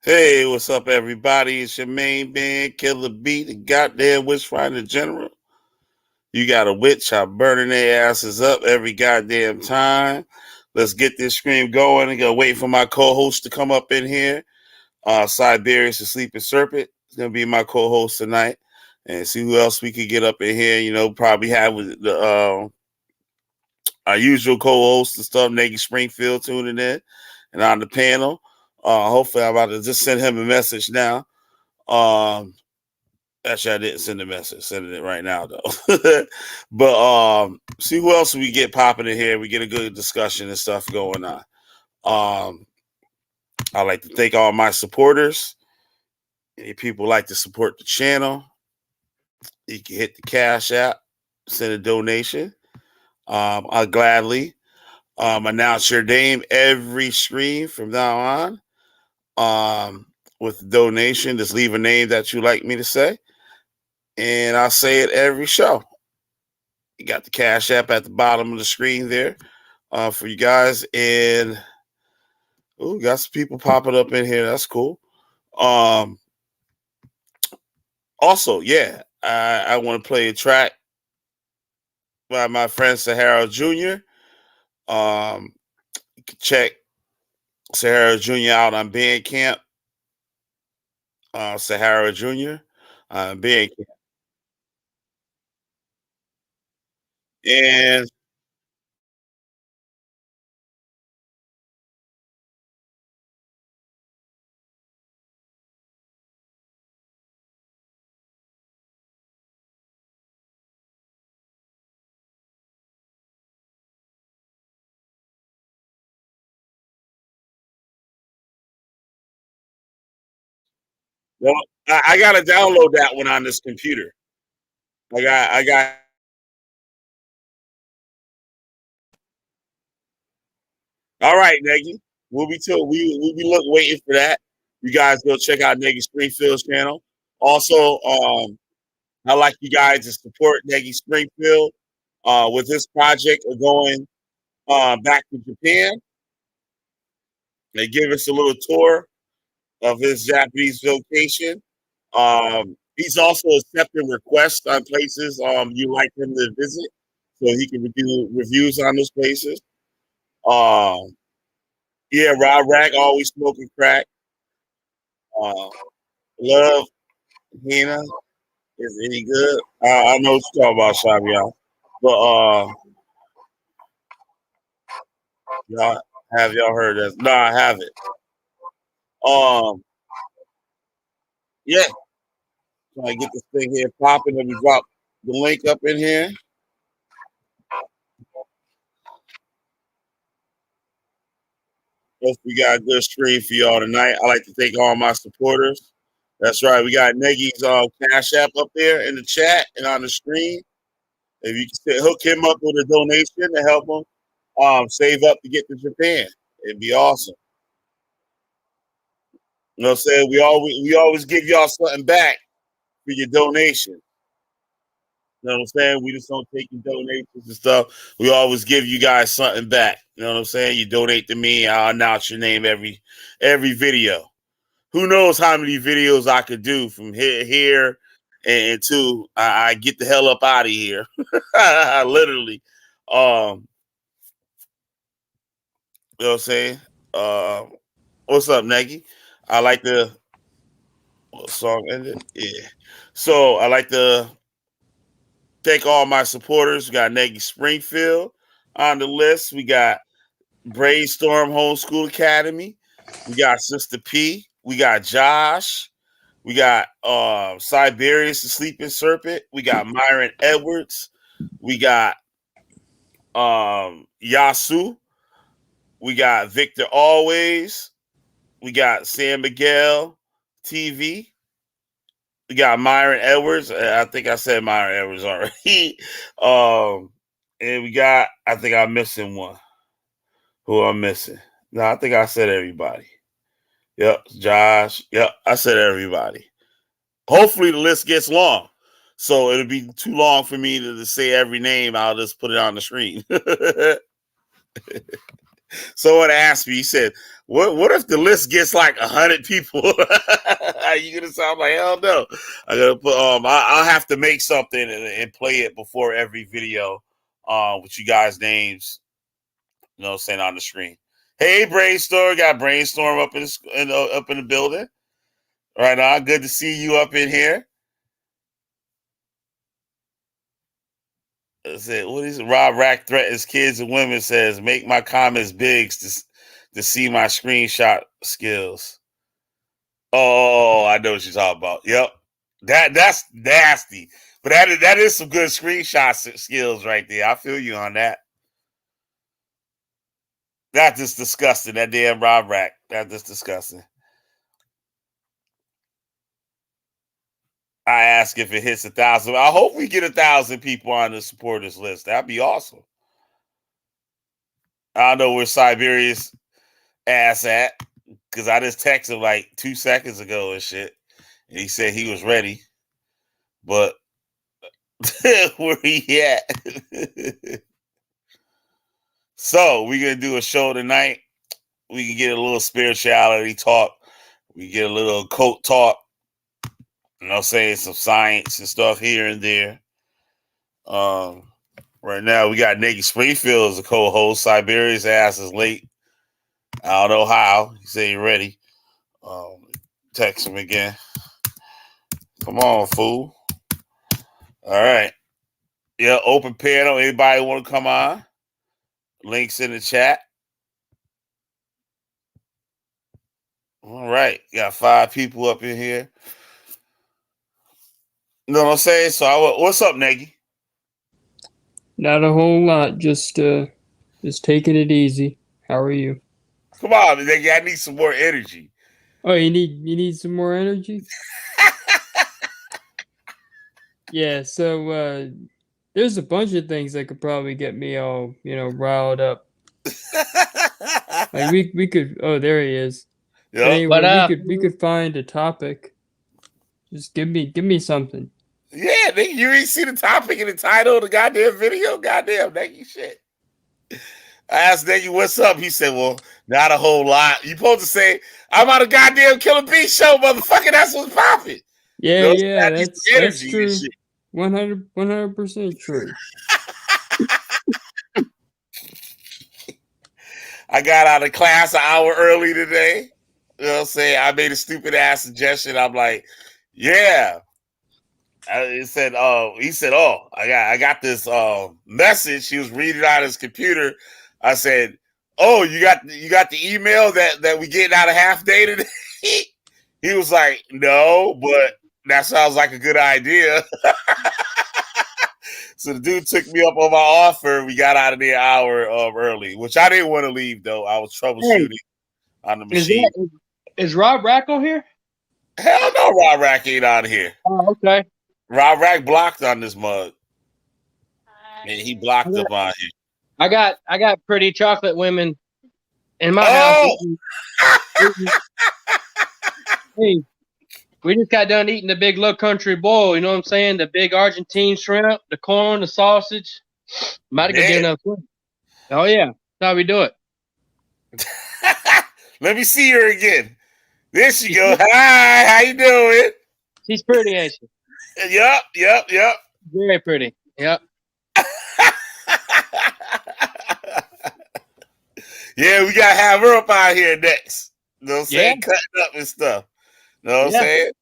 Hey, what's up, everybody? It's your main man, Killer B, the goddamn witch finder general. You got a witch, I'm burning their asses up every goddamn time. Let's get this stream going. I'm gonna wait for my co-host to come up in here. Siberius, the sleeping serpent, is gonna be my co-host tonight, and see who else we could get up in here. You know, probably have the our usual co-host and stuff, Nagy Springfield, tuning in, and on the panel. Hopefully, I'm about to just send him a message now. Actually, I didn't send the message. Sending it right now though. But see who else we get popping in here. We get a good discussion and stuff going on. I like to thank all my supporters. Any people like to support the channel, you can hit the Cash App, send a donation. I'll gladly announce your name every stream from now on. With the donation, just leave a name that you like me to say, and I'll say it every show. You got the Cash App at the bottom of the screen there for you guys. And got some people popping up in here. That's cool. Also, yeah, I want to play a track by my friend Sahara Jr. You can check Sahara Jr. out on Bandcamp. Sahara Jr. on Bandcamp. And well, I got to download that one on this computer. I got. All right, Nagy. We'll be waiting for that. You guys go check out Nagy Springfield's channel. Also, I like you guys to support Nagy Springfield with this project of going back to Japan. They give us a little tour of his Japanese location. He's also accepting requests on places you like him to visit, so he can do reviews on those places. Um, yeah, Rob Rack always smoking crack. Uh, Love Hina is any good? I know what you're talking about, Shabian. But y'all have y'all heard that? No, I haven't. Um, yeah, trying to get this thing here popping. Let me drop the link up in here. Hope we got a good stream for y'all tonight. I like to thank all my supporters. That's right. We got Nagy's Cash App up there in the chat and on the screen. If you can hook him up with a donation to help him save up to get to Japan, it'd be awesome. You know what I'm saying? We always give y'all something back for your donation. You know what I'm saying? We just don't take your donations and stuff. We always give you guys something back. You know what I'm saying? You donate to me, I'll announce your name every video. Who knows how many videos I could do from here and to I get the hell up out of here. Literally. You know what I'm saying? Uh, what's up, Nagy? I like the song ended. Yeah. So I like to thank all my supporters. We got Nagy Springfield on the list. We got Brainstorm Homeschool Academy. We got Sister P. We got Josh. We got Siberius the Sleeping Serpent. We got Myron Edwards. We got Yasu. We got Victor Always. We got San Miguel TV. We got Myron Edwards. I think I said Myron Edwards already. And we got, I think I'm missing one. Who I'm missing? No, I think I said everybody. Yep, Josh. Yep, I said everybody. Hopefully the list gets long. So it'll be too long for me to say every name. I'll just put it on the screen. Someone asked me, he said, What if the list gets like 100 people? Are you gonna sound like hell no? I gotta put I'll have to make something and play it before every video with you guys' names, you know, saying on the screen. Hey, Brainstorm, got Brainstorm up in the building right now. Good to see you up in here. What is it? Rob Rack threatens kids and women, says, make my comments big to see my screenshot skills. Oh, I know what you're talking about. Yep. That's nasty. But that is some good screenshot skills right there. I feel you on that. That's just disgusting. That damn Rob Rack. That's just disgusting. I ask if it hits 1,000. I hope we get 1,000 people on the supporters list. That'd be awesome. I don't know where Siberia's ass at, because I just texted him like 2 seconds ago and shit. And he said he was ready. But where he at? So we're gonna do a show tonight. We can get a little spirituality talk. We get a little cult talk. You know, saying some science and stuff here and there. Right now we got Naked Springfield as a co-host. Siberia's ass is late. I don't know how. He said he ready. Text him again. Come on, fool. All right. Yeah, open panel. Anybody want to come on? Links in the chat. All right. Got 5 people up in here. You know what I'm saying? So what's up, Nagy? Not a whole lot. Just taking it easy. How are you? Come on, Nagy. I need some more energy. Oh, you need some more energy? Yeah, so there's a bunch of things that could probably get me all, riled up. Like we could. Oh, there he is. Yep. Anyway, we could find a topic. Just give me something. Yeah, nigga, you ain't see the topic and the title of the goddamn video? Goddamn, Nagy shit. I asked Nagy, what's up? He said, well, not a whole lot. You supposed to say, I'm on a goddamn Killer Bee show, motherfucker. That's what's popping. Yeah, you know, that's true. 100% true. I got out of class an hour early today. You know what I'm saying? I made a stupid ass suggestion. I'm like, yeah. He said, I got this message. He was reading on his computer. I said, oh, you got the email that we getting out of half day today? He was like, no, but that sounds like a good idea. So the dude took me up on my offer. We got out of there an hour early, which I didn't want to leave though. I was troubleshooting on the machine. Is Rob Racko here? Hell no, Rob Rack ain't on here. Oh, okay. Rob Rack blocked on this mug. And he blocked up on here. I got pretty chocolate women in my house. Hey, we just got done eating the big Low Country bowl. You know what I'm saying? The big Argentine shrimp, the corn, the sausage. About to go get enough food. Oh yeah, that's how we do it. Let me see her again. There she go. Hi, how you doing? She's pretty, ain't she? Yep. Very pretty. Yep. Yeah, we gotta have her up out here next. You know what I'm saying? Cutting up and stuff. You know what I'm saying?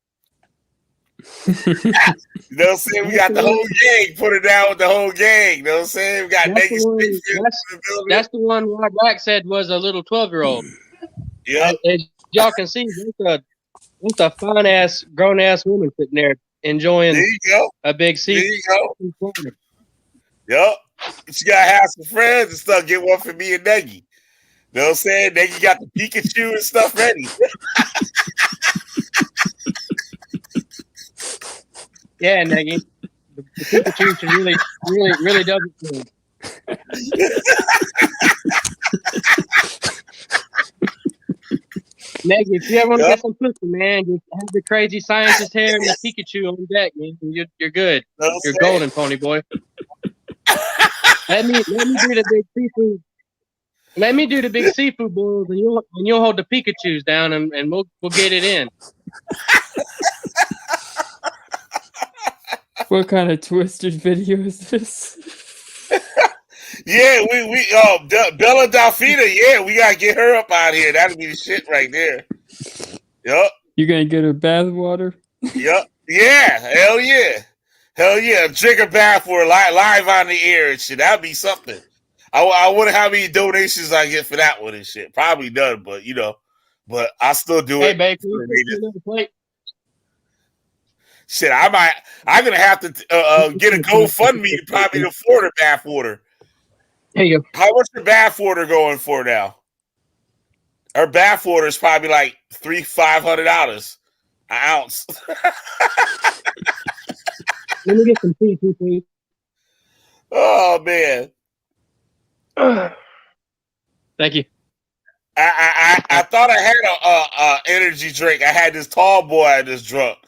You know what I'm saying? We got the whole gang. Put her down with the whole gang. You know what I'm saying? We got Naked Springfield. That's the one Rob Rack said was a little 12-year-old. Yeah. As y'all can see, there's a fine ass, grown ass woman sitting there enjoying a big seat. There you go. Yep. She gotta have some friends and stuff. Get one for me and Nagy. You know what I'm saying? Nagy got the Pikachu and stuff ready. Yeah, Nagy. The Pikachu should really does it for him. Nagy, if you ever want to get some pussy, man, just have the crazy scientist hair and the Pikachu on deck, man. You're good. You're golden, pony boy. Let me be the big seafood. Let me do the big seafood bowls, and you'll hold the Pikachu's down, and we'll get it in. What kind of twisted video is this? Yeah, Bella Delfina. Yeah, we gotta get her up out here. That'll be the shit right there. Yup. You gonna get her bath water? Yep. Yeah. Hell yeah. Hell yeah. Drink a bath for live on the air and shit. That'd be something. I wonder how many donations I get for that one and shit. Probably none, but you know. But I still do Hey, it. babe, can you put another plate? Shit, I'm gonna have to get a GoFundMe to probably afford a bath water. Here you go. How much the bath water going for now? Her bath water is probably like $500 an ounce. Let me get some tea, please. Oh man. Thank you. I thought I had a energy drink. I had this tall boy I just drunk.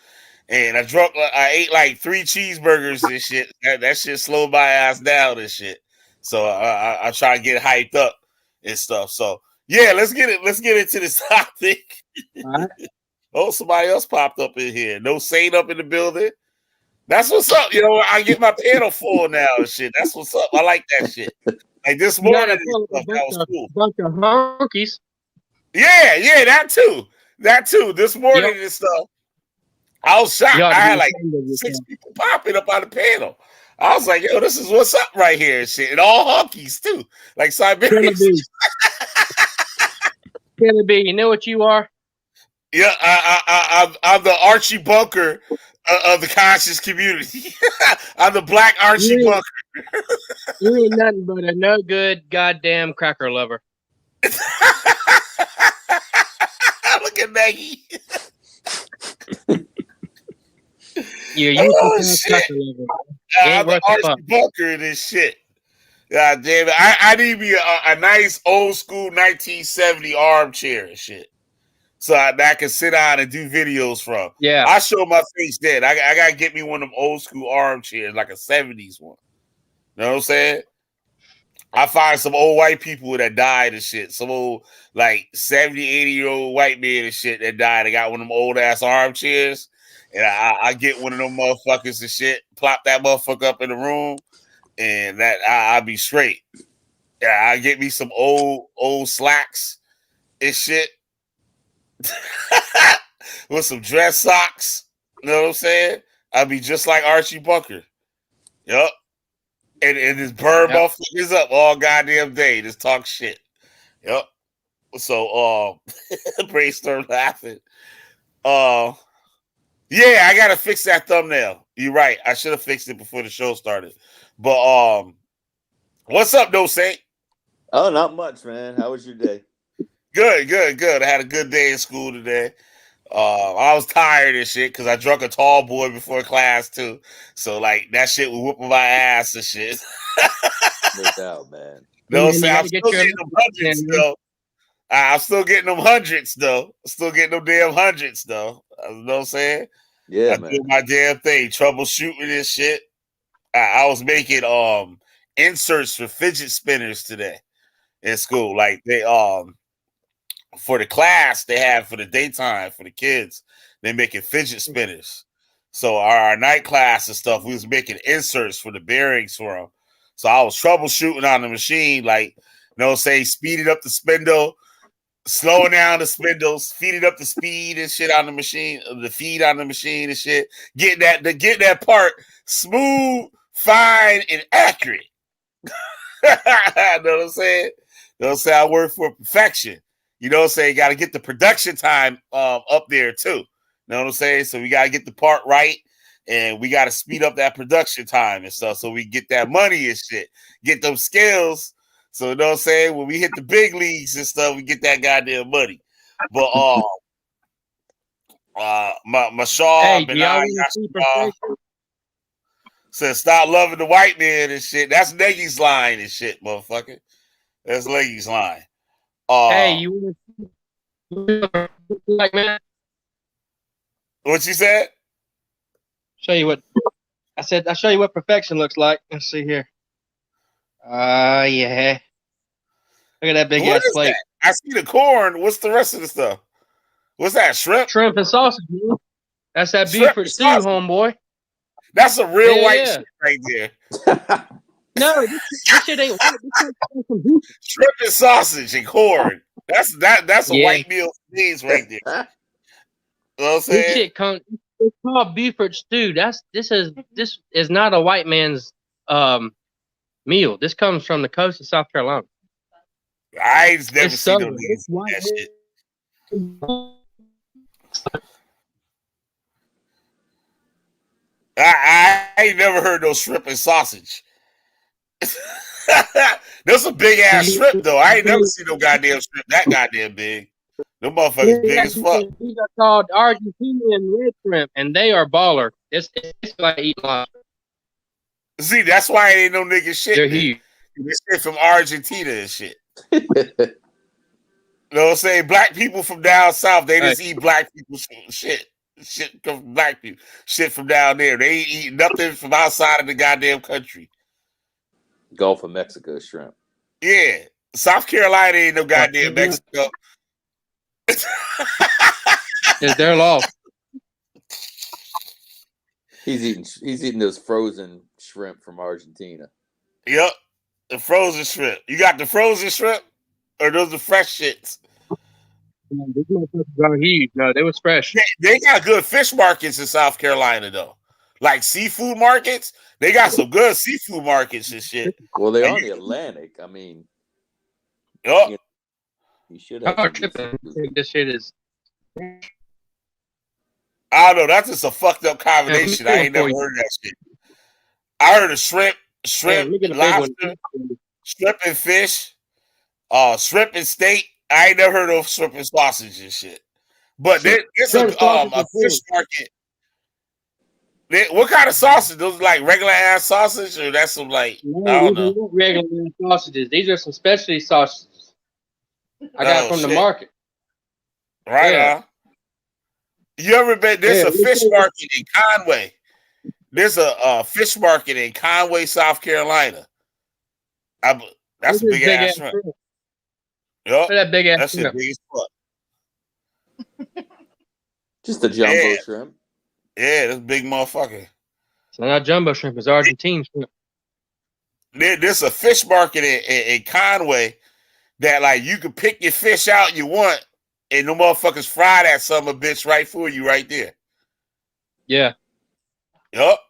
And I ate like 3 cheeseburgers and shit. That shit slowed my ass down and shit. So I try to get hyped up and stuff. So yeah, let's get into this topic. All right. Oh, somebody else popped up in here. No Saint up in the building. That's what's up. You know, I get my panel full now and shit. That's what's up. I like that shit. Like this morning, and stuff, that was cool. Bunch of honkies. Yeah, that too. This morning and stuff. I was shocked. I had like 6 people popping up on the panel. I was like, yo, this is what's up right here and shit. And all honkies too. Like Siberians. Kelly B, you know what you are? Yeah, I'm the Archie Bunker of the conscious community. I'm the black Archie Bunker. You ain't nothing but a no good goddamn cracker lover. Look at Maggie. You shit. I'm the Archie Bunker in this shit. God damn it. I need me a nice old school 1970 armchair and shit. So I can sit down and do videos from. Yeah. I show my face dead. I gotta get me one of them old school armchairs, like a 70s one. You know what I'm saying? I find some old white people that died and shit. Some old like 70, 80-year-old white man and shit that died. They got one of them old ass armchairs. And I get one of them motherfuckers and shit, plop that motherfucker up in the room, and that I'll be straight. Yeah, I get me some old slacks and shit. With some dress socks. You know what I'm saying? I'll be just like Archie Bunker. Yup. And just burn motherfuckers up all goddamn day. Just talk shit. Yup. So brainstorm laughing. Yeah, I gotta fix that thumbnail. You're right. I should have fixed it before the show started. But what's up, No Saint? Oh, not much, man. How was your day? Good. I had a good day in school today. I was tired and shit because I drunk a tall boy before class too. So like that shit was whooping my ass and shit. No doubt, man. No, I'm still getting them hundreds though. I'm still getting them hundreds though. Still getting them damn hundreds though. You know what I'm saying? Yeah, I man. do my damn thing, troubleshooting this shit. I was making inserts for fidget spinners today in school. Like they for the class they have for the daytime for the kids, they making fidget spinners. So our night class and stuff, we was making inserts for the bearings for them. So I was troubleshooting on the machine, like say speeding up the spindle, slowing down the spindles, feeding up the speed and shit on the machine, the feed on the machine and shit, getting that part smooth, fine, and accurate. Know what I'm saying? You know what I'm saying? I work for perfection. You know what I'm saying? Got to get the production time up there too. You know what I'm saying? So we got to get the part right, and we got to speed up that production time and stuff so we get that money and shit, get them skills. So you know what I'm saying? When we hit the big leagues and stuff, we get that goddamn money. But my Shaw and I said stop loving the white man and shit. That's Nagy's line and shit, motherfucker. That's Nagy's line. Hey, you like man? What you said? Show you what I said. I'll show you what perfection looks like. Let's see here. Yeah. Look at that big What ass is plate. that? I see the corn. What's the rest of the stuff? What's that? Shrimp? Shrimp and sausage, man. That's that Shrimp Beaufort and stew, sausage. homeboy. That's a real Yeah, white yeah. shit right there. No, this shit ain't white. This shit's some Beaufort. Shrimp and sausage and corn. That's a Yeah. white meal for these right there. You know what I'm This saying? shit it's called Beaufort stew. This is not a white man's meal. This comes from the coast of South Carolina. I ain't never It's seen no southern. niggas It's eat white that shit. I ain't never heard no shrimp and sausage. That's a big ass shrimp though. I ain't never seen no goddamn shrimp that goddamn big. Them motherfuckers big as fuck. These are called Argentinian red shrimp, and they are baller. It's like eating lobster. See, that's why it ain't no nigga shit. They're Then. huge. This shit from Argentina and shit. You know what I'm saying? Black people from down south, they just eat black people shit. Shit come from black people. Shit from down there. They ain't eat nothing from outside of the goddamn country. Gulf of Mexico shrimp. Yeah. South Carolina ain't no goddamn Mexico. It's their law. He's eating those frozen shrimp from Argentina. Yep. The frozen shrimp. You got the frozen shrimp? Or those the fresh shits? These motherfuckers are huge. No, they was fresh. They got good fish markets in South Carolina though. Like seafood markets. They got some good seafood markets and shit. Well, they're on the Atlantic. I mean, Yep. you should have. Oh, some good tripping. seafood. This shit is. I don't know. That's just a fucked up combination. I ain't never heard that shit. I heard of shrimp, look at the big lobster, one. shrimp and fish, shrimp and steak. I ain't never heard of shrimp and sausage and shit. But it's a fish market. What kind of sausage? Those like regular ass sausage, or that's some like I don't know. Regular sausages. These are some specialty sausages. I got from the market. Right on. You ever been? There's a fish market in Conway. There's a fish market in Conway, South Carolina. That's a big ass shrimp. Yep. That big ass That's shrimp. big as fuck. Just a jumbo shrimp. Yeah, that's a big motherfucker. It's not jumbo shrimp. It's Argentine shrimp. There's a fish market in Conway that like you can pick your fish out you want, and the motherfuckers fry that son of a bitch right for you right there. Yeah. Yup.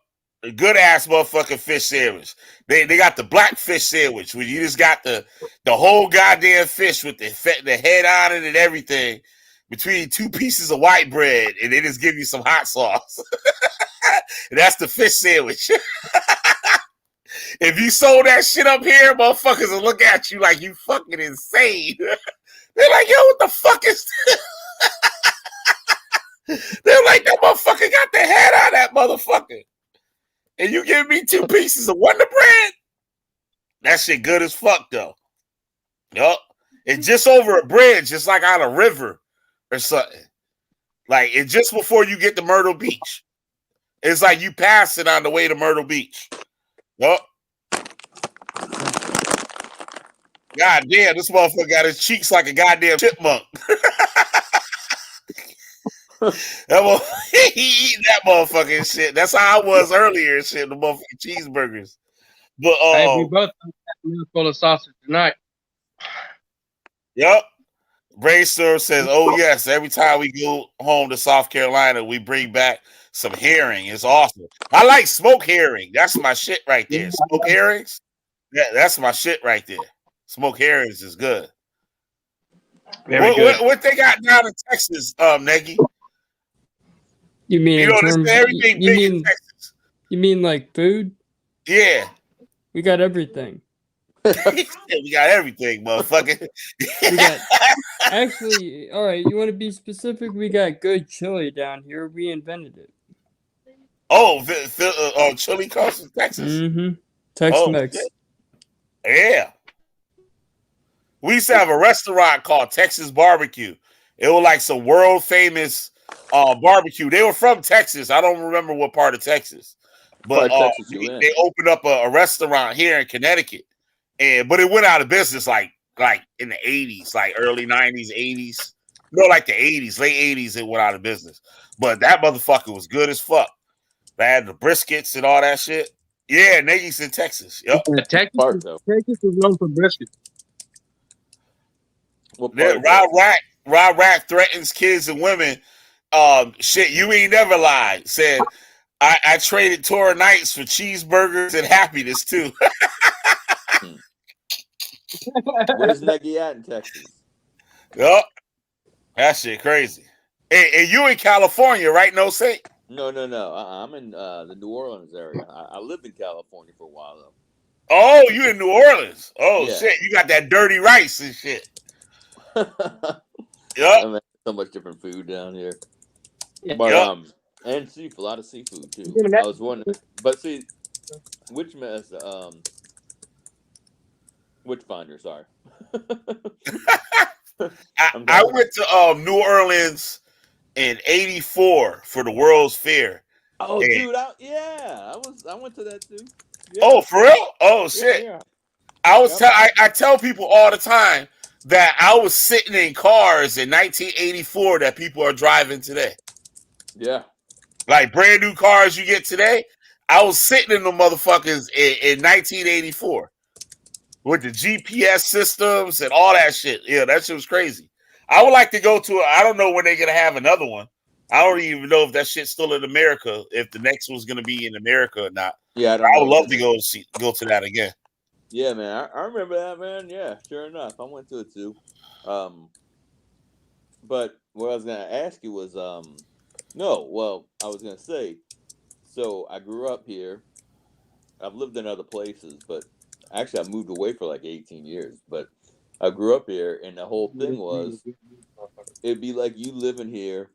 A good ass motherfucking fish sandwich. They got the black fish sandwich where you just got the whole goddamn fish with the head on it and everything between two pieces of white bread, and they just give you some hot sauce. And that's the fish sandwich. If you sold that shit up here, motherfuckers will look at you like you fucking insane. They're like, yo, what the fuck is this? They're like, that motherfucker got the head on that motherfucker. And you give me 2 pieces of Wonder Bread? That shit good as fuck, though. Yup. It's just over a bridge, just like on a river or something. Like, it's just before you get to Myrtle Beach. It's like you pass it on the way to Myrtle Beach. Yup. God damn, this motherfucker got his cheeks like a goddamn chipmunk. He eating that motherfucking shit. That's how I was earlier and shit, the motherfucking cheeseburgers. But Hey, we both got a mouthful of sausage tonight. Yep. Brainstorm says, oh yes, every time we go home to South Carolina, we bring back some herring. It's awesome. I like smoked herring. That's my shit right there. Smoked herrings? Yeah, that's my shit right there. Smoked herrings is good. What they got down in Texas, Nagy? You mean You in know, terms? everything big in Texas. You mean like food? Yeah. We got everything. We got everything, motherfucker. We got actually. All right, you want to be specific? We got good chili down here. We invented it. Oh, chili comes from Texas. Mm-hmm. Tex-Mex. Yeah. We used to have a restaurant called Texas Barbecue. It was like some world famous barbecue. They were from Texas. I don't remember what part of Texas, but Texas they opened up a restaurant here in Connecticut, but it went out of business like like in the 80s, like early 90s, 80s. No, like the 80s, late 80s, it went out of business. But that motherfucker was good as fuck. They had the briskets and all that shit. Yeah, Nagy's in Texas. Yep. Texas, Part though. Texas is known for brisket. What Yeah, part? Though? Rob Rack threatens kids and women. Shit, you ain't never lied. Said I traded Torah Nights for cheeseburgers and happiness too. Where's Nagy at in Texas? Yup. That shit crazy. And you in California, right? No say. No. I'm in the New Orleans area. I lived in California for a while though. Oh, you in New Orleans. Oh Yeah. shit. You got that dirty rice and shit. I Yup. mean, so much different food down here. Yeah. But Yup. and seafood, a lot of seafood too. Give me that. I was wondering, but see, Witchfinder, sorry. I went to New Orleans in '84 for the World's Fair. Oh, Yeah. dude, I went to that too. Yeah. Oh, for real? Oh shit. Yeah. I tell people all the time that I was sitting in cars in 1984 that people are driving today. Yeah. Like brand new cars you get today. I was sitting in the motherfuckers in 1984 with the GPS systems and all that shit. Yeah, that shit was crazy. I would like to go to it. I don't know when they're gonna have another one. I don't even know if that shit's still in America, if the next one's gonna be in America or not. Yeah, I would love to go to that again. Yeah, man, I remember that, man. Yeah, sure enough, I went to it too. But what I was gonna ask you was, I was gonna say, so I grew up here. I've lived in other places, but actually I moved away for like 18 years. But I grew up here, and the whole thing was, it'd be like you living here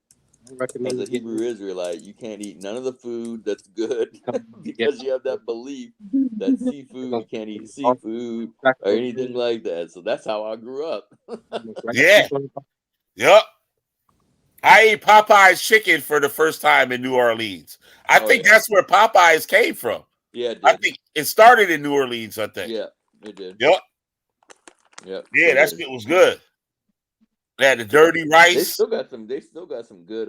as a Hebrew Israelite. You can't eat none of the food that's good because you have that belief that seafood, you can't eat seafood or anything like that. So that's how I grew up. Yeah. Yep. I ate Popeye's chicken for the first time in New Orleans. I think that's where Popeye's came from. Yeah, it did. I think it started in New Orleans, I think. Yeah, it did. Yep. Yep. Yeah, that shit was good. They had the dirty rice. They still got some good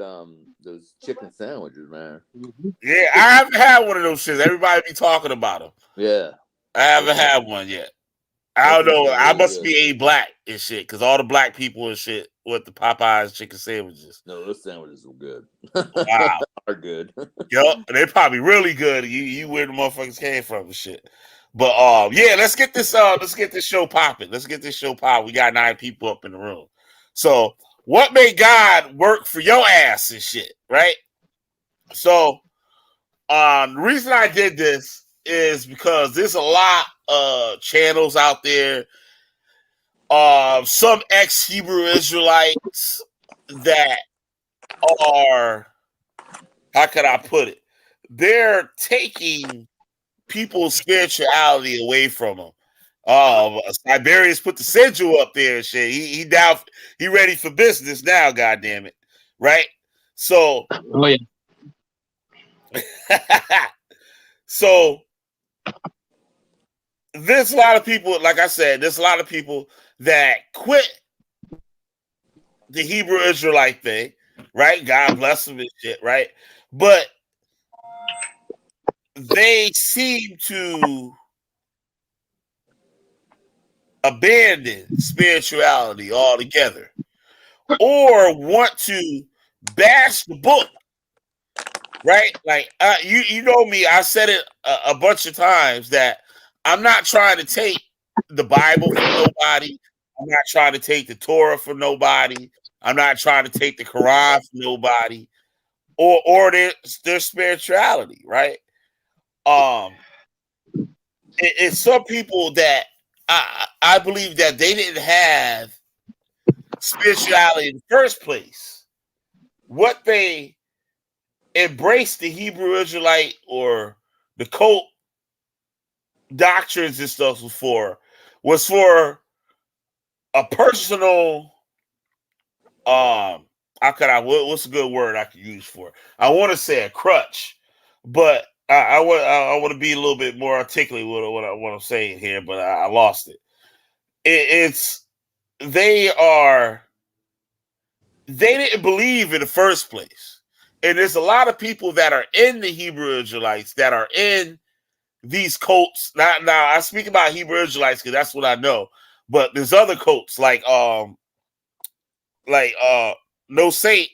those chicken sandwiches, man. Yeah, I haven't had one of those shits. Everybody be talking about them. Yeah. I haven't had one yet. I don't know. I must be a black and shit, because all the black people and shit with the Popeyes chicken sandwiches. No, those sandwiches were good. Wow. Are good. Yup, they're probably really good. You where the motherfuckers came from and shit. But yeah, let's get this show popping. Let's get this show popping. We got 9 people up in the room. So what made God work for your ass and shit, right? So the reason I did this is because there's a lot of channels out there, some ex-Hebrew Israelites that are, how can I put it? They're taking people's spirituality away from them. Siberius put the Senju up there and shit. He down, he ready for business now, goddamn it. Right? So so there's a lot of people, like I said, there's a lot of people that quit the Hebrew Israelite thing, right? God bless them and shit, right? But they seem to abandon spirituality altogether, or want to bash the book, right? Like you know me, I said it a bunch of times that I'm not trying to take the Bible from nobody. I'm not trying to take the Torah from nobody. I'm not trying to take the Quran from nobody, or their spirituality, right? It's some people that I believe that they didn't have spirituality in the first place. What they embraced the Hebrew Israelite or the cult doctrines and stuff was for a personal, what's a good word I could use for it? I want to say a crutch, but I want to be a little bit more articulate with what I'm saying here, but I lost it. they didn't believe in the first place. And there's a lot of people that are in the Hebrew Israelites that are in these cults. Now I speak about Hebrew Israelites because that's what I know. But there's other cults like No Saint.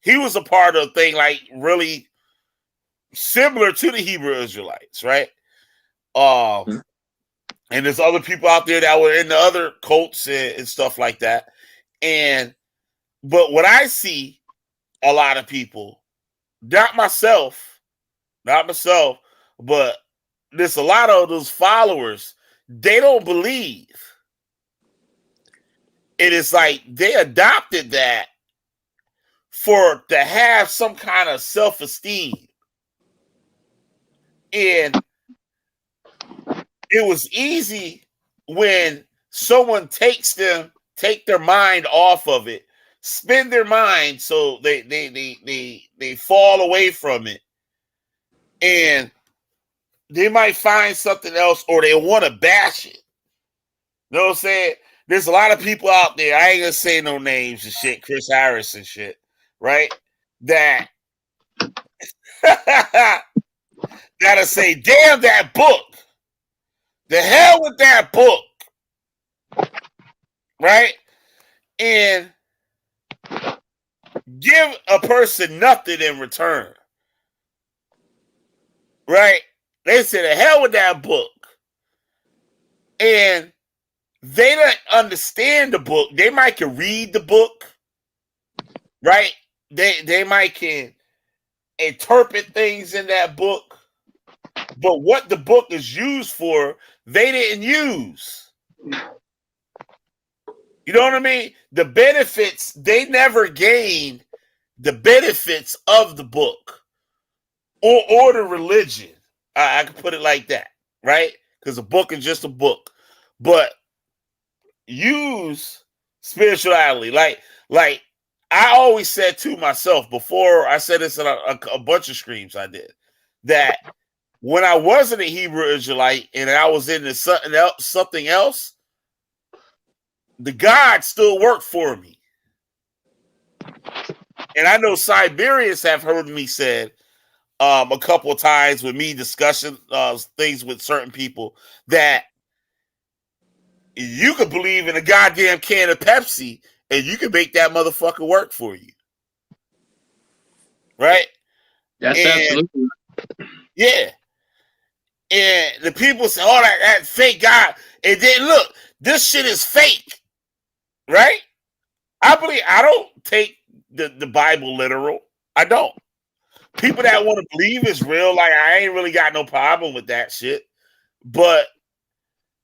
He was a part of a thing like really similar to the Hebrew Israelites, right? And there's other people out there that were in the other cults and stuff like that. But what I see a lot of people, not myself, but there's a lot of those followers, they don't believe. It is like they adopted that to have some kind of self-esteem. And it was easy when someone take their mind off of it, spin their mind so they fall away from it, and they might find something else or they want to bash it. You know what I'm saying? There's a lot of people out there, I ain't gonna say no names and shit, Chris Harris and shit, right? That gotta say, damn that book. The hell with that book. Right? And give a person nothing in return. Right? They say the hell with that book. And they don't understand the book. They might can read the book. Right? They might can interpret things in that book. But what the book is used for, they didn't use. You know what I mean? The benefits, they never gained the benefits of the book or the religion. I can put it like that, right? Because a book is just a book. But use spirituality. Like I always said to myself before, I said this in a bunch of streams I did, that when I wasn't a Hebrew Israelite and I was into something else, the God still worked for me. And I know Siberians have heard me said a couple of times with me discussing things with certain people that you could believe in a goddamn can of Pepsi and you can make that motherfucker work for you. Right? That's absolutely right. Yeah. And the people say, oh, that fake God. And then look, this shit is fake. Right? I don't take the Bible literal. I don't. People that want to believe it's real, like I ain't really got no problem with that shit. But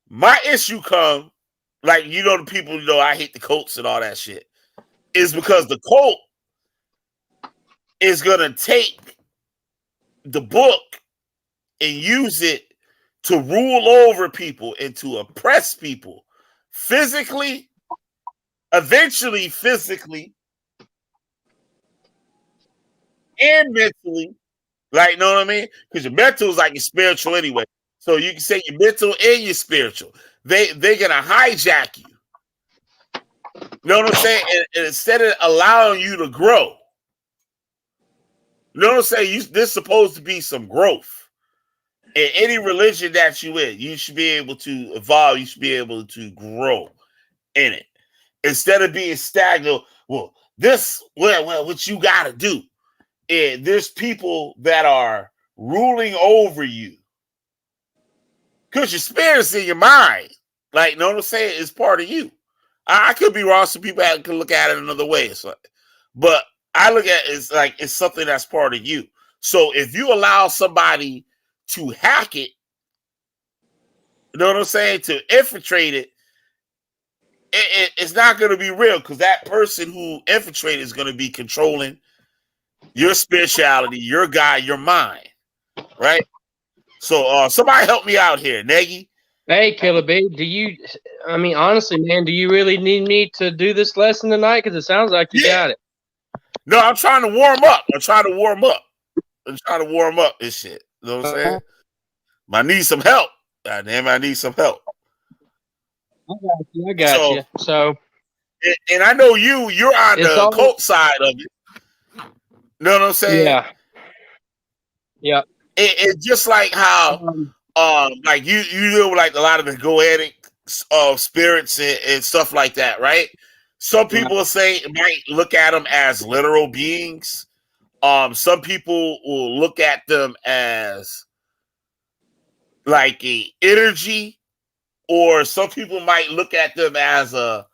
my issue come, like, the people, I hate the cults and all that shit, is because the cult is going to take the book and use it to rule over people and to oppress people physically, eventually physically, and mentally. Like, you know what I mean? Because your mental is like your spiritual anyway. So you can say your mental and your spiritual. They're going to hijack you. You know what I'm saying? And instead of allowing you to grow, you know what I'm saying? There's supposed to be some growth. In any religion that you in, you should be able to evolve. You should be able to grow in it. Instead of being stagnant, what you got to do. And there's people that are ruling over you. Because your spirit's in your mind. Like, you know what I'm saying? It's part of you. I could be wrong. Some people can look at it another way. But I look at it as like it's something that's part of you. So if you allow somebody to hack it, you know what I'm saying, to infiltrate it, it's not going to be real, because that person who infiltrated is going to be controlling your spirituality, your God, your mind, right? So somebody help me out here, Nagy. Hey, Killer B, honestly, man, do you really need me to do this lesson tonight? Because it sounds like you got it. No, I'm trying to warm up. I'm trying to warm up this shit. You know what I'm saying? I need some help. God damn, I need some help. I got you. So, and I know you're on it's the all cult side of it. Know what I'm saying? yeah, yeah. It's just like how like you deal with like a lot of the goetic spirits and stuff like that, right? Some people say might look at them as literal beings. Some people will look at them as like a energy, or some people might look at them as a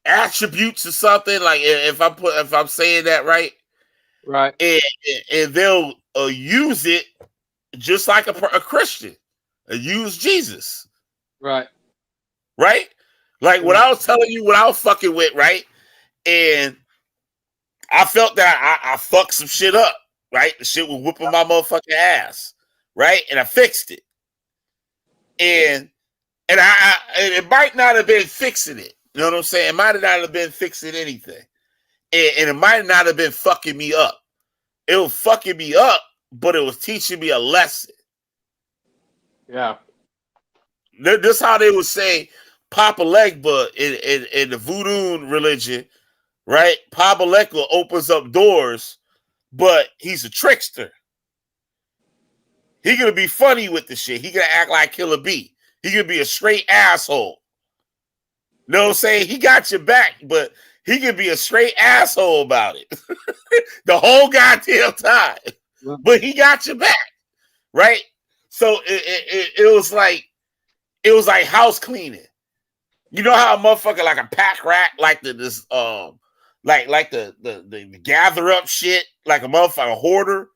attributes or something. Like if I'm saying that right, right. and they'll use it just like a Christian, use Jesus, Right. right? Like what I was telling you, what I was fucking with, right? And I felt that I fucked some shit up, right? The shit was whipping my motherfucking ass, right? And I fixed it. And it might not have been fixing it. You know what I'm saying? It might not have been fixing anything. And it might not have been fucking me up. It was fucking me up, but it was teaching me a lesson. Yeah. This how they would say Papa Legba in the voodoo religion, right? Papa Legba opens up doors, but he's a trickster. He gonna be funny with the shit. He gonna act like Killer B. He gonna be a straight asshole. Know what I'm saying? He got your back, but he can be a straight asshole about it the whole goddamn time. But he got your back, right? So it was like house cleaning. You know how a motherfucker like a pack rat like the gather up shit like a motherfucker hoarder.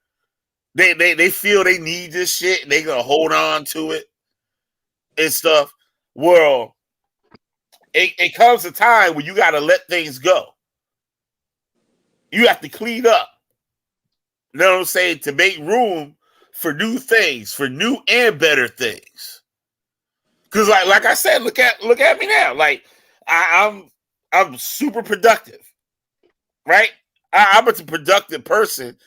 They feel they need this shit and they gonna hold on to it and stuff. Well, it comes a time when you gotta let things go. You have to clean up. You know what I'm saying? To make room for new things, for new and better things. Cause like I said, look at me now. Like I'm super productive, right? I'm a productive person,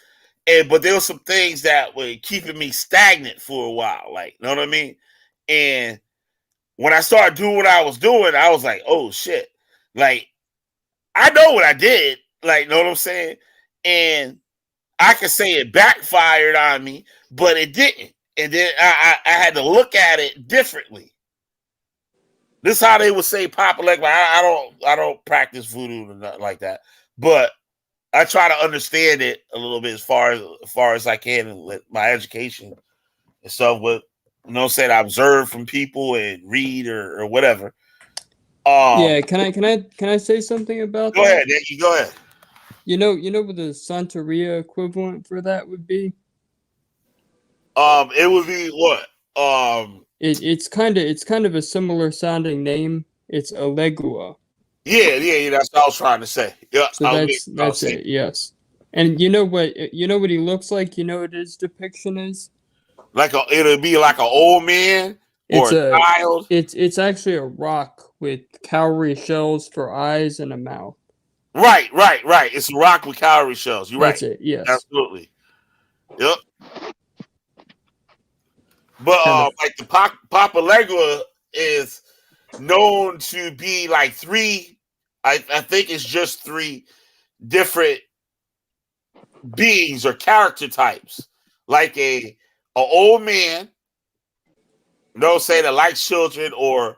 but there were some things that were keeping me stagnant for a while. Like, you know what I mean? And when I started doing what I was doing, I was like, oh shit. Like, I know what I did. Like, you know what I'm saying? And I could say it backfired on me, but it didn't. And then I had to look at it differently. This is how they would say Papa Legba. I don't practice voodoo or nothing like that, but I try to understand it a little bit as far as I can with my education and stuff. With I observe from people and read or whatever. Yeah, can I say something about Go that? ahead, Nick. You go ahead. You know what the Santeria equivalent for that would be? It would be what? It's kind of a similar sounding name. It's Alegua. Yeah. That's what I was trying to say. Yeah. So that's it. Yes. And you know what he looks like? You know what his depiction is? It'll be like an old man or It's a child. It's actually a rock with cowrie shells for eyes and a mouth. Right. It's a rock with cowrie shells. You're That's right. it. Yes. Absolutely. Yep. But like the Papa Legua is known to be like three. I think it's just three different beings or character types, like a old man, that likes children, or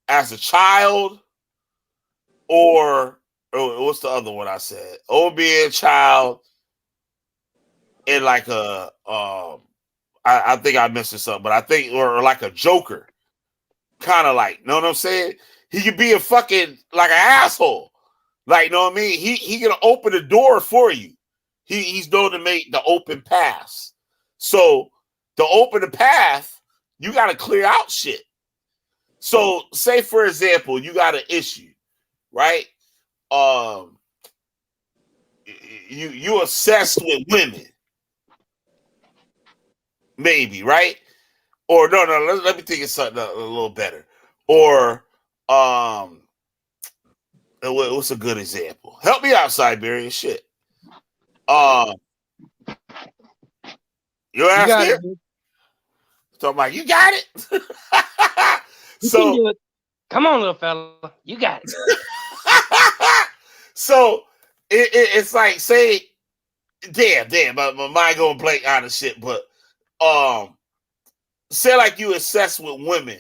as a child, or what's the other one I said? Old man, child, and like I think I missed something, but I think or like a joker, kind of like, know what I'm saying? He could be a fucking like an asshole, like, know what I mean? He gonna open the door for you. He's known to make the open pass. So to open the path, you got to clear out shit. So say for example, you got an issue, right? You obsessed with women, maybe, right? Or no, let me think of something a little better. Or what's a good example? Help me out, Siberian shit. You asked it. So I'm like, you got it. You can So do it. Come on, little fella. You got it. so it's like, say, damn, my mind going blank on the shit, but say like you obsessed with women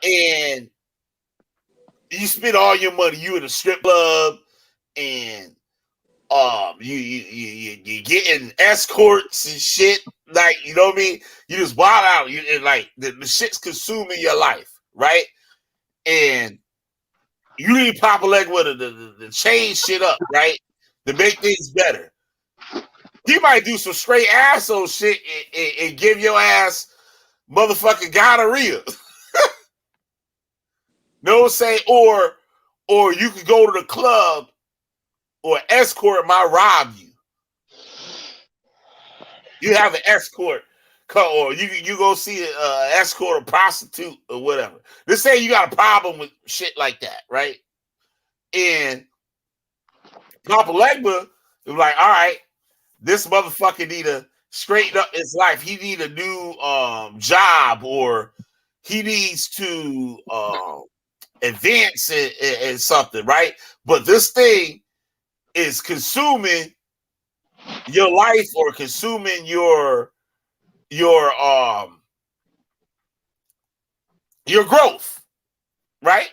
and you spend all your money, you in a strip club, and you getting escorts and shit, like, you know what I mean? You just wild out, and like the shit's consuming your life, right? And you need Papa Legba to change shit up, right? To make things better. He might do some straight asshole shit and give your ass motherfucking gonorrhea. Know what I'm saying? Or you could go to the club, or an escort might rob you. You have an escort, or you go see an escort or prostitute or whatever. Let's say you got a problem with shit like that, right? And Papa Legba is like, all right, this motherfucker need to straighten up his life. He need a new job, or he needs to advance in something, right? But this thing is consuming your life, or consuming your growth, right?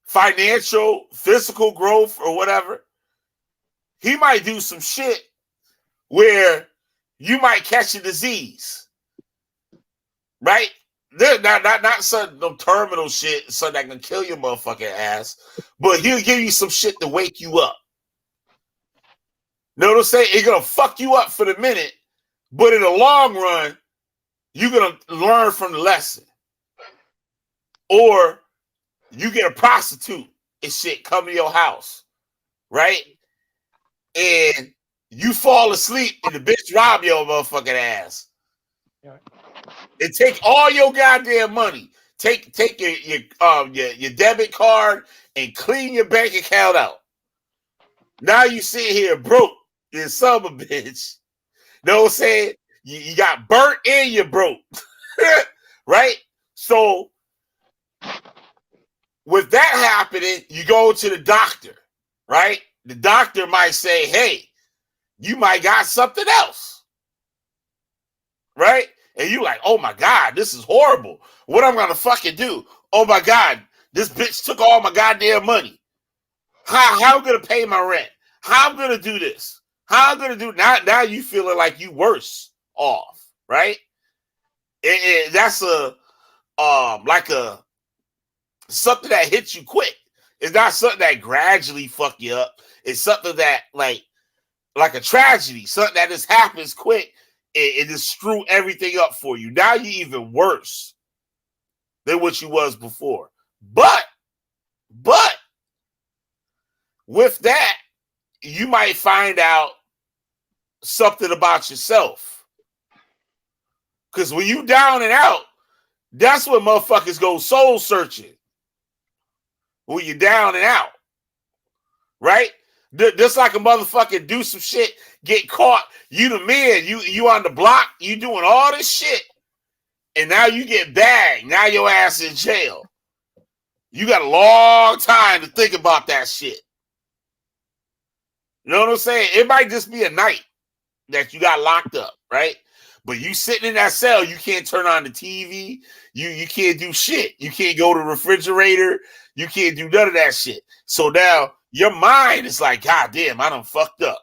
Financial, physical growth, or whatever. He might do some shit where you might catch a disease, right? Not some no terminal shit, something that can kill your motherfucking ass, but he'll give you some shit to wake you up. Know what I'm saying? It's gonna fuck you up for the minute, but in the long run, you're gonna learn from the lesson. Or you get a prostitute and shit come to your house, right? And you fall asleep and the bitch rob your motherfucking ass. And take all your goddamn money. Take your debit card and clean your bank account out. Now you sit here broke, you son of a bitch. Know what I'm saying? You got burnt and you're broke. Right? So with that happening, you go to the doctor, right? The doctor might say, hey, you might got something else. Right? And you like, oh my God, this is horrible. What I'm gonna fucking do? Oh my God, this bitch took all my goddamn money. How I'm gonna pay my rent? How I'm gonna do this? How I'm gonna do now you feeling like you worse off, right? That's like a something that hits you quick. It's not something that gradually fuck you up. It's something that like a tragedy, something that just happens quick. It just screw everything up for you. Now you're even worse than what you was before. But with that, you might find out something about yourself. Because when you down and out, that's when motherfuckers go soul searching. When you're down and out. Right? Just like a motherfucker do some shit, get caught. You the man, you on the block, you doing all this shit. And now you get bagged. Now your ass in jail. You got a long time to think about that shit. You know what I'm saying? It might just be a night that you got locked up, right? But you sitting in that cell, you can't turn on the TV. You can't do shit. You can't go to the refrigerator. You can't do none of that shit. So now your mind is like, God damn, I done fucked up.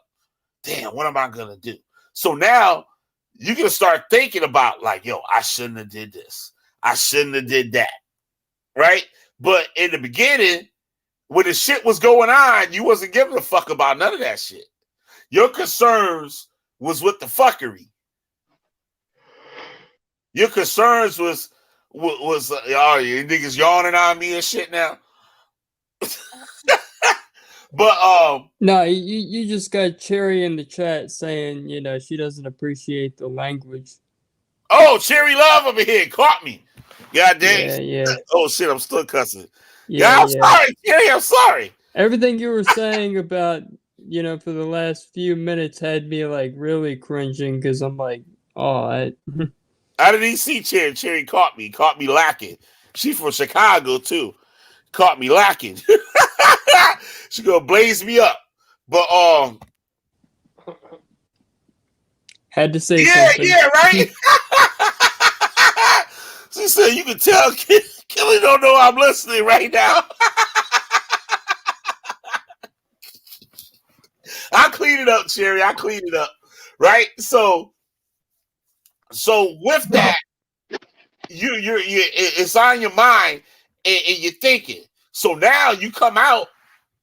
Damn, what am I going to do? So now you're going to start thinking about like, yo, I shouldn't have did this. I shouldn't have did that. Right? But in the beginning, when the shit was going on, you wasn't giving a fuck about none of that shit. Your concerns was with the fuckery. Your concerns was oh, you niggas yawning on me and shit now. But no, you just got Cherry in the chat saying, you know, she doesn't appreciate the language. Oh, Cherry Love over here caught me. God damn. Yeah. Oh shit, I'm still cussing. Yeah, I'm sorry, Cherry. I'm sorry. Everything you were saying about, you know, for the last few minutes had me like really cringing because I'm like, oh, I didn't even see Cherry. Cherry caught me lacking. She from Chicago too. Caught me lacking. She gonna blaze me up. But Had to say yeah, something. yeah, right. She said you can tell Kelly don't know I'm listening right now. I clean it up, Cherry. I clean it up. Right? So with that, you it's on your mind and you're thinking. So now you come out,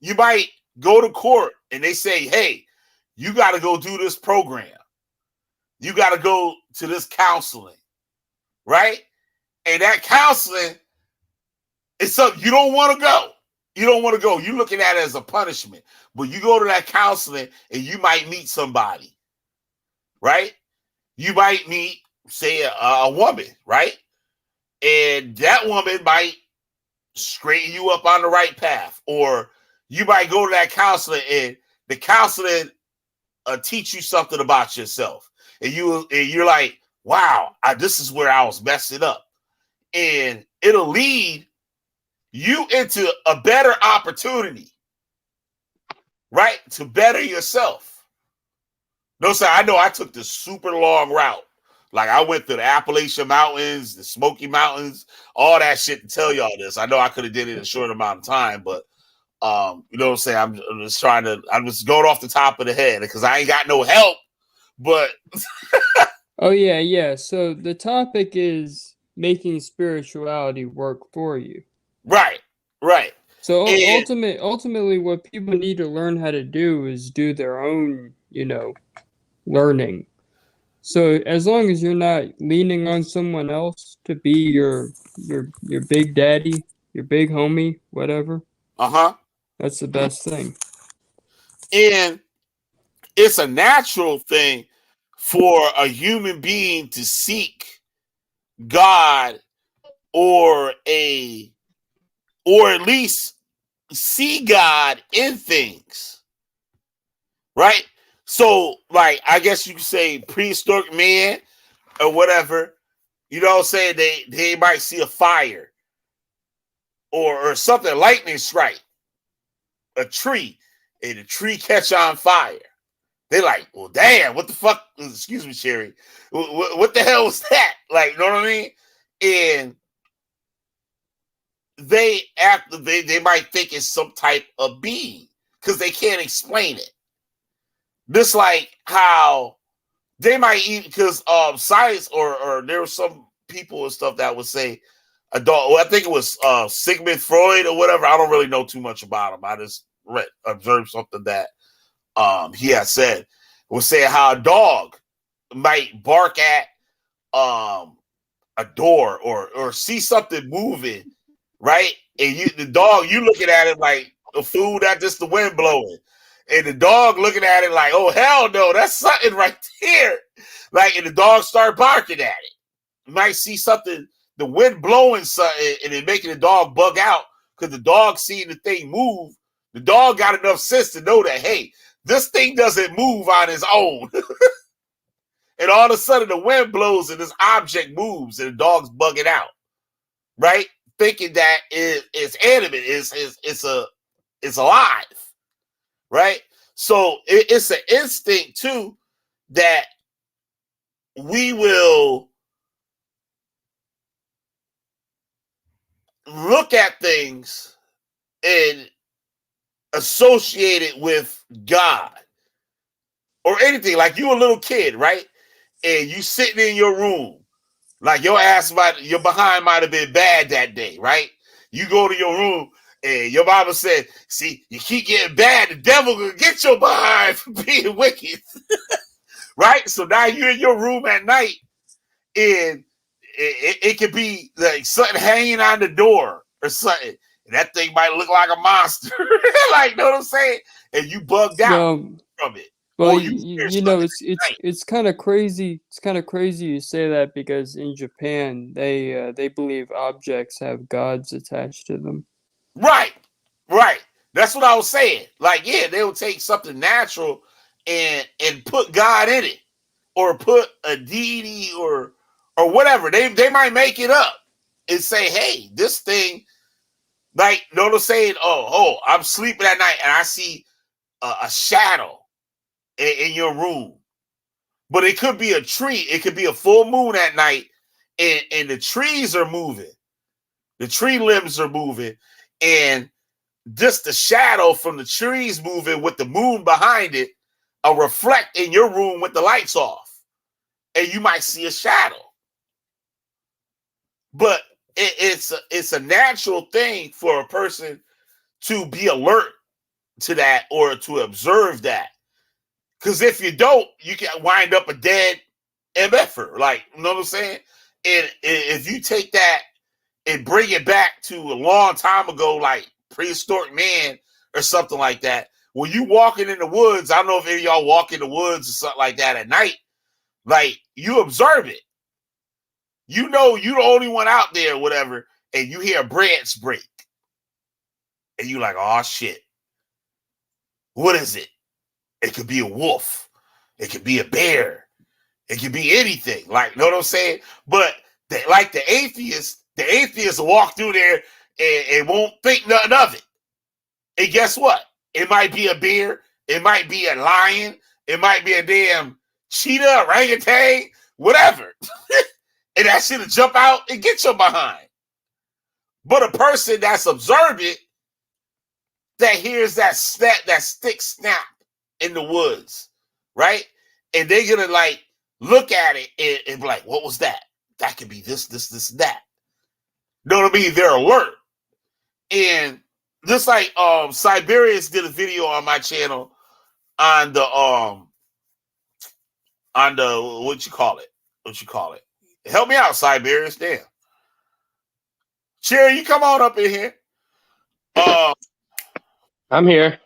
you might go to court and they say, hey, you got to go do this program. You got to go to this counseling, right? And that counseling is something you don't want to go. You don't want to go. You're looking at it as a punishment. But you go to that counseling and you might meet somebody, right? You might meet, say, a woman, right? And that woman might straighten you up on the right path. Or you might go to that counselor and the counselor teach you something about yourself. And you're like, wow, this is where I was messing up. And it'll lead you into a better opportunity, right? To better yourself. No, sir, I know I took the super long route. Like I went through the Appalachian Mountains, the Smoky Mountains, all that shit to tell y'all this. I know I could have did it in a short amount of time, but you know what I'm saying? I'm just going off the top of the head because I ain't got no help. But Oh yeah. So the topic is making spirituality work for you. right. So And, ultimately, what people need to learn how to do is do their own, learning. So as long as you're not leaning on someone else to be your big daddy, your big homie, whatever, that's the best thing. And it's a natural thing for a human being to seek God or at least see God in things, right? So, like, I guess you could say prehistoric man or whatever, you know what I'm saying? They might see a fire or something, lightning strike, a tree, and the tree catch on fire. They like, well, damn, what the fuck? Excuse me, Sherry. What the hell was that? Like, you know what I mean? And they might think it's some type of being because they can't explain it. Just like how they might eat because science or there were some people and stuff that would say adult. Well, I think it was Sigmund Freud or whatever. I don't really know too much about him. I just observed something that he had said. Was saying how a dog might bark at a door or see something moving, right? And the dog, you looking at it like a fool, that just the wind blowing. And the dog looking at it like, oh, hell no, that's something right there. Like, and the dog start barking at it. You might see something, the wind blowing something, and it making the dog bug out because the dog seeing the thing move. The dog got enough sense to know that, hey, this thing doesn't move on its own. And all of a sudden the wind blows and this object moves and the dog's bugging out, right? Thinking that it's animate, it's alive, right? So it's an instinct too that we will look at things and associate it with God or anything. Like you a little kid, right? And you sitting in your room, like your behind might have been bad that day, right? You go to your room and your mama said, see, you keep getting bad, the devil will get your behind for being wicked. Right? So now you're in your room at night and it could be like something hanging on the door or something. And that thing might look like a monster. Like, know what I'm saying? And you bugged out from it. Well, it's kind of crazy. It's kind of crazy you say that because in Japan they believe objects have gods attached to them. Right. That's what I was saying. Like, yeah, they will take something natural and put God in it, or put a deity or whatever. They might make it up and say, hey, this thing, like, no, they're saying, I'm sleeping at night and I see a shadow in your room. But it could be a tree. It could be a full moon at night, and the trees are moving. The tree limbs are moving, and just the shadow from the trees moving with the moon behind it reflect in your room with the lights off. And you might see a shadow. But it's a natural thing for a person to be alert to that or to observe that. Because if you don't, you can wind up a dead MFer. Like, you know what I'm saying? And if you take that and bring it back to a long time ago, like prehistoric man or something like that, when you walking in the woods, I don't know if any of y'all walk in the woods or something like that at night, like you observe it. You know you the only one out there, whatever, and you hear a branch break. And you like, oh shit. What is it? It could be a wolf. It could be a bear. It could be anything. Like, know what I'm saying? But like the atheists will walk through there and won't think nothing of it. And guess what? It might be a bear. It might be a lion. It might be a damn cheetah, orangutan, whatever. And that shit'll jump out and get you behind. But a person that's observant, that hears that snap, that stick snap in the woods, right? And they're gonna like look at it and be like, what was that? That could be this, that. You know what I mean? They're alert. And just like Siberius did a video on my channel on the what you call it? Help me out, Siberius. Damn. Cherry, you come on up in here. I'm here.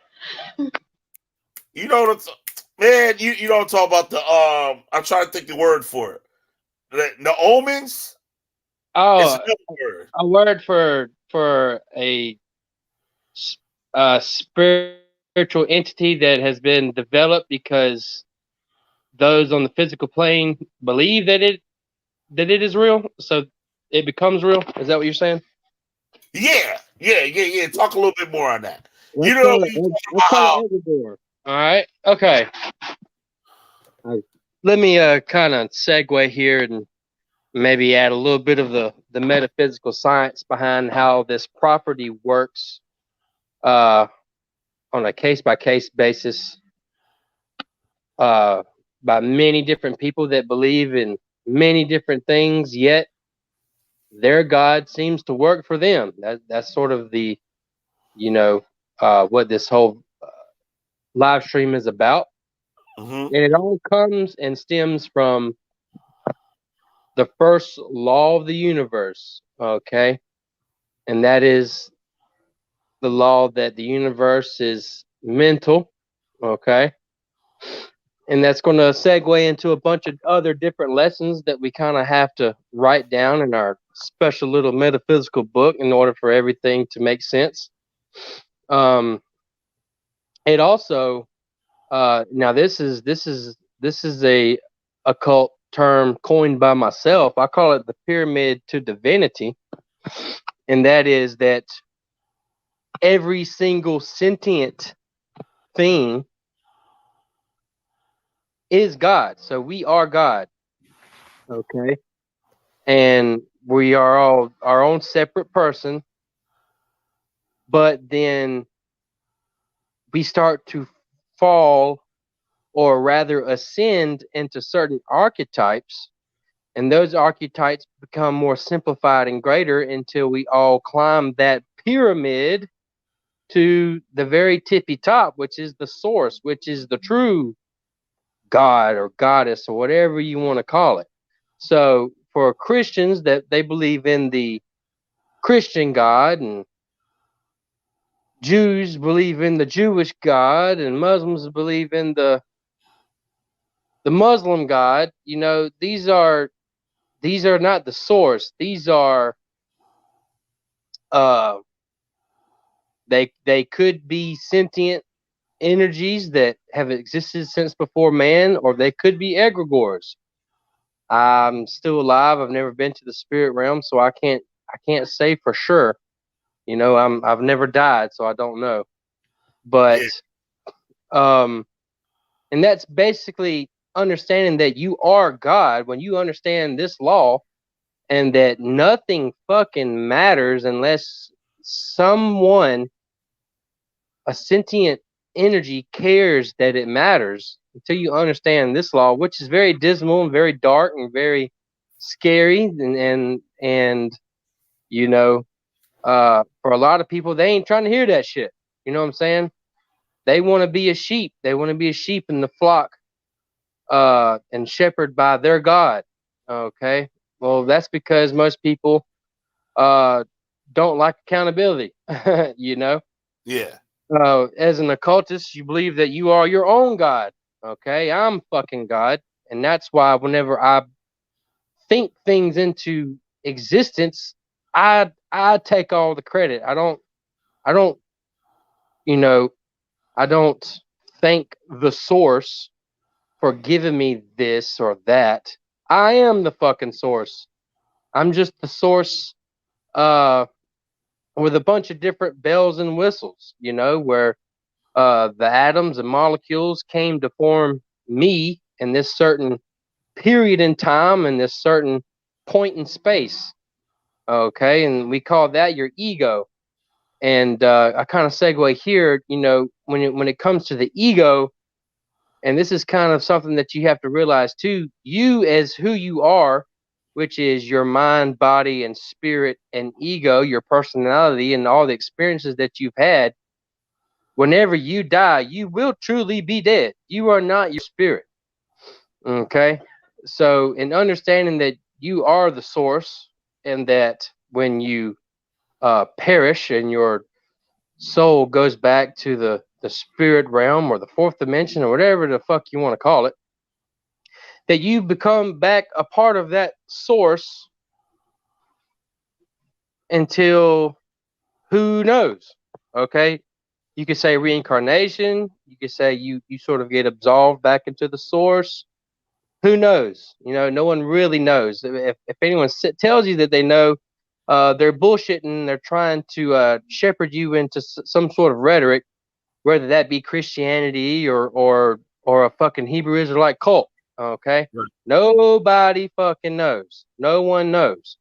You know man, you don't talk about the I'm trying to think the word for it. The omens? Oh, It's another word. a word for a spiritual entity that has been developed because those on the physical plane believe that it is real, so it becomes real. Is that what you're saying? Yeah. Talk a little bit more on that. Let's call it Ecuador. All right. Okay. Let me kind of segue here and maybe add a little bit of the metaphysical science behind how this property works on a case-by-case basis by many different people that believe in many different things, yet their God seems to work for them. That's sort of the, what this whole live stream is about. Mm-hmm. And it all comes and stems from the first law of the universe, okay? And that is the law that the universe is mental, okay? And that's going to segue into a bunch of other different lessons that we kind of have to write down in our special little metaphysical book in order for everything to make sense. It also now this is a occult term coined by myself. I call it the pyramid to divinity, and that is that every single sentient thing is God. So we are God. Okay. And we are all our own separate person. But then we start to fall, or rather ascend, into certain archetypes. And those archetypes become more simplified and greater until we all climb that pyramid to the very tippy top, which is the source, which is the true God or goddess or whatever you want to call it. So for Christians, that they believe in the Christian God, and Jews believe in the Jewish God, and Muslims believe in the Muslim God, these are not the source. These are they could be sentient energies that have existed since before man, or they could be egregores. I'm still alive. I've never been to the spirit realm, so I can't say for sure. You know, I've never died, so I don't know. But and that's basically understanding that you are God when you understand this law, and that nothing fucking matters unless someone, a sentient energy, cares that it matters. Until you understand this law, which is very dismal and very dark and very scary, and you know, for a lot of people, they ain't trying to hear that shit. You know what I'm saying? They want to be a sheep. They want to be a sheep in the flock, and shepherded by their God. Okay. Well, that's because most people don't like accountability. You know. Yeah. As an occultist, you believe that you are your own God. Okay, I'm fucking God, and that's why whenever I think things into existence, I take all the credit. I don't you know, I don't thank the source for giving me this or that. I am the fucking source. I'm just the source with a bunch of different bells and whistles, you know, where the atoms and molecules came to form me in this certain period in time and this certain point in space. Okay, and we call that your ego. And I kind of segue here, you know, when it comes to the ego, and this is kind of something that you have to realize too, you as who you are, which is your mind, body, and spirit and ego, your personality, and all the experiences that you've had. Whenever you die, you will truly be dead. You are not your spirit. Okay? So, in understanding that you are the source, and that when you perish and your soul goes back to the spirit realm or the fourth dimension or whatever the fuck you want to call it, that you become back a part of that source until who knows? Okay? You could say reincarnation. You could say you sort of get absolved back into the source. Who knows? You know, no one really knows. If anyone tells you that they know, they're bullshitting. They're trying to shepherd you into some sort of rhetoric, whether that be Christianity or a fucking Hebrew Israelite cult. Okay, Right. Nobody fucking knows. No one knows.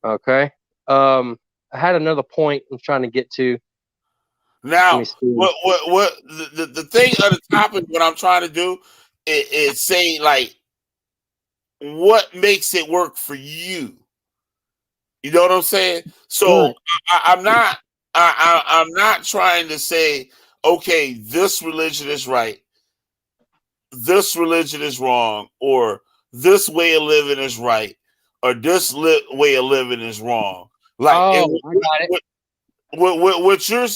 Okay. I had another point I'm trying to get to. Now, what the thing of the topic, what I'm trying to do is say, like, what makes it work for you? You know what I'm saying? So Right. I'm not trying to say, okay, this religion is right, this religion is wrong, or this way of living is right, or this way of living is wrong. Like, I got it. what you're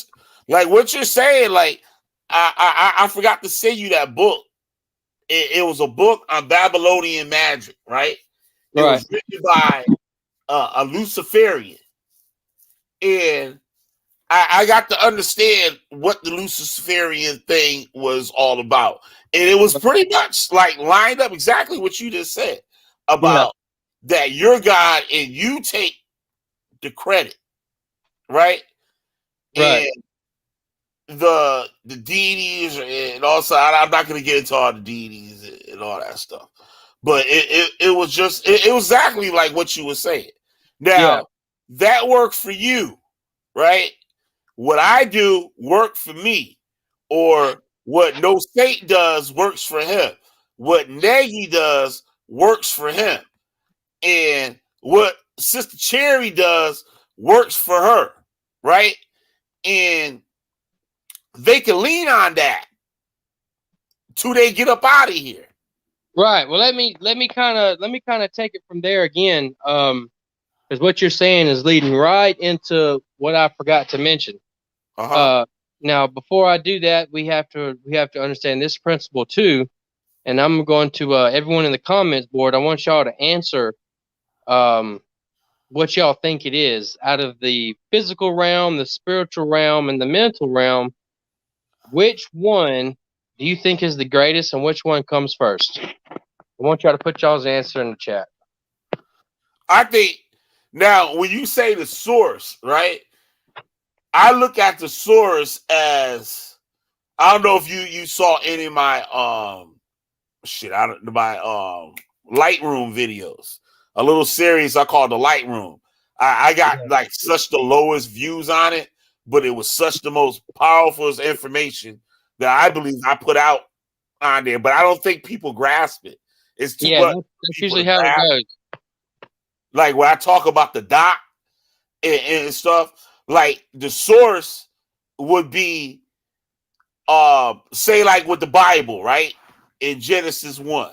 like, what you're saying, like, I forgot to send you that book. It was a book on Babylonian magic, right? It Right. was written by a Luciferian, and I got to understand what the Luciferian thing was all about, and it was pretty much like lined up exactly what you just said about that you're God and you take the credit, right? Right. And the deities, and also I'm not going to get into all the deities and all that stuff, but it was just it was exactly like what you were saying. Now that worked for you, right? What I do worked for me, or what No State does works for him. What Nagy does works for him, and what Sister Cherry does works for her, right? And they can lean on that till they get up out of here. Right. Well, let me kind of take it from there again. Because what you're saying is leading right into what I forgot to mention. Now, before I do that, we have to understand this principle too. And I'm going to everyone in the comments board. I want y'all to answer what y'all think it is out of the physical realm, the spiritual realm, and the mental realm. Which one do you think is the greatest, and which one comes first? I want y'all to put y'all's answer in the chat. I think Now, when you say the source, right? I look at the source as, I don't know if you saw any of my my Lightroom videos. A little series I call the Lightroom. I got like such the lowest views on it, but it was such the most powerful information that I believe I put out on there. But I don't think people grasp it. It's too much. That's usually how it goes. Like when I talk about the dot and stuff, like the source would be say like with the Bible, right? In Genesis 1.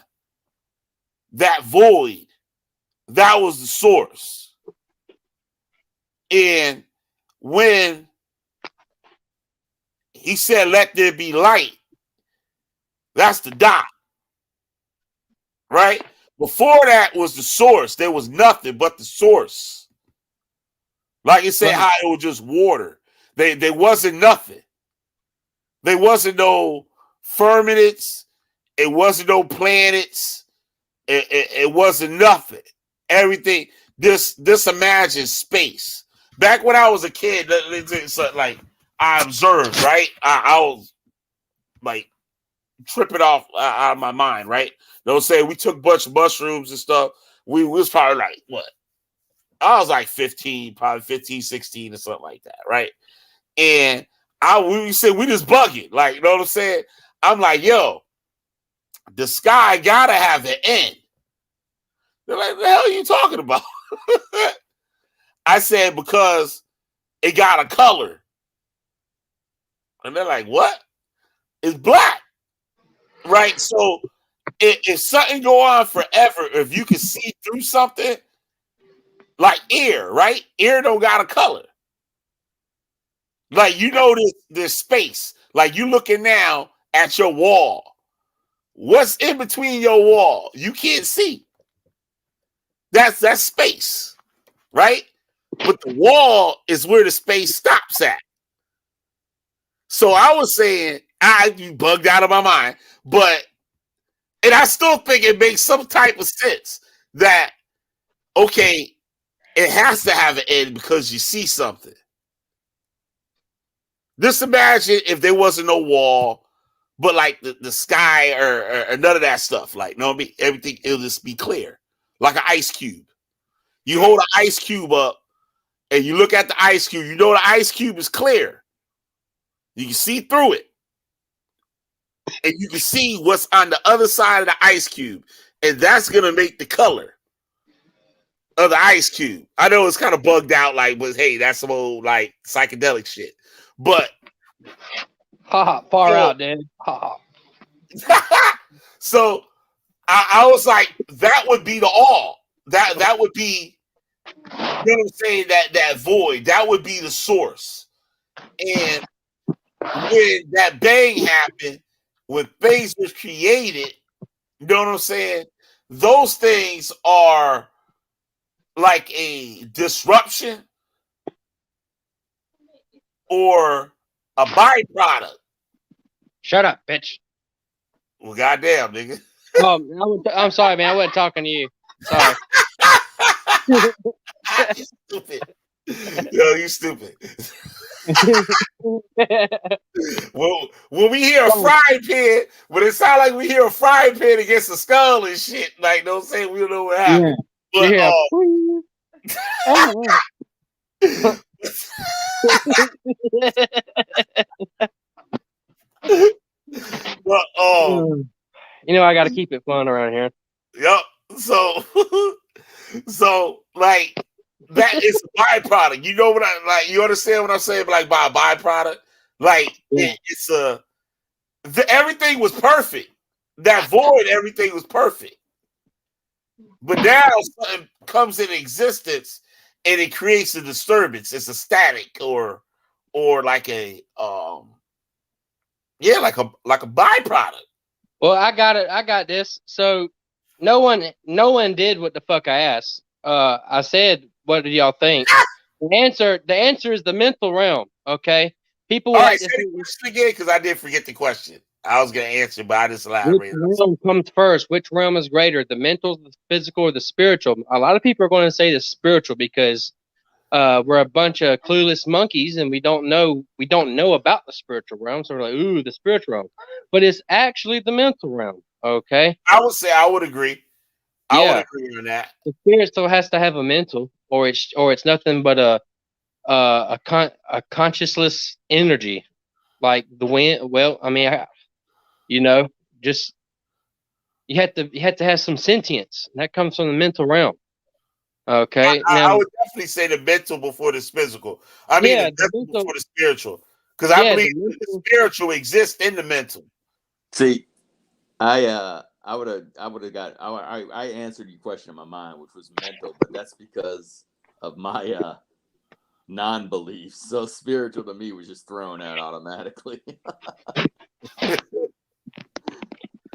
That void, that was the source. And when he said, let there be light, that's the dot. Right? Before that was the source. There was nothing but the source. Like it said, how it was just water. There wasn't nothing. There wasn't no firmaments. It wasn't no planets. It wasn't nothing. Everything. This imagine space. Back when I was a kid, like I observed, right? I was like tripping off out of my mind, right? They'll say we took a bunch of mushrooms and stuff. We was probably like, what? I was like 15, probably 15, 16 or something like that, right? And we said we just bugging, like, you know what I'm saying? I'm like, yo, the sky gotta have an end. They're like, the hell are you talking about? I said, because it got a color. And they're like, what? It's black. Right? So if something go on forever, if you can see through something, like air, right? Air don't got a color. Like, you know, this space. Like, you looking now at your wall. What's in between your wall? You can't see. That's space, right? But the wall is where the space stops at. So I was saying, I bugged out of my mind, and I still think it makes some type of sense that, okay, it has to have an end because you see something. Just imagine if there wasn't no wall, but like the sky or none of that stuff. Like, no, everything, it'll just be clear, like an ice cube. You hold an ice cube up and you look at the ice cube, you know the ice cube is clear. You can see through it. And you can see what's on the other side of the ice cube. And that's going to make the color of the ice cube. I know it's kind of bugged out, like, but hey, that's some old like psychedelic shit. But far out, dude. So I was like, that would be the all. That would be, you know what I'm saying, that void. That would be the source. And when that bang happened, when things was created, you know what I'm saying? Those things are like a disruption or a byproduct. Shut up, bitch. Well, goddamn, nigga. I'm sorry, man. I wasn't talking to you. Sorry. You stupid. Yo, you stupid. Well, when we hear a frying pan, when it sounds like we hear a frying pan against a skull and shit, like, don't say we don't know what happened. Yeah. But you know, I got to keep it fun around here. Yep. So like that is a byproduct. You know what I like? You understand what I'm saying? Like by a byproduct, like it's everything was perfect. That void, everything was perfect. But now something comes into existence and it creates a disturbance. It's a static or like a like a byproduct. Well, I got it. I got this. So no one did what the fuck I asked. I said, what do y'all think? The answer is the mental realm. Okay. People All like right, say the question again, because I did forget the question. I was gonna answer, but I just Which elaborated. realm comes first? Which realm is greater, the mental, the physical, or the spiritual? A lot of people are going to say the spiritual because we're a bunch of clueless monkeys and we don't know about the spiritual realm. So we're like, ooh, the spiritual realm, but it's actually the mental realm. Okay, I would say I would agree. I would yeah, agree on that. the spirit still has to have a mental, or it's nothing but a consciousless energy, like the wind. Well, I mean, you know, just you have to have some sentience. That comes from the mental realm. Okay, I now, would definitely say the mental before the physical. I mean, the yeah, the mental mental, before the spiritual, because I yeah, believe the that the mental. spiritual exists in the mental. See, I would have got I answered your question in my mind, which was mental, but that's because of my non-belief. So spiritual to me was just thrown out automatically.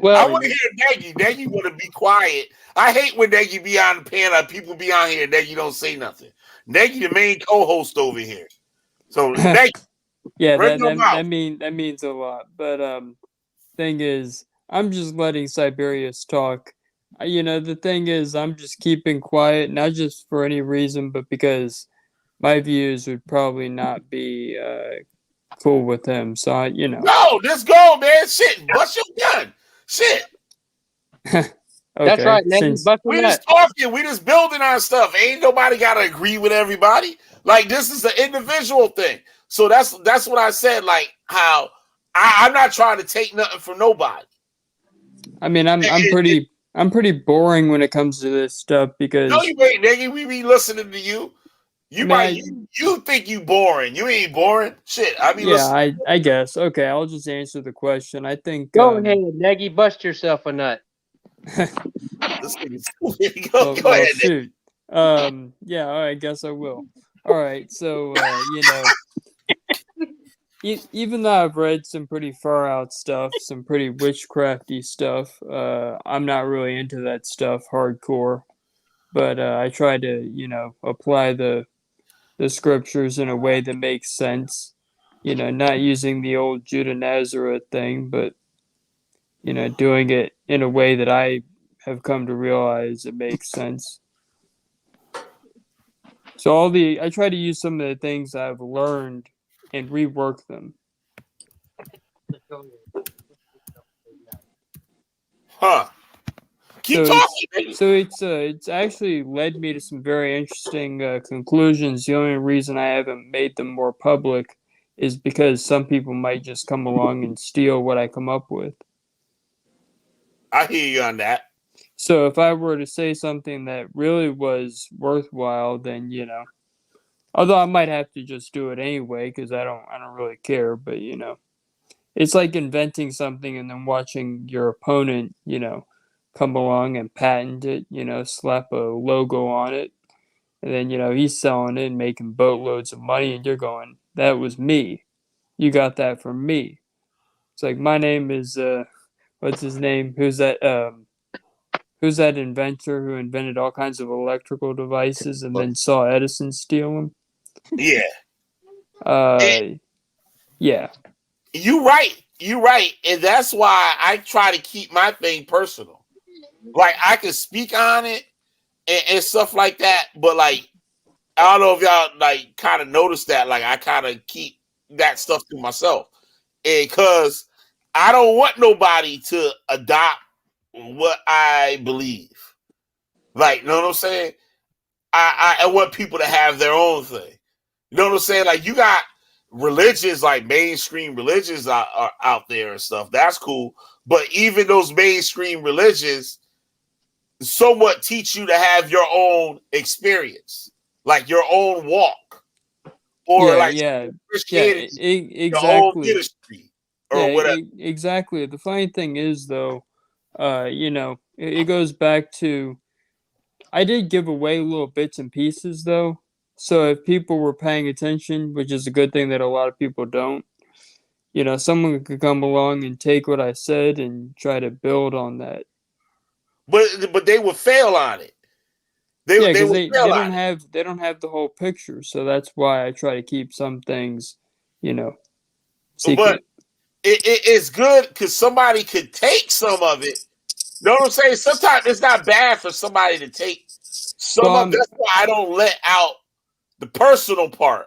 I Well, want to hear Nagy. Nagy want to be quiet. I hate when Nagy be on the panel. People be on here and Nagy don't say nothing. Nagy, the main co-host over here. So Nagy, Yeah, run that your that mouth. that means a lot. But thing is, I'm just letting Siberius talk. You know, the thing is, I'm just keeping quiet, not just for any reason, but because my views would probably not be cool with him. So you know. No, let's go, man. Shit, bust your gun. Shit. that's Okay, right, Nagy, since bust a We nut. just talking. We just building our stuff. Ain't nobody got to agree with everybody. Like this is an individual thing. So that's what I said. Like how I'm not trying to take nothing from nobody. I mean, I'm pretty boring when it comes to this stuff No, because you ain't, nigga. We be listening to you. I You mean, might you think you boring. You ain't boring. Shit, I be yeah, listening. I guess. Okay, I'll just answer the question. I think Go ahead, Nagy, bust yourself a nut. This nigga's stupid. Go well, ahead, nigga. shoot. Yeah, all right, I guess I will. All right, so you know, even though I've read some pretty far out stuff, some pretty witchcrafty stuff, I'm not really into that stuff hardcore. But I try to, you know, apply the scriptures in a way that makes sense. You know, not using the old Judah Nazareth thing, but you know, doing it in a way that I have come to realize it makes sense. So I try to use some of the things I've learned and rework them. Huh? Keep So talking, nigga. it's actually led me to some very interesting conclusions. The only reason I haven't made them more public is because some people might just come along and steal what I come up with. I hear you on that. So if I were to say something that really was worthwhile, then you know, although I might have to just do it anyway because I don't really care. But you know, it's like inventing something and then watching your opponent, you know, come along and patent it. You know, slap a logo on it, and then you know he's selling it and making boatloads of money, and you're going, "That was me. You got that from me." It's like my name is what's his name? Who's that inventor who invented all kinds of electrical devices and then saw Edison steal them? Yeah. Uh, yeah, You right. You right. And that's why I try to keep my thing personal. Like I can speak on it and stuff like that, but like I don't know if y'all like kind of notice that. Like I kind of keep that stuff to myself. Because I don't want nobody to adopt what I believe. Like, you know what I'm saying? I want people to have their own thing. You know what I'm saying? Like you got religions, like mainstream religions are out there and stuff. That's cool. But even those mainstream religions somewhat teach you to have your own experience, like your own walk, or yeah, like yeah, yeah. Christianity, your own Exactly. ministry, Yeah, or whatever. exactly. The funny thing is, though, you know, it goes back to I did give away little bits and pieces, though. So if people were paying attention, which is a good thing that a lot of people don't, you know, someone could come along and take what I said and try to build on that. But they would fail on it. Yeah, They because would fail on it. they don't have the whole picture, so that's why I try to keep some things, you know, But secret. it's good because somebody could take some of it. You know what I'm saying? Sometimes it's not bad for somebody to take some of. That's why I don't let out the personal part.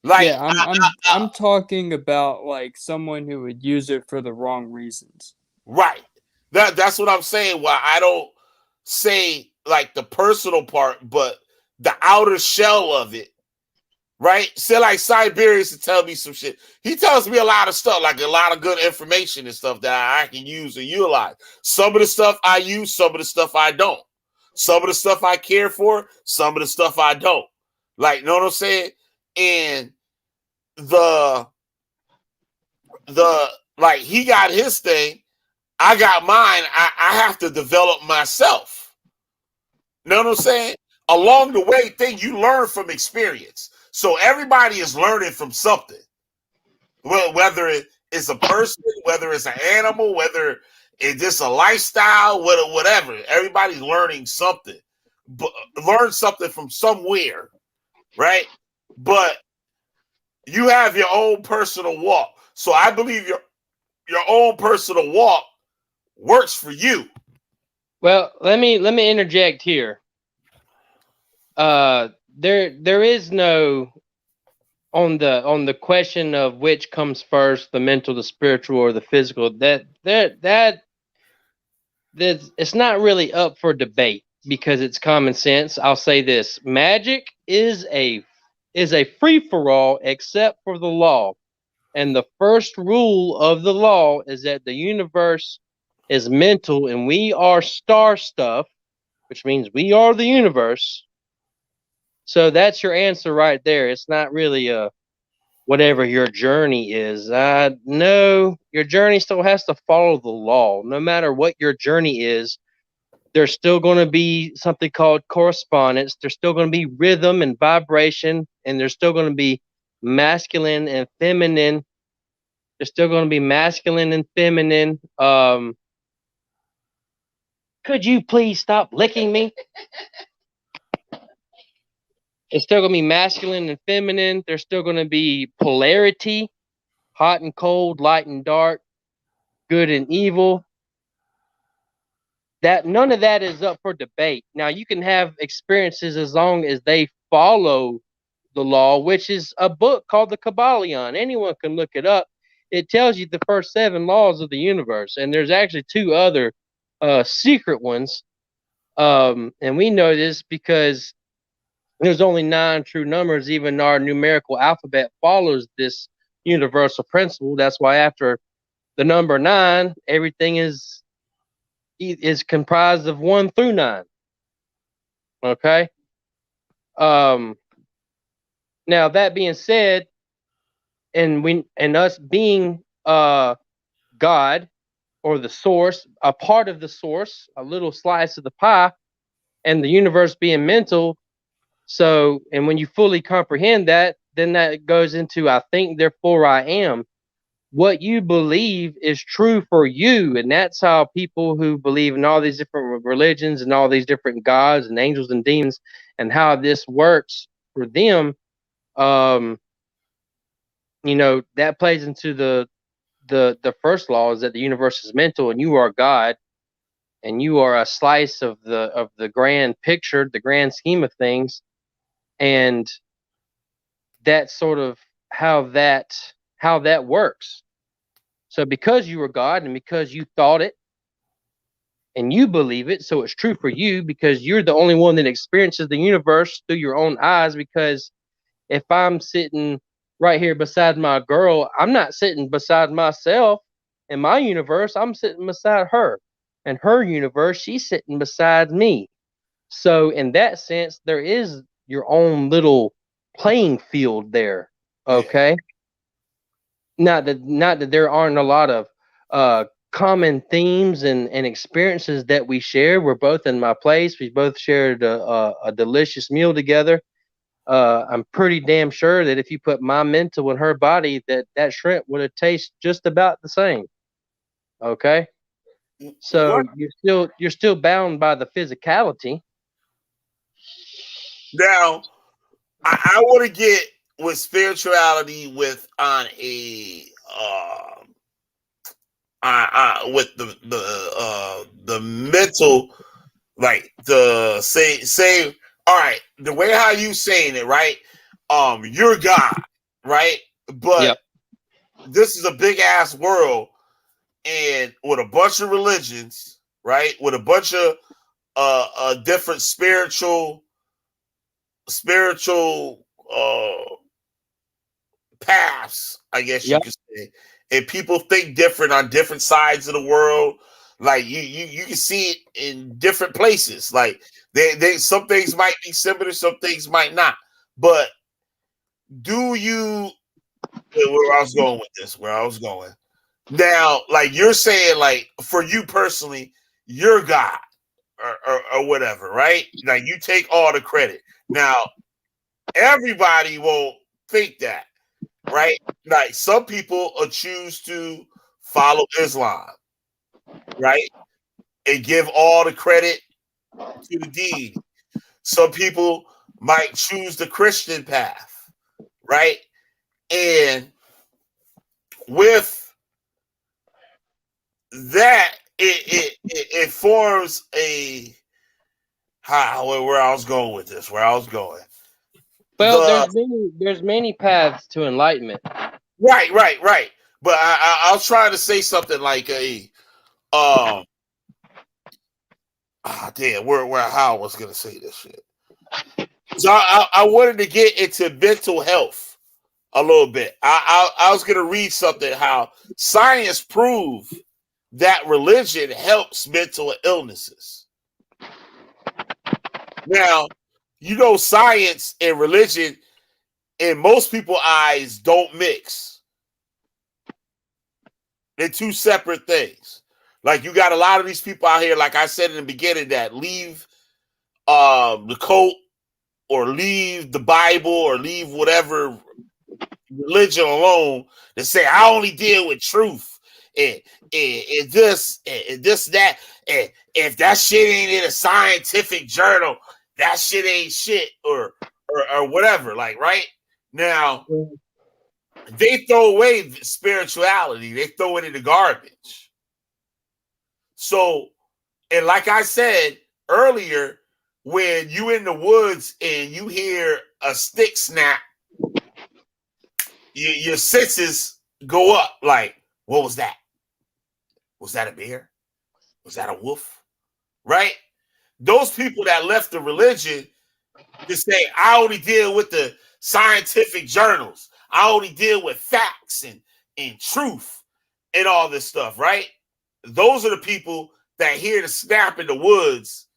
Like, yeah, I'm talking about like someone who would use it for the wrong reasons. right. That's what I'm saying. Why I don't say like the personal part, but the outer shell of it. Right? Say like Siberius to tell me some shit. He tells me a lot of stuff, like a lot of good information and stuff that I can use and utilize. Some of the stuff I use, some of the stuff I don't. Some of the stuff I care for, some of the stuff I don't. Like, you know what I'm saying? And the like he got his thing, I got mine. I have to develop myself. You know what I'm saying? Along the way, thing you learn from experience. So everybody is learning from something. Well, whether it's a person, whether it's an animal, whether it's just a lifestyle, whatever. Everybody's learning something. But learn something from somewhere, right? But you have your own personal walk. So I believe your own personal walk works for you. Well, let me interject here. There is no on the question of which comes first, the mental, the spiritual, or the physical. That it's not really up for debate because it's common sense. I'll say this: magic is a free for all except for the law. And the first rule of the law is that the universe is mental and we are star stuff, which means we are the universe. So that's your answer right there. It's not really a whatever your journey is. No, your journey still has to follow the law. No matter what your journey is, there's still going to be something called correspondence. There's still going to be rhythm and vibration, and there's still going to be masculine and feminine. There's still going to be masculine and feminine. Could you please stop licking me? It's still going to be masculine and feminine. There's still going to be polarity, hot and cold, light and dark, good and evil. That none of that is up for debate. Now you can have experiences as long as they follow the law, which is a book called the Kabbalion. Anyone can look it up. It tells you the first 7 laws of the universe, and there's actually 2 other secret ones. And we know this because there's only 9 true numbers. Even our numerical alphabet follows this universal principle. That's why after the number 9, everything is comprised of 1 through 9. Okay. Now that being said, and us being God or the source, a part of the source, a little slice of the pie, and the universe being mental. So, and when you fully comprehend that, then that goes into I think, therefore I am. What you believe is true for you, and that's how people who believe in all these different religions and all these different gods and angels and demons and how this works for them, that plays into the first law is that the universe is mental and you are God and you are a slice of the grand picture, the grand scheme of things. And that's sort of how that works. So because you are God and because you thought it and you believe it, so it's true for you because you're the only one that experiences the universe through your own eyes. Because if I'm sitting right here beside my girl, I'm not sitting beside myself. In my universe, I'm sitting beside her. In her universe, she's sitting beside me. So in that sense, there is your own little playing field there. Okay. Not that there aren't a lot of common themes and experiences that we share. We're both in my place. We both shared a delicious meal together. I'm pretty damn sure that if you put my mental in her body, that shrimp would have tasted just about the same. Okay. So you're still bound by the physicality. Now, I want to get with spirituality with on a with the mental, like the say all right, the way how you saying it, right? You're God, right? But Yep. this is a big ass world, and with a bunch of religions, right? With a bunch of different spiritual paths, I guess you Yep. could say. And people think different on different sides of the world. Like you can see it in different places. Like they some things might be similar, some things might not. But do you where I was going with this? Where I was going now, like you're saying, like for you personally, you're God or whatever, right? Like you take all the credit. Now everybody won't think that, right? Like some people will choose to follow Islam, right? And give all the credit to the deed. Some people might choose the Christian path, right? And with that, it forms a where I was going with this, where I was going. Well, there's many paths to enlightenment. Right. But I was trying to say something like damn, where how I was gonna say this shit. So I wanted to get into mental health a little bit. I was gonna read something how science proved that religion helps mental illnesses. Now, science and religion in most people's eyes don't mix. They're two separate things. Like you got a lot of these people out here, like I said in the beginning, that leave the cult or leave the Bible or leave whatever religion alone to say I only deal with truth and this that, and if that shit ain't in a scientific journal, that shit ain't shit or whatever. Like right now, they throw away spirituality. They throw it in the garbage. So, and like I said earlier, when you in the woods and you hear a stick snap, your senses go up. Like, what was that? Was that a bear? Was that a wolf? Right? Those people that left the religion to say, I only deal with the scientific journals. I only deal with facts and truth and all this stuff, right? Those are the people that hear the snap in the woods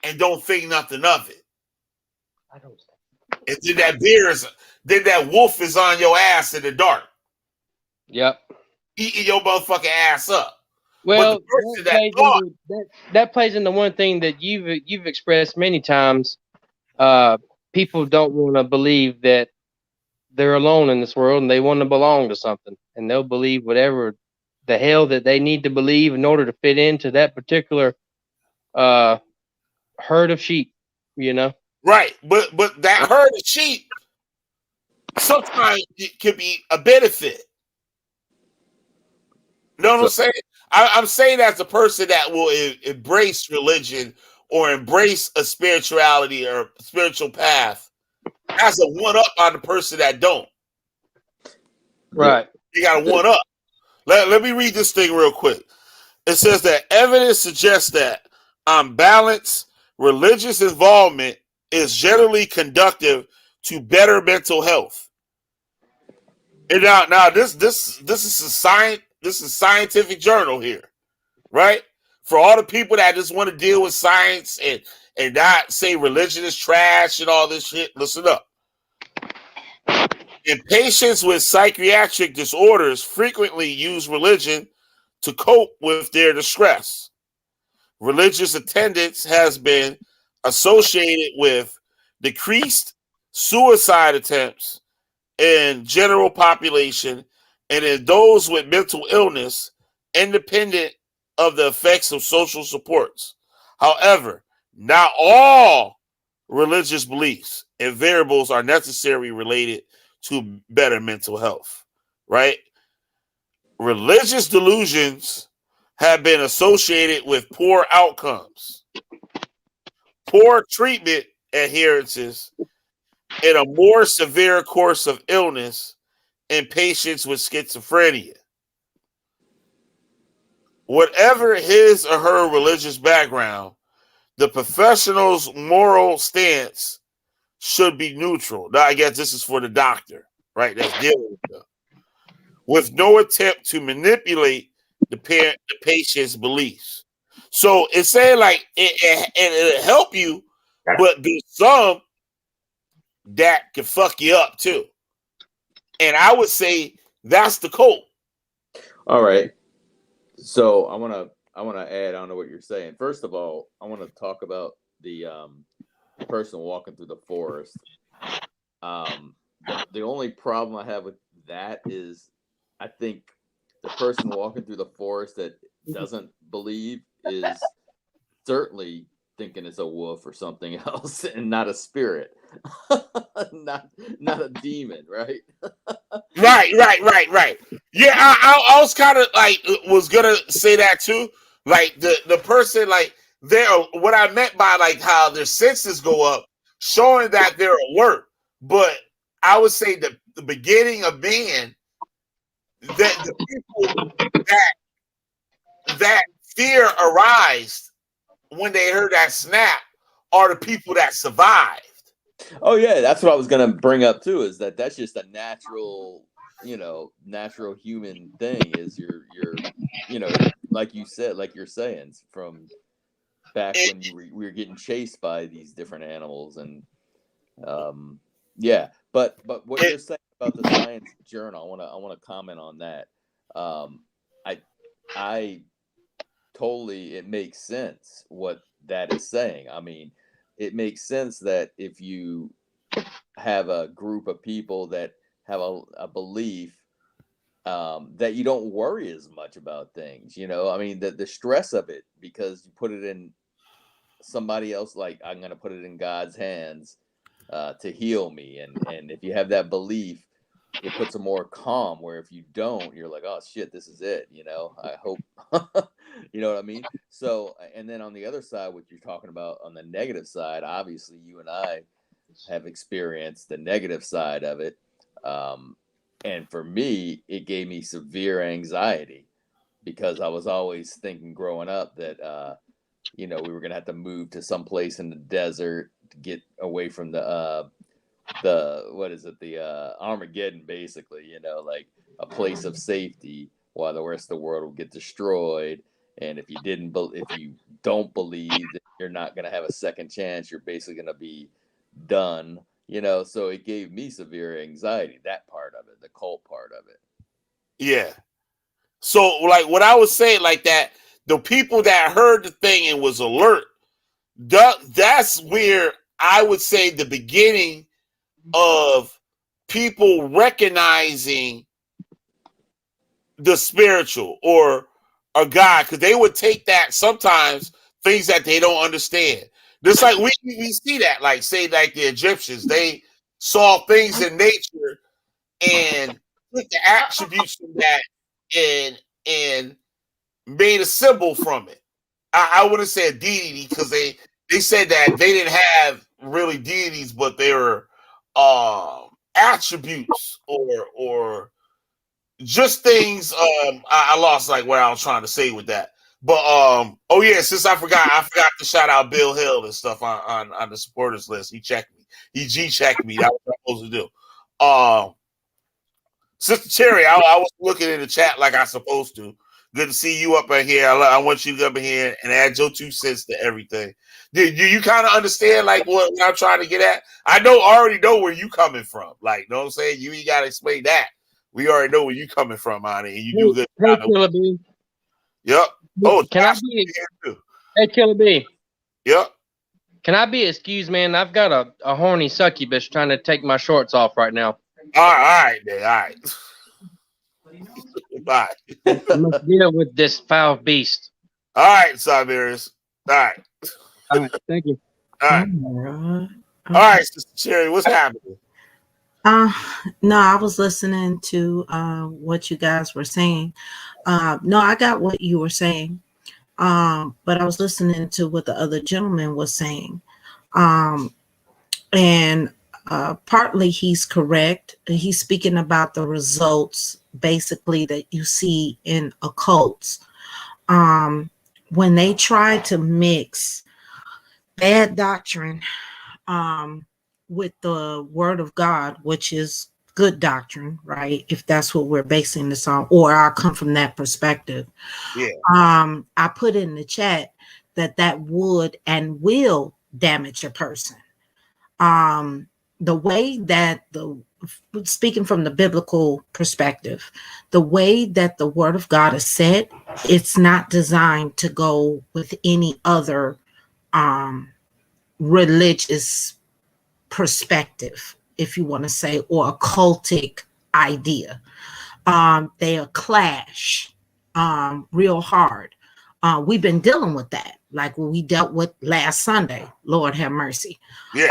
and don't think nothing of it. I don't. And then that wolf is on your ass in the dark. Yep. Eating your motherfucking ass up. Well, that plays into one thing that you've expressed many times. People don't want to believe that they're alone in this world, and they want to belong to something, and they'll believe whatever the hell that they need to believe in order to fit into that particular herd of sheep. Right, but that herd of sheep sometimes it can be a benefit. You know what I'm saying? I'm saying as a person that will embrace religion or embrace a spirituality or spiritual path as a one up on the person that don't. Right. You got a one up. Let me read this thing real quick. It says that evidence suggests that on balance, religious involvement is generally conducive to better mental health. And now this is a science. This is a scientific journal here, right? For all the people that just want to deal with science and not say religion is trash and all this shit, listen up. And patients with psychiatric disorders frequently use religion to cope with their distress. Religious attendance has been associated with decreased suicide attempts in general population and in those with mental illness, independent of the effects of social supports. However, not all religious beliefs and variables are necessarily related to better mental health, right? Religious delusions have been associated with poor outcomes, poor treatment adherences, and a more severe course of illness in patients with schizophrenia. Whatever his or her religious background, the professional's moral stance should be neutral. Now, I guess this is for the doctor, right? That's dealing with them, with no attempt to manipulate the patient's beliefs. So it's saying like it'll help you, but there's some that can fuck you up too. And I would say that's the cult. All right. So I wanna add on to what you're saying. First of all, I want to talk about the person walking through the forest. The only problem I have with that is I think the person walking through the forest that doesn't believe is certainly thinking it's a wolf or something else and not a spirit. not a demon, right? Right. Yeah, I was kind of like was gonna say that too. Like the person like they're what I meant by like how their senses go up, showing that they're alert. But I would say the beginning of man, that the people that fear arised when they heard that snap are the people that survived. Oh yeah, that's what I was gonna bring up too. Is that's just a natural, natural human thing. Is you're, like you said, like you're saying, from back when we were getting chased by these different animals, and yeah. But what you're saying about the Science Journal, I want to comment on that. I totally, it makes sense what that is saying. I mean, it makes sense that if you have a group of people that have a belief, that you don't worry as much about things, I mean, the stress of it, because you put it in somebody else, like I'm going to put it in God's hands to heal me. And if you have that belief, it puts a more calm, where if you don't, you're like, oh shit, this is it. I hope, you know what I mean? So, and then on the other side, what you're talking about on the negative side, obviously you and I have experienced the negative side of it. And for me, it gave me severe anxiety, because I was always thinking growing up that, we were going to have to move to some place in the desert to get away from the what is it? The Armageddon, basically, like a place of safety while the rest of the world will get destroyed. And if you don't believe that you're not going to have a second chance, you're basically going to be done, so it gave me severe anxiety, that part of it, the cult part of it. Yeah. So like what I was saying, like that, the people that heard the thing and was alert, that's where I would say the beginning of people recognizing the spiritual or a God, because they would take that sometimes things that they don't understand. Just like we see that, like say like the Egyptians, they saw things in nature and took the attributes from that and made a symbol from it. I wouldn't say a deity, because they said that they didn't have really deities, but they were attributes or just things. I lost like what I was trying to say with that. But oh yeah, since I forgot to shout out Bill Hill and stuff on the supporters list. He checked me. He G-checked me. That was what I'm supposed to do. Sister Cherry, I was looking in the chat like I supposed to. Good to see you up in here. I want you to come in here and add your 2 cents to everything. Do you kind of understand like what I'm trying to get at? I already know where you coming from. Like, know what I'm saying? You ain't got to explain that. We already know where you coming from, honey. And you do good. Hey, Killer B. Yep. Oh, can I be? Hey, Killer B. Yep. Can I be excused, man? I've got a horny succubus trying to take my shorts off right now. All right, man. All right. Bye. I must deal with this foul beast. All right, Siberius. All right. All right, thank you. All right. All right, Sister Cherry, what's happening? Uh, no, I was listening to what you guys were saying. No, I got what you were saying. But I was listening to what the other gentleman was saying. Um, and partly he's correct. He's speaking about the results basically that you see in occults. When they try to mix bad doctrine with the word of God, which is good doctrine, right? If that's what we're basing this on, or I come from that perspective. Yeah. I put in the chat that would and will damage a person. The way that speaking from the biblical perspective, the way that the word of God is said, it's not designed to go with any other religious perspective, if you want to say, or occultic idea. They'll clash real hard. We've been dealing with that, like what we dealt with last Sunday. Lord have mercy. Yeah.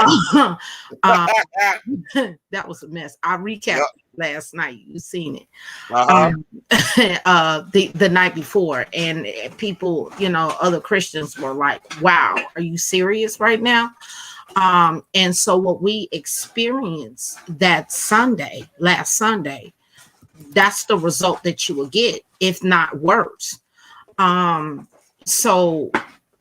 That was a mess. I recapped last night. You've seen it. The night before, and people, other Christians were like, "Wow, are you serious right now?" And so what we experienced that Sunday, last Sunday, that's the result that you will get, if not worse. So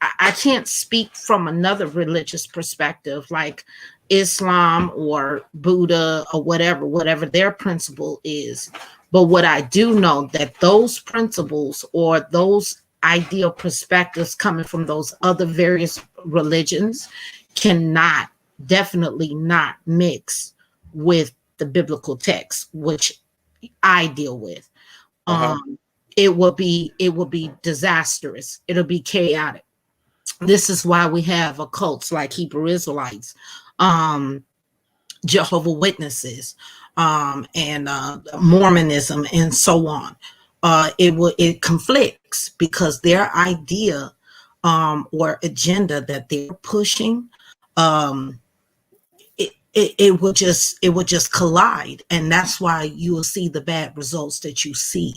I can't speak from another religious perspective, like Islam or Buddha or whatever their principle is. But what I do know that those principles or those ideal perspectives coming from those other various religions cannot, definitely not mix with the biblical text, which I deal with. It will be disastrous. It'll be chaotic. This is why we have occults like Hebrew Israelites, Jehovah Witnesses, and Mormonism, and so on. It conflicts because their idea or agenda that they're pushing, it would just collide, and that's why you will see the bad results that you see.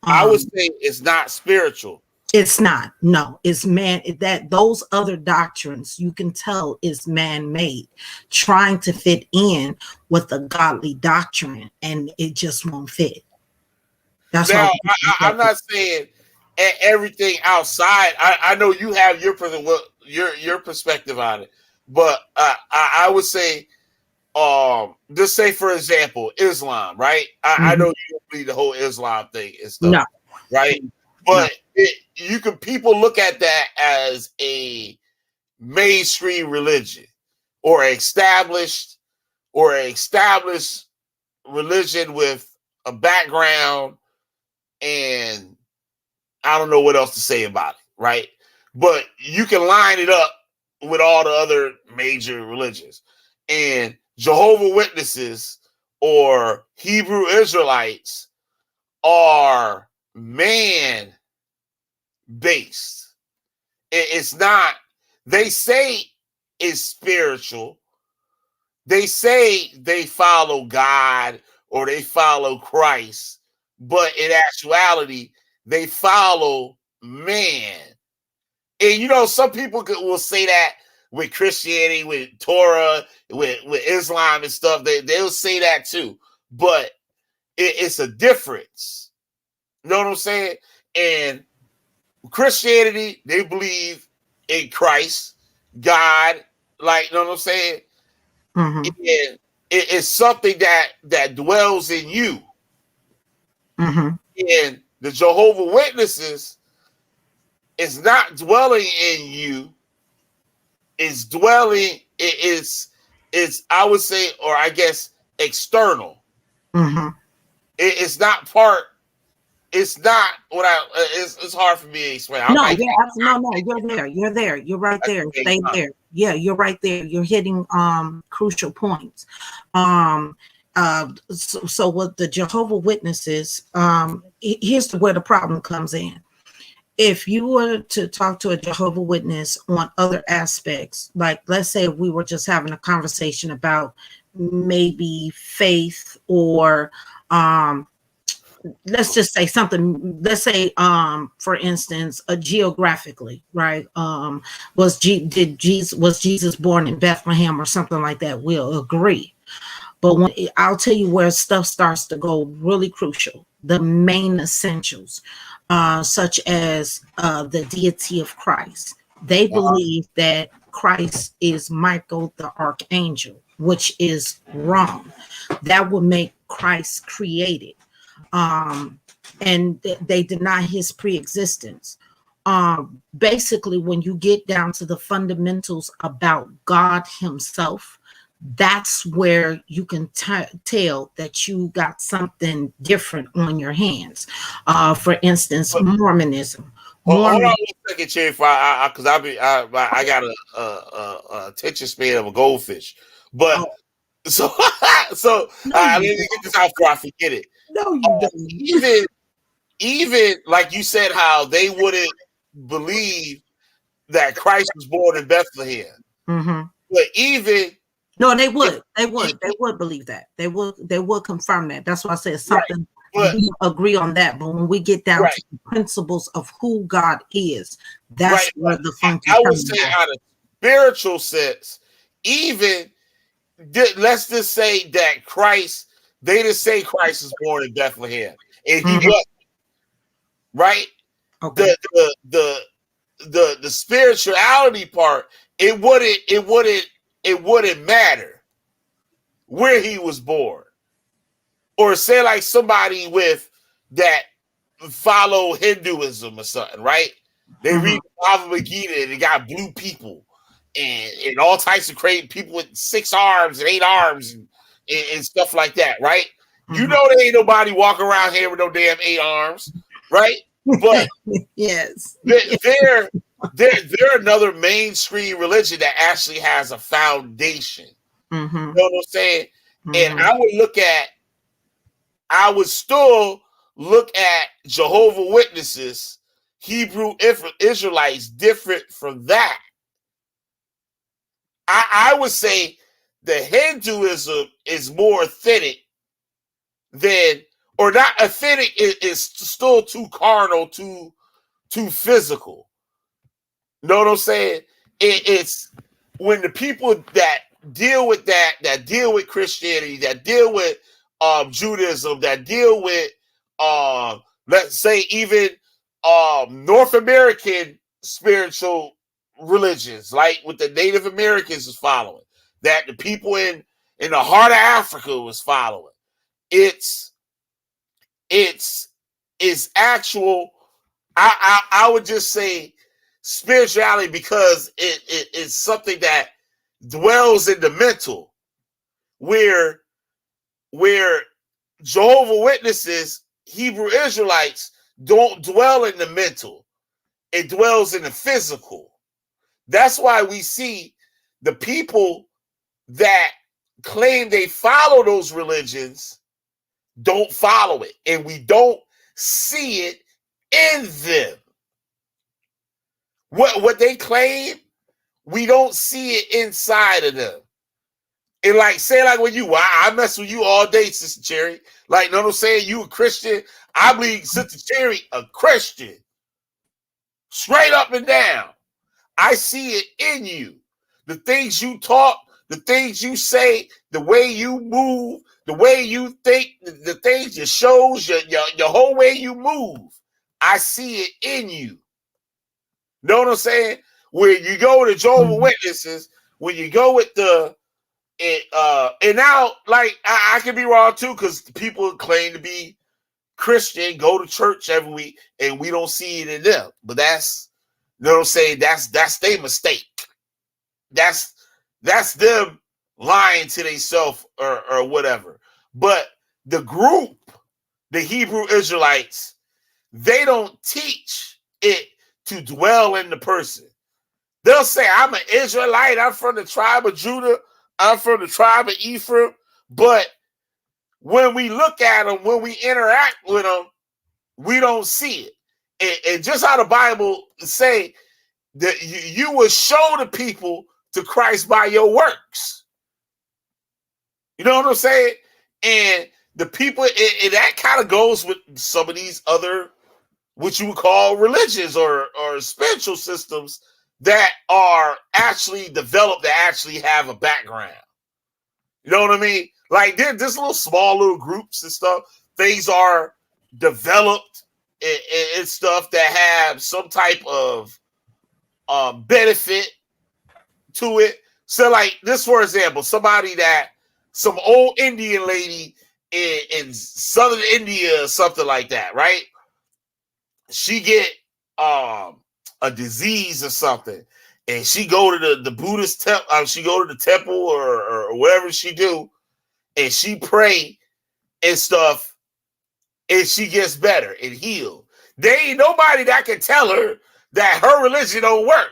I would say it's not spiritual. It's not. No, it's man. That those other doctrines you can tell is man-made, trying to fit in with the godly doctrine, and it just won't fit. That's now, why I'm not saying everything outside. I know you have your perspective on it, but I would say, just say for example, Islam, right? I know you don't believe the whole Islam thing and stuff, No. right? But people look at that as a mainstream religion or established religion with a background, and I don't know what else to say about it, right? But you can line it up with all the other major religions, and Jehovah Witnesses or Hebrew Israelites are man-based. It's not, they say it's spiritual. They say they follow God or they follow Christ, but in actuality, they follow man. And some people will say that with Christianity, with Torah, with Islam and stuff, they'll say that too. But it's a difference. You know what I'm saying? And Christianity, they believe in Christ, God, like, you know what I'm saying? And it's something that dwells in you. And the Jehovah Witnesses is not dwelling in you. It's dwelling, it's I would say, or I guess external. It's not part. It's not what it's hard for me to explain. You're there. You're right there. Stay there. Yeah, you're right there. You're hitting crucial points. So with the Jehovah Witnesses, here's where the problem comes in. If you were to talk to a Jehovah Witness on other aspects, like let's say we were just having a conversation about maybe faith or let's just say something, let's say for instance geographically, right? Was Jesus born in Bethlehem or something like that, we'll agree. But when I'll tell you where stuff starts to go really crucial, the main essentials, such as the deity of Christ. They believe that Christ is Michael the archangel, which is wrong. That would make Christ created. And they deny his pre-existence. Basically, when you get down to the fundamentals about God himself, that's where you can tell that you got something different on your hands. For instance, Mormonism. Hold on a second, Cherry, because I got a attention span of a goldfish. But so let me get this out before I forget it. No, you don't. Even like you said, how they wouldn't believe that Christ was born in Bethlehem. Mm-hmm. But even no, they would believe that. They would confirm that. That's why I said something. Right. We agree on that. But when we get down to the principles of who God is, that's where the funky. I would say, out of spiritual sense, even let's just say that Christ. They just say Christ is born in Bethlehem, and he wasn't. Right? Okay. The spirituality part, it wouldn't matter where he was born. Or say like somebody with that follow Hinduism or something, right? They read the Bhagavad Gita and they got blue people and all types of crazy people with 6 arms and 8 arms and stuff like that, right? You know there ain't nobody walking around here with no damn 8 arms, right? But yes, they're another mainstream religion that actually has a foundation. You know what I'm saying? And I would still look at Jehovah's Witnesses, Hebrew Israelites different from that. I would say the Hinduism is more authentic than, or not authentic, is still too carnal, too physical. Know what I'm saying? It's when the people that deal with that deal with Christianity, that deal with Judaism, that deal with let's say even North American spiritual religions, like what the Native Americans was following, that the people in the heart of Africa was following. It's actual. I would just say spirituality, because it's something that dwells in the mental, where Jehovah's Witnesses, Hebrew Israelites don't dwell in the mental. It dwells in the physical. That's why we see the people that claim they follow those religions don't follow it, and we don't see it in them. What they claim, we don't see it inside of them. And like, say like when I mess with you all day, Sister Cherry. Like, know what I'm saying? You a Christian. I believe Sister Cherry a Christian. Straight up and down. I see it in you. The things you talk, the things you say, the way you move, the way you think, the things, your shows, your whole way you move. I see it in you. Know what I'm saying? When you go to Jehovah's Witnesses, when you go with and now, like, I can be wrong too, because people claim to be Christian, go to church every week, and we don't see it in them. But that's, you know what I'm saying? That's their mistake. That's them lying to themselves or whatever. But the group, the Hebrew Israelites, they don't teach it to dwell in the person. They'll say, I'm an Israelite, I'm from the tribe of Judah, I'm from the tribe of Ephraim. But when we look at them, when we interact with them, we don't see it. And just how the Bible say that you will show the people to Christ by your works. You know what I'm saying? And the people, and that kind of goes with some of these other, what you would call religions or spiritual systems that are actually developed, that actually have a background. You know what I mean? Like there's little small little groups and stuff. Things are developed and stuff that have some type of benefit to it. So like this, for example, some old Indian lady in southern India or something like that, right? She get a disease or something, and she go to the Buddhist temple. She go to the temple or whatever she do, and she pray and stuff, and she gets better and healed. There ain't nobody that can tell her that her religion don't work.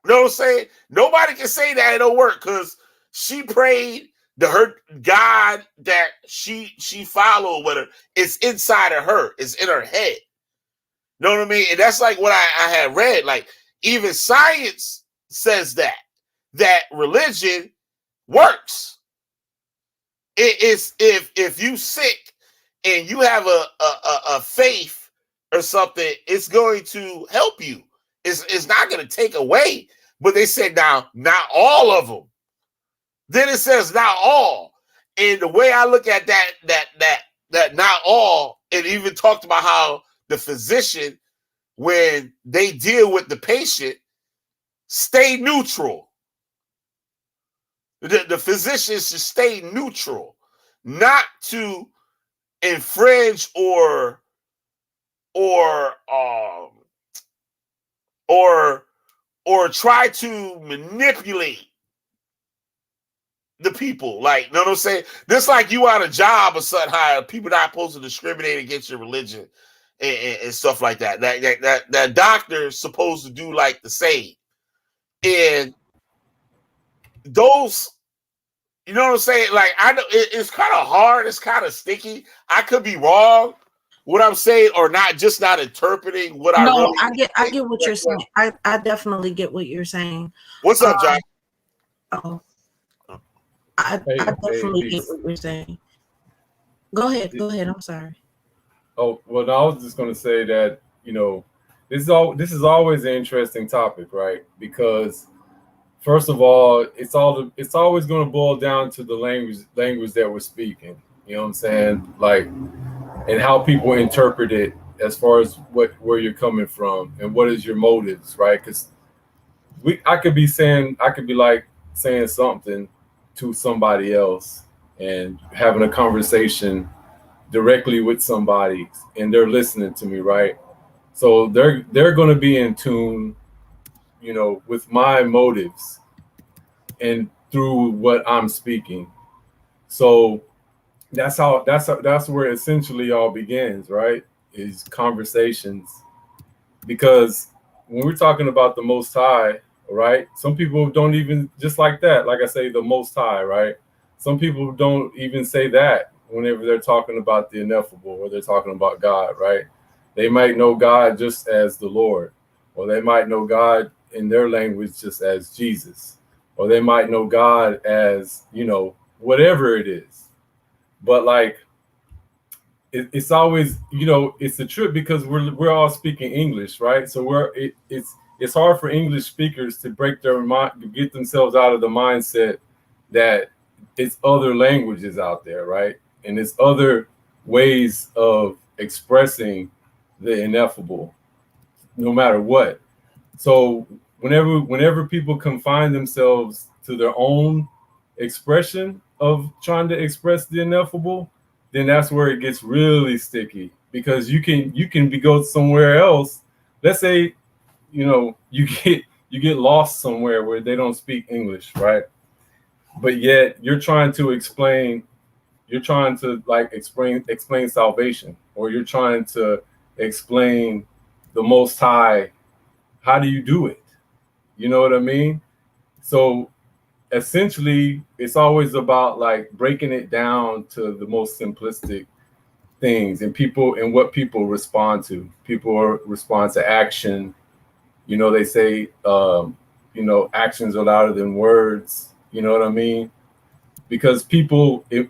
You know what I'm saying? Nobody can say that it don't work because she prayed her God that she followed with her. It's inside of her. It's in her head. You know what I mean? And that's like what I had read. Like even science says that religion works. It is if you sick and you have a faith or something, it's going to help you. It's not going to take away. But they said now, not all of them. Then it says not all. And the way I look at that not all, it even talked about how the physician, when they deal with the patient, stay neutral. The physicians should stay neutral, not to infringe or try to manipulate the people. Like, you know what I'm saying? This like you on a job or something, how people not supposed to discriminate against your religion and stuff like that. That doctor's supposed to do like the same. And those, you know what I'm saying? Like, I know it's kind of hard, it's kind of sticky. I could be wrong what I'm saying, or not interpreting what No, I get what you're saying. I definitely get what you're saying. What's up, John? Oh, I definitely get what you're saying. Go ahead. I'm sorry. Oh, well, I was just going to say that, you know, this is always an interesting topic, right? Because first of all, it's always going to boil down to the language that we're speaking. You know what I'm saying? Like, and how people interpret it as far as where you're coming from and what is your motives, right? Because I could be saying something to somebody else and having a conversation directly with somebody, and they're listening to me, right? So they're going to be in tune, you know, with my motives and through what I'm speaking. So that's where essentially all begins, right? Is conversations. Because when we're talking about the Most High, right? Some people don't even, just like that, like I say, the Most High, right? Some people don't even say that whenever they're talking about the ineffable or they're talking about God, right? They might know God just as the Lord, or they might know God in their language just as Jesus, or they might know God as, you know, whatever it is. But like, it's always, you know, it's a trip because we're all speaking English, right? So it's hard for English speakers to break their mind, to get themselves out of the mindset that it's other languages out there, right? And it's other ways of expressing the ineffable, no matter what. So whenever people confine themselves to their own expression of trying to express the ineffable, then that's where it gets really sticky, because you can go somewhere else. Let's say, you know, you get lost somewhere where they don't speak English, right? But yet you're trying to explain salvation, or you're trying to explain the Most High. How do you do it? You know what I mean? So essentially, it's always about like breaking it down to the most simplistic things, and what people respond to. People respond to action. You know, they say, you know, actions are louder than words. You know what I mean? because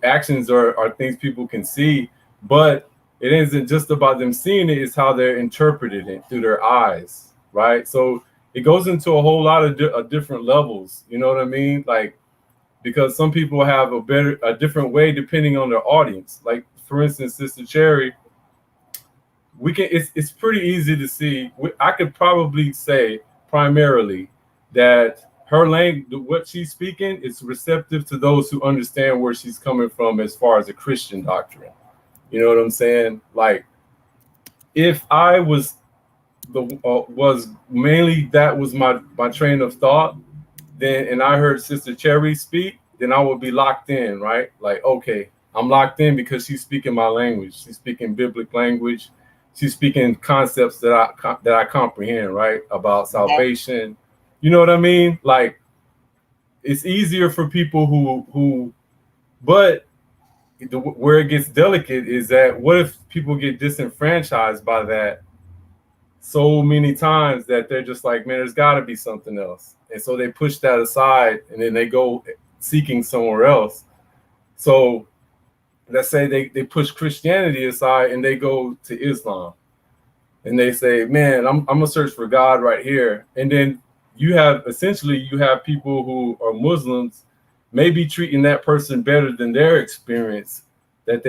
actions are things people can see, but it isn't just about them seeing it, it's how they're interpreting it through their eyes, right? So it goes into a whole lot of different levels, you know what I mean? Like, because some people have a different way depending on their audience. Like, for instance, Sister Cherry, it's pretty easy to see. I could probably say primarily that her language, what she's speaking, is receptive to those who understand where she's coming from as far as a Christian doctrine. You know what I'm saying? Like, if I was mainly that was my train of thought, then and I heard Sister Cherry speak, then I would be locked in, right? Like, okay, I'm locked in because she's speaking my language. She's speaking biblical language. She's speaking concepts that I comprehend, right? About salvation. You know what I mean? Like, it's easier for people but where it gets delicate is that what if people get disenfranchised by that so many times that they're just like, man, there's got to be something else. And so they push that aside and then they go seeking somewhere else. So let's say they push Christianity aside and they go to Islam and they say, man, I'm gonna search for God right here. And then you have people who are Muslims maybe treating that person better than their experience that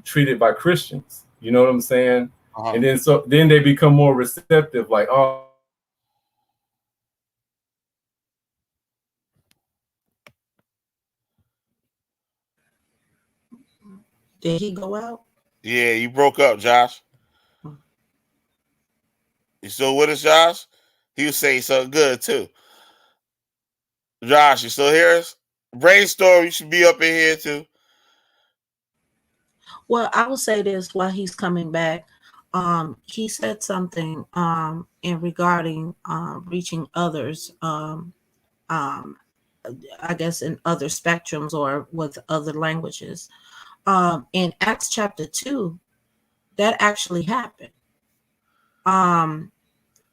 treated by Christians. You know what I'm saying? And then they become more receptive, like, oh, Did he go out? Yeah, you broke up, Josh. You still with us, Josh? He was saying something good too. Josh, you still hear us? Brainstorm, you should be up in here too. Well, I will say this while he's coming back. He said something in regarding reaching others, I guess in other spectrums or with other languages. In Acts chapter 2, that actually happened.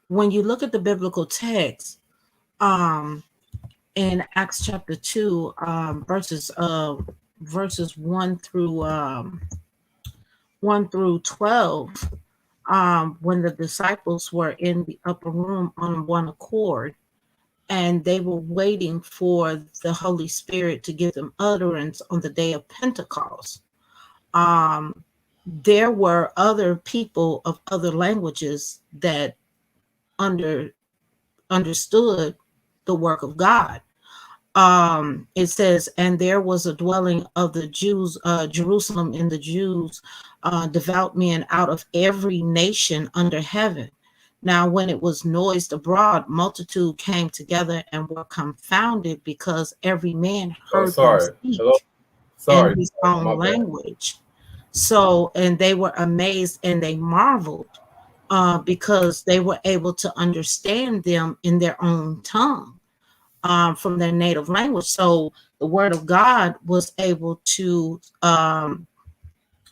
When you look at the biblical text, in Acts chapter 2, verses 1 through 12, when the disciples were in the upper room on one accord, and they were waiting for the Holy Spirit to give them utterance on the day of Pentecost. There were other people of other languages that understood the work of God. It says, and there was a dwelling of the Jews, Jerusalem in the Jews, devout men out of every nation under heaven. Now, when it was noised abroad, multitude came together and were confounded because every man heard them speak in his own language. So, and they were amazed and they marveled because they were able to understand them in their own tongue. From their native language. So the word of God was able to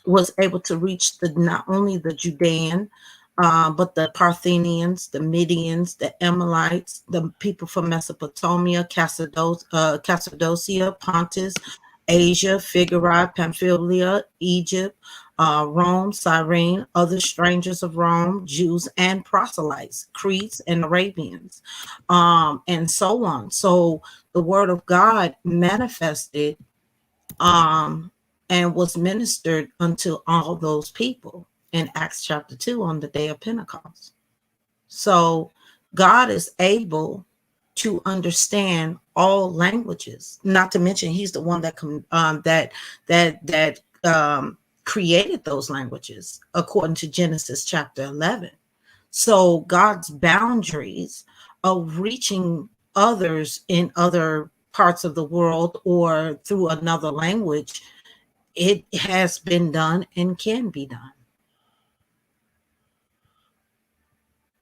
reach not only the Judean, but the Parthians, the Medians, the Amalekites, the people from Mesopotamia, Cappadocia, Pontus, Asia, Phrygia, Pamphylia, Egypt, Rome, Cyrene, other strangers of Rome, Jews and proselytes, Cretes and Arabians, and so on. So the word of God manifested and was ministered unto all those people in Acts chapter 2 on the day of Pentecost. So God is able to understand all languages, not to mention he's the one that created those languages according to Genesis chapter 11. So God's boundaries of reaching others in other parts of the world or through another language, it has been done and can be done.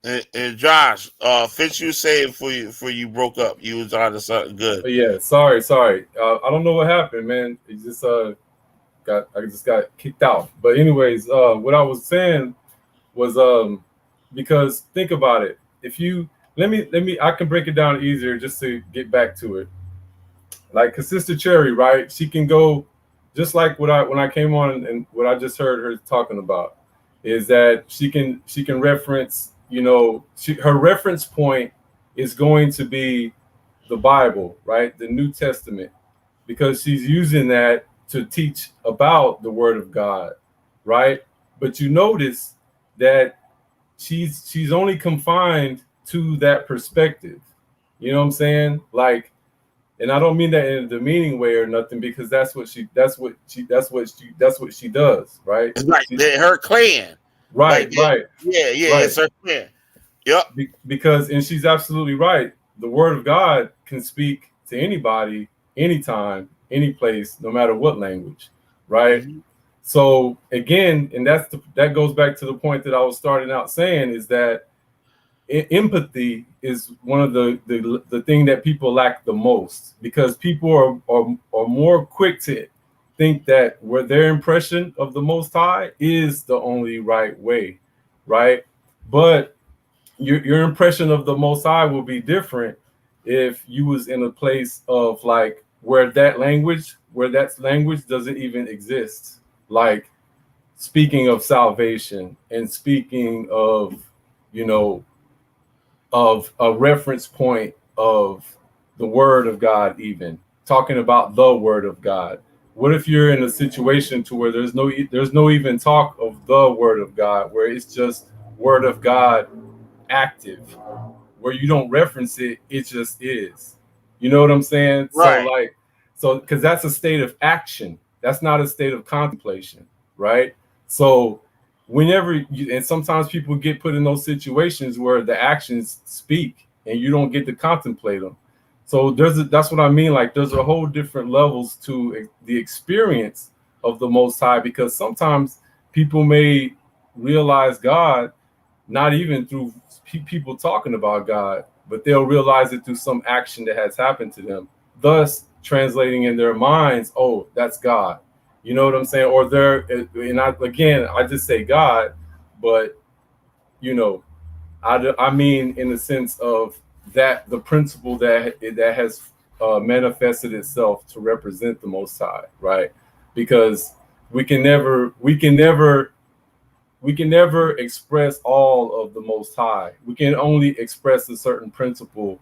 And Josh, Fitz, you saying for you broke up. You was on to something good. Yeah, sorry. I don't know what happened, man. It just I just got kicked out. But anyways, what I was saying was because think about it. If you let me I can break it down easier just to get back to it. Like, cause Sister Cherry, right? She can go just like when I came on and what I just heard her talking about is that she can reference, you know, her reference point is going to be the Bible, right? The New Testament, because she's using that to teach about the Word of God, right? But you notice that she's only confined to that perspective. You know what I'm saying? Like, and I don't mean that in a demeaning way or nothing, because that's what she does, right? It's like her clan. Right, Like, right, yeah, right. it's her clan. Yep. Because, and she's absolutely right. The Word of God can speak to anybody, anytime, any place, no matter what language, right? Mm-hmm. So again, and that goes back to the point that I was starting out saying, is that empathy is one of the thing that people lack the most, because people are more quick to think that where their impression of the Most High is the only right way, right? But your impression of the Most High will be different if you was in a place of like where that language doesn't even exist. Like, speaking of salvation and speaking of, you know, of a reference point of the Word of God, even talking about the Word of God. What if you're in a situation to where there's no even talk of the Word of God, where it's just Word of God active, where you don't reference it, it just is. You know what I'm saying? Right. So because that's a state of action, that's not a state of contemplation, right? So whenever and sometimes people get put in those situations where the actions speak and you don't get to contemplate them. So that's what I mean. Like, there's a whole different levels to the experience of the Most High, because sometimes people may realize God not even through people talking about God, but they'll realize it through some action that has happened to them, thus translating in their minds, oh, that's God. You know what I'm saying? Or I just say God, but you know, I mean in the sense of that the principle that has manifested itself to represent the Most High, right? Because we can never express all of the Most High. We can only express a certain principle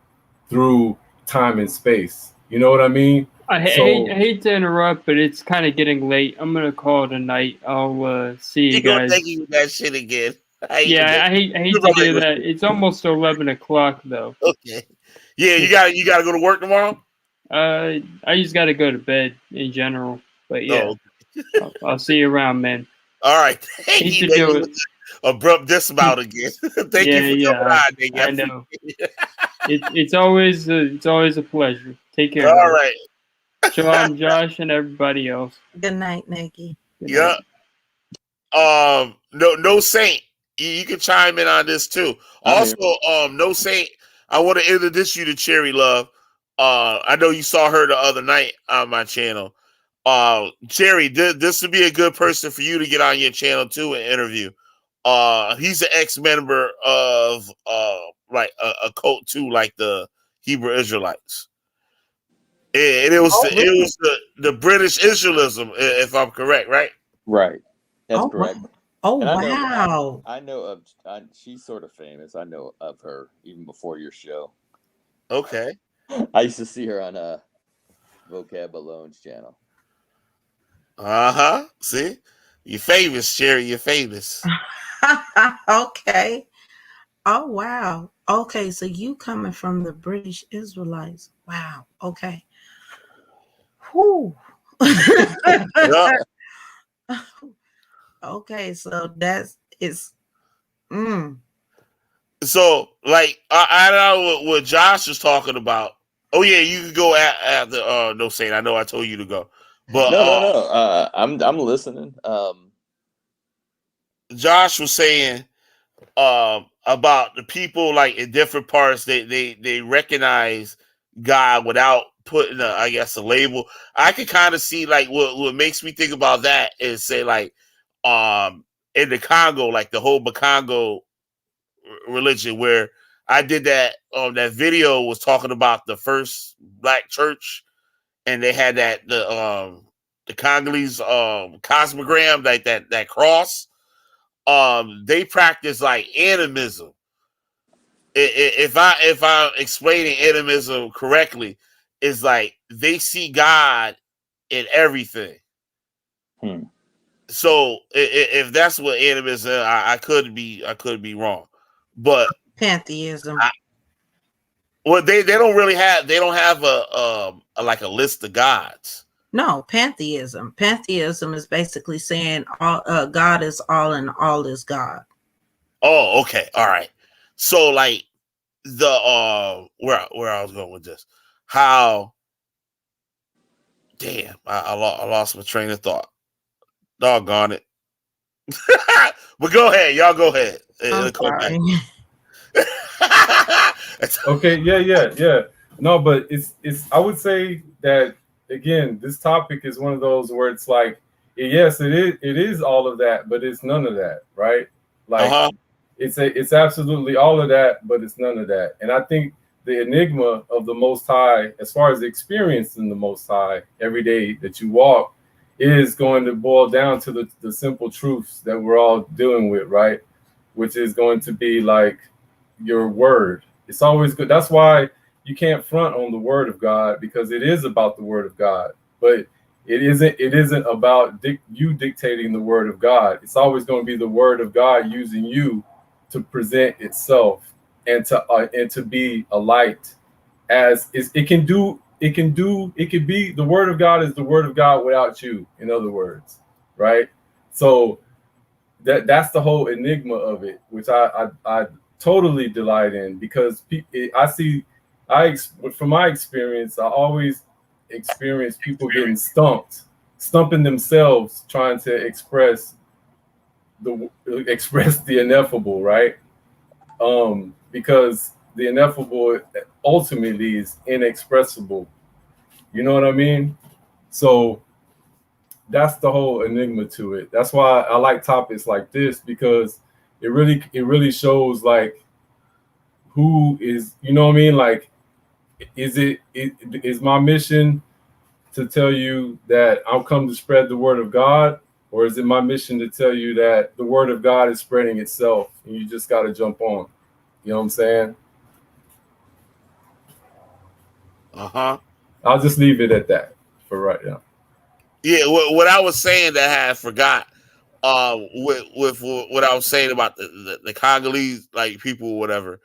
through time and space. You know what I mean? I hate to interrupt, but it's kind of getting late. I'm gonna call it a night. I'll see you You gonna guys. take you with that shit again? I hate to do that. It's almost 11 o'clock though. Okay. Yeah, you gotta go to work tomorrow. I just gotta go to bed in general. But yeah, I'll see you around, man. All right. Thank Hate you, to do it. abrupt dismount again. Thank you for coming on, Nick. I know. It's always a pleasure. Take care. All right. Shalom, Josh, and everybody else. Good night, Nikki. Yeah. No Saint. You can chime in on this too. Also, No Saint, I want to introduce you to Cherry Love. I know you saw her the other night on my channel. Cherry, this would be a good person for you to get on your channel too and interview. He's an ex-member of like a cult too, like the Hebrew Israelites. And it was really? it was the British Israelism, if I'm correct, right? Right. That's correct. Wow. Oh, And wow. I know she's sort of famous. I know of her even before your show. Okay. I used to see her on Vocab Alone's channel. See, you're famous, Cherry. You're famous. Okay. Oh, wow. Okay, so you coming from the British Israelites. Wow. Okay. Whew. Yeah. Okay, so it's So, like, I don't know what Josh was talking about. Oh yeah, you can go after. No, Saint. I know I told you to go, but No. I'm listening. Josh was saying about the people like in different parts. They recognize God without putting I guess a label. I can kind of see like what makes me think about that is say like in the Congo, like the whole Bakongo religion, where I did that that video was talking about the first black church and they had the Congolese cosmogram, like that cross. They practice like animism. If I'm explaining animism correctly, is like they see God in everything. So if that's what animism is, I could be wrong, but Pantheism. Well, they don't have a like a list of gods. No, pantheism. Pantheism is basically saying all God is all and all is God. Oh, okay, all right. So like the where I was going with this, how? Damn, I lost my train of thought. Doggone it. But go ahead, y'all. Go ahead. I'm sorry. Okay, yeah. No, but it's. I would say that again, this topic is one of those where it's like, yes, it is all of that, but it's none of that, right? Like, it's absolutely all of that, but it's none of that. And I think the enigma of the Most High, as far as experiencing the Most High every day that you walk, is going to boil down to the simple truths that we're all dealing with, right? Which is going to be like your word. It's always good. That's why you can't front on the word of God, because it is about the word of God, but it isn't about you dictating the word of God. It's always going to be the word of God using you to present itself and to be a light, as it can be. The word of God is the word of God without you, in other words, right? So that's the whole enigma of it, which I totally delight in, because from my experience, I always experience people getting stumping themselves trying to express the ineffable, right? Because the ineffable ultimately is inexpressible. You know what I mean? So that's the whole enigma to it. That's why I like topics like this, because it really shows like who is, you know what I mean? Like, is my mission to tell you that I'll come to spread the word of God, or is it my mission to tell you that the word of God is spreading itself and you just got to jump on? You know what I'm saying? I'll just leave it at that for right now. Yeah, what I was saying that I forgot, with what I was saying about the Congolese like people or whatever,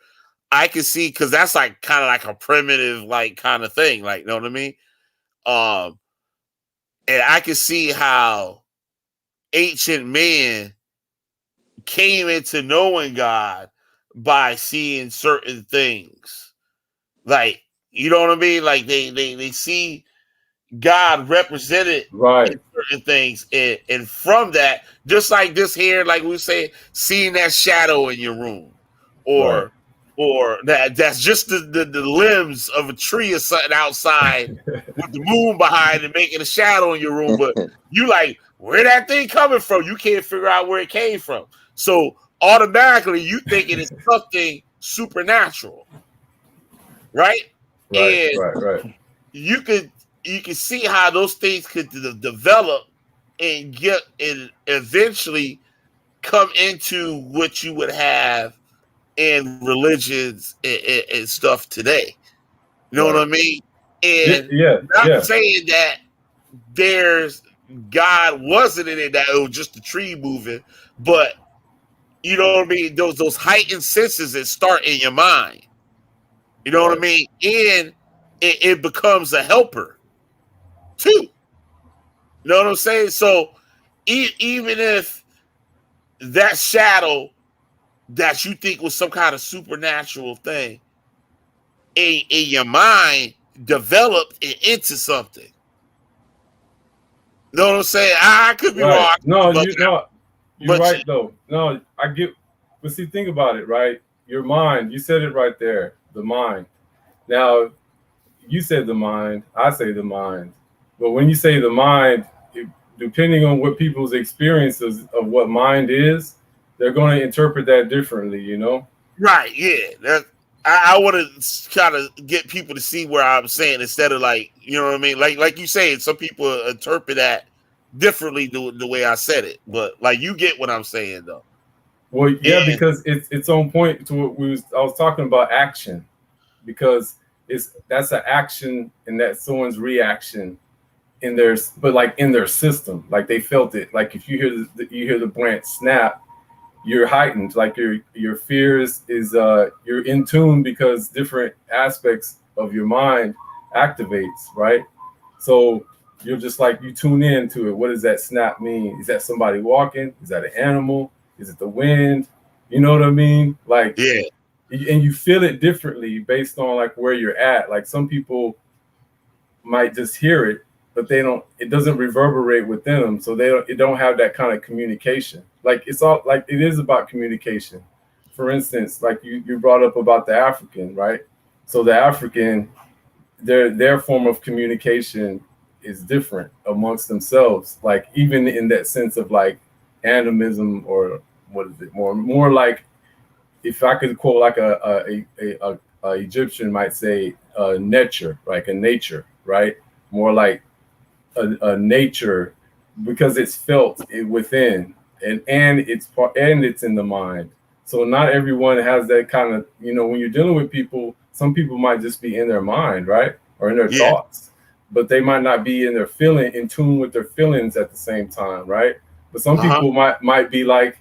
I can see, because that's like kind of like a primitive like kind of thing, like, you know what I mean? And I can see how ancient man came into knowing God by seeing certain things, like, you know what I mean? Like they see God represented Right in certain things, and from that, just like this here, like we say, seeing that shadow in your room, or that's just the limbs of a tree or something outside with the moon behind it making a shadow in your room, but you like, where that thing coming from? You can't figure out where it came from, so automatically you think it is something supernatural, right? Right. You can see how those things could develop and get and eventually come into what you would have in religions and stuff today. You know what I mean? And not saying that there's God wasn't in it, that it was just a tree moving, but you know what I mean? Those heightened senses that start in your mind. You know what I mean? And it becomes a helper too. You know what I'm saying? So even if that shadow that you think was some kind of supernatural thing in your mind developed into something. You know what I'm saying? I could be wrong. You're right though. No, I get, but see, think about it, right? Your mind, you said it right there, the mind. Now, you said the mind, I say the mind. But when you say the mind, depending on what people's experiences of what mind is, they're going to interpret that differently, you know? Right, yeah. I want to kind of get people to see where I'm saying instead of like, you know what I mean? Like you saying, some people interpret that differently the way I said it, but like you get what I'm saying though. Well, yeah, And, because it's on point to what I was talking about action, because that's an action and that's someone's reaction in their, but like in their system, like they felt it. Like if you hear the branch snap, you're heightened, like your fears is you're in tune because different aspects of your mind activates, right? So you're just like, you tune in to it. What does that snap mean? Is that somebody walking? Is that an animal? Is it the wind? You know what I mean? Like, yeah, and you feel it differently based on like where you're at. Like some people might just hear it, but it doesn't reverberate within them, so it don't have that kind of communication. Like it's all like, it is about communication. For instance, like you brought up about the African, right? So the African, their form of communication is different amongst themselves, like even in that sense of like animism, or what is it, more like, if I could quote like a Egyptian might say, nature, like a nature, right? More like a nature, because it's felt within, and it's in the mind. So not everyone has that kind of, when you're dealing with people, some people might just be in their mind, right, or in their yeah, thoughts, but they might not be in tune with their feelings at the same time, right? But some people might be like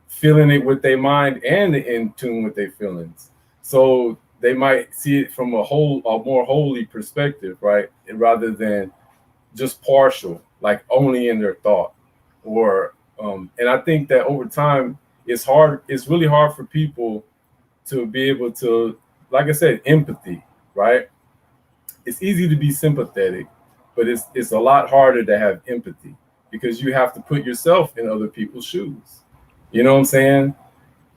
feeling it with their mind and in tune with their feelings. So they might see it from a more holy perspective, right? And rather than just partial, like only in their thought. Or and I think that over time it's really hard for people to be able to, like I said, empathy, right? It's easy to be sympathetic, but it's a lot harder to have empathy, because you have to put yourself in other people's shoes. You know what I'm saying?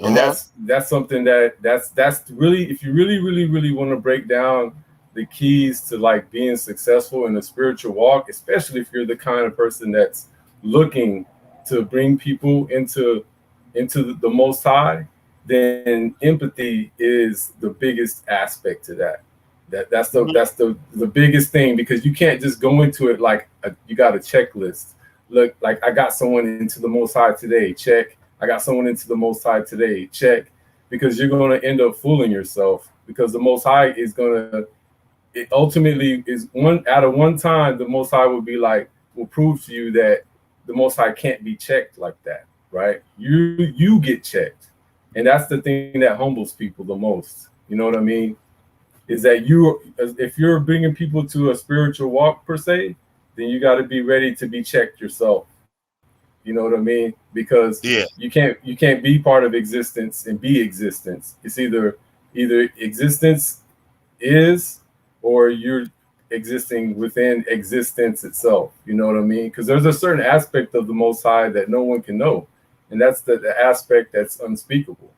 And that's something that's really, if you really want to break down the keys to like being successful in a spiritual walk, especially if you're the kind of person that's looking to bring people into the Most High, then empathy is the biggest aspect to that. That's the biggest thing, because you can't just go into it like you got a checklist. Look, like I got someone into the Most High today, check. I got someone into the Most High today, check. Because you're going to end up fooling yourself, because the Most High is going to, it ultimately is one time, the Most High will prove to you that the Most High can't be checked like that, right? You get checked. And that's the thing that humbles people the most. You know what I mean? Is that if you're bringing people to a spiritual walk per se, then you got to be ready to be checked yourself. You know what I mean? Because you can't be part of existence and be existence. It's either existence is, or you're existing within existence itself. You know what I mean? Because there's a certain aspect of the Most High that no one can know, and that's the aspect that's unspeakable.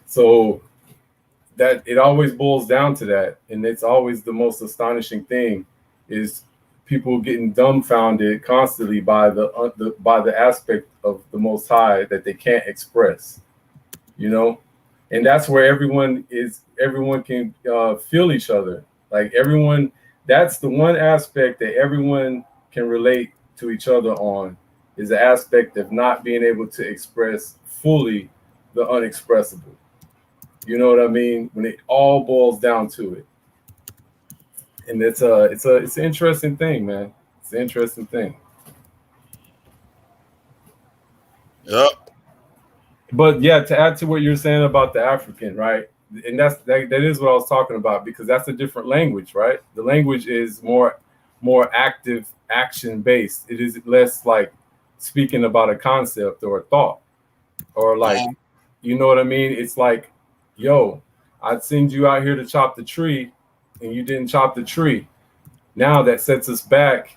So that it always boils down to that, and it's always the most astonishing thing is people getting dumbfounded constantly by the aspect of the Most High that they can't express, and that's where everyone can feel each other, like everyone. That's the one aspect that everyone can relate to each other on, is the aspect of not being able to express fully the unexpressible. You know what I mean? When it all boils down to it. And it's an interesting thing, man. It's an interesting thing. Yep. But yeah, to add to what you're saying about the African, right? And that is what I was talking about, because that's a different language, right? The language is more active, action based. It is less like speaking about a concept or a thought, or like, you know what I mean? It's like, yo, I'd send you out here to chop the tree and you didn't chop the tree. Now that sets us back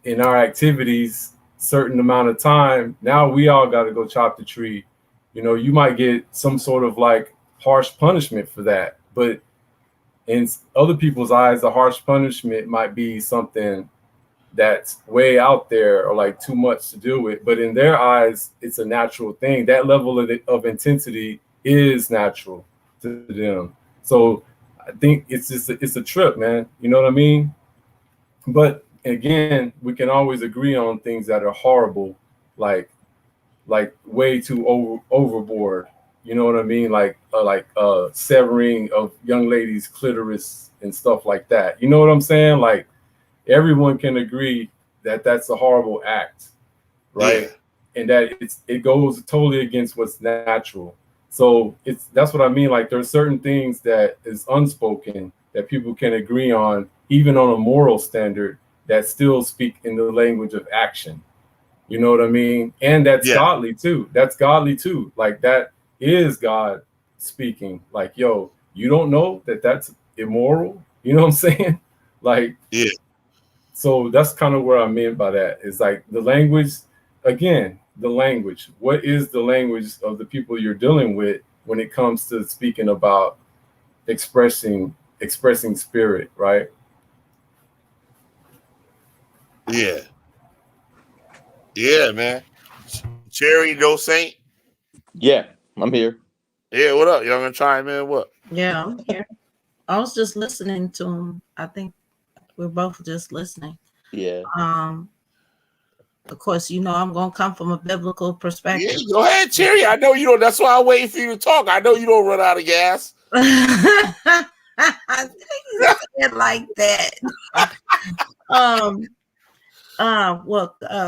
in our activities certain amount of time. Now we all got to go chop the tree. You might get some sort of like harsh punishment for that, but in other people's eyes, the harsh punishment might be something that's way out there or like too much to deal with. But in their eyes, it's a natural thing. That level of intensity is natural. to them. So I think it's just it's a trip, man. You know what I mean? But again, we can always agree on things that are horrible, like way too overboard. You know what I mean? Like severing of young ladies' clitoris and stuff like that. You know what I'm saying? Like everyone can agree that that's a horrible act, right? Yeah. And that it goes totally against what's natural. So that's what I mean. Like there's certain things that is unspoken that people can agree on, even on a moral standard, that still speak in the language of action. You know what I mean? And that's Yeah. godly too. That's godly too. Like that is God speaking. Like, yo, you don't know that that's immoral? You know what I'm saying? Like, Yeah. so that's kind of where I meant by that. It's like the language, again, the language. What is the language of the people you're dealing with when it comes to speaking about expressing spirit, right? Yeah. Yeah, man. Cherry, no saint. Yeah, I'm here. Yeah, what up? Y'all gonna chime in? What? Yeah, I'm here. I was just listening to him. I think we're both just listening. Yeah. Of course, you know I'm gonna come from a biblical Yeah, perspective. go ahead, Cherry. I know you don't. That's why I'm waiting for you to talk. I know you don't run out of gas. I think you said it like that.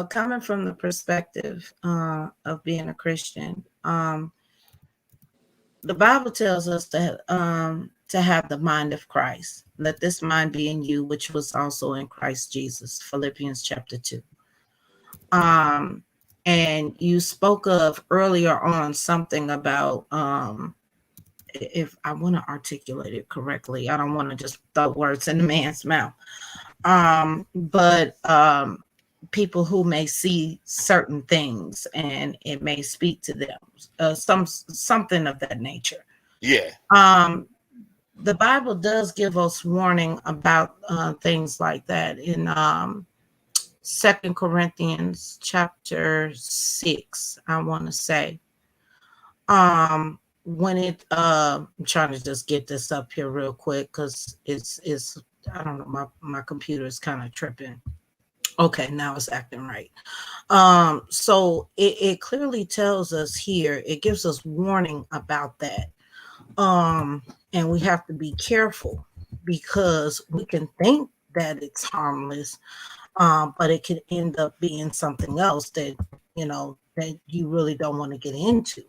Coming from the perspective of being a Christian, the Bible tells us to have the mind of Christ. Let this mind be in you, which was also in Christ Jesus. Philippians chapter 2. And you spoke of earlier on something about if I want to articulate it correctly, I don't want to just throw words in the man's mouth. But people who may see certain things and it may speak to them, something of that nature. Yeah. The Bible does give us warning about things like that in 2 Corinthians chapter 6, I want to say. When it I'm trying to just get this up here real quick because it's I don't know, my computer is kind of tripping. Okay, now it's acting right. So it clearly tells us here, it gives us warning about that. And we have to be careful because we can think that it's harmless, but it could end up being something else that, you know, that you really don't want to get into.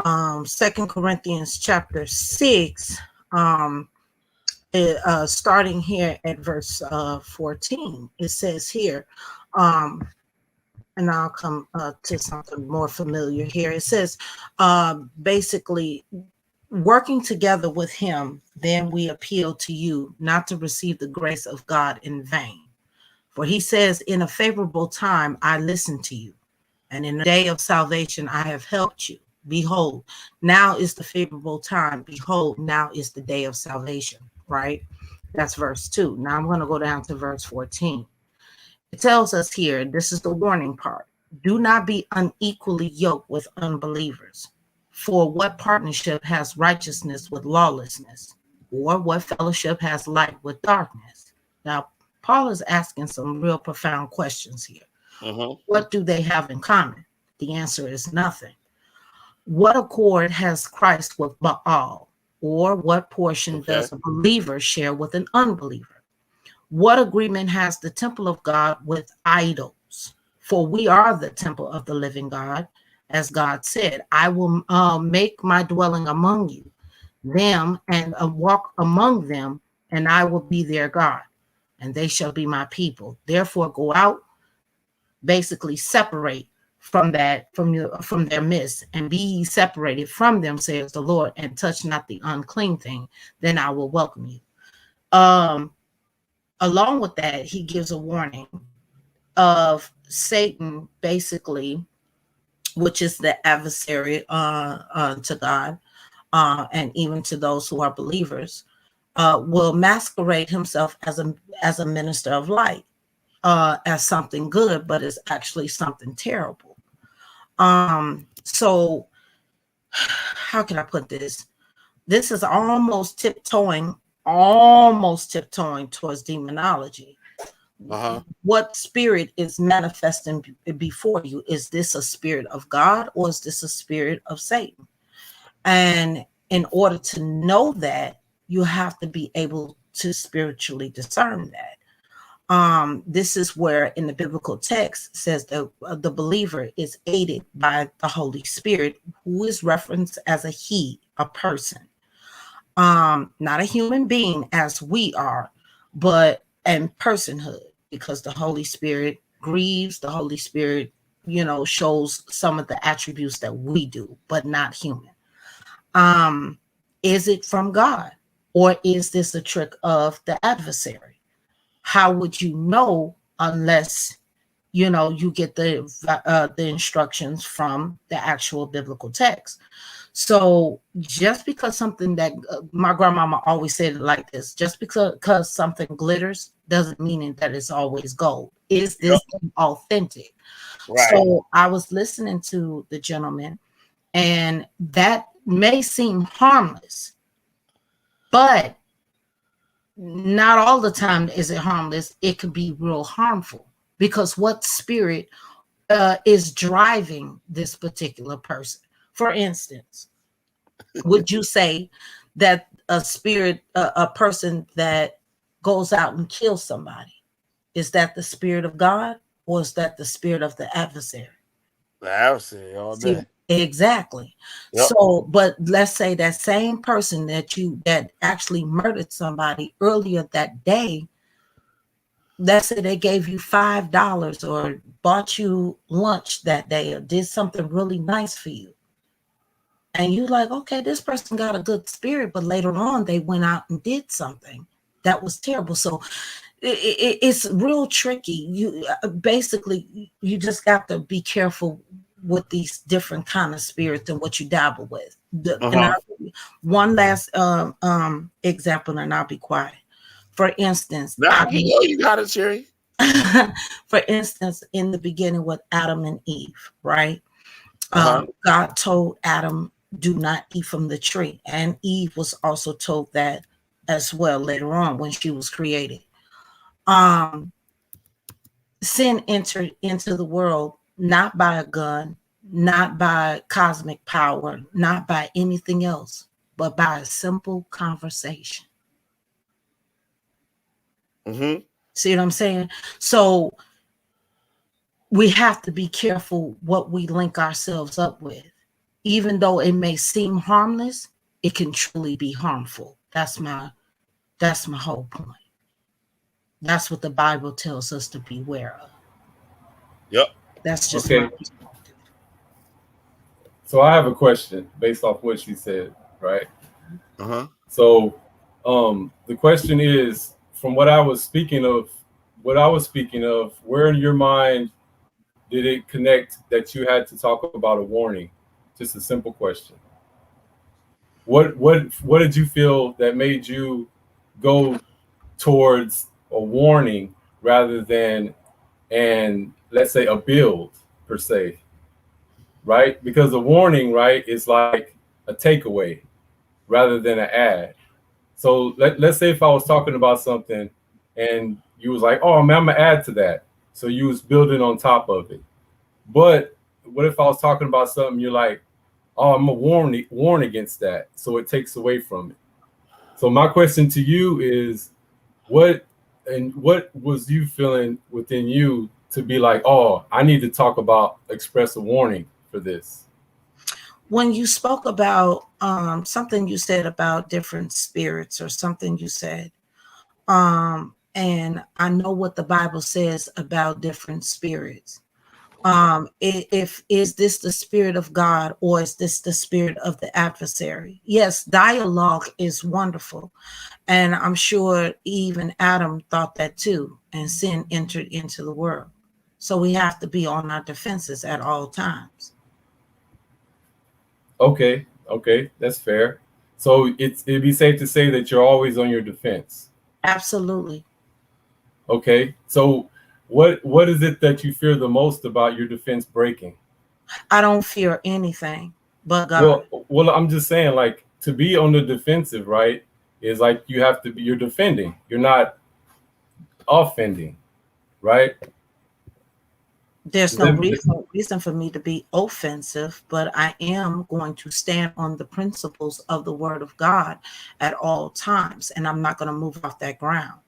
2 Corinthians chapter 6, starting here at verse 14, it says here, and I'll come to something more familiar here. It says, basically, working together with him, then we appeal to you not to receive the grace of God in vain. For he says, in a favorable time, I listened to you, and in the day of salvation, I have helped you. Behold, now is the favorable time. Behold, now is the day of salvation, right? That's verse 2. Now I'm going to go down to verse 14. It tells us here, this is the warning part. Do not be unequally yoked with unbelievers. For what partnership has righteousness with lawlessness? Or what fellowship has light with darkness? Now, Paul is asking some real profound questions here. What do they have in common? The answer is nothing. What accord has Christ with Baal? Or what portion does a believer share with an unbeliever? What agreement has the temple of God with idols? For we are the temple of the living God. As God said, I will make my dwelling among you, them, and walk among them, and I will be their God, and they shall be my people. Therefore, go out, basically separate from their midst, and be ye separated from them, says the Lord, and touch not the unclean thing, then I will welcome you. Along with that, he gives a warning of Satan, basically, which is the adversary to God, and even to those who are believers, will masquerade himself as a minister of light, as something good, but it's actually something terrible. So how can I put this? this is almost tiptoeing towards demonology. What spirit is manifesting before you? Is this a spirit of God or is this a spirit of Satan? And in order to know that, you have to be able to spiritually discern that. This is where in the biblical text says that the believer is aided by the Holy Spirit, who is referenced as a he, a person, not a human being as we are, but in personhood, because the Holy Spirit grieves, the Holy Spirit, shows some of the attributes that we do, but not human. Is it from God, or is this a trick of the adversary? How would you know unless you get the instructions from the actual biblical text? So just because something that my grandmama always said it like this, just because something glitters doesn't mean that it's always gold. Is this authentic? Right. So I was listening to the gentleman, and that may seem harmless, but not all the time is it harmless. It could be real harmful, because what spirit is driving this particular person? For instance, would you say that a spirit, a person that goes out and kills somebody, is that the spirit of God, or is that the spirit of the adversary? The adversary all day. See, exactly. Yep. So, but let's say that same person that actually murdered somebody earlier that day, let's say they gave you $5 or bought you lunch that day or did something really nice for you. And you're like, okay, this person got a good spirit, but later on they went out and did something that was terrible. So it's real tricky. You basically, you just got to be careful with these different kind of spirits and what you dabble with. One last example, and I'll be quiet. For instance, you got it, Cherry. For instance, in the beginning with Adam and Eve, right? God told Adam, do not eat from the tree. And Eve was also told that as well later on when she was created. Sin entered into the world not by a gun, not by cosmic power, not by anything else, but by a simple conversation. See what I'm saying? So we have to be careful what we link ourselves up with. Even though it may seem harmless, it can truly be harmful. That's my whole point. That's what the Bible tells us to beware of. Yep. That's just okay. So I have a question based off what she said, right? So the question is, from what I was speaking of, where in your mind did it connect that you had to talk about a warning? Just a simple question. What did you feel that made you go towards a warning rather than, and let's say, a build per se, right? Because a warning, right, is like a takeaway rather than an add. So let's say if I was talking about something and you was like, oh man, I'm gonna add to that. So you was building on top of it. But what if I was talking about something, you're like, oh, I'm gonna warn against that. So it takes away from it. So my question to you is, what was you feeling within you to be like, oh, I need to express a warning for this? When you spoke about something you said about different spirits or something you said, and I know what the Bible says about different spirits. If is this the spirit of God or is this the spirit of the adversary? Yes, dialogue is wonderful. And I'm sure Eve and Adam thought that too, and sin entered into the world. So we have to be on our defenses at all times. Okay, that's fair. So it'd be safe to say that you're always on your defense. Absolutely. Okay, so what is it that you fear the most about your defense breaking? I don't fear anything but God. Well, I'm just saying, like, to be on the defensive, right, is like you have to be, you're defending, you're not offending, right? There's Does no that- reason for me to be offensive, but I am going to stand on the principles of the Word of God at all times, and I'm not going to move off that ground,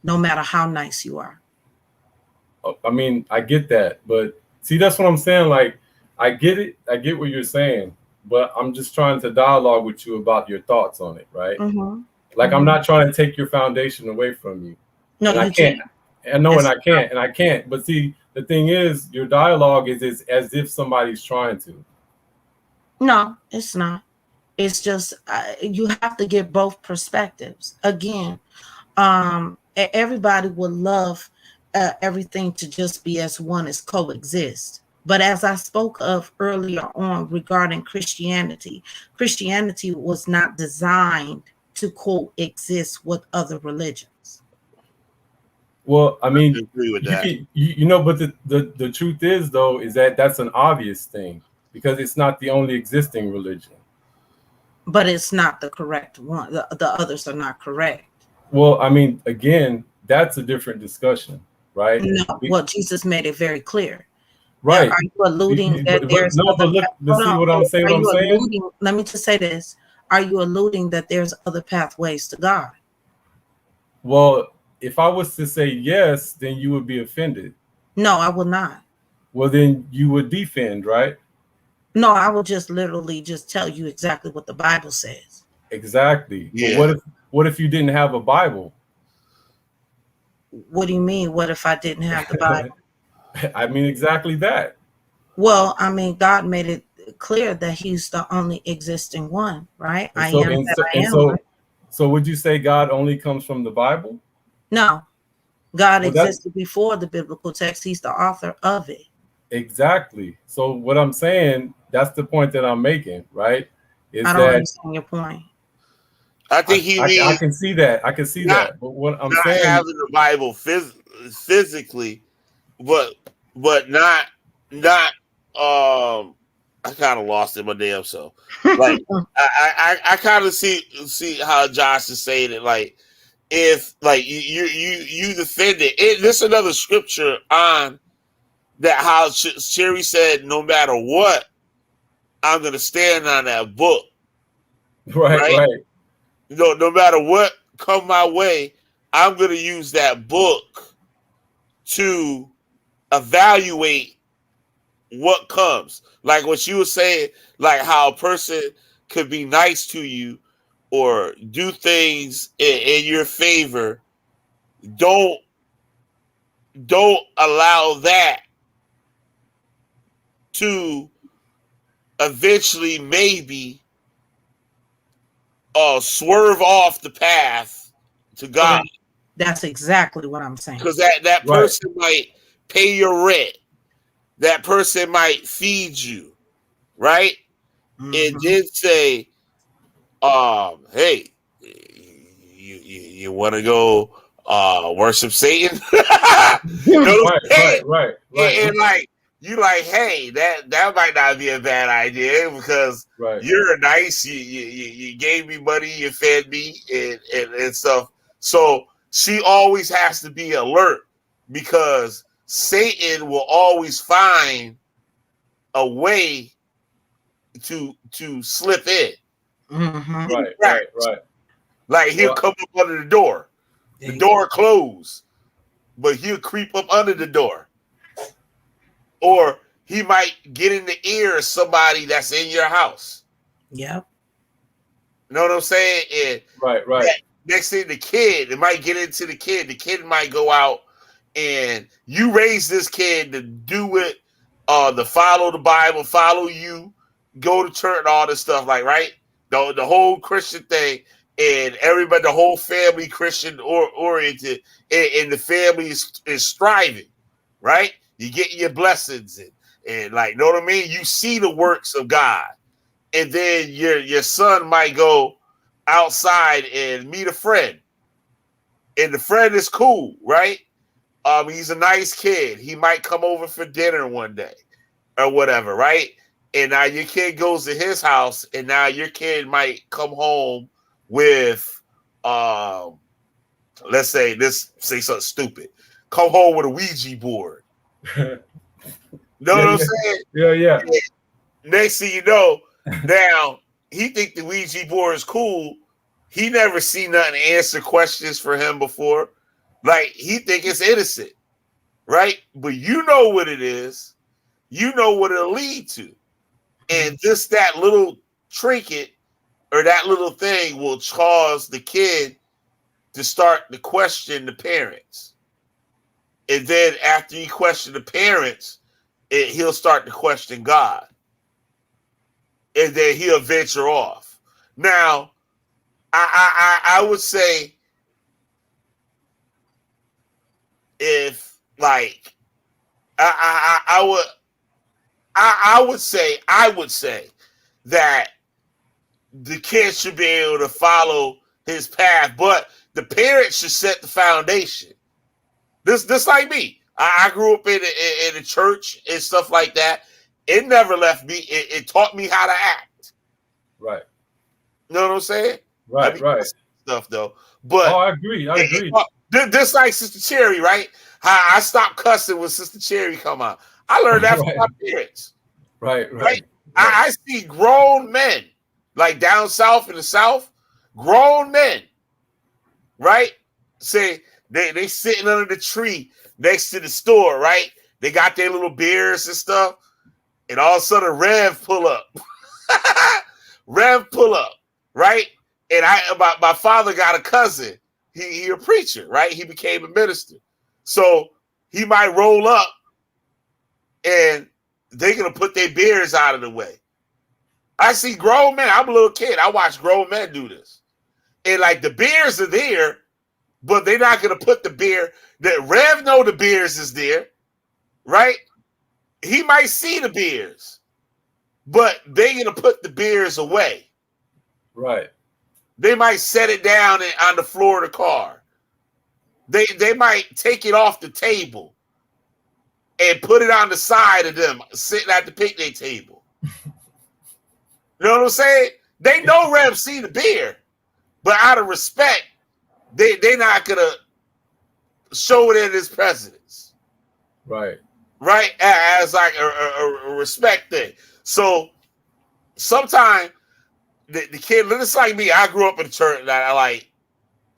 no matter how nice you are. I mean, I get that, but see, that's what I'm saying. Like, I get it, I get what you're saying, but I'm just trying to dialogue with you about your thoughts on it, right? Mm-hmm. Like, I'm not trying to take your foundation away from you. No, And I you can't. can't. I know, and It's- I can't. But see, the thing is, your dialogue is as if somebody's trying to. No, it's not. It's just you have to get both perspectives. Again, everybody would love everything to just be as one as coexist. But as I spoke of earlier on regarding Christianity, Christianity was not designed to coexist with other religions. Well, I I mean, agree with you that. can, you know, but the truth is, though, is that that's an obvious thing because it's not the only existing religion. But it's not the correct one. The others are not correct. Well, I mean, again, that's a different discussion, right? No, well, Jesus made it very clear. Now, Right. are you alluding that But there's no, other but look, hold see on, what I'm saying? are What I'm you saying? alluding, let me just say this. Are you alluding that there's other pathways to God? Well, if I was to say yes, then you would be offended. No, I will not. Well, then you would defend, right? No, I will just literally just tell you exactly what the Bible says. Exactly. Yeah. But what if you didn't have a Bible? What do you mean? What if I didn't have the Bible? I mean, exactly that. Well, I mean, God made it clear that He's the only existing one, right? And I so, am and that so, I and am. so, Right? so would you say God only comes from the Bible? No, God Well, that existed before the biblical text. He's the author of it. exactly. So what I'm saying, that's the point that I'm making, right? Is I don't that understand your point. I think he I means can see that. I can see not that. But what I'm not saying, having the Bible physically, but not I kind of lost it my damn self. Like I kind of see how Josh is saying it. Like if like you defend it. This another scripture on that how Sherry said no matter what I'm gonna stand on that book, right, right? right, No matter what come my way, I'm gonna use that book to evaluate what comes. Like what you were saying, like how a person could be nice to you or do things in your favor. Don't allow that to eventually maybe swerve off the path to God. Okay. That's exactly what I'm saying. Because that right. person might pay your rent. That person might feed you, right? Mhm. And then say, hey, you want to go worship Satan? You know what I'm saying? Right. And like you like, hey, that might not be a bad idea because Right. you're nice. You gave me money, you fed me, and stuff. So she always has to be alert because Satan will always find a way to slip in. Mhm. Right. Like he'll Well, come up under the door. The door closed, but he'll creep up under the door. Or he might get in the ear of somebody that's in your house. Yep. You know what I'm saying? And right. next thing, the kid, it might get into the kid. The kid might go out and you raise this kid to do it, to follow the Bible, follow you, go to church and all this stuff, like, right? The whole Christian thing, and everybody, the whole family Christian oriented, and the family is striving, right? You get your blessings and like, know what I mean? You see the works of God. And then your son might go outside and meet a friend. And the friend is cool, right? He's a nice kid. He might come over for dinner one day or whatever, right? and now your kid goes to his house, and now your kid might come home with, let's say something stupid, come home with a Ouija board. Know what I'm saying? Yeah. Next thing you know, now he think the Ouija board is cool. He never seen nothing answer questions for him before. Like, he think it's innocent, right? But you know what it is. You know what it'll lead to. And just that little trinket or that little thing will cause the kid to start to question the parents. And then after you question the parents, he'll start to question God. And then he'll venture off. Now, I would say, if like I would say that the kid should be able to follow his path, but the parents should set the foundation. This like me. I grew up in a church and stuff like that. It never left me. It taught me how to act. Right. You know what I'm saying? Right. Right. Stuff though. But I agree. This like Sister Cherry, right? I stopped cussing when Sister Cherry come out. I learned that from my parents. Right. I see grown men, like down south in the South, grown men, right? Say they sitting under the tree next to the store, right? They got their little beers and stuff, and all of a sudden Rev pull up. Rev pull up, right? And my father got a cousin. He a preacher, right? He became a minister. So he might roll up and they're going to put their beers out of the way. I see grown men. I'm a little kid. I watch grown men do this. And like the beers are there, but they're not going to put the beer. That Rev know the beers is there, right? He might see the beers, but they're going to put the beers away. Right. They might set it down on the floor of the car. They might take it off the table and put it on the side of them sitting at the picnic table. You know what I'm saying? They know Rev see the beer, but out of respect, they're not gonna show it in his presence. Right. Right? As like a respect thing. So sometimes the kid, just like me, I grew up in a church that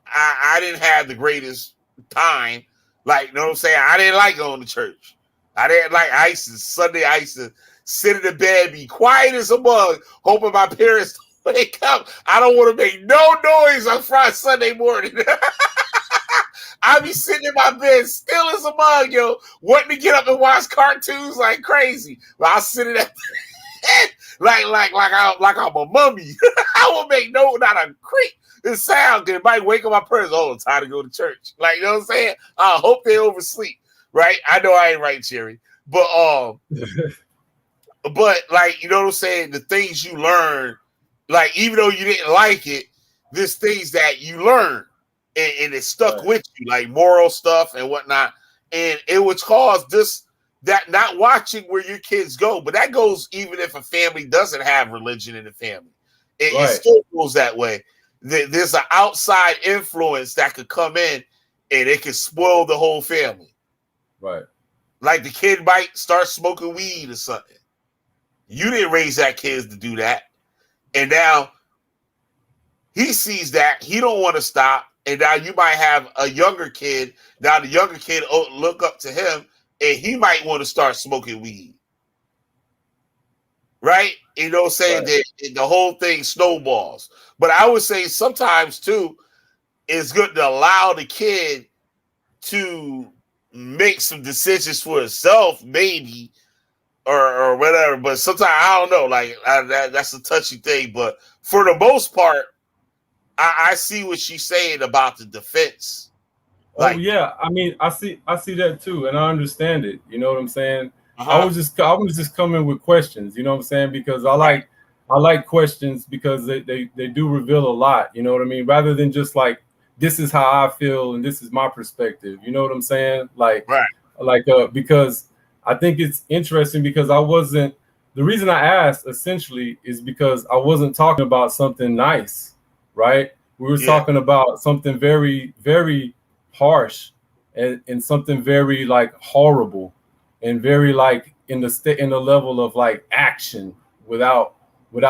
I didn't have the greatest time. Like, you know what I'm saying? I didn't like going to church. I didn't like Sunday I used to sit in the bed, be quiet as a mug, hoping my parents wake up. I don't want to make no noise on Friday, Sunday morning. I be sitting in my bed still as a mug, yo, wanting to get up and watch cartoons like crazy. But I sit in that bed like I'm a mummy. I won't make not a creak. It sound good. It might wake up my parents. Oh, it's time to go to church. Like, you know what I'm saying? I hope they oversleep. Right? I know I ain't right, Cherry. But but like, you know what I'm saying? The things you learn, like, even though you didn't like it, there's things that you learn and it stuck with you, like moral stuff and whatnot. And it would cause that not watching where your kids go, but that goes even if a family doesn't have religion in the family. It still goes that way. There's an outside influence that could come in and it could spoil the whole family. Right. Like the kid might start smoking weed or something. You didn't raise that kid to do that. And now he sees that. He don't want to stop. And now you might have a younger kid. Now the younger kid look up to him and he might want to start smoking weed. Right? You know what I'm saying? That the whole thing snowballs. But I would say sometimes too, it's good to allow the kid to make some decisions for himself, maybe, or whatever. But sometimes I don't know. Like that's a touchy thing. But for the most part, I see what she's saying about the defense. Like, yeah, I mean, I see that too, and I understand it. You know what I'm saying? I was just coming with questions. You know what I'm saying? Because I like questions because they do reveal a lot. You know what I mean? Rather than just like, this is how I feel and this is my perspective. You know what I'm saying? Like, because I think it's interesting because I wasn't the reason I asked essentially is because I wasn't talking about something nice, right? We were talking about something very, very harsh and something very like horrible and very like in the level of like action without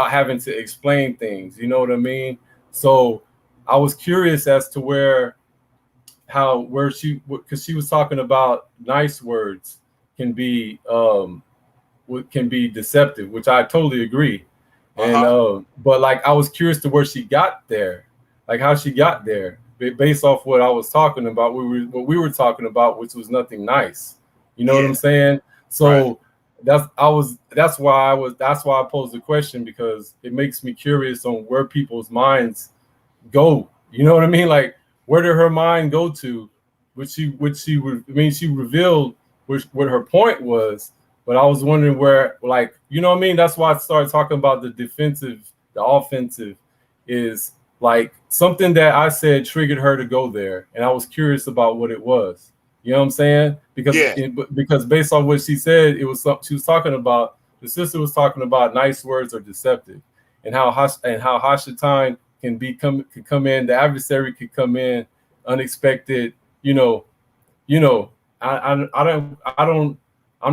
having to explain things. You know what I mean? So I was curious as to where because she was talking about nice words can be deceptive, which I totally agree. And but like I was curious to where she got there, like how she got there, based off what I was talking about. What we were talking about, which was nothing nice. You know what I'm saying? So that's why I posed the question, because it makes me curious on where people's minds go. You know what I mean? Like, where did her mind go to? She revealed what her point was, but I was wondering where, like, you know what I mean? That's why I started talking about the offensive is like something that I said triggered her to go there, and I was curious about what it was. You know what I'm saying? Because based on what she said, it was something she was talking about. The sister was talking about nice words are deceptive, and how Hashatan could come in. The adversary could come in unexpected. I'm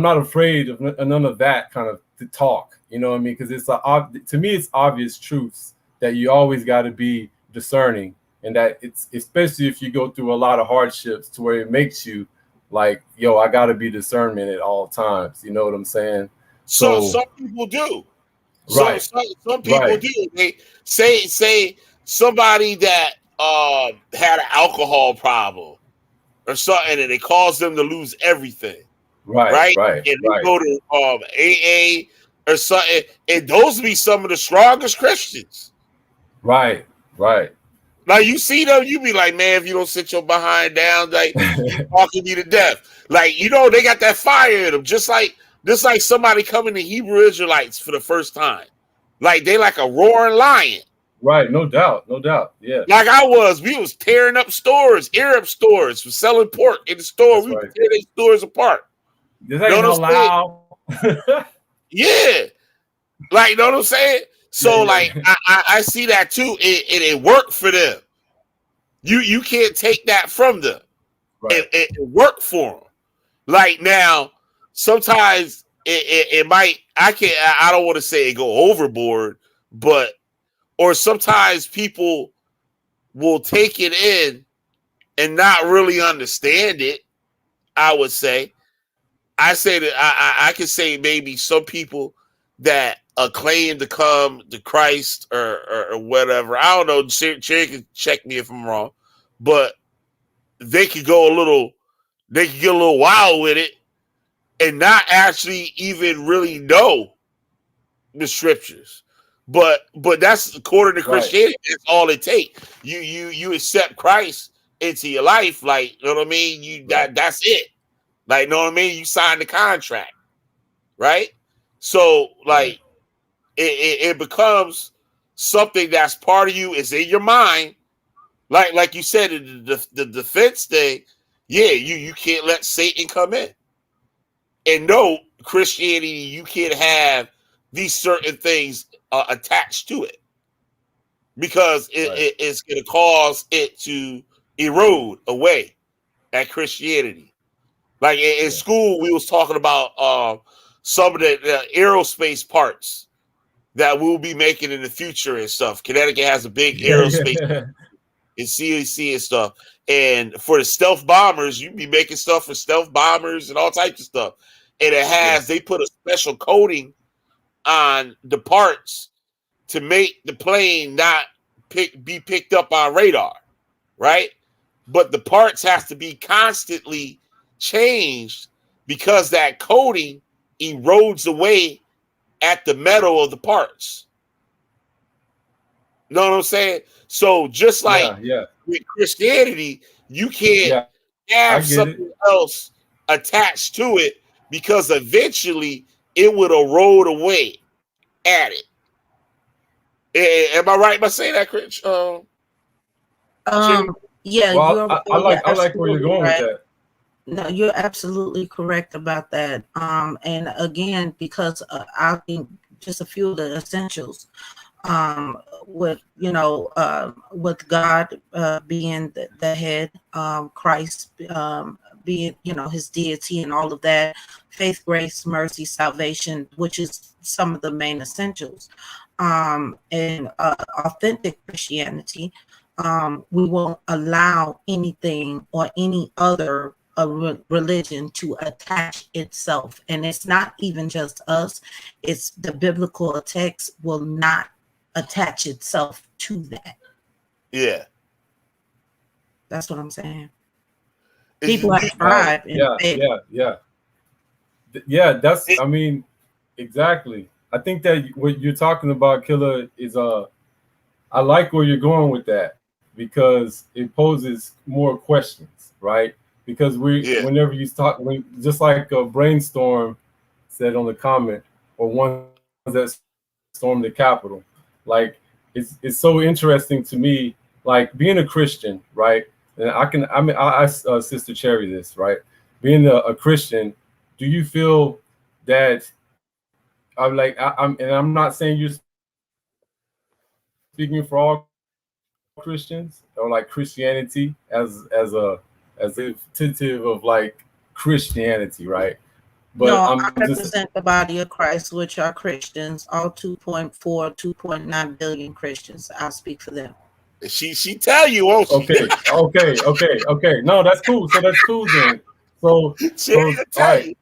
not afraid of none of that kind of talk. You know what I mean? Because to me, it's obvious truths that you always got to be discerning, and that it's especially if you go through a lot of hardships to where it makes you like, yo, I got to be discernment at all times. You know what I'm saying? So some people do. Right. Some people do. They say somebody that had an alcohol problem or something, and it caused them to lose everything. Right. And they go to AA or something, and those be some of the strongest Christians. Right. Like, you see them, you be like, man, if you don't sit your behind down, like, you talking me to death. Like, you know, they got that fire in them, just like somebody coming to Hebrew Israelites for the first time. Like, they like a roaring lion. Right, no doubt. Yeah. Like we was tearing up stores, Arab stores, for selling pork in the store. We tear their stores apart. This ain't no loud. Yeah. Like, you know what I'm saying? So, like, I see that too. It worked for them. You can't take that from them. Right. It worked for them. Like, now, sometimes it might, I don't want to say it go overboard, or sometimes people will take it in and not really understand it. I would say. I say that I could say maybe some people that claim to come to Christ or whatever. I don't know. Cherry can check me if I'm wrong, but they could get a little wild with it and not actually even really know the scriptures. But that's according to Christianity. That's all it takes. You accept Christ into your life, like, you know what I mean. That's it. Like, you know what I mean? You sign the contract, right? So, like, it becomes something that's part of you. It's in your mind. Like you said, the defense thing, you can't let Satan come in. And no, Christianity, you can't have these certain things attached to it, because it's going to cause it to erode away at Christianity. Like in school, we was talking about some of the aerospace parts that we'll be making in the future and stuff. Connecticut has a big aerospace and CAC and stuff. And for the stealth bombers, you be making stuff for stealth bombers and all types of stuff. And they put a special coating on the parts to make the plane not be picked up on radar, right? But the parts have to be constantly changed because that coating erodes away at the metal of the parts. You know what I'm saying? So just like with Christianity, you can't have something else attached to it, because eventually it would erode away at it. Am I right by saying that, Chris? Yeah. Well, I like where you're going with that. No, you're absolutely correct about that. And again, because I think just a few of the essentials, with with God being the head, Christ being his deity and all of that, faith, grace, mercy, salvation, which is some of the main essentials, and authentic Christianity. We won't allow anything or any other religion to attach itself, and it's not even just us, it's the biblical text will not attach itself to that. Yeah. That's what I'm saying. It's- People have tried and failed. Yeah, that's, I mean, exactly. I think that what you're talking about, Killer, is I like where you're going with that, because it poses more questions, right? Because whenever you talk, just like Brainstorm said on the comment, or one that stormed the Capitol, like it's so interesting to me, like being a Christian, right? And I ask Sister Cherry this, right? Being a Christian, do you feel that I'm not saying you're speaking for all Christians, or like Christianity as a tentative of like Christianity, right? But No, I'm I just represent the body of Christ, which are Christians, all 2.4, 2.9 billion Christians. I speak for them. She tell you, won't she? okay. No, that's cool. So that's cool then. So all right.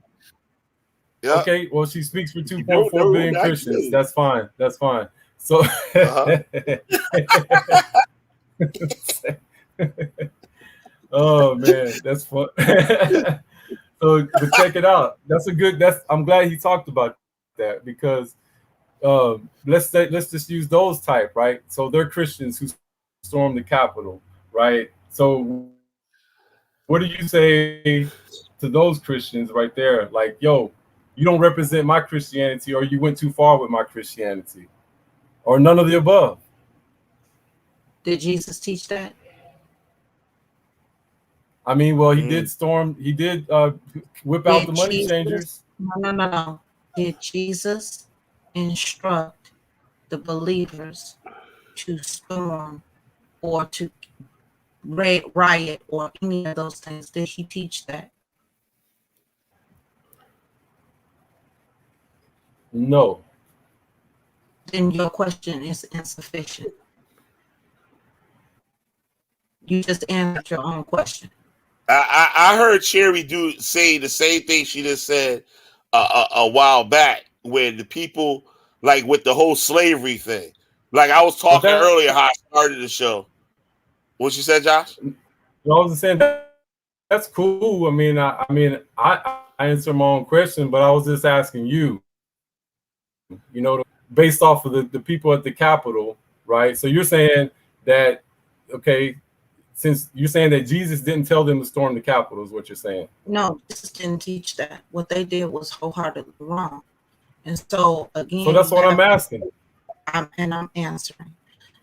Yep. Okay, well, she speaks for 2.4 billion Christians. Good. That's fine. That's fine. So, oh man, that's fun. So, but check it out. I'm glad he talked about that, because let's just use those type, right? So they're Christians who stormed the Capitol, right? So what do you say to those Christians right there? Like, yo, you don't represent my Christianity, or you went too far with my Christianity, or none of the above. Did Jesus teach that? I mean, well, he did whip out the money changers. No. Did Jesus instruct the believers to storm or to riot or any of those things? Did he teach that? No. Then your question is insufficient. You just answered your own question. I heard Cherry say the same thing she just said a while back, where the people, like with the whole slavery thing. Like I was talking earlier how I started the show. What you said, Josh? I was saying that's cool. I mean, I answer my own question, but I was just asking you. You know, based off of the people at the Capitol, right? So you're saying that, okay, since you're saying that Jesus didn't tell them to storm the Capitol, is what you're saying? No, Jesus didn't teach that. What they did was wholeheartedly wrong. And so again, so that's what I'm asking. I'm answering.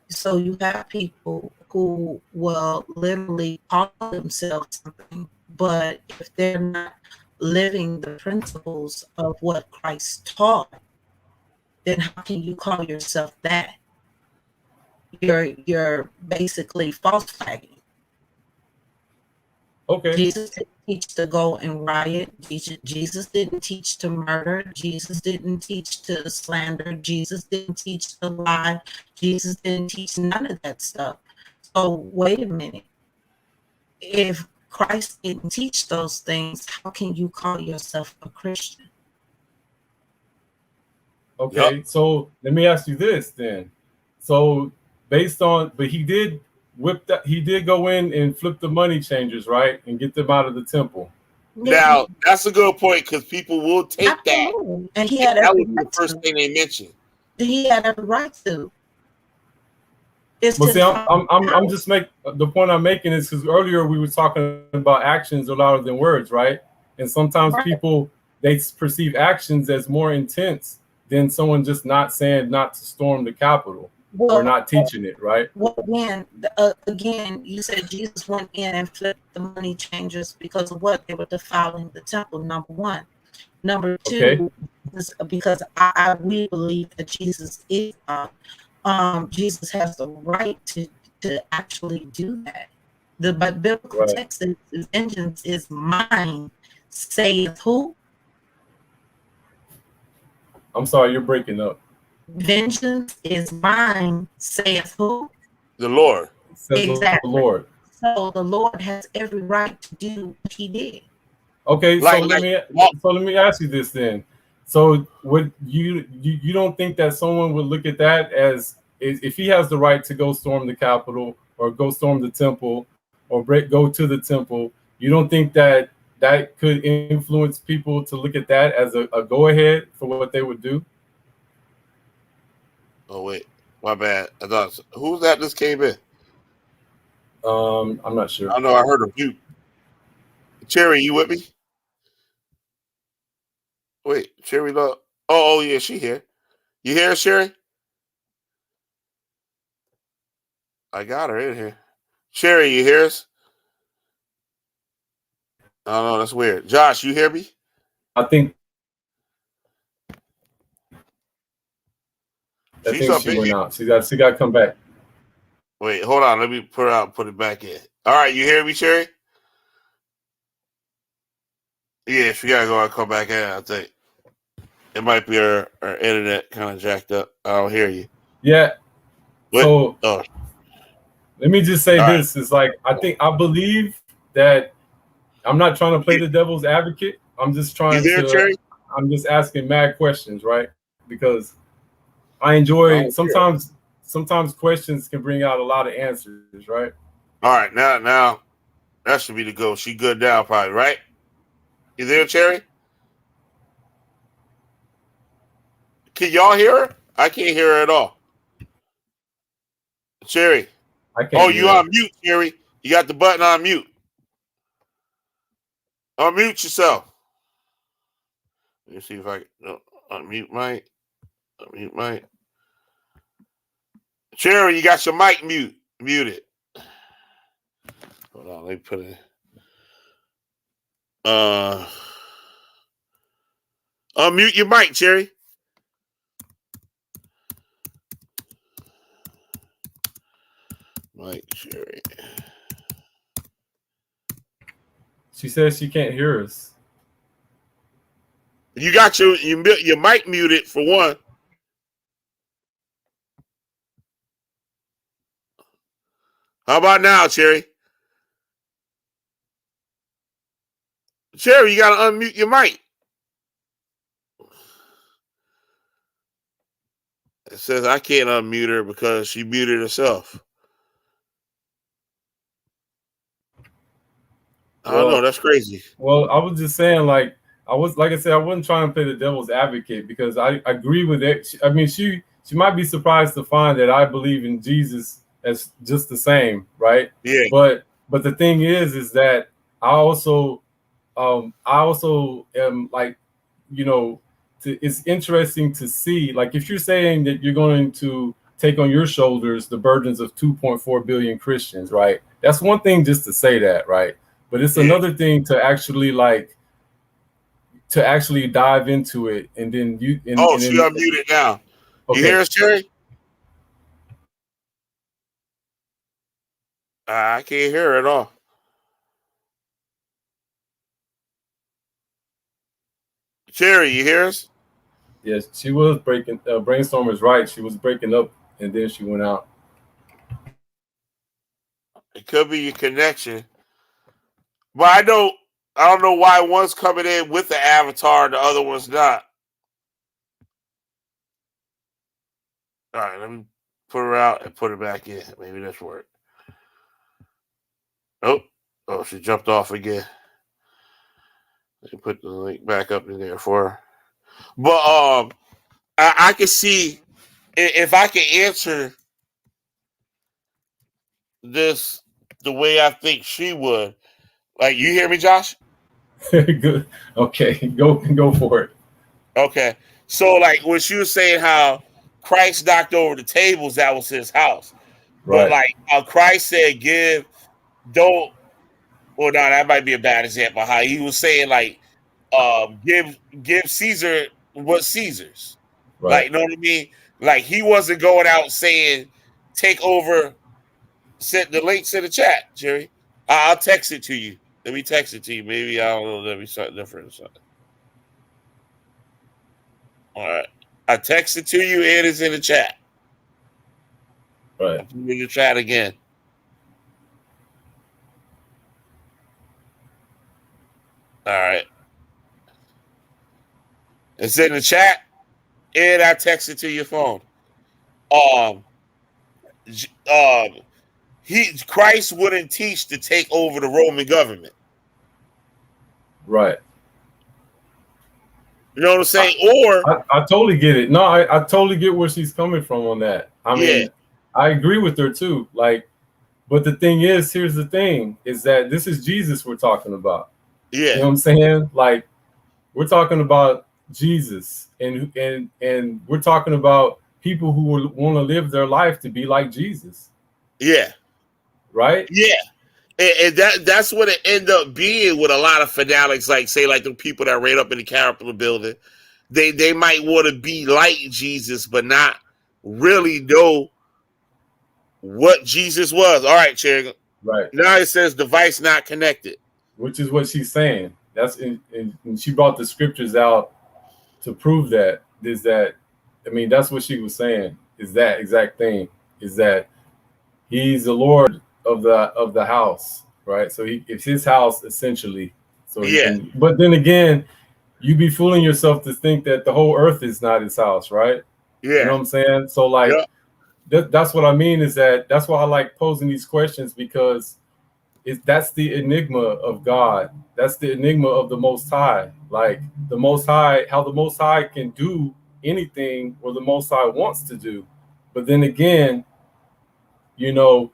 So you have people who will literally call themselves something, but if they're not living the principles of what Christ taught, then how can you call yourself that? You're basically false flagging. Okay. Jesus didn't teach to go and riot. Jesus didn't teach to murder. Jesus didn't teach to slander. Jesus didn't teach to lie. Jesus didn't teach none of that stuff. So wait a minute. If Christ didn't teach those things, how can you call yourself a Christian? Okay, so let me ask you this then. So but he did go in and flip the money changers, right? And get them out of the temple. Now, that's a good point, because people will take Absolutely. that. And he had that was the first thing they mentioned. He had every right to. But see, I'm just the point I'm making is because earlier we were talking about actions are louder than words, right? And sometimes people, they perceive actions as more intense than someone just not saying not to storm the Capitol. or not teaching it, right? Well, again, you said Jesus went in and flipped the money changers because of what? They were defiling the temple, number one. Number Okay. two, because we believe that Jesus is God. Jesus has the right to actually do that. The biblical Right. text is vengeance is mine, saith who? I'm sorry, you're breaking up. Vengeance is mine, saith who? The Lord. Says Exactly. the Lord. So the Lord has every right to do what he did. Okay, Like- so like- let me ask you this then. So would you don't think that someone would look at that as if he has the right to go storm the Capitol or go storm the temple or go to the temple, you don't think that that could influence people to look at that as a go ahead for what they would do? Oh wait, my bad. I thought who's that just came in? I'm not sure. I know I heard of you. Cherry, you with me? Wait, Cherry love. Oh yeah, she here. You hear her, Cherry? I got her in here. Cherry, you hear us? Oh no, that's weird. Josh, you hear me? I think She's up she in went here. out. She got to come back. Wait, hold on. Let me put her out and put it back in. All right, you hear me, Cherry? Yeah, she gotta go and come back in, I think. It might be her internet kind of jacked up. I don't hear you. Yeah. What? So Oh, let me just say All right. this: is like I believe that I'm not trying to play the devil's advocate. I'm just you trying there, to. Cherry? I'm just asking mad questions, right? Because I enjoy Oh, sometimes questions can bring out a lot of answers, right? All right, now that should be the go. She good now, probably, right? You there, Cherry? Can y'all hear her? I can't hear her at all. Cherry. I can't. Oh, hear you it. on mute, Cherry. You got the button on mute. Unmute yourself. Let me see if I can unmute mic. Unmute mic. Cherry, you got your mic muted. Hold on, let me put it. Unmute your mic, Cherry. Mike, Cherry. She says she can't hear us. You got your mic muted for one. How about now, Cherry? Cherry, you got to unmute your mic. It says I can't unmute her because she muted herself. I don't know. That's crazy. Well, I was just saying, like I said, I wasn't trying to play the devil's advocate because I agree with it. I mean, she might be surprised to find that I believe in Jesus as just the same, right? Yeah. But the thing is that I also am like, it's interesting to see, like, if you're saying that you're going to take on your shoulders the burdens of 2.4 billion Christians, right? That's one thing just to say that, right? But it's another thing to actually dive into it, and then She unmuted now. Okay. You hear us, Cherry? I can't hear her at all. Cherry, you hear us? Yes, she was breaking. Brainstorm is right. She was breaking up, and then she went out. It could be your connection. But I don't know why one's coming in with the avatar and the other one's not. All right, let me put her out and put her back in. Maybe this work. Oh, she jumped off again. Let me put the link back up in there for her. But I can see if I can answer this the way I think she would. Like, you hear me, Josh? Good. Okay, go for it. Okay. So, like, when she was saying how Christ knocked over the tables, that was his house. Right. But like Christ said, don't. Well, no, that might be a bad example. How he was saying like, give Caesar what's Caesar's. Right. Like, you know what I mean? Like he wasn't going out saying, take over. Send the links in the chat, Jerry. I'll text it to you. Let me text it to you. Maybe I don't know. Let me something different or something. All right. I text it to you and it's in the chat. Right. I'll put it in the chat again. All right. It's in the chat and I text it to your phone. Christ wouldn't teach to take over the Roman government. Right. You know what I'm saying? I totally get it. No, I totally get where she's coming from on that. I mean, I agree with her too. Like, but the thing is, here's the thing, is that this is Jesus we're talking about. Yeah. You know what I'm saying? Like, we're talking about Jesus, and we're talking about people who want to live their life to be like Jesus. Yeah. Right? Yeah. And that's what it ended up being with a lot of fanatics, like say like the people that ran up in the Capitol building. They might want to be like Jesus, but not really know what Jesus was. All right, Chair. Right. Now it says device not connected. Which is what she's saying. That's and she brought the scriptures out to prove that. I mean, that's what she was saying, is that exact thing, is that he's the Lord of the house, right? So it's his house essentially. So but then again, you be fooling yourself to think that the whole earth is not his house, right? Yeah. You know what I'm saying? So like that's what I mean, is that's why I like posing these questions, because that's the enigma of God. That's the enigma of the Most High. Like the Most High, how the Most High can do anything what the Most High wants to do. But then again, you know,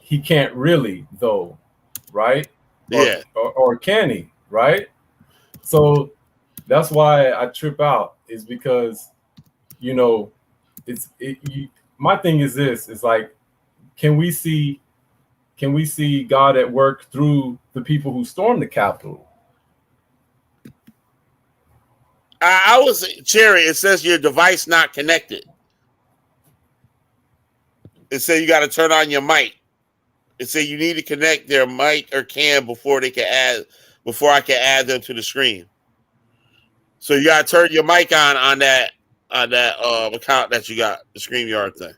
he can't really, though, right? Yeah. Or can he, right? So that's why I trip out, is because, you know, my thing is this, is like, can we see God at work through the people who stormed the Capitol? I was, Cherry, it says your device not connected. It says you got to turn on your mic. It says you need to connect their mic or cam before I can add them to the screen. So you got to turn your mic on that account that you got, the StreamYard thing.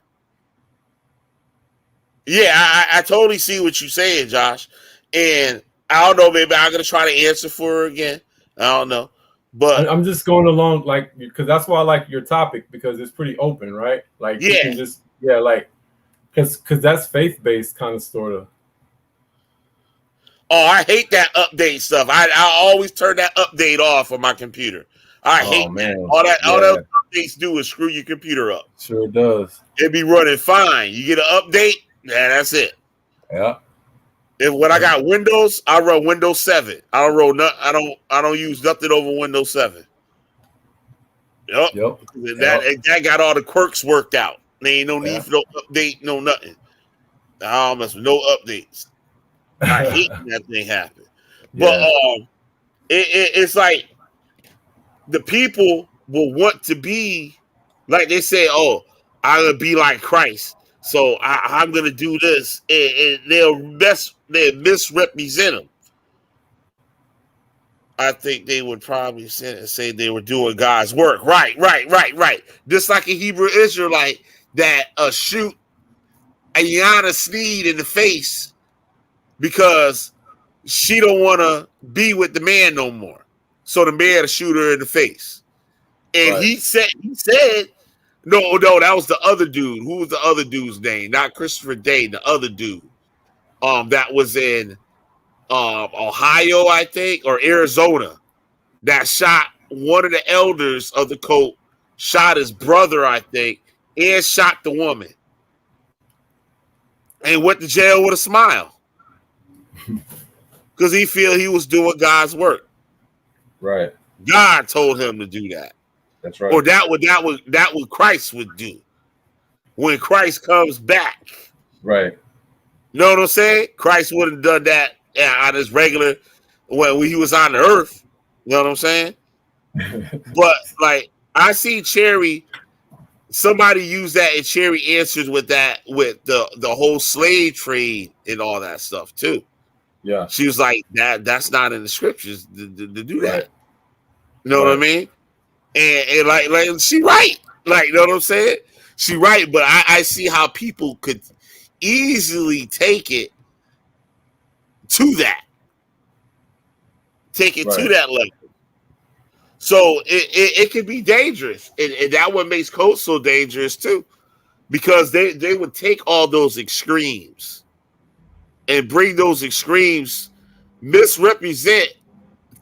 Yeah, I totally see what you're saying, Josh. And I don't know, maybe I'm gonna try to answer for her again. I don't know. But I'm just going along, like, because that's why I like your topic, because it's pretty open, right? Like, you can just, like, because that's faith-based kind of sort of. Oh, I hate that update stuff. I always turn that update off on my computer. I hate that. All that updates do is screw your computer up. Sure does. It be running fine. You get an update, that's it. Yeah. When I got Windows, I run Windows 7. I don't use nothing over Windows 7. Yep. That got all the quirks worked out. There ain't no need for no update, no nothing. Almost no updates. I hate when that thing happen. But it's like the people will want to be like, they say, oh, I'm gonna be like Christ. So I'm gonna do this, and they'll misrepresent him. I think they would probably say they were doing God's work. Right. Just like a Hebrew Israelite that shoot Ayanna Sneed in the face because she don't want to be with the man no more. So the man will shoot her in the face. And he said. No, that was the other dude. Who was the other dude's name? Not Christopher Day, the other dude. That was in Ohio, I think, or Arizona. That shot one of the elders of the cult, shot his brother, I think, and shot the woman. And went to jail with a smile. Because he feel he was doing God's work. Right. God told him to do that. That's right. Or that what Christ would do when Christ comes back. Right. You know what I'm saying? Christ would have done that on his regular when he was on the earth. You know what I'm saying? But like I see Cherry, somebody used that and Cherry answered with that with the whole slave trade and all that stuff too. Yeah. She was like, that's not in the scriptures to do that. Right. You know what I mean? And like she right. Like, you know what I'm saying? She right, but I see how people could easily take it to that. Take it to that level. So it could be dangerous. And that what makes Coach so dangerous too. Because they would take all those extremes and bring those extremes, misrepresent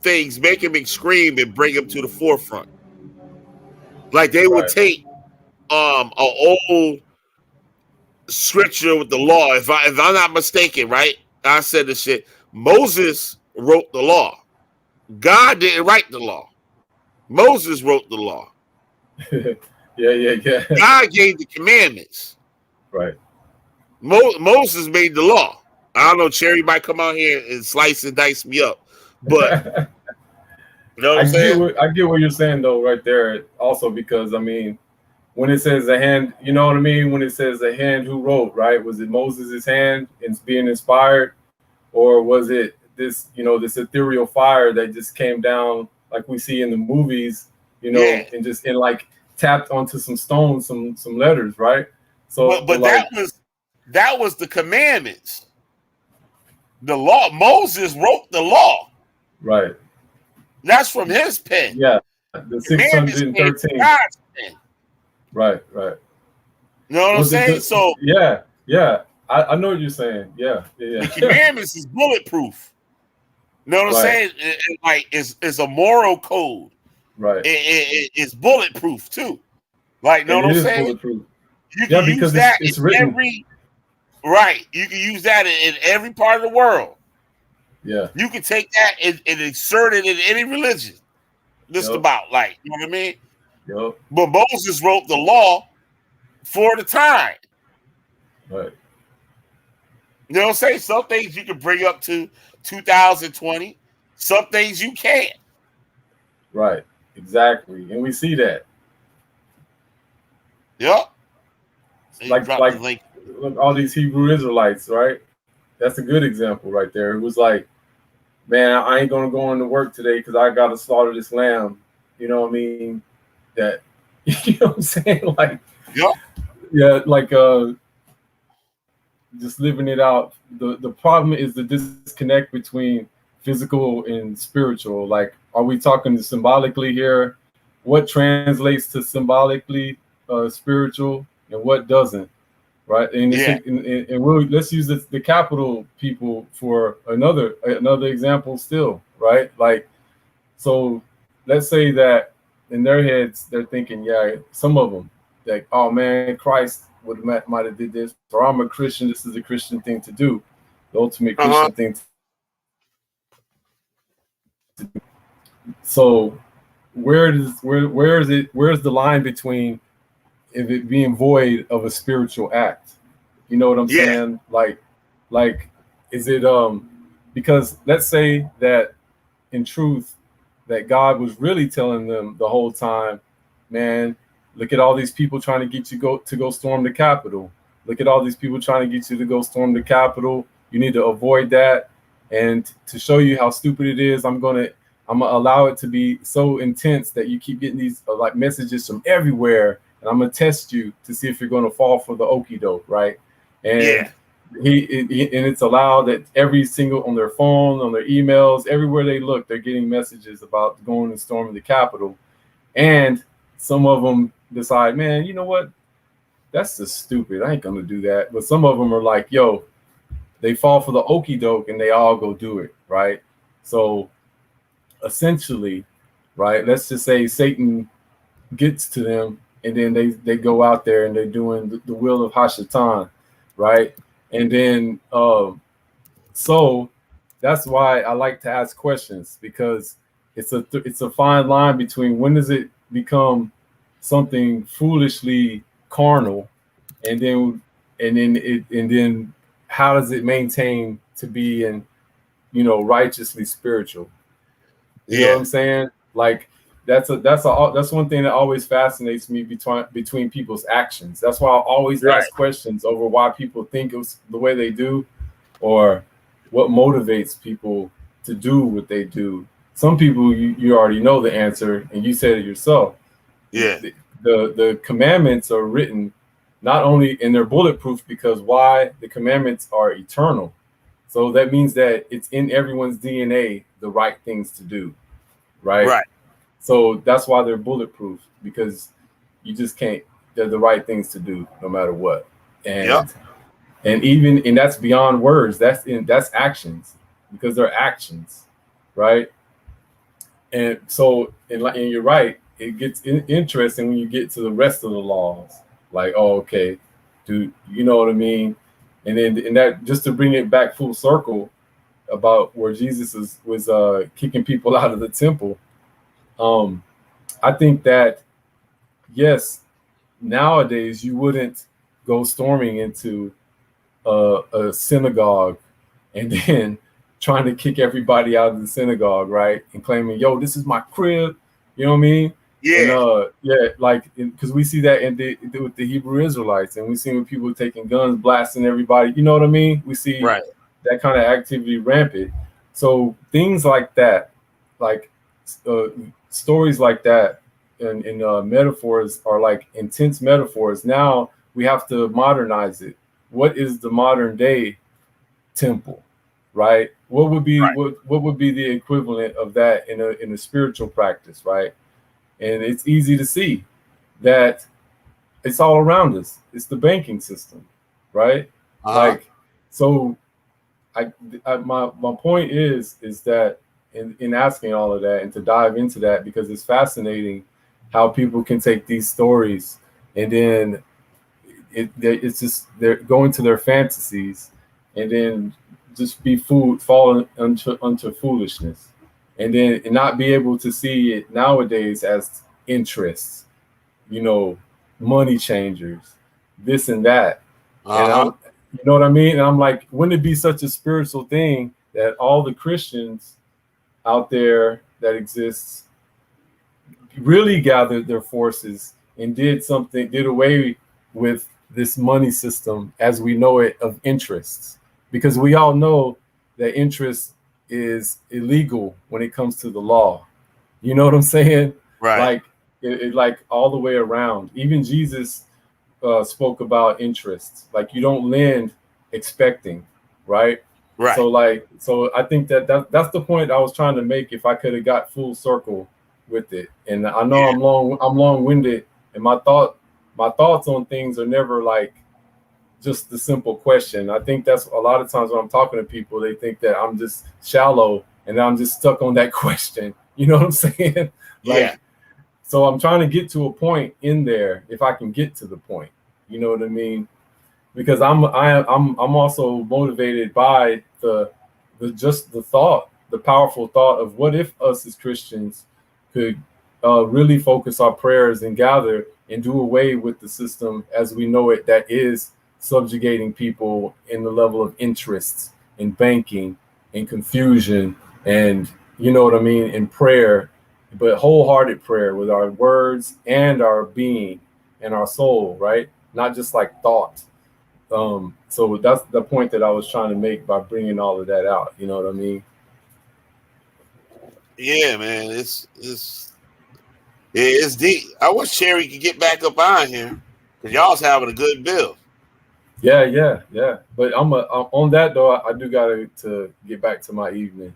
things, make them extreme and bring them to the forefront. Like they would take an old scripture with the law. If I'm not mistaken, right? I said this shit. Moses wrote the law. God didn't write the law. Moses wrote the law. Yeah. God gave the commandments. Right. Moses made the law. I don't know. Cherry might come out here and slice and dice me up, but you know what I'm saying? I get what you're saying though, right there. Also, because I mean, when it says a hand, you know what I mean? When it says a hand who wrote, right? Was it Moses' hand and being inspired, or was it this, this ethereal fire that just came down like we see in the movies, and just like tapped onto some stones, some letters, right? So, but that was the commandments, the law. Moses wrote the law, right? That's from his pen. Yeah, the 613. Right. You know what I'm saying? So yeah, I know what you're saying. Yeah. The commandments is bulletproof. You know what I'm saying? It's a moral code. Right. It's bulletproof too. Like, know what I'm saying? Bulletproof. You can use that it's in written. You can use that in every part of the world. Yeah. You can take that and insert it in any religion. Just about, like, you know what I mean? Yep. But Moses wrote the law for the time. Right. You know what I'm saying? Some things you can bring up to 2020. Some things you can't. Right. Exactly. And we see that. Yep. Like look, all these Hebrew Israelites, right? That's a good example right there. It was like, man, I ain't gonna go into work today because I gotta slaughter this lamb. You know what I mean? That you know what I'm saying? Like, yeah, like just living it out. The problem is the disconnect between physical and spiritual. Like, are we talking symbolically here? What translates to symbolically spiritual and what doesn't? Right, and let's use the capital people for another example still, right? Like, so let's say that in their heads they're thinking, some of them like, oh man, Christ might have did this, or I'm a Christian, this is a Christian thing to do, the ultimate Christian thing to do. So where's the line between if it being void of a spiritual act? You know what I'm saying? Like, is it because let's say that in truth that God was really telling them the whole time, man, look at all these people trying to get you to go storm the Capitol. Look at all these people trying to get you to go storm the Capitol. You need to avoid that. And to show you how stupid it is, I'm gonna allow it to be so intense that you keep getting these like messages from everywhere. And I'm gonna test you to see if you're gonna fall for the okie doke, right? And and it's allowed that every single on their phone, on their emails, everywhere they look, they're getting messages about going and storming the Capitol. And some of them decide, man, you know what? That's just stupid. I ain't gonna do that. But some of them are like, yo, they fall for the okie doke and they all go do it, right? So essentially, right, let's just say Satan gets to them and then they go out there and they're doing the will of Hashatan, right? And then so that's why I like to ask questions, because it's a fine line between when does it become something foolishly carnal, and then how does it maintain to be righteously spiritual? You know what I'm saying? Like that's one thing that always fascinates me between people's actions. That's why I always ask questions over why people think it's the way they do, or what motivates people to do what they do. Some people you already know the answer, and you said it yourself. Yeah. The commandments are written not only in their bulletproof, because why? The commandments are eternal. So that means that it's in everyone's DNA, the right things to do. Right. So that's why they're bulletproof, because you just can't, they're the right things to do no matter what. And and that's beyond words. That's actions, because they're actions. Right. And so, and you're right, it gets interesting when you get to the rest of the laws. Like, oh, okay, dude, you know what I mean? And that, just to bring it back full circle about where Jesus was kicking people out of the temple. I think that, yes, nowadays you wouldn't go storming into a synagogue and then trying to kick everybody out of the synagogue, right? And claiming, yo, this is my crib. You know what I mean? Yeah. And like, because we see that with the Hebrew Israelites, and we see when people taking guns, blasting everybody. You know what I mean? We see that kind of activity rampant. So things like that, like stories like that, and metaphors are like intense metaphors. Now we have to modernize it. What is the modern day temple, right? What would be what would be the equivalent of that in a spiritual practice, right? And it's easy to see that it's all around us. It's the banking system, right? Like, so my point is that in asking all of that, and to dive into that, because it's fascinating how people can take these stories and then it's just they're going to their fantasies, and then just fall into foolishness, and not be able to see it nowadays as interests, money changers, this and that. And you know what I mean? And I'm like, wouldn't it be such a spiritual thing that all the Christians out there that exists really gathered their forces and did away with this money system as we know it, of interests? Because we all know that interest is illegal when it comes to the law. You know what I'm saying? Right. Like it like all the way around. Even Jesus spoke about interests. Like, you don't lend expecting, right? Right. So I think that's the point I was trying to make. If I could have got full circle with it, and I know I'm long-winded, and my thoughts on things are never like just the simple question. I think that's a lot of times when I'm talking to people, they think that I'm just shallow and I'm just stuck on that question. You know what I'm saying? So I'm trying to get to a point in there, if I can get to the point. You know what I mean? Because I'm also motivated by the powerful thought of, what if us as Christians could really focus our prayers and gather and do away with the system as we know it, that is subjugating people in the level of interests, in banking, in confusion, and you know what I mean, in prayer, but wholehearted prayer with our words and our being and our soul, right? Not just like thought. So that's the point that I was trying to make by bringing all of that out. You know what I mean? Yeah, man, it's deep. I wish Cherry could get back up on here, because y'all's having a good build. Yeah. But I'm on that though. I do gotta to get back to my evening.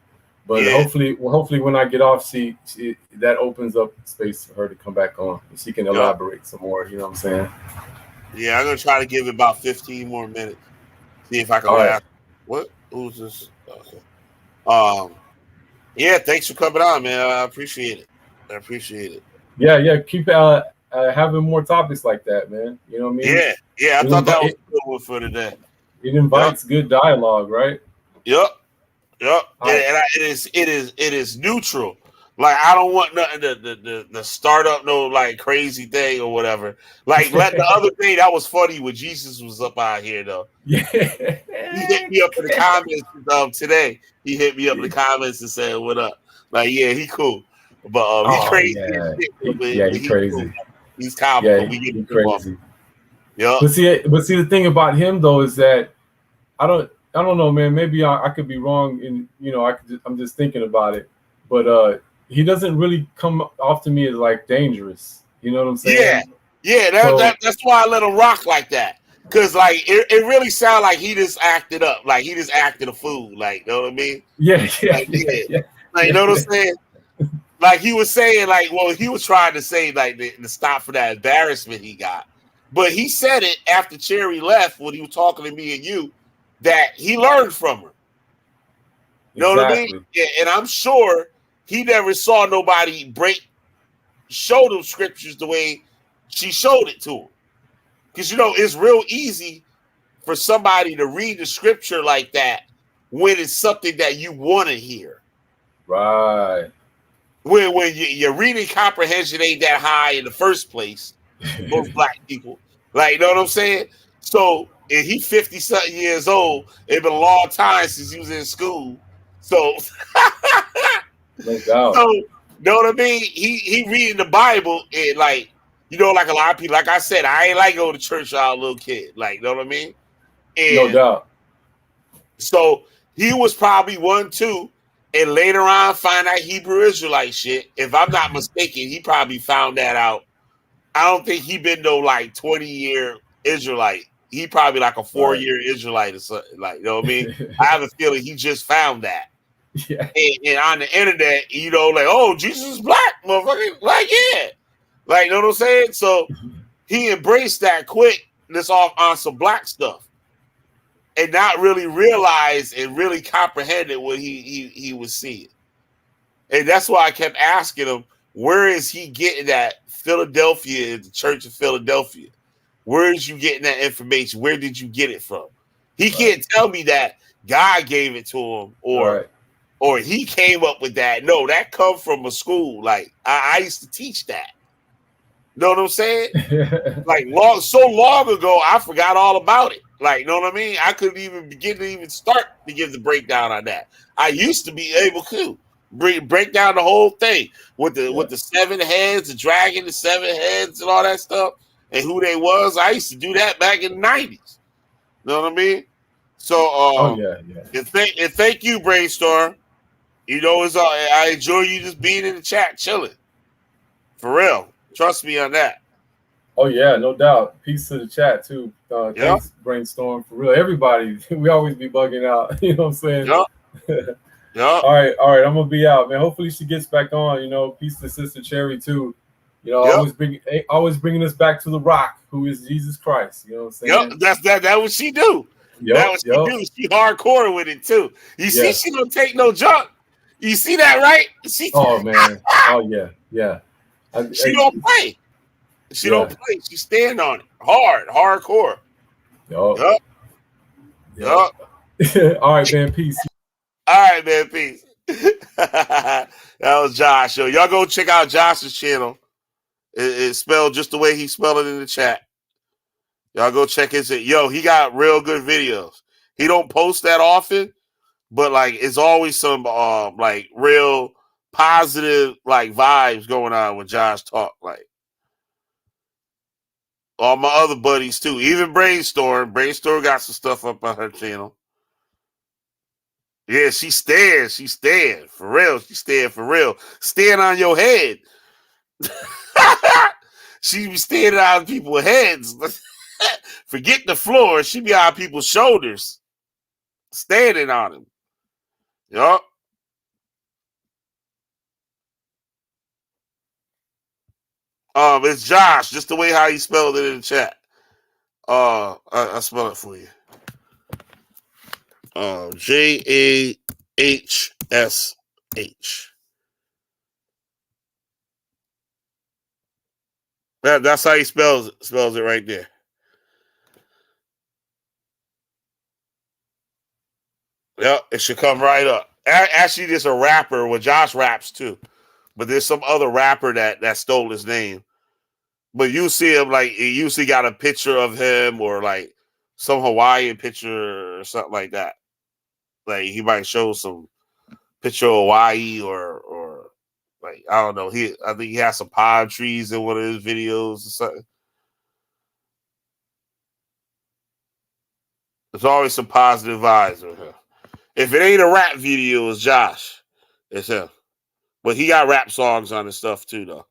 But hopefully when I get off, she that opens up space for her to come back on, and she can elaborate some more. You know what I'm saying? Yeah, I'm gonna try to give it about 15 more minutes. See if I can last. What? Who's this? Okay. Yeah, thanks for coming on, man. I appreciate it. Yeah. Keep having more topics like that, man. You know what I mean? Yeah. I thought that was a good one for today. It invites good dialogue, right? Yep. And it is neutral. Like, I don't want nothing to start up no like crazy thing or whatever. Like, let the other thing that was funny when Jesus was up out here though. Yeah. He hit me up in the comments today. He hit me up in the comments and said, "What up?" Like, yeah, he cool, but he Oh crazy yeah, as shit. yeah, But he he crazy. cool. He's comical. Yeah, We get he him off. crazy. Yeah. But see, the thing about him though is that I don't know, man. Maybe I could be wrong, and I'm just thinking about it. But he doesn't really come off to me as like dangerous. You know what I'm saying? Yeah. That's why I let him rock like that. Cause like it really sounded like he just acted up, like he just acted a fool, like you know what I mean? Yeah, Like, like you know what I'm saying? Like he was saying, like, well, he was trying to say like to stop for that embarrassment he got, but he said it after Cherry left when he was talking to me and you that he learned from her. You know what I mean? Yeah, and I'm sure he never saw nobody show them scriptures the way she showed it to him. Because it's real easy for somebody to read the scripture like that when it's something that you want to hear. Right. When your reading comprehension ain't that high in the first place, most black people. Like, you know what I'm saying? So, and he 50-something years old. It's been a long time since he was in school. So, No doubt. so, you know what I mean? He reading the Bible and like, like a lot of people, like I said, I ain't like going to church when I was a little kid. Like, you know what I mean? And no doubt. So he was probably 1, 2, and later on find out Hebrew Israelite shit. If I'm not mistaken, he probably found that out. I don't think he been no like 20-year Israelite. He probably like a 4-year Israelite or something. Like, you know what I mean? I have a feeling he just found that. Yeah. And on the internet, like, oh, Jesus is black, motherfucker. Like, yeah. Like, you know what I'm saying? So he embraced that quick, this off on some black stuff. And not really realize and really comprehended what he was seeing. And that's why I kept asking him, where is he getting that Philadelphia, the Church of Philadelphia? Where is you getting that information? Where did you get it from? He can't tell me that God gave it to him or he came up with that. No, that come from a school. Like I used to teach that. Know what I'm saying? Like so long ago, I forgot all about it. Like, you know what I mean? I couldn't even begin to even start to give the breakdown on that. I used to be able to break down the whole thing with the 7 heads, the dragon, the 7 heads, and all that stuff, and who they was. I used to do that back in the 90s. You know what I mean? So, and thank you, Brainstorm. I enjoy you just being in the chat, chilling. For real, trust me on that. Oh yeah, no doubt. Peace to the chat too. Thanks, Brainstorm. For real, everybody. We always be bugging out. You know what I'm saying? Yep. Yep. All right. I'm gonna be out, man. Hopefully she gets back on. Peace to Sister Cherry too. Always bringing us back to the Rock, who is Jesus Christ. You know what I'm saying? Yep. That's what she do. That's what she do. She hardcore with it too. You see, she don't take no junk. You see that, right? Oh man. Oh yeah. She don't play. She don't play. She stand on it. Hardcore. Yup. All right, man. Peace. All right, man. Peace. That was Josh. Yo, y'all go check out Josh's channel. It's spelled just the way he spelled it in the chat. Y'all go check his. Yo, he got real good videos. He don't post that often, but like it's always some like real positive like vibes going on when Josh talk. Like all my other buddies too, even Brainstorm. Brainstorm got some stuff up on her channel. Yeah, she stares. She staring for real. She staring for real. Staring on your head. She be standing on people's heads. Forget the floor. She be on people's shoulders. Standing on them. Yup. It's Josh, just the way how he spelled it in the chat. I spell it for you. JAHSH. That's how he spells it right there. Yep, it should come right up. Actually, there's a rapper where Josh raps too. but there's some other rapper that stole his name. But you see him like he usually got a picture of him or like some Hawaiian picture or something like that. Like he might show some picture of Hawaii or like I don't know. I think he has some palm trees in one of his videos or something. There's always some positive vibes with him. If it ain't a rap video, it's Josh. It's him. But he got rap songs on his stuff too, though.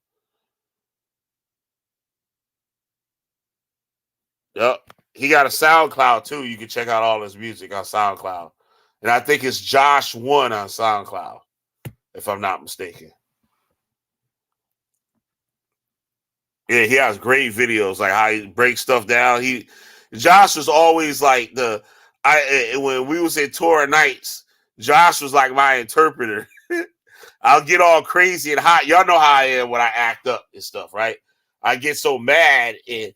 Yep. He got a SoundCloud too. You can check out all his music on SoundCloud. And I think it's Josh 1 on SoundCloud, if I'm not mistaken. Yeah, he has great videos, like how he breaks stuff down. Josh was always like when we was in Torah Nights, Josh was like my interpreter. I'll get all crazy and hot. Y'all know how I am when I act up and stuff, right? I get so mad and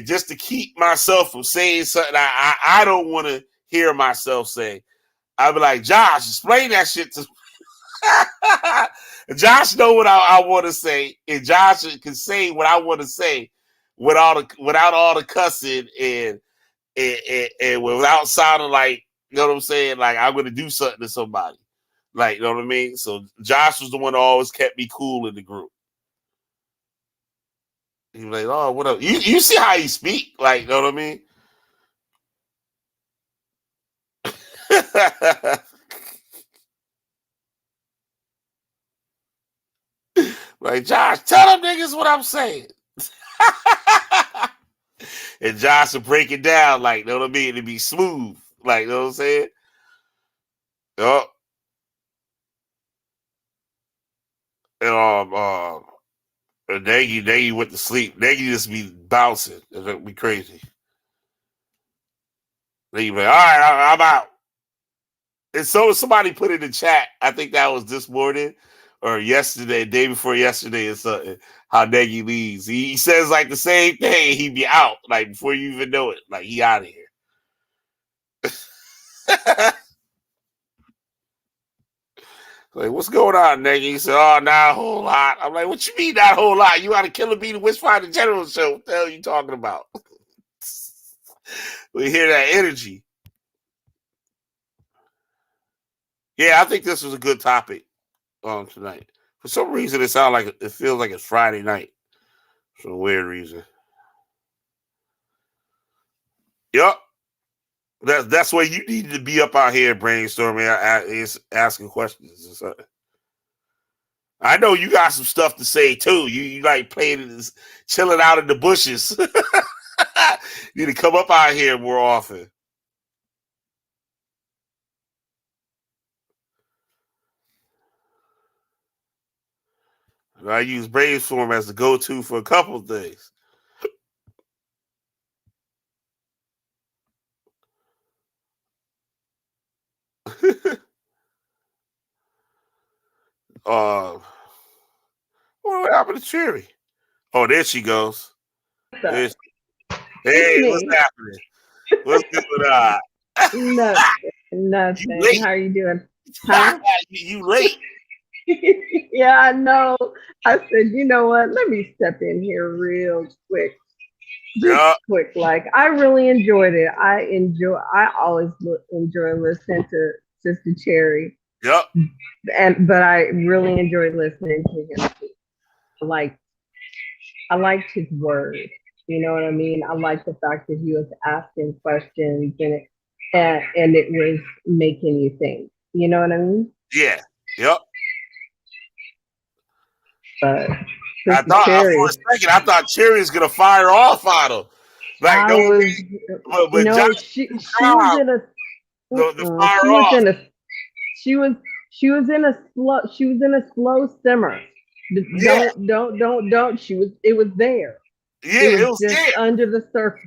just to keep myself from saying something I don't want to hear myself say, I'll be like, Josh, explain that shit to me. Josh know what I want to say, and Josh can say what I want to say without all the cussing and without sounding like, you know what I'm saying, like I'm gonna do something to somebody. Like, you know what I mean? So Josh was the one that always kept me cool in the group. He was like, oh, what up? You see how he speak, like, you know what I mean? Like, Josh, tell them niggas what I'm saying. And Josh would break it down, like, you know what I mean? It'd be smooth. Like, you know what I'm saying? Yup. And Nagy went to sleep. Nagy just be bouncing. It'd be crazy. Then be like, all right, I'm out. And so somebody put in the chat, I think that was this morning or yesterday, day before yesterday or something, how Nagy leaves. He says like the same thing. He be out like before you even know it. Like he out of here. Like, what's going on, Nagy? He said, oh, not a whole lot. I'm like, what you mean not a whole lot? You out of Killer Bee, the Witchfinder General show. What the hell are you talking about? We hear that energy. Yeah, I think this was a good topic tonight. For some reason, it feels like it's Friday night. For some weird reason. Yup. That's why you needed to be up out here brainstorming, asking questions and something. I know you got some stuff to say too. You like playing, chilling out in the bushes. You need to come up out here more often. I use brainstorm as the go-to for a couple of things. What happened to Cherry? Oh, there she goes. Hey, what's happening? What's going on? Nothing. How are you doing? Huh? You late. Yeah, I know. I said, you know what? Let me step in here real quick. Just quick. Like, I really enjoyed it. I always enjoy listening to Sister Cherry. Yep. But I really enjoyed listening to him. I liked his words. You know what I mean? I liked the fact that he was asking questions and it was making you think. You know what I mean? Yeah. Yep. But for a second, I thought Cherry was gonna fire off on him. Like but no, she was in a she was in a slow simmer. Yeah. Don't. It was there. Yeah, it was just there. under the surface.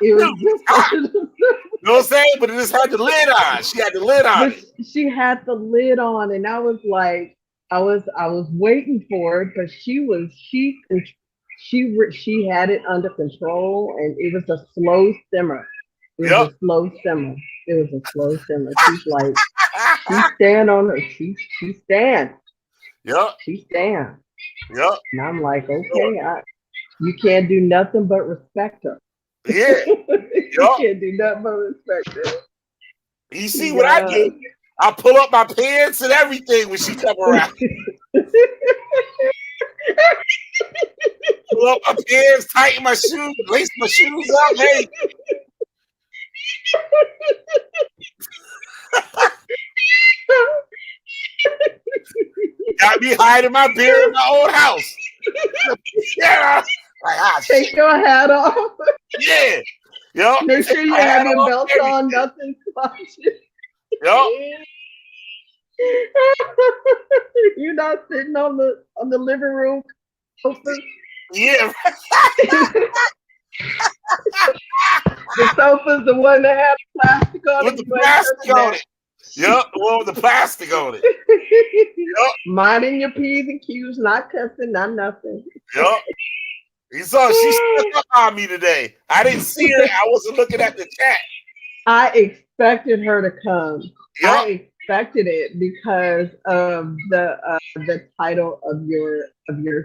It was just under the surface. You know what I'm saying? But it just had the lid on. She had the lid on. She had the lid on, and I was like, I was waiting for it, but she had it under control, and it was a slow simmer. It was a slow simmer. She's like, she stand on her. She stand. Yup. She's down. Yup. And I'm like, okay, you can't do nothing but respect her. Yeah. You Yup. can't do nothing but respect her. You see what I do? I pull up my pants and everything when she come around. Pull up my pants, tighten my shoes, lace my shoes up, hey. Got me hiding my beard in my own house. Yeah. Like, Take your hat off. Yeah. Yup. Make sure you have your belt on, nothing slouching. Yup. You're not sitting on the living room sofa. Yeah. The sofa's the one that has plastic on With it. the plastic on it. Yup, the one with the plastic on it. Yup. Minding your P's and Q's, not cussing, not nothing. Yup. You saw she stuck up on me today. I didn't see her. I wasn't looking at the chat. I expected her to come. Yup. I expected it because of the title of your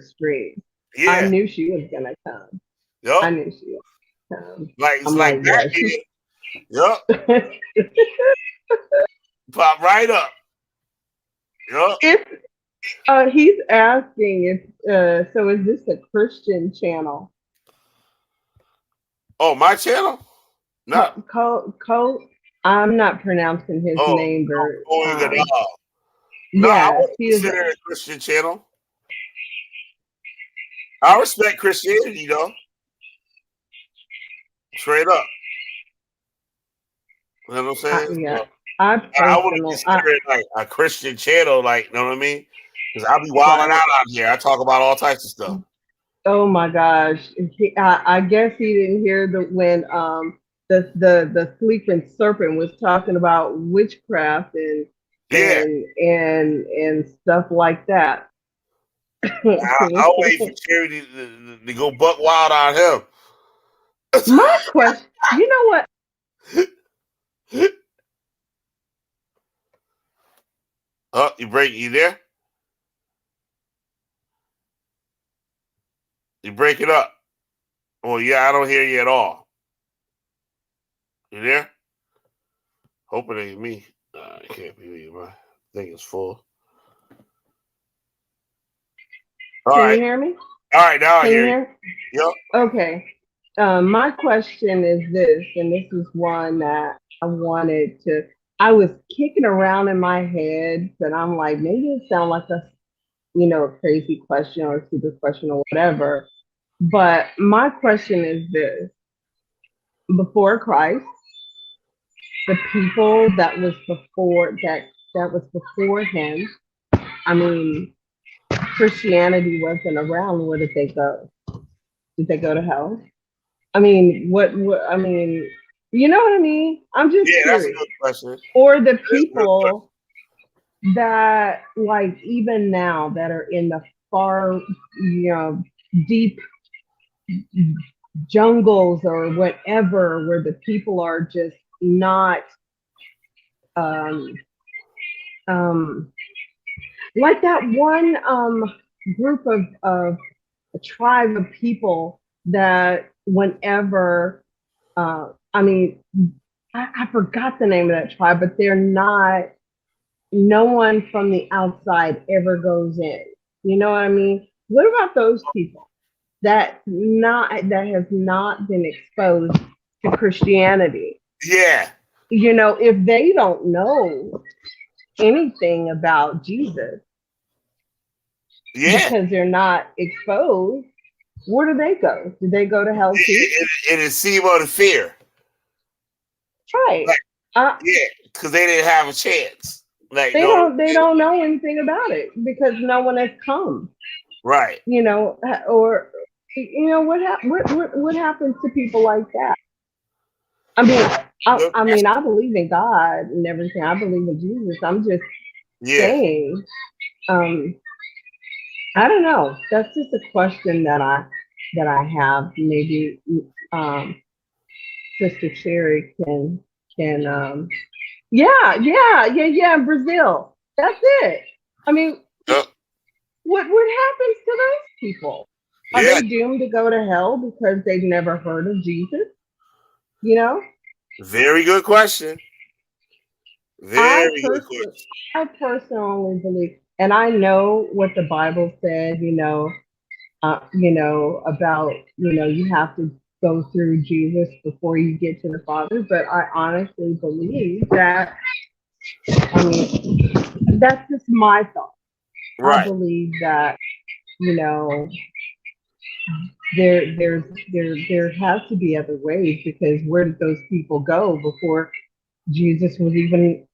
stream. Yeah. I knew she was gonna come. Yup. I knew she was gonna come. Like it's I'm like like, yeah, Batman. Yup. Pop right up. Yup. If he's asking if so is this a Christian channel? Oh, my channel? No. Cole, I'm not pronouncing his name very No, yeah, I wouldn't he is consider it a Christian channel. I respect Christianity, though. Straight up. You know what I'm saying? yeah. I wouldn't consider it like a Christian channel, like, you know what I mean? Because I'll be wilding out here. I talk about all types of stuff. Oh my gosh. I guess he didn't hear when the sleeping serpent was talking about witchcraft and stuff like that. I'll wait for Charity to go buck wild on him. My question, you know what? Oh, you there? You break it up. Oh, yeah, I don't hear you at all. You there? Hope it ain't me. It can't be me. My thing is full. All right. Can you hear me? All right, now I Can you hear you. Yep. Okay. My question is this, and this is one that I was kicking around in my head, but I'm like, maybe it sounds like a crazy question or a stupid question or whatever. But my question is this: before Christ, the people that was before him, I mean, Christianity wasn't around. Where did they go? Did they go to hell? I mean, what I mean, you know what I mean? I'm just curious. That's a good question. Or the people that, like, even now that are in the far, deep jungles or whatever, where the people are just not, like that one group of a tribe of people that whenever, I forgot the name of that tribe, but they're not, no one from the outside ever goes in. You know what I mean? What about those people that has not been exposed to Christianity? Yeah. If they don't know anything about Jesus, because they're not exposed, where do they go? Do they go to hell too? It is Simo the Fear. Right. Because they didn't have a chance. Like they don't know anything about it because no one has come. Right. Or what happens to people like that? I believe in God and everything. I believe in Jesus. I'm just saying. I don't know. That's just a question that I have. Maybe Sister Cherry can yeah, Brazil. That's it. I mean, what happens to those people? Are Yeah, they doomed to go to hell because they've never heard of Jesus? You know, very good question. I Very good personally, question. I personally believe, and I know what the Bible said. About you have to go through Jesus before you get to the Father. But I honestly believe that. I mean, that's just my thought. I Right, believe that you know there has to be other ways, because where did those people go before Jesus was even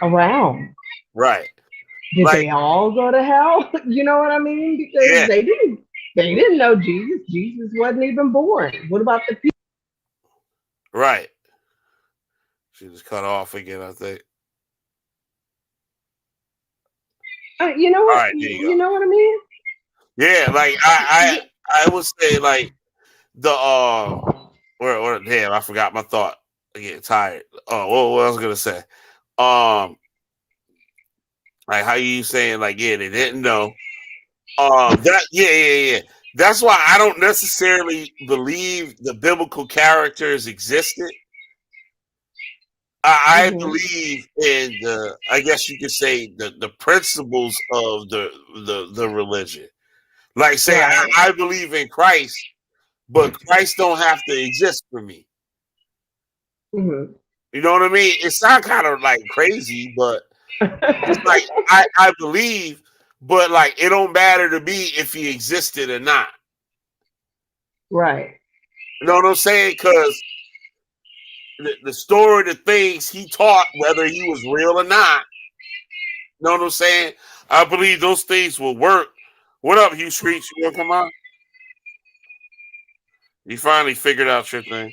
around? right. Did Like, they all go to hell? You know what I mean? Because yeah, they didn't know Jesus. Jesus wasn't even born. What about the people? right. She just cut off again, I think. You know All what? right, there you You go. know what I mean? Yeah, like I would say like the or damn, I forgot my thought. I get tired. Oh, what I was gonna say? Like how you saying like yeah, they didn't know. That yeah. That's why I don't necessarily believe the biblical characters existed. I Mhm. believe in the, I guess you could say the principles of the religion. Like say Right. I believe in Christ, but Christ don't have to exist for me. Mhm. You know what I mean? It sounds kind of like crazy, but it's like I believe, but like it don't matter to me if he existed or not. Right. You know what I'm saying? Because the story, the things he taught, whether he was real or not, you know what I'm saying? I believe those things will work. What up, Hugh Screech? You want to come on? You finally figured out your thing.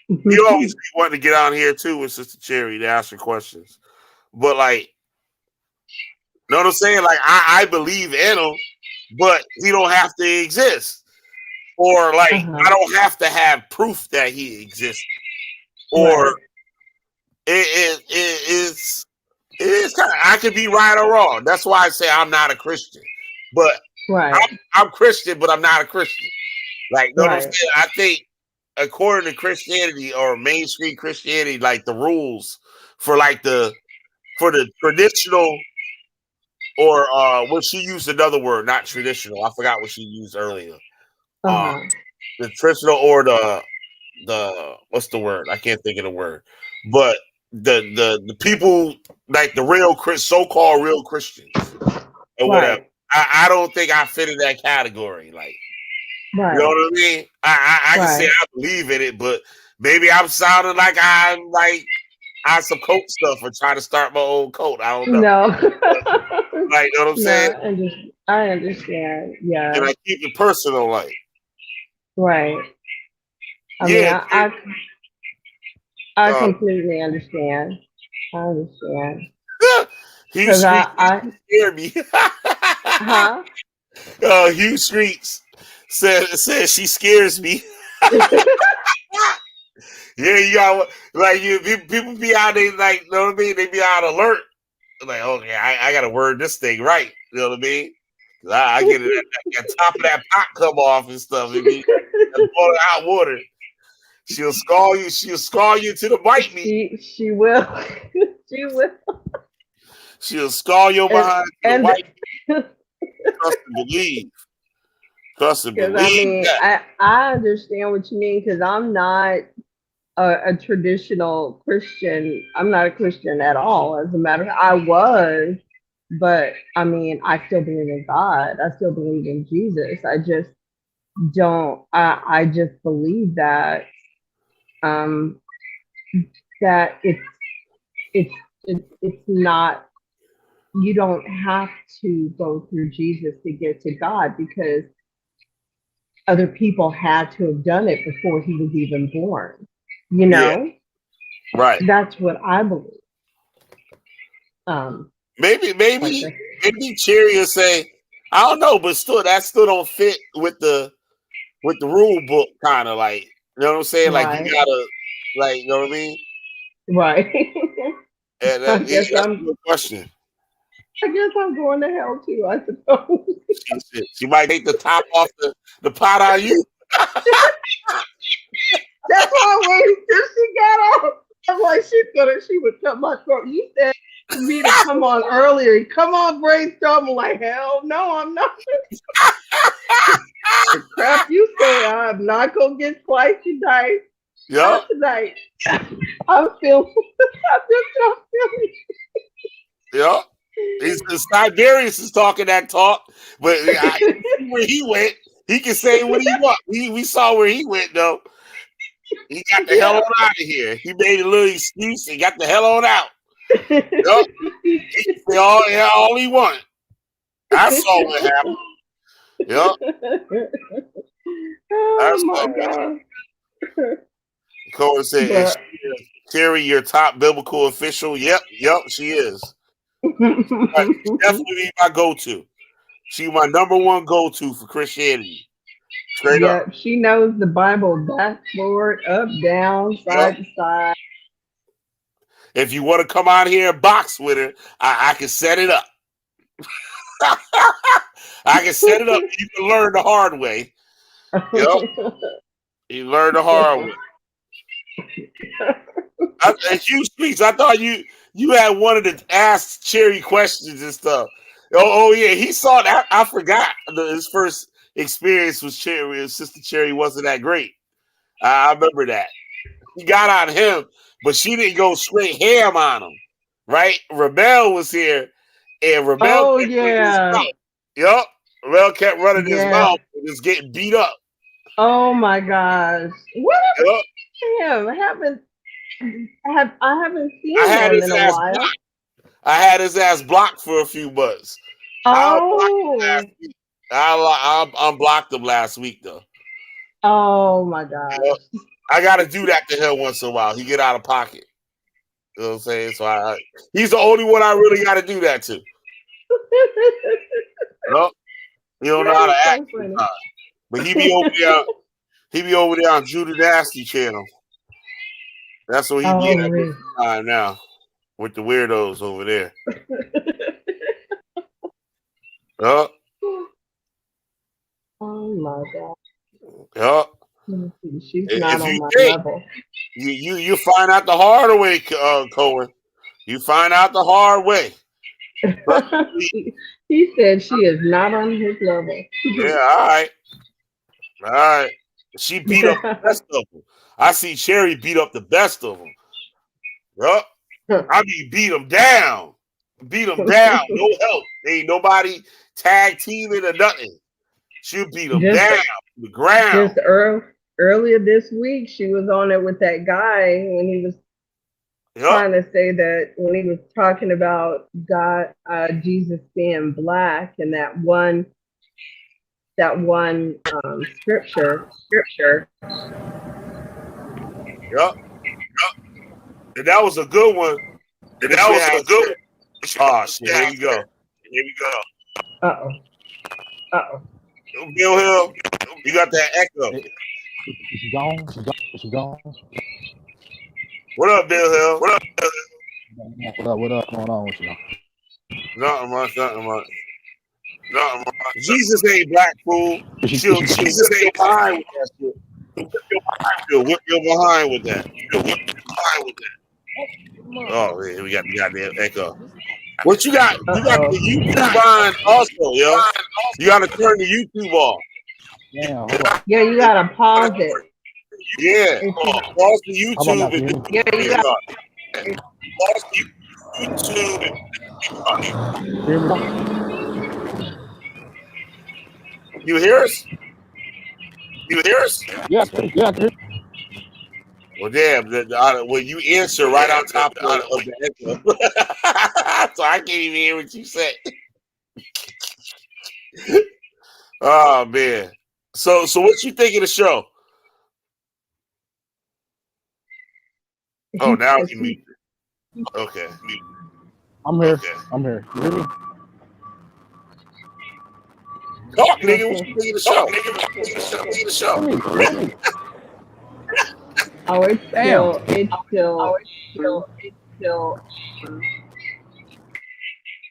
You always want to get on here too with Sister Cherry to ask her questions. But like, you know what I'm saying? Like I believe in him, but he don't have to exist. Or like Uh-huh. I don't have to have proof that he exists. Or Right. it's kind of, I could be right or wrong. That's why I say I'm not a Christian. But Right. I'm Christian, but I'm not a Christian. Like, you know what I'm Right. saying? I think according to Christianity or mainstream Christianity, like the rules for like for the traditional or what she used another word, not traditional. I forgot what she used earlier. Uh Uh-huh. the traditional or the what's the word? I can't think of the word. But the people like the real so-called real Christians or whatever. Right. I don't think I fit in that category. Like, you know Right. what I mean? I can say Right. I believe in it, but maybe I'm sounding like I'm like on some coat stuff or trying to start my own coat. I don't know. No. Like, you know what I'm No, saying? I understand. And Yeah. I keep it personal, like, Right. I mean, yeah, I completely understand. I understand. Hugh Because Street I scared me. huh? Hugh Streets said she scares me. Yeah, you got like people be out there like, you know what I mean? They be out alert. Like, okay, I gotta word this thing right. You know what I mean? I get it at top of that pot come off and stuff. It be boiling hot water. She'll scar you. She'll scar you to the bite me. She will. She will. She'll scar your And behind to the and white. Trust and believe. Trust and because I believe mean, that. I understand what you mean, because I'm not a traditional Christian. I'm not a Christian at all. As a matter of fact, I was, but I mean, I still believe in God. I still believe in Jesus. I just don't. I just believe that um that it's it's not. You don't have to go through Jesus to get to God, because other people had to have done it before he was even born. You Yeah, know, right. that's what I believe. Um, Maybe like this. Cherry will say, I don't know, but still that still don't fit with the rule book kind of like, you know what I'm saying? Like you Right, gotta like, you know what I mean? right. And I yeah, guess that's a good question. I guess I'm going to hell too, I suppose. She might take the top off the pot on you. That's why I waited till she got off. I'm like, she would cut my throat. You said for me to come on earlier. Come on, brainstorm. I'm like, hell no, I'm not. The crap you say, I'm not gonna get sliced and diced. Yep. Not tonight. I'm feeling. I'm just not feeling. Yep. Siberius is talking that talk, but where he went, he can say what he want. We saw where he went though. He got the hell on out of here. He made a little excuse and got the hell on out. Yep. He can say all he wanted. I saw what happened. Yep. Oh my God. Cole said, "Is Terry your top biblical official?" Yep, she is. She's definitely my go-to. She's my number one go-to for Christianity. Straight up. She knows the Bible back, forward, up, down, side to side. If you want to come out here and box with her, I can set it up. I can set it up. You can learn the hard way. Yep. You learn the hard way. You speaks. I thought you had wanted to ask Cherry questions and stuff. Oh yeah, he saw that. I forgot his first experience with Cherry. His sister Cherry wasn't that great. I remember that. He got on him, but she didn't go straight ham on him. Right? Rebel was here, and Rebel kept running his mouth. Yep. Rebel kept running his mouth and was getting beat up. Oh my gosh! What happened to him? I haven't seen him in a while. Blocked. I had his ass blocked for a few months. Oh, I unblocked him last week though. Oh my gosh! I got to do that to him once in a while. He get out of pocket. You know what I'm saying? So he's the only one I really got to do that to. Nope. He don't know how to act. But he be over there. He be over there on Judah Nasty channel. That's what he be at this time now with the weirdos over there. Oh my God. Yep. She's not on my level. You find out the hard way, Cohen. You find out the hard way. He said she is not on his level. Yeah, all right. She beat up the best of them. I see Cherry beat up the best of them. Yup. I mean, beat them down. No help. Ain't nobody tag teaming or nothing. She'll beat them down to the ground. Just earlier this week, she was on it with that guy when he was trying to say that when he was talking about God, Jesus being black, and that one scripture. Yep. And that was a good one. Oh shit! Here we go. Uh-oh. Bill Hill, you got that echo. She gone. What up, Bill Hill? What up? Going on with you? Nothing much. Jesus ain't black, fool. Jesus ain't behind with that shit. She'll whip your behind with that. Oh, man, we got the goddamn echo. What you got? You got the YouTube on also, yo. You got to turn the YouTube off. Yeah, you got to pause it. Yeah, pause the YouTube. Yeah, you got pause the YouTube. You hear us? Yeah. Well, damn. When you answer right on top of the echo, so I can't even hear what you say. Oh man. So what you think of the show? Oh, now you mute. Okay. I'm here. You hear me? Talk, nigga. What you think of the show? Oh, it's still.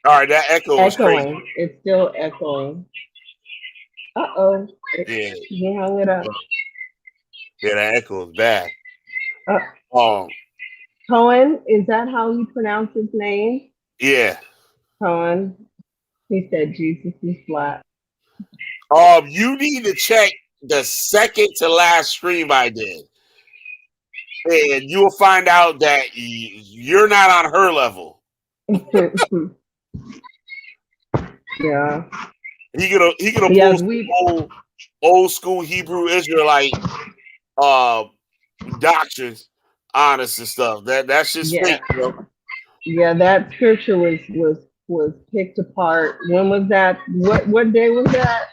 All right, that echo was crazy. Echoing. It's still echoing. Uh-oh. Yeah, He hung it up. yeah, that echo was bad. Uh, Cohen, is that how you pronounce his name? Yeah. Cohen. He said Jesus is black. You need to check the second to last stream I did, and you'll find out that you're not on her level. Yeah. He gonna Yeah, pull some old school Hebrew Israelite doctrines on us and stuff. That's just fake, bro. Yeah, that scripture was picked apart. When was that? What day was that?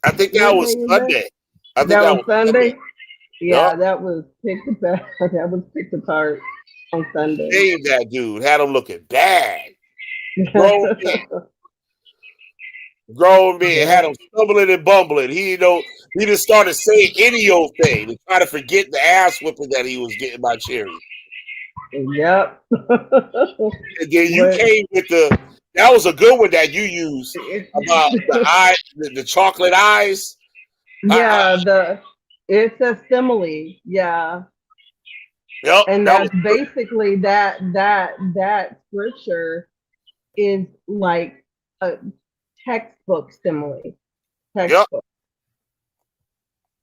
I think that was Sunday. I think that was Sunday. Yeah, Yep. that was picked apart. That was picked apart on Sunday. Save that dude. Had him looking bad. Grown man had him stumbling and bumbling. He just started saying any old thing to try to forget the ass whipping that he was getting by Cherry. Yep. And then you came with that was a good one that you used about the chocolate eyes. Yeah, it's a simile. Yeah. Yep. And that's basically that scripture is like a textbook simile. Textbook. Yep.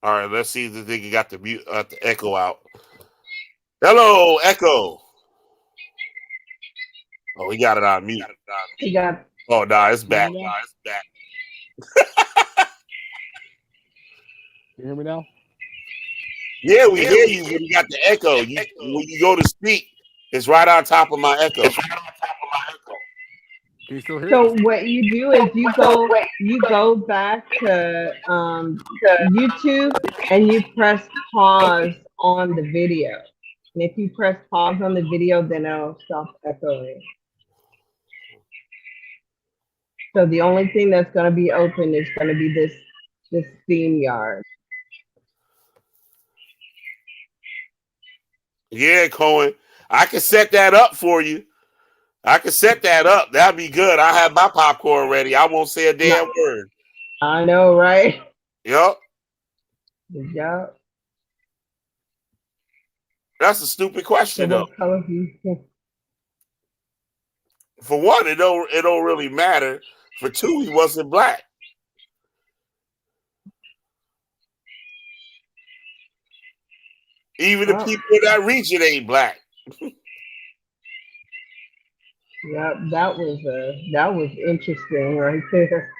All right, let's see if the thing got the echo out. Hello, echo. Oh, he got it on mute. Oh, nah, it's back. You hear me now? Yeah, we hear you when you got the echo. When you go to speak, it's right on top of my echo. Can you still hear? So what you do is you go back to YouTube and you press pause on the video. And if you press pause on the video, then it'll stop echoing. So the only thing that's going to be open is going to be this StreamYard. Yeah, Cohen. I can set that up for you. I can set that up. That'd be good. I have my popcorn ready. I won't say a damn word. I know, right? Yep. Yep. That's a stupid question, So though. what color do you think? For one, it don't really matter. For two, he wasn't black. Even the people in that region ain't black. Yeah, that was interesting right there.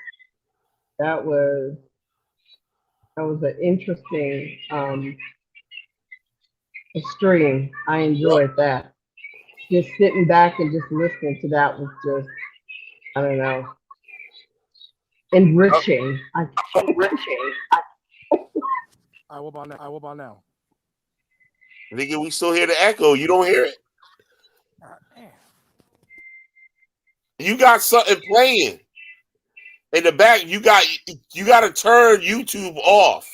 That was an interesting stream. I enjoyed that. Just sitting back and just listening to that was just, I don't know, enriching. What about now? Nigga, we still hear the echo. You don't hear it. You got something playing in the back. You got to turn YouTube off.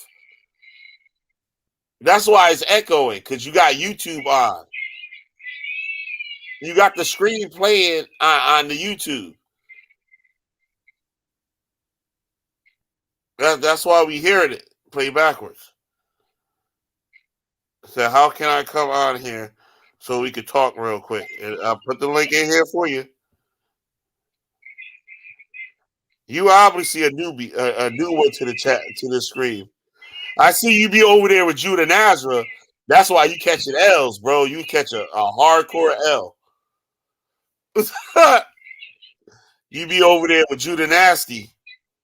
That's why it's echoing, because you got YouTube on. You got the screen playing on the YouTube. That's why we hearing it play backwards. So how can I come on here so we could talk real quick? And I'll put the link in here for you. You obviously a newbie, a new one to the chat, to the screen. I see you be over there with Judah Nazareth. That's why you catching L's, bro. You catch a hardcore L. You be over there with Judah Nasty.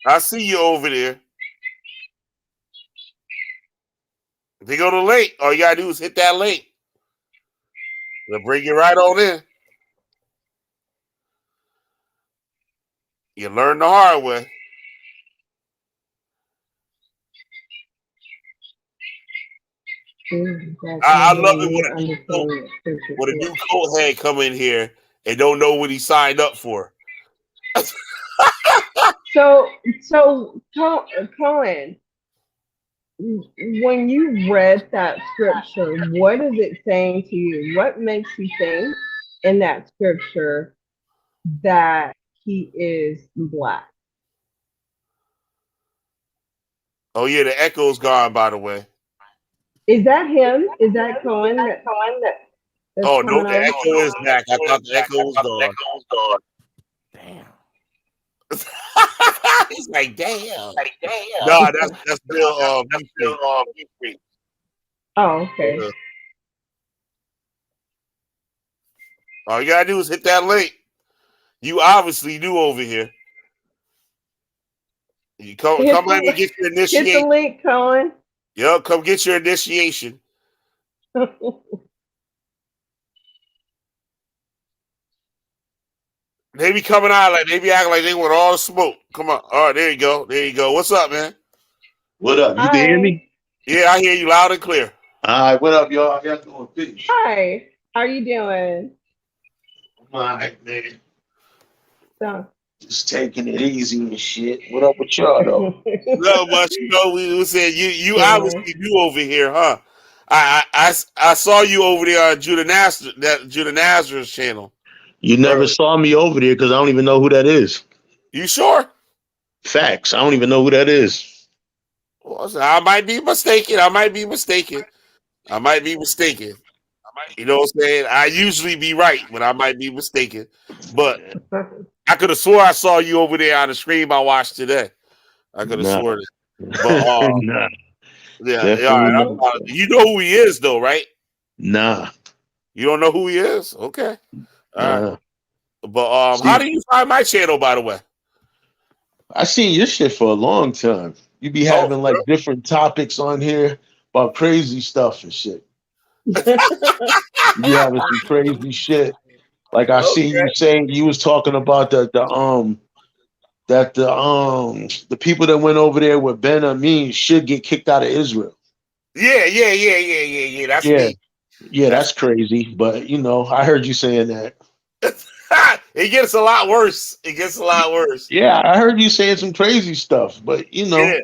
I see you over there. They go to the link. All you gotta do is hit that link. They'll bring you right on in. You learn the hard way. I love it when a new coat head come in here and don't know what he signed up for. So Cohen, when you read that scripture, what is it saying to you? What makes you think in that scripture that he is black. Oh yeah, the echo's gone. By the way. Is that him? Is that Cohen? That's Oh no, coming the over? echo is back. I thought the echo was gone. Damn. He's like, damn. No, that's still me. Oh, okay. All you gotta do is hit that link. You obviously new over here. You come in and get your Hit the initiation. link, Cohen. Yo, come get your initiation. They be coming out like they be acting like they want all the smoke. Come on. All right, there you go. There you go. What's up, man? What up? You can hear me? Yeah, I hear you loud and clear. All right, what up, y'all? How y'all doing? Peace. Hi. How are you doing? All right, man. So. Just taking it easy and shit. What up with y'all, though? Not much. You know, we said you obviously new over here, huh? I saw you over there on Judah Nazareth's channel. You never saw me over there because I don't even know who that is. You sure? Facts. I don't even know who that is. Well, I might be mistaken. You know what I'm saying? I usually be right, but I might be mistaken. But I could have swore I saw you over there on the stream I watched today. I could have sworn it. But nah. Yeah, all right. You know who he is, though, right? Nah. You don't know who he is? Okay. All right. But how do you find my channel, by the way? I seen your shit for a long time. You be having like different topics on here about crazy stuff and shit. You be having some crazy shit. Like I seen you saying you was talking about the people that went over there with Ben Amin should get kicked out of Israel. Yeah. That's me. Yeah, that's crazy. But you know, I heard you saying that. It gets a lot worse. Yeah, I heard you saying some crazy stuff, but you know. Yeah.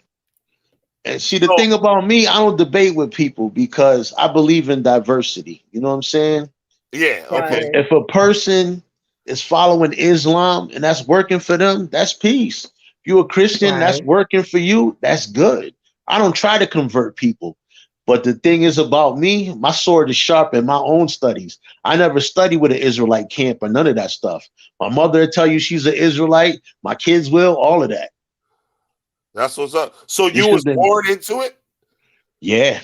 And see, the thing about me, I don't debate with people because I believe in diversity. You know what I'm saying? Yeah. Okay. If a person is following Islam and that's working for them, that's peace. If you're a Christian, that's working for you, that's good. I don't try to convert people. But the thing is about me, my sword is sharp in my own studies. I never studied with an Israelite camp or none of that stuff. My mother will tell you she's an Israelite. My kids will, all of that. That's what's up. So you was born into it? Yeah.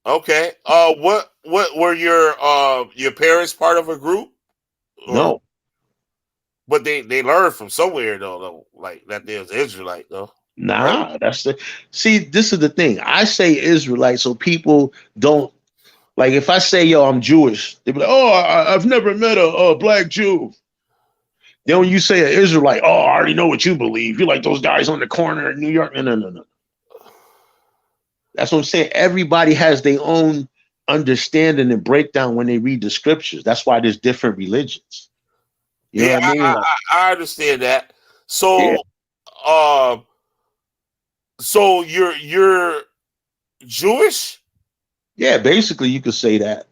Okay. What were your parents part of a group? No. But they learned from somewhere though, like that there's Israelite though. Nah, right? See, this is the thing. I say Israelite so people don't, like if I say, yo, I'm Jewish, they be like, oh, I've never met a black Jew. Then when you say an Israelite, oh, I already know what you believe. You're like those guys on the corner in New York. No. That's what I'm saying. Everybody has their own understanding and breakdown when they read the scriptures. That's why there's different religions. You know what I mean? I understand that. So, so you're Jewish? Yeah, basically you could say that.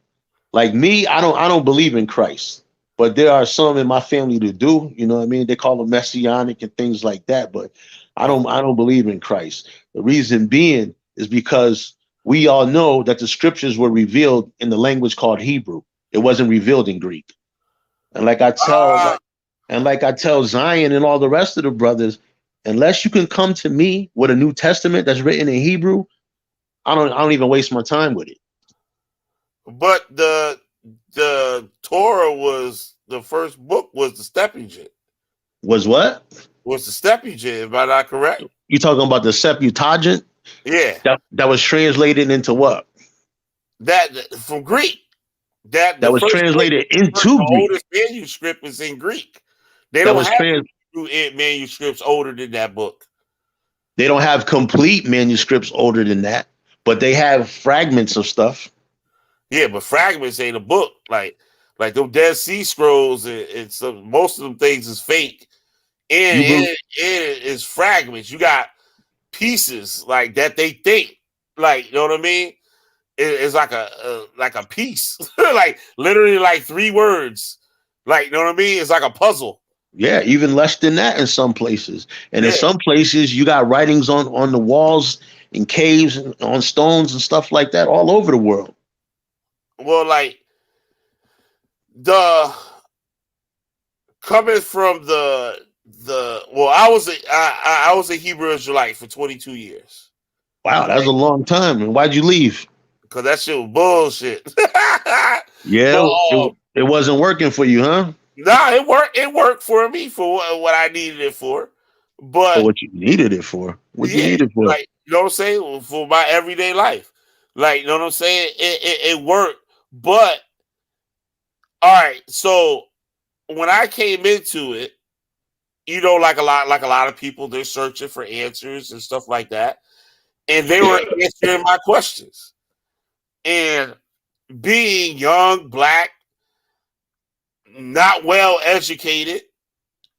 Like me, I don't believe in Christ, but there are some in my family that do. You know what I mean? They call them messianic and things like that. But I don't believe in Christ. The reason being is because we all know that the scriptures were revealed in the language called Hebrew. It wasn't revealed in Greek. And like I tell Zion and all the rest of the brothers, unless you can come to me with a New Testament that's written in Hebrew, I don't even waste my time with it. But the Torah was the first book was the Septuagint. Was what? Was the Septuagint? Am I not correct? You talking about the Septuagint? Yeah. That was translated into what? That from Greek. That was translated into Greek. The oldest manuscript was in Greek. They don't have manuscripts older than that book. They don't have complete manuscripts older than that, but they have fragments of stuff. Yeah, but fragments ain't a book. Like the Dead Sea Scrolls and some, most of them things is fake. And it is fragments. You got pieces like that they think. Like, you know what I mean? It's like a piece. Like literally like 3 words. Like, you know what I mean? It's like a puzzle. Yeah, even less than that in some places. And in Yeah. some places, you got writings on the walls in caves and on stones and stuff like that all over the world. Well, like the coming from I was a Hebrew Israelite for 22 years. Wow, that's a long time. And why'd you leave? Because that shit was bullshit. Yeah, But it wasn't working for you, huh? nah, it worked for me for what I needed it for. For But what you needed it for. What you yeah, need it for? like you know what I'm saying? For my everyday life. Like, you know what I'm saying? It worked. But all right, so when I came into it, you know, like a lot of people, they're searching for answers and stuff like that. And they were answering my questions. And being young, black, not well educated,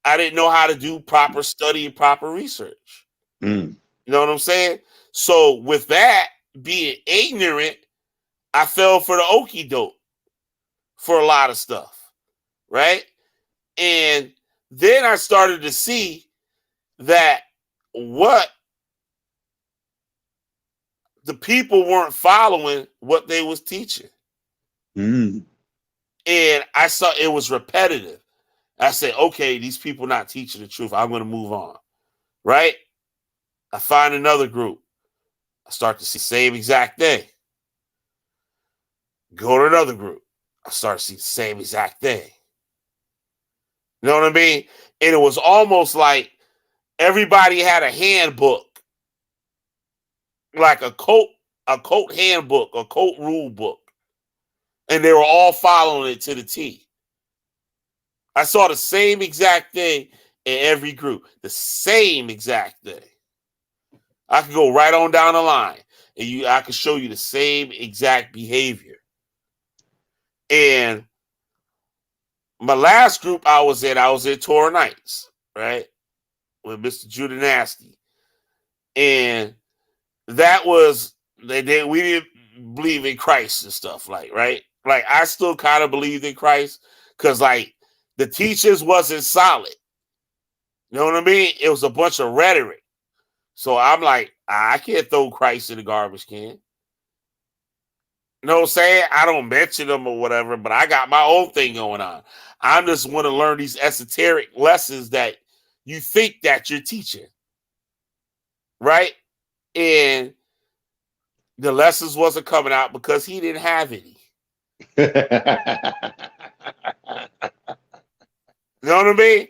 I didn't know how to do proper study and proper research. Mm. You know what I'm saying? So with that, being ignorant, I fell for the okie doke for a lot of stuff. Right? And then I started to see that what the people weren't following what they was teaching. Mm. And I saw it was repetitive. I said, okay, these people not teaching the truth. I'm going to move on. Right? I find another group. I start to see the same exact thing. Go to another group. I start to see the same exact thing. You know what I mean? And it was almost like everybody had a handbook, like a cult handbook, a cult rule book. And they were all following it to the T. I saw the same exact thing in every group. The same exact thing. I could go right on down the line and I could show you the same exact behavior. And my last group I was in Torah Nights, right? With Mr. Judah Nasty. And that was we didn't believe in Christ and stuff, like, right? Like, I still kind of believed in Christ because, like, the teachers wasn't solid. You know what I mean? It was a bunch of rhetoric. So I'm like, I can't throw Christ in the garbage can. You know what I'm saying? I don't mention them or whatever, but I got my own thing going on. I just want to learn these esoteric lessons that you think that you're teaching. Right? And the lessons wasn't coming out because he didn't have any. You know what I mean?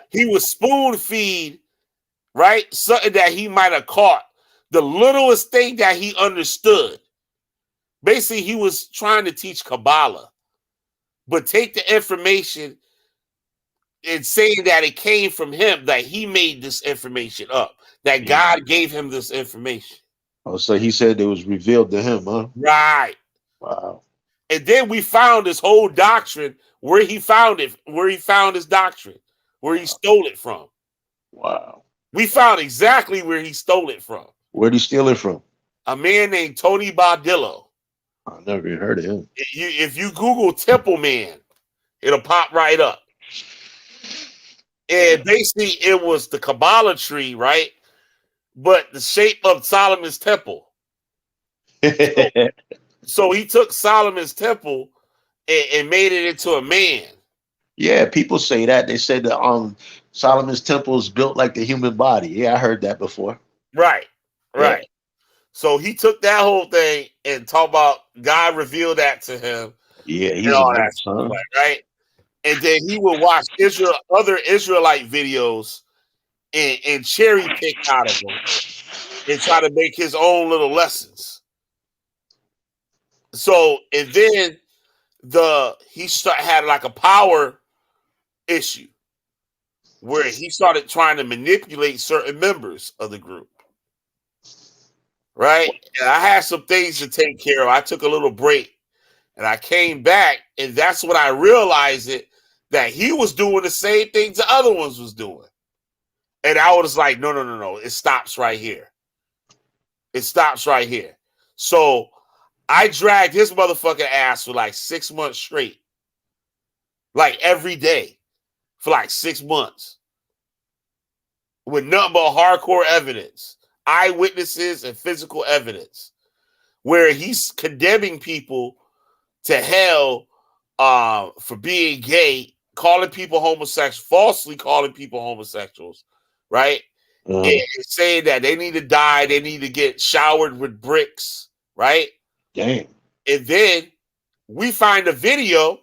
He was spoon feed, right? Something that he might have caught. The littlest thing that he understood. Basically, he was trying to teach Kabbalah, but take the information and saying that it came from him, that he made this information up, that God gave him this information. Oh, so he said it was revealed to him, huh? Right. Wow. And then we found this whole doctrine where he found it, where he found his doctrine, where he stole it from. Wow. We found exactly where he stole it from. Where'd he steal it from? A man named Tony Bardillo. I never even heard of him. If you Google Temple Man, it'll pop right up. And basically, it was the Kabbalah tree, right? But the shape of Solomon's temple. So he took Solomon's temple and made it into a man. Yeah, people say that. They said that Solomon's temple is built like the human body. Yeah, I heard that before. Right. Yeah. So he took that whole thing and talked about God revealed that to him. Yeah, he's and all a that nuts, stuff, huh? right? And then he would watch other Israelite videos and cherry pick out of them and try to make his own little lessons. So, and then he had like a power issue where he started trying to manipulate certain members of the group. Right? And I had some things to take care of. I took a little break and I came back, and that's when I realized that he was doing the same things the other ones was doing. And I was like, no. It stops right here. It stops right here. So I dragged his motherfucking ass for like 6 months straight. Like every day. for like 6 months with nothing but hardcore evidence, eyewitnesses, and physical evidence, where he's condemning people to hell for being gay, calling people homosexual, falsely calling people homosexuals, right? And saying that they need to die, they need to get showered with bricks, right? Damn. And then we find a video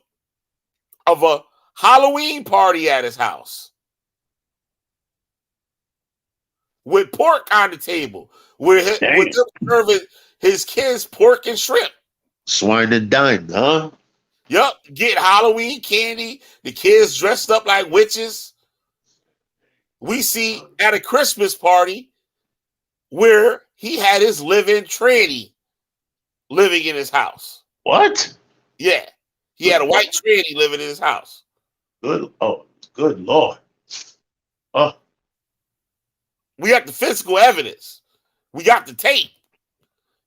of a Halloween party at his house with pork on the table, with them serving his kids pork and shrimp. Swine and dine, huh? Yup, get Halloween candy. The kids dressed up like witches. We see at a Christmas party where he had his living tranny living in his house. What? Yeah, he had a white tranny living in his house. Good Lord. Oh, we got the physical evidence. We got the tape.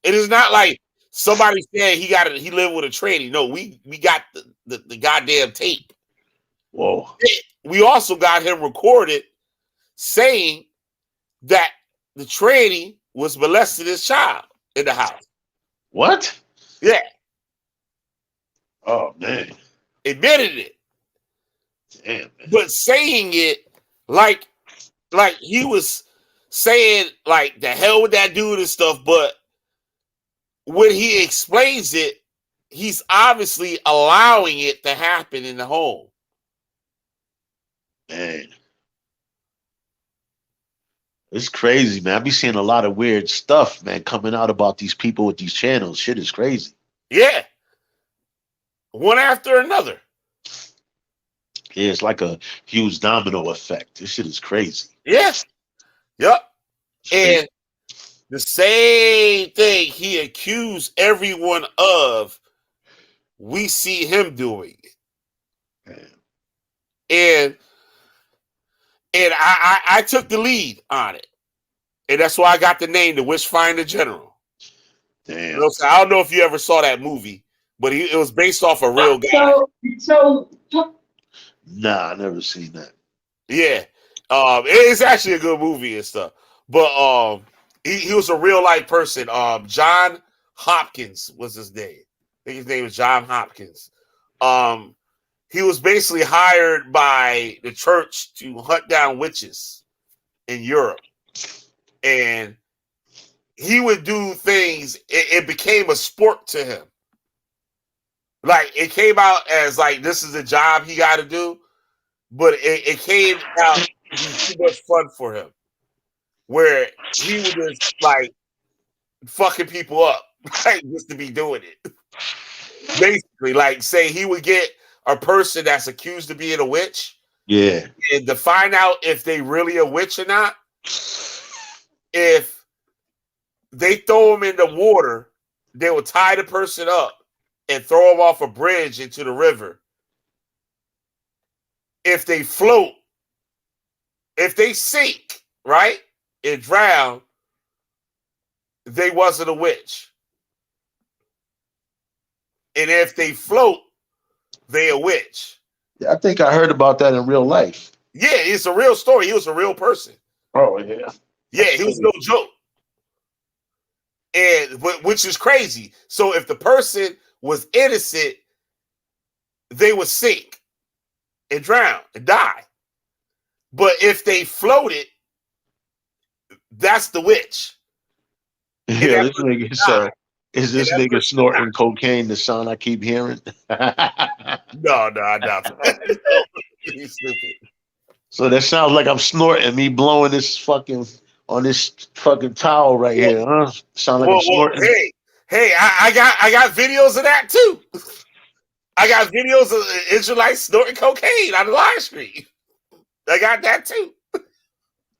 It is not like somebody said he lived with a tranny. No, we got the goddamn tape. Whoa. We also got him recorded saying that the tranny was molesting his child in the house. What? Yeah. Oh man. Admitted it. Damn, man. But saying it like he was saying like the hell with that dude and stuff, but when he explains it, he's obviously allowing it to happen in the home. Man. It's crazy, man. I be seeing a lot of weird stuff, man, coming out about these people with these channels. Shit is crazy. Yeah. One after another. Yeah, it's like a huge domino effect. This shit is crazy. Yes. Yep. And the same thing he accused everyone of, we see him doing it. And I took the lead on it. And that's why I got the name, the Witchfinder General. Damn. You know, so I don't know if you ever saw that movie, but it was based off a real guy. Nah, I never seen that. Yeah. It's actually a good movie and stuff. But he was a real life person. John Hopkins was his name. I think his name was John Hopkins. He was basically hired by the church to hunt down witches in Europe. And he would do things, it became a sport to him. Like, it came out as like, this is a job he got to do, but it came out to be too much fun for him, where he would just like fucking people up, like, just to be doing it. Basically, like, say he would get a person that's accused of being a witch, yeah, and to find out if they really a witch or not, if they throw them in the water, they would tie the person up and throw them off a bridge into the river. If they float, if they sink, right, and drown, they wasn't a witch. And if they float, they a witch. Yeah, I think I heard about that in real life. Yeah, it's a real story. He was a real person. Oh, yeah. Yeah, he was no joke. And which is crazy. So if the person was innocent, they would sink and drown and die. But if they floated, that's the witch. Yeah, this nigga, is this nigga snorting cocaine, the sound I keep hearing? No, I doubt that. He's stupid. So that sounds like I'm snorting, me blowing this fucking on this fucking towel right here, huh? Sound like I'm snorting. Hey, I got videos of that too. I got videos of Israelites snorting cocaine on the live stream. I got that too.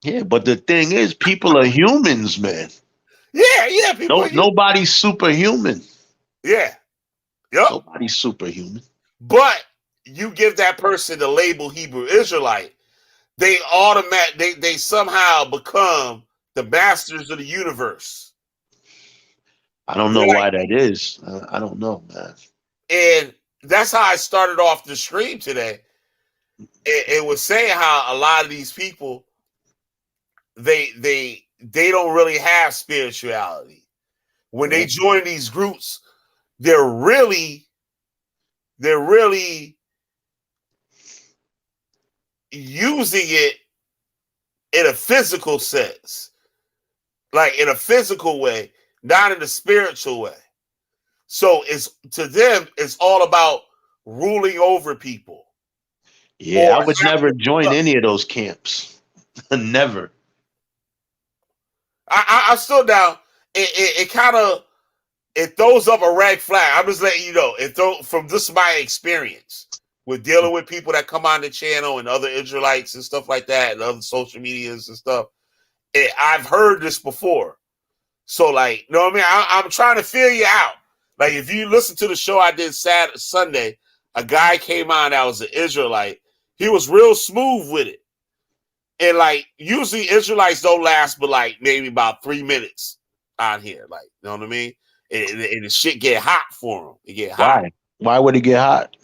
Yeah, but the thing is, people are humans, man. Yeah, people. Nobody's superhuman. Yeah, yep. Nobody's superhuman. But you give that person the label Hebrew Israelite, they they somehow become the masters of the universe. I don't know why that is. I don't know, man. And that's how I started off the stream today. it was saying how a lot of these people they don't really have spirituality. When they join these groups, they're really using it in a physical sense, like in a physical way, not in a spiritual way. So it's to them, it's all about ruling over people. Yeah, I would never join any of those camps. Never. I'm still down. It kind of it throws up a red flag. I'm just letting you know. From just my experience with dealing with people that come on the channel and other Israelites and stuff like that, and other social medias and stuff. I've heard this before. So, like, you know what I mean? I'm trying to feel you out. Like, if you listen to the show I did Sunday, a guy came on that was an Israelite. He was real smooth with it. And, like, usually Israelites don't last but, like, maybe about 3 minutes on here. Like, you know what I mean? And the shit get hot for them. It get hot. Why? Why would it get hot?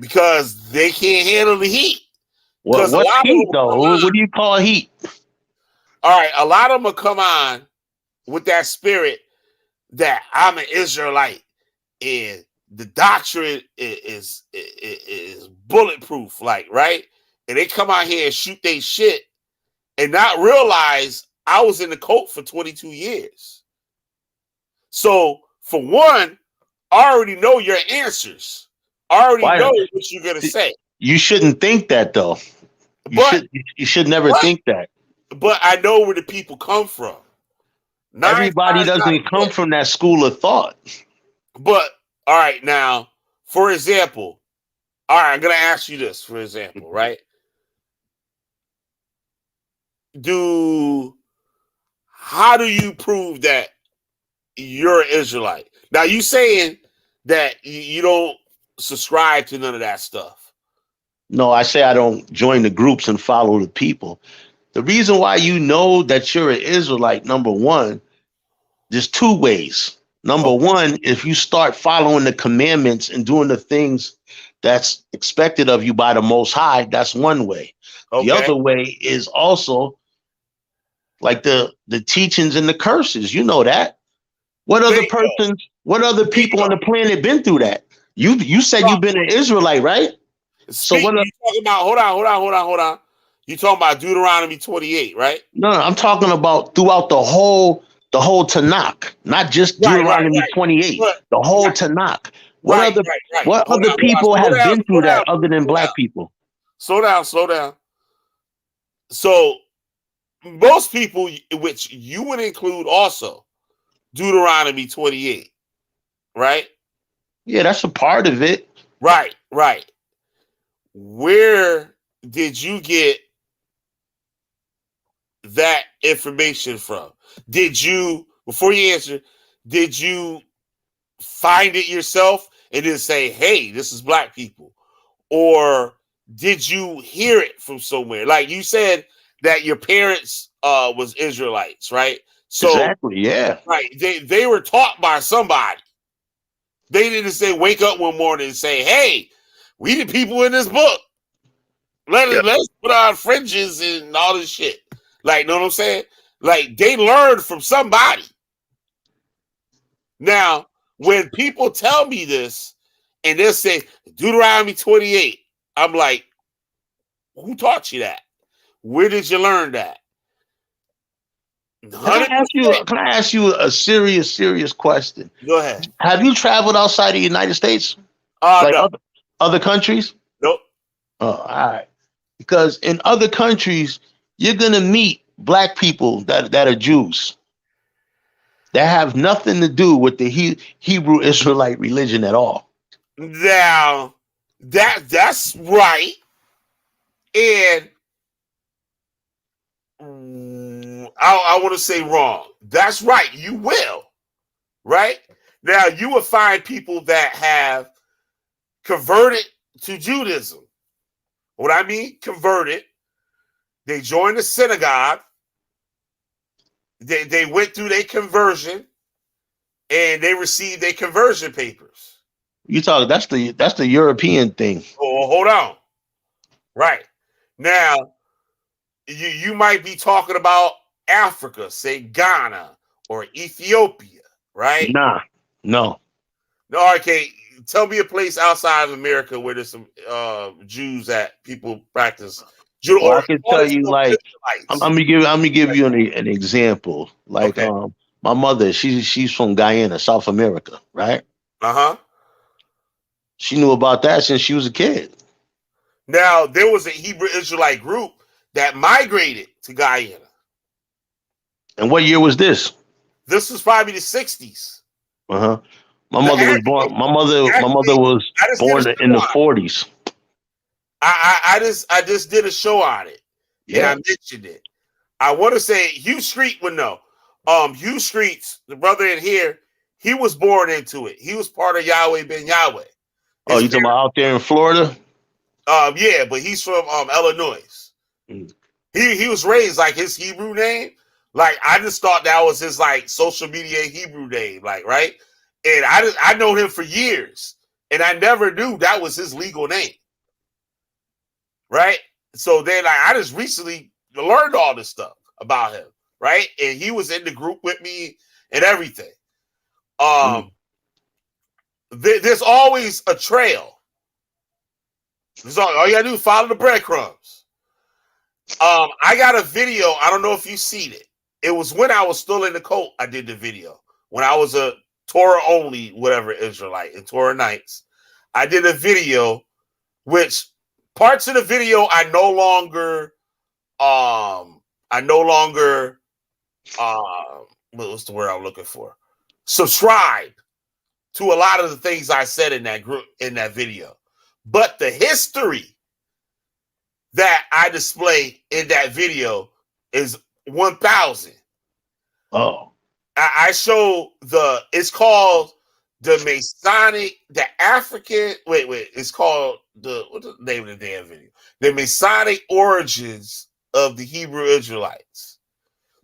Because they can't handle the heat. What's heat, though? What do you call heat? All right, a lot of them will come on with that spirit that I'm an Israelite and the doctrine is bulletproof, like, right? And they come out here and shoot their shit and not realize I was in the cult for 22 years. So, for one, I already know your answers. I already know what you're going to say. You shouldn't think that, though. You should never think that. But I know where the people come from. Everybody doesn't come from that school of thought. But, all right, now, for example, all right, I'm going to ask you this, for example, right? How do you prove that you're an Israelite? Now, you saying that you don't subscribe to none of that stuff. No, I say I don't join the groups and follow the people. The reason why you know that you're an Israelite, number one, there's two ways. Number one, if you start following the commandments and doing the things that's expected of you by the Most High, that's one way. Okay. The other way is also like the teachings and the curses. You know that. What other people on the planet been through that? You said you've been an Israelite, right? So what you talking about? Hold on. You talking about Deuteronomy 28, right? No, I'm talking about throughout the whole Tanakh, not just Deuteronomy 28. The whole Tanakh. What other people have been through that other than black people? Slow down. So most people, which you would include also, Deuteronomy 28, right? Yeah, that's a part of it. Right. Where did you get that information from? Before you answer, did you find it yourself and then say, hey, this is black people? Or did you hear it from somewhere? Like you said that your parents was Israelites, right? So exactly, yeah. Right. They were taught by somebody. They didn't say wake up one morning and say, hey, we the people in this book. Let's put our fringes and all this shit. Like, know what I'm saying? Like, they learned from somebody. Now, when people tell me this and they'll say Deuteronomy 28, I'm like, who taught you that? Where did you learn that? Can I ask you a serious question? Go ahead. Have you traveled outside the United States? No. Other countries? Nope. Oh, all right. Because in other countries, you're gonna meet black people that are Jews. That have nothing to do with the Hebrew Israelite religion at all. Now, that's right. And I want to say wrong. That's right. You will. Right? Now, you will find people that have converted to Judaism. What I mean, converted. They joined the synagogue. They went through their conversion and they received their conversion papers. You talk that's the European thing. Oh, hold on. Right. Now, you might be talking about Africa, say Ghana or Ethiopia, right? Nah, no. No, okay. Tell me a place outside of America where there's some Jews that people practice. Well, I can tell you, like, let me give you an example. Like, Okay. my mother, she's from Guyana, South America, right? Uh-huh. She knew about that since she was a kid. Now, there was a Hebrew Israelite group that migrated to Guyana. And what year was this? This was probably the 60s. Uh-huh. My mother was born in the 40s. I just did a show on it. Yeah. And I mentioned it. I want to say Hugh Street would know. Hugh Street's the brother in here, he was born into it. He was part of Yahweh Ben Yahweh. Oh, you talking about out there in Florida? Yeah, but he's from Illinois. He was raised like his Hebrew name. Like I just thought that was his like social media Hebrew name, like right. And I know him for years, and I never knew that was his legal name. Right. So then I just recently learned all this stuff about him. Right. And he was in the group with me and everything. There's always a trail. All you gotta do is follow the breadcrumbs. I got a video. I don't know if you've seen it. It was when I was still in the cult. I did the video when I was a Torah only, whatever Israelite in Torah Nights. I did a video, which parts of the video I no longer what's the word I'm looking for? Subscribe to a lot of the things I said in that group in that video. But the history that I display in that video is 1,000. Oh. I show it's called the Masonic, the African, it's called what's the name of the damn video? The Masonic origins of the Hebrew Israelites.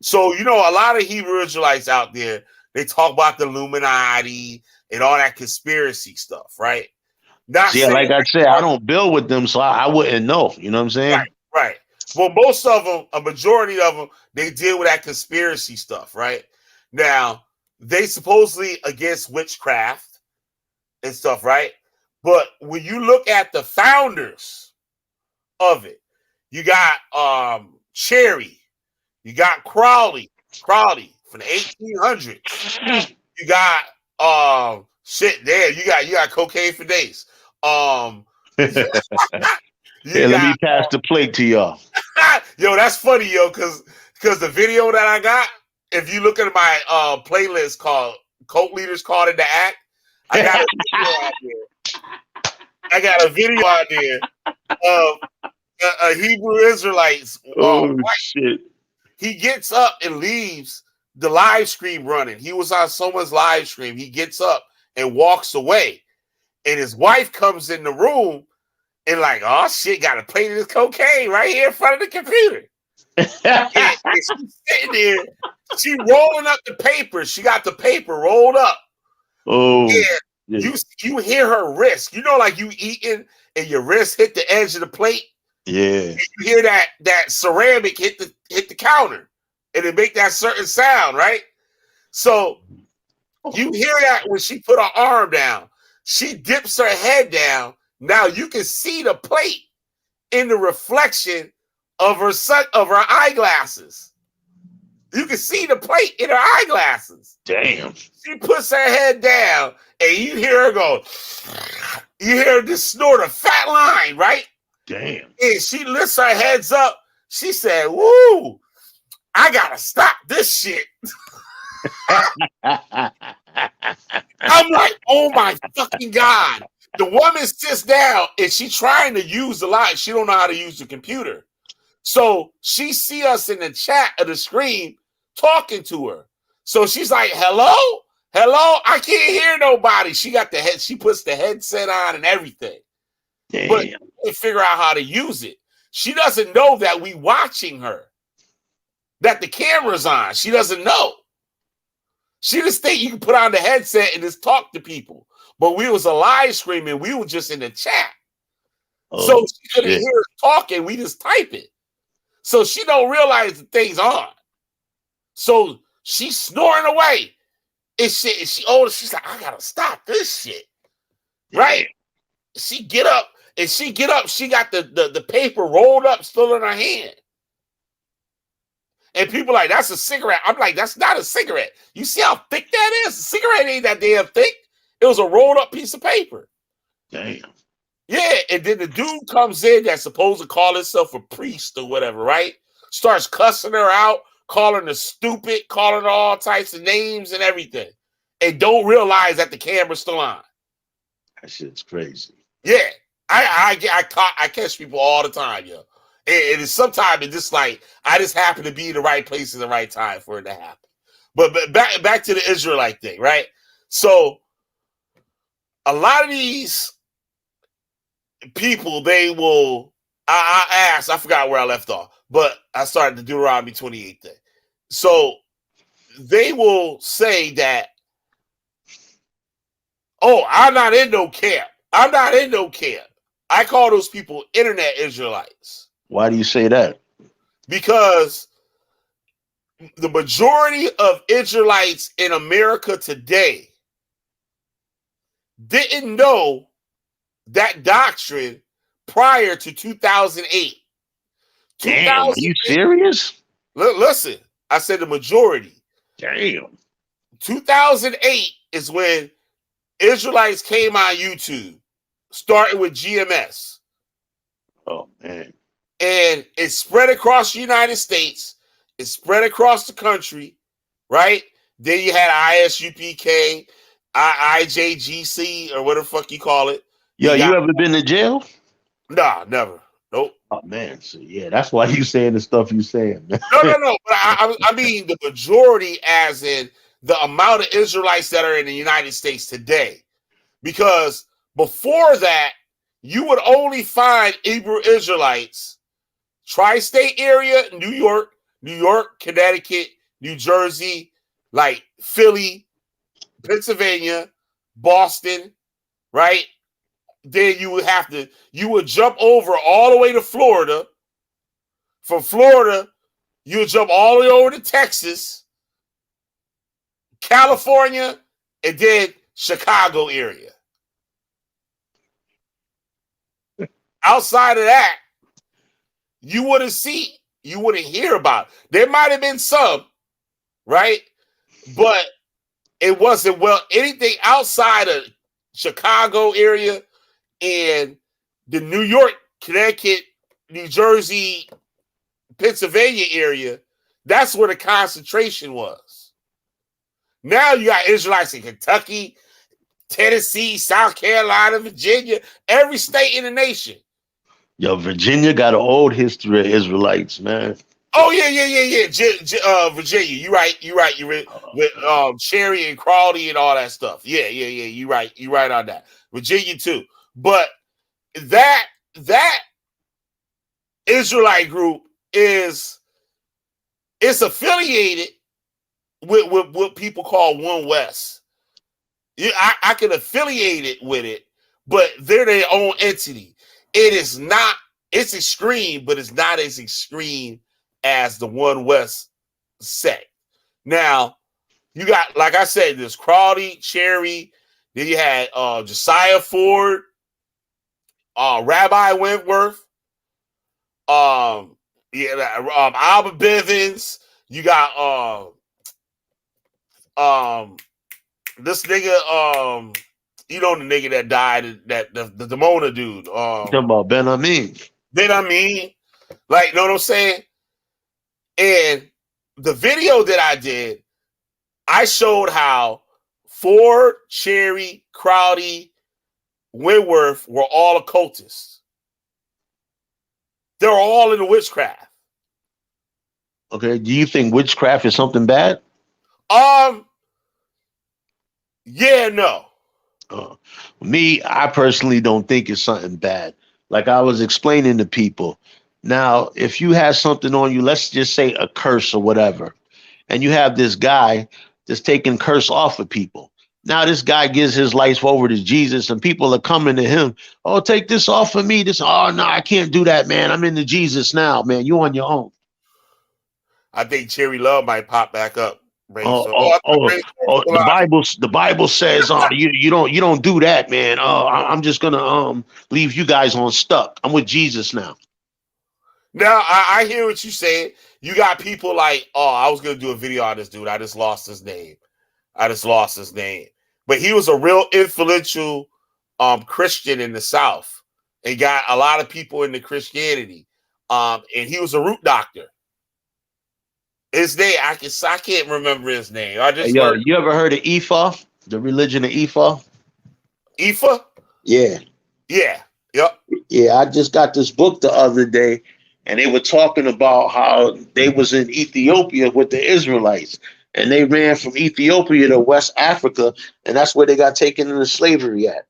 So, you know, a lot of Hebrew Israelites out there, they talk about the Illuminati and all that conspiracy stuff, right? Like I said, I don't build with them, so I wouldn't know. You know what I'm saying? Right. Well, most of them, a majority of them, they deal with that conspiracy stuff, right? Now, they supposedly against witchcraft and stuff, right? But when you look at the founders of it, you got Cherry, you got Crowley from the 1800s. You got shit there. You got Cocaine for Days. Let me pass the plate to y'all. Yo, that's funny, yo, because the video that I got, if you look at my playlist called Cult Leaders Caught in the Act, I got a video out there of a Hebrew Israelites. Shit. He gets up and leaves the live stream running. He was on someone's live stream. He gets up and walks away. And his wife comes in the room and like, oh shit, got a plate of this cocaine right here in front of the computer. and she's sitting there, she rolling up the paper. She got the paper rolled up. Oh, and you hear her wrist. You know, like you eating and your wrist hit the edge of the plate. Yeah. And you hear that ceramic hit the counter, and it make that certain sound, right? So you hear that when she put her arm down. She dips her head down. Now you can see the plate in the reflection of her eyeglasses. You can see the plate in her eyeglasses. Damn. She puts her head down, and you hear her go. You hear her just snort a fat line, right? Damn. And she lifts her heads up. She said, "Woo! I gotta stop this shit." I'm like, oh my fucking God. The woman sits down and she's trying to use the line. She don't know how to use the computer. So she see us in the chat of the screen talking to her. So she's like, hello? I can't hear nobody. She got she puts the headset on and everything. Damn. But she can't figure out how to use it. She doesn't know that we watching her. That the camera's on. She doesn't know. She just think you can put on the headset and just talk to people. But we was a live streaming. We were just in the chat. So she couldn't shit. hear us talking. We just type it. So she don't realize the thing's on. So she's snoring away. And she's like, I gotta stop this shit. Right? She get up. She got the paper rolled up still in her hand. And people like, that's a cigarette. I'm like, that's not a cigarette. You see how thick that is? A cigarette ain't that damn thick. It was a rolled up piece of paper. Damn. Yeah, and then the dude comes in that's supposed to call himself a priest or whatever, right? Starts cussing her out, calling her stupid, calling her all types of names and everything. And don't realize that the camera's still on. That shit's crazy. Yeah. I catch people all the time, yo. And sometimes it's just like I just happen to be in the right place in the right time for it to happen. But back to the Israelite thing, right? So a lot of these people, they will. I asked. I forgot where I left off, but I started the Deuteronomy 28 thing. So they will say that, "Oh, I'm not in no camp. I'm not in no camp." I call those people internet Israelites. Why do you say that? Because the majority of Israelites in America today didn't know that doctrine prior to 2008. Damn, are you serious? Listen, I said the majority. Damn. 2008 is when Israelites came on YouTube, starting with GMS. Oh, man. And it spread across the United States. It spread across the country, right? Then you had ISUPK, IJGC, or whatever the fuck you call it. Yo, you ever been to jail? Nah, never. Nope. Oh, man. So, yeah, that's why you saying the stuff you saying, man. No. But I mean the majority, as in the amount of Israelites that are in the United States today. Because before that, you would only find Hebrew Israelites, tri-state area, New York, Connecticut, New Jersey, like Philly, Pennsylvania, Boston, right? Then you would jump over all the way to Florida. From Florida, you would jump all the way over to Texas, California, and then Chicago area. Outside of that, you wouldn't hear about it. There might have been some, right? But it wasn't anything outside of Chicago area and the New York, Connecticut, New Jersey, Pennsylvania area. That's where the concentration was. Now you got Israelites in Kentucky, Tennessee, South Carolina, Virginia, every state in the nation. Yo, Virginia got an old history of Israelites, man. Oh yeah. Virginia, you right. With Cherry and Crawley and all that stuff. Yeah. You right on that. Virginia too. But that Israelite group it's affiliated with what people call One West. I can affiliate it with it, but they're their own entity. It's extreme, but it's not as extreme as the One West sect. Now, you got, like I said, there's Crawley, Cherry, then you had Josiah Ford, Rabbi Wentworth, Alba Bivens, you got this nigga, you know the nigga that died, that the Demona dude. Talking about Ben Amin. Like, know what I'm saying? And the video that I did, I showed how Ford, Cherry, Crowdy, Wentworth were all occultists. They're all into witchcraft. Okay, do you think witchcraft is something bad? Yeah, no. Me, I personally don't think it's something bad. Like I was explaining to people. Now, if you have something on you, let's just say a curse or whatever, and you have this guy that's taking curse off of people. Now this guy gives his life over to Jesus, and people are coming to him. Oh, take this off of me. This. Oh no, I can't do that, man. I'm into Jesus now, man. You on your own. I think Cherry Love might pop back up. Oh, Brainstorm. oh, I thought oh, oh, Brainstorm the was alive. Bible says, oh, you don't do that, man. I'm just gonna leave you guys on stuck. I'm with Jesus now. Now I hear what you're saying. You got people like, oh, I was gonna do a video on this dude. I just lost his name. But he was a real influential Christian in the South and got a lot of people into Christianity. And he was a root doctor. His name, I can't remember his name. I just Yo, heard you ever heard of Ifa? The religion of Ifa? Ifa? Yeah. Yeah. Yep. Yeah, I just got this book the other day, and they were talking about how they was in Ethiopia with the Israelites, and they ran from Ethiopia to West Africa, and that's where they got taken into slavery at.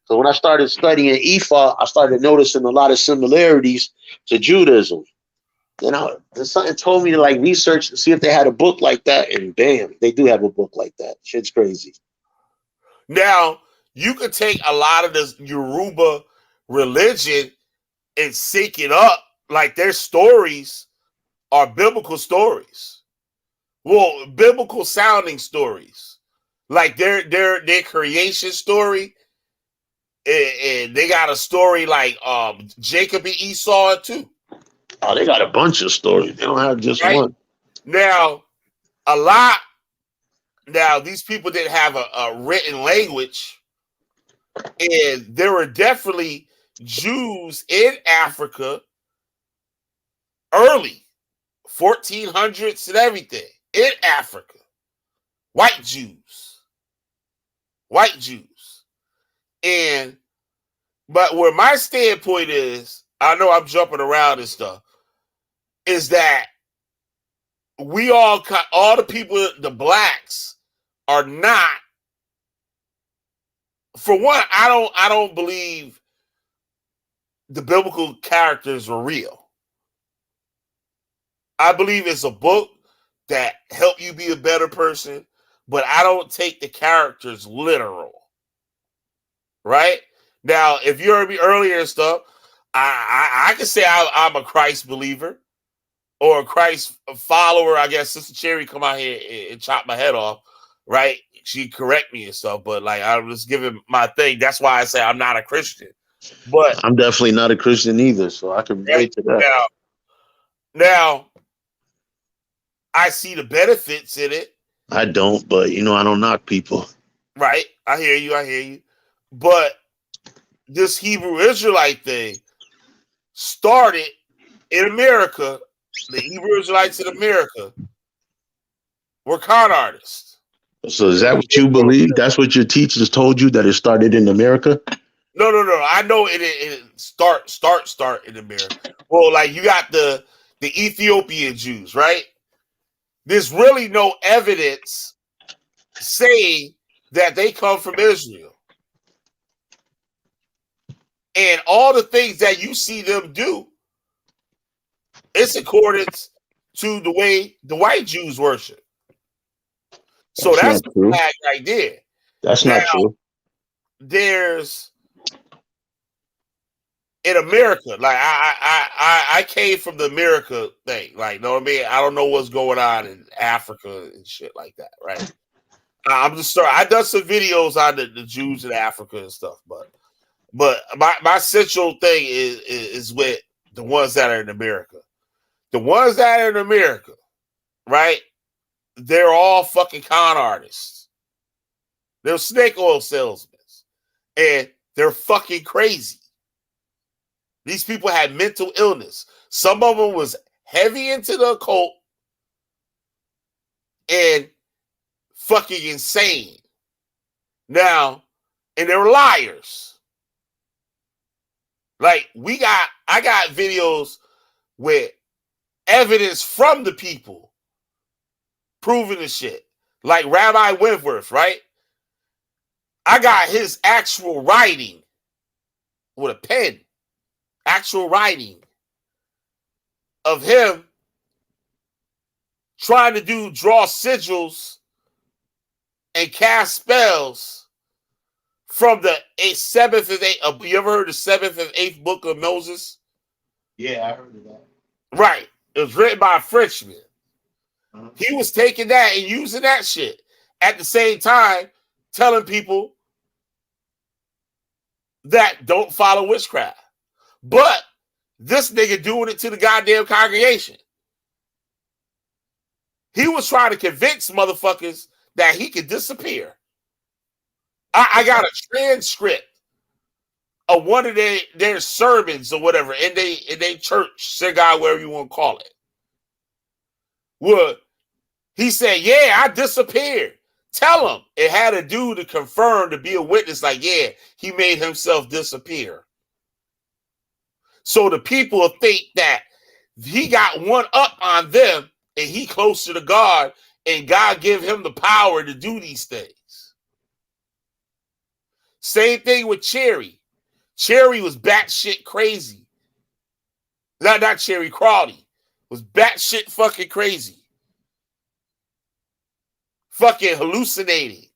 So when I started studying Ifa, I started noticing a lot of similarities to Judaism. Something told me to like research to see if they had a book like that, and bam, they do have a book like that. Shit's crazy. Now, you could take a lot of this Yoruba religion and sync it up. Like their stories are biblical stories. Well, biblical sounding stories. Like their creation story. And they got a story like Jacob and Esau too. Oh, they got a bunch of stories. They don't have just one. Now, these people didn't have a written language, and there were definitely Jews in Africa early, 1400s and everything, in Africa. White Jews. But where my standpoint is, I know I'm jumping around and stuff, is that we all the people, the blacks, are not. For one, I don't believe the biblical characters are real. I believe it's a book that help you be a better person, but I don't take the characters literal. Right? Now, if you heard me earlier and stuff, I can say I'm a Christ believer or a Christ follower. I guess Sister Cherry come out here and chop my head off, right? She correct me and stuff, but like I was giving my thing. That's why I say I'm not a Christian. But I'm definitely not a Christian either, so I can relate to that. Now, I see the benefits in it. I don't, but I don't knock people. Right. I hear you. But this Hebrew Israelite thing started in America. The Hebrew Israelites in America were con artists. So is that what you believe? That's what your teachers told you, that it started in America? No. I know it start in America. Well, like you got the Ethiopian Jews, right? There's really no evidence saying that they come from Israel. And all the things that you see them do, it's accordance to the way the white Jews worship. So that's the flag right there. That's not true. There's in America, like I came from the America thing, like, know what I mean? I don't know what's going on in Africa and shit like that, right? I'm just sorry. I done some videos on the Jews in Africa and stuff, but my central thing is with the ones that are in America. The ones that are in America, right? They're all fucking con artists. They're snake oil salesmen. And they're fucking crazy. These people had mental illness. Some of them was heavy into the occult and fucking insane. Now, and they were liars. Like I got videos with evidence from the people proving the shit. Like Rabbi Wentworth, right? I got his actual writing with a pen. Actual writing of him trying to draw sigils and cast spells from the seventh and eighth. You ever heard the seventh and eighth book of Moses? Yeah, I heard of that. Right. It was written by a Frenchman. He was taking that and using that shit at the same time, telling people that don't follow witchcraft. But this nigga doing it to the goddamn congregation. He was trying to convince motherfuckers that he could disappear. I got a transcript of one of their sermons or whatever in they church, synagogue, whatever you want to call it. Well, he said, yeah, I disappeared. Tell him it had a dude to confirm to be a witness, like, yeah, he made himself disappear. So the people think that he got one up on them and he closer to God and God give him the power to do these things. Same thing with Cherry. Cherry was batshit crazy. Not Cherry, Crawley was batshit fucking crazy. Fucking hallucinating.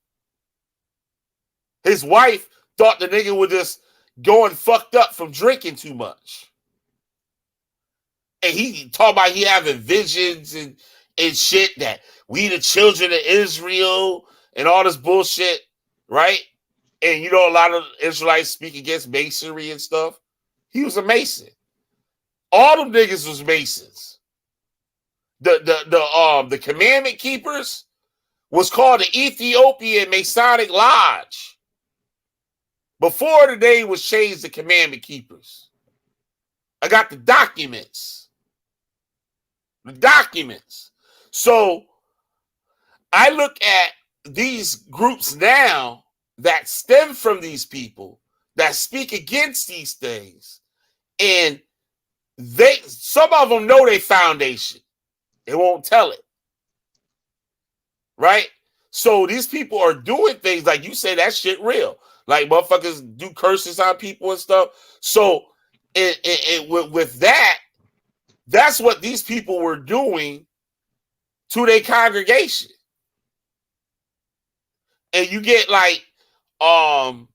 His wife thought the nigga was just going fucked up from drinking too much. And he talking about he having visions and shit that we the children of Israel and all this bullshit, right? And you know a lot of Israelites speak against masonry and stuff. He was a Mason. All them niggas was Masons. The commandment keepers was called the Ethiopian Masonic Lodge. Before the name was changed to Commandment Keepers. I got the documents. The documents. So I look at these groups now that stem from these people that speak against these things, and some of them know their foundation. They won't tell it. Right? So these people are doing things like you say that shit real. Like motherfuckers do curses on people and stuff. So with that, that's what these people were doing to their congregation. And you get like Ben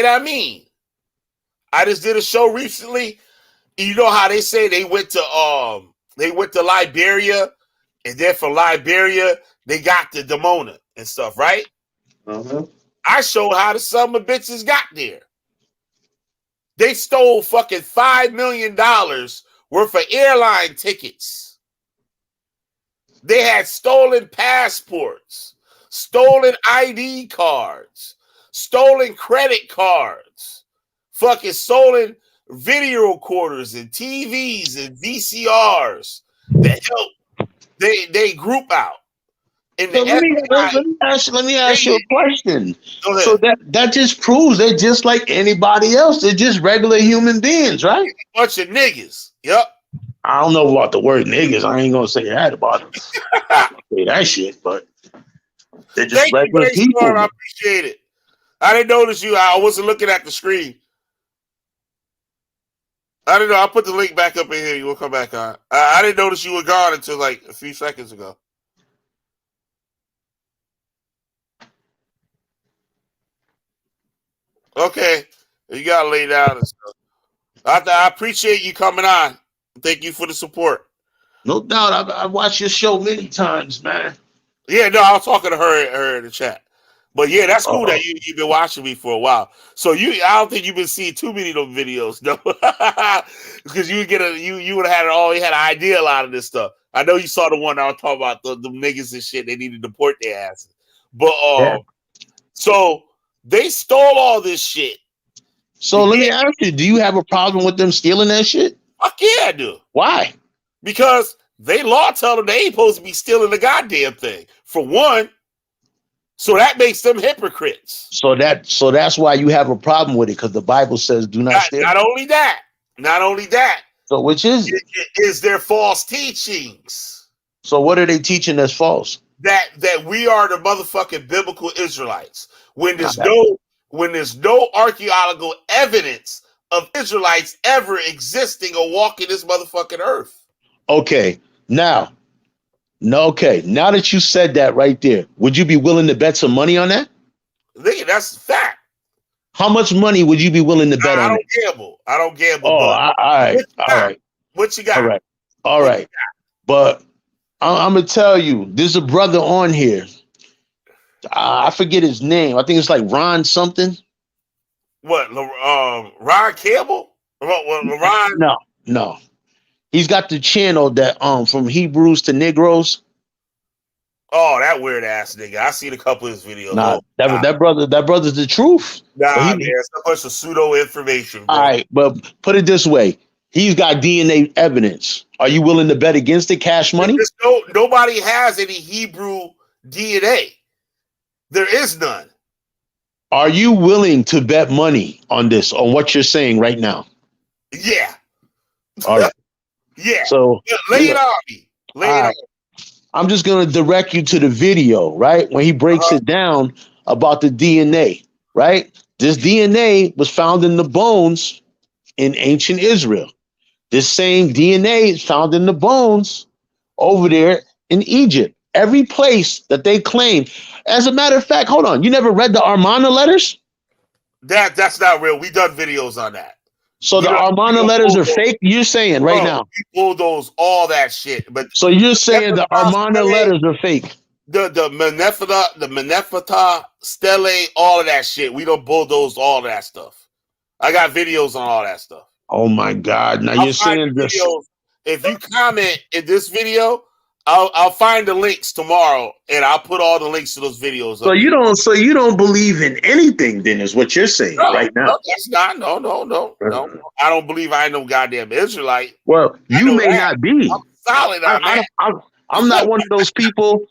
Amin. I just did a show recently. You know how they say they went to Liberia, and then from Liberia they got to Dimona and stuff, right? I showed how the summer bitches got there. They stole fucking $5 million worth of airline tickets. They had stolen passports, stolen ID cards, stolen credit cards, fucking stolen video recorders and TVs and VCRs that help they group out. In the So let me ask you a question. So that just proves they're just like anybody else. They're just regular human beings, right? Bunch of niggas. Yep. I don't know about the word niggas. I ain't gonna say that about them. Say that shit, but they're just regular people. I appreciate it. I didn't notice you. I wasn't looking at the screen. I didn't know. I'll put the link back up in here. You will come back on. I didn't notice you were gone until like a few seconds ago. Okay, you gotta lay down and stuff. I appreciate you coming on. Thank you for the support. No doubt. I've watched your show many times, man. Yeah, no, I was talking to her in the chat. But yeah, that's cool that you've been watching me for a while. So I don't think you've been seeing too many of those videos, no, because you would have had you had an idea a lot of this stuff. I know you saw the one I was talking about the niggas and shit. They need to deport their asses. But so they stole all this shit. So let me ask you: do you have a problem with them stealing that shit? Fuck yeah, I do. Why? Because they law tell them they ain't supposed to be stealing the goddamn thing. For one. So that makes them hypocrites. So that's why you have a problem with it, because the Bible says do not steal. Not only that. So which is it? Is their false teachings. So what are they teaching that's false? That we are the motherfucking biblical Israelites. When there's no archaeological evidence of Israelites ever existing or walking this motherfucking earth. Okay, now No, okay. Now that you said that right there, would you be willing to bet some money on that? Nigga, that's fact. How much money would you be willing to bet I on don't it? gamble. I don't gamble. Oh, But all right, what you all got? right, What you got? all right, all What you right. But I'm gonna tell you, there's a brother on here. I forget his name. I think it's like Ron something. What? Ron Campbell? Ron? No. He's got the channel that from Hebrews to Negroes. Oh, that weird ass nigga. I seen a couple of his videos. Nah, Oh, that brother's the truth. nah, But man, it's a bunch of pseudo information, bro. all right, but put it this way: he's got DNA evidence. Are you willing to bet against it? Cash money? Nobody has any Hebrew DNA. There is none. Are you willing to bet money on this, on what you're saying right now? Yeah. All right. Yeah. So lay it on me. Lay it on me. I'm just going to direct you to the video, right? When he breaks it down about the DNA, right? This DNA was found in the bones in ancient Israel. This same DNA is found in the bones over there in Egypt. Every place that they claim. As a matter of fact, hold on. You never read the Armana letters? That's not real. We done videos on that. So the Armana letters are fake? You're saying right now. We bulldoze all that shit. But so you're saying the Armana letters are fake? The Menefata, Stele, all of that shit. We don't bulldoze all of that stuff. I got videos on all that stuff. Oh my God! Now you're saying this. If you comment in this video, I'll find the links tomorrow, and I'll put all the links to those videos. So you don't believe in anything, then, is what you're saying right now? No, that's not. No. I don't believe I ain't no goddamn Israelite. Well, you may not be. I'm solid on that. I'm not one of those people.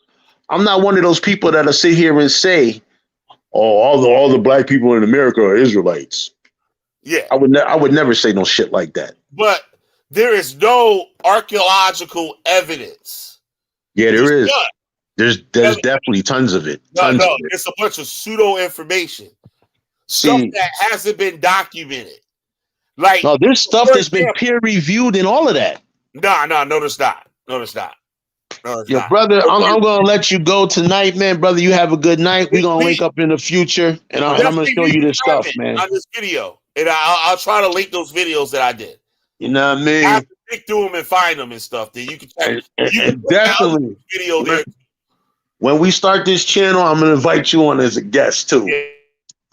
I'm not one of those people that'll sit here and say, "Oh, all the black people in America are Israelites." Yeah, I would never say no shit like that. But there is no archaeological evidence. Yeah, there is. There's definitely tons of it. No, it's a bunch of pseudo information. Stuff that hasn't been documented. Like, no, there's stuff that's been peer reviewed and all of that. No, there's not. Yo, brother, I'm gonna let you go tonight, man. Brother, you have a good night. We're gonna link up in the future, and I'm gonna show you this stuff, man. On this video, and I'll try to link those videos that I did. You know what I mean? I have to dig through them and find them and stuff. That you can check. And definitely video there. When we start this channel, I'm gonna invite you on as a guest too. Yeah.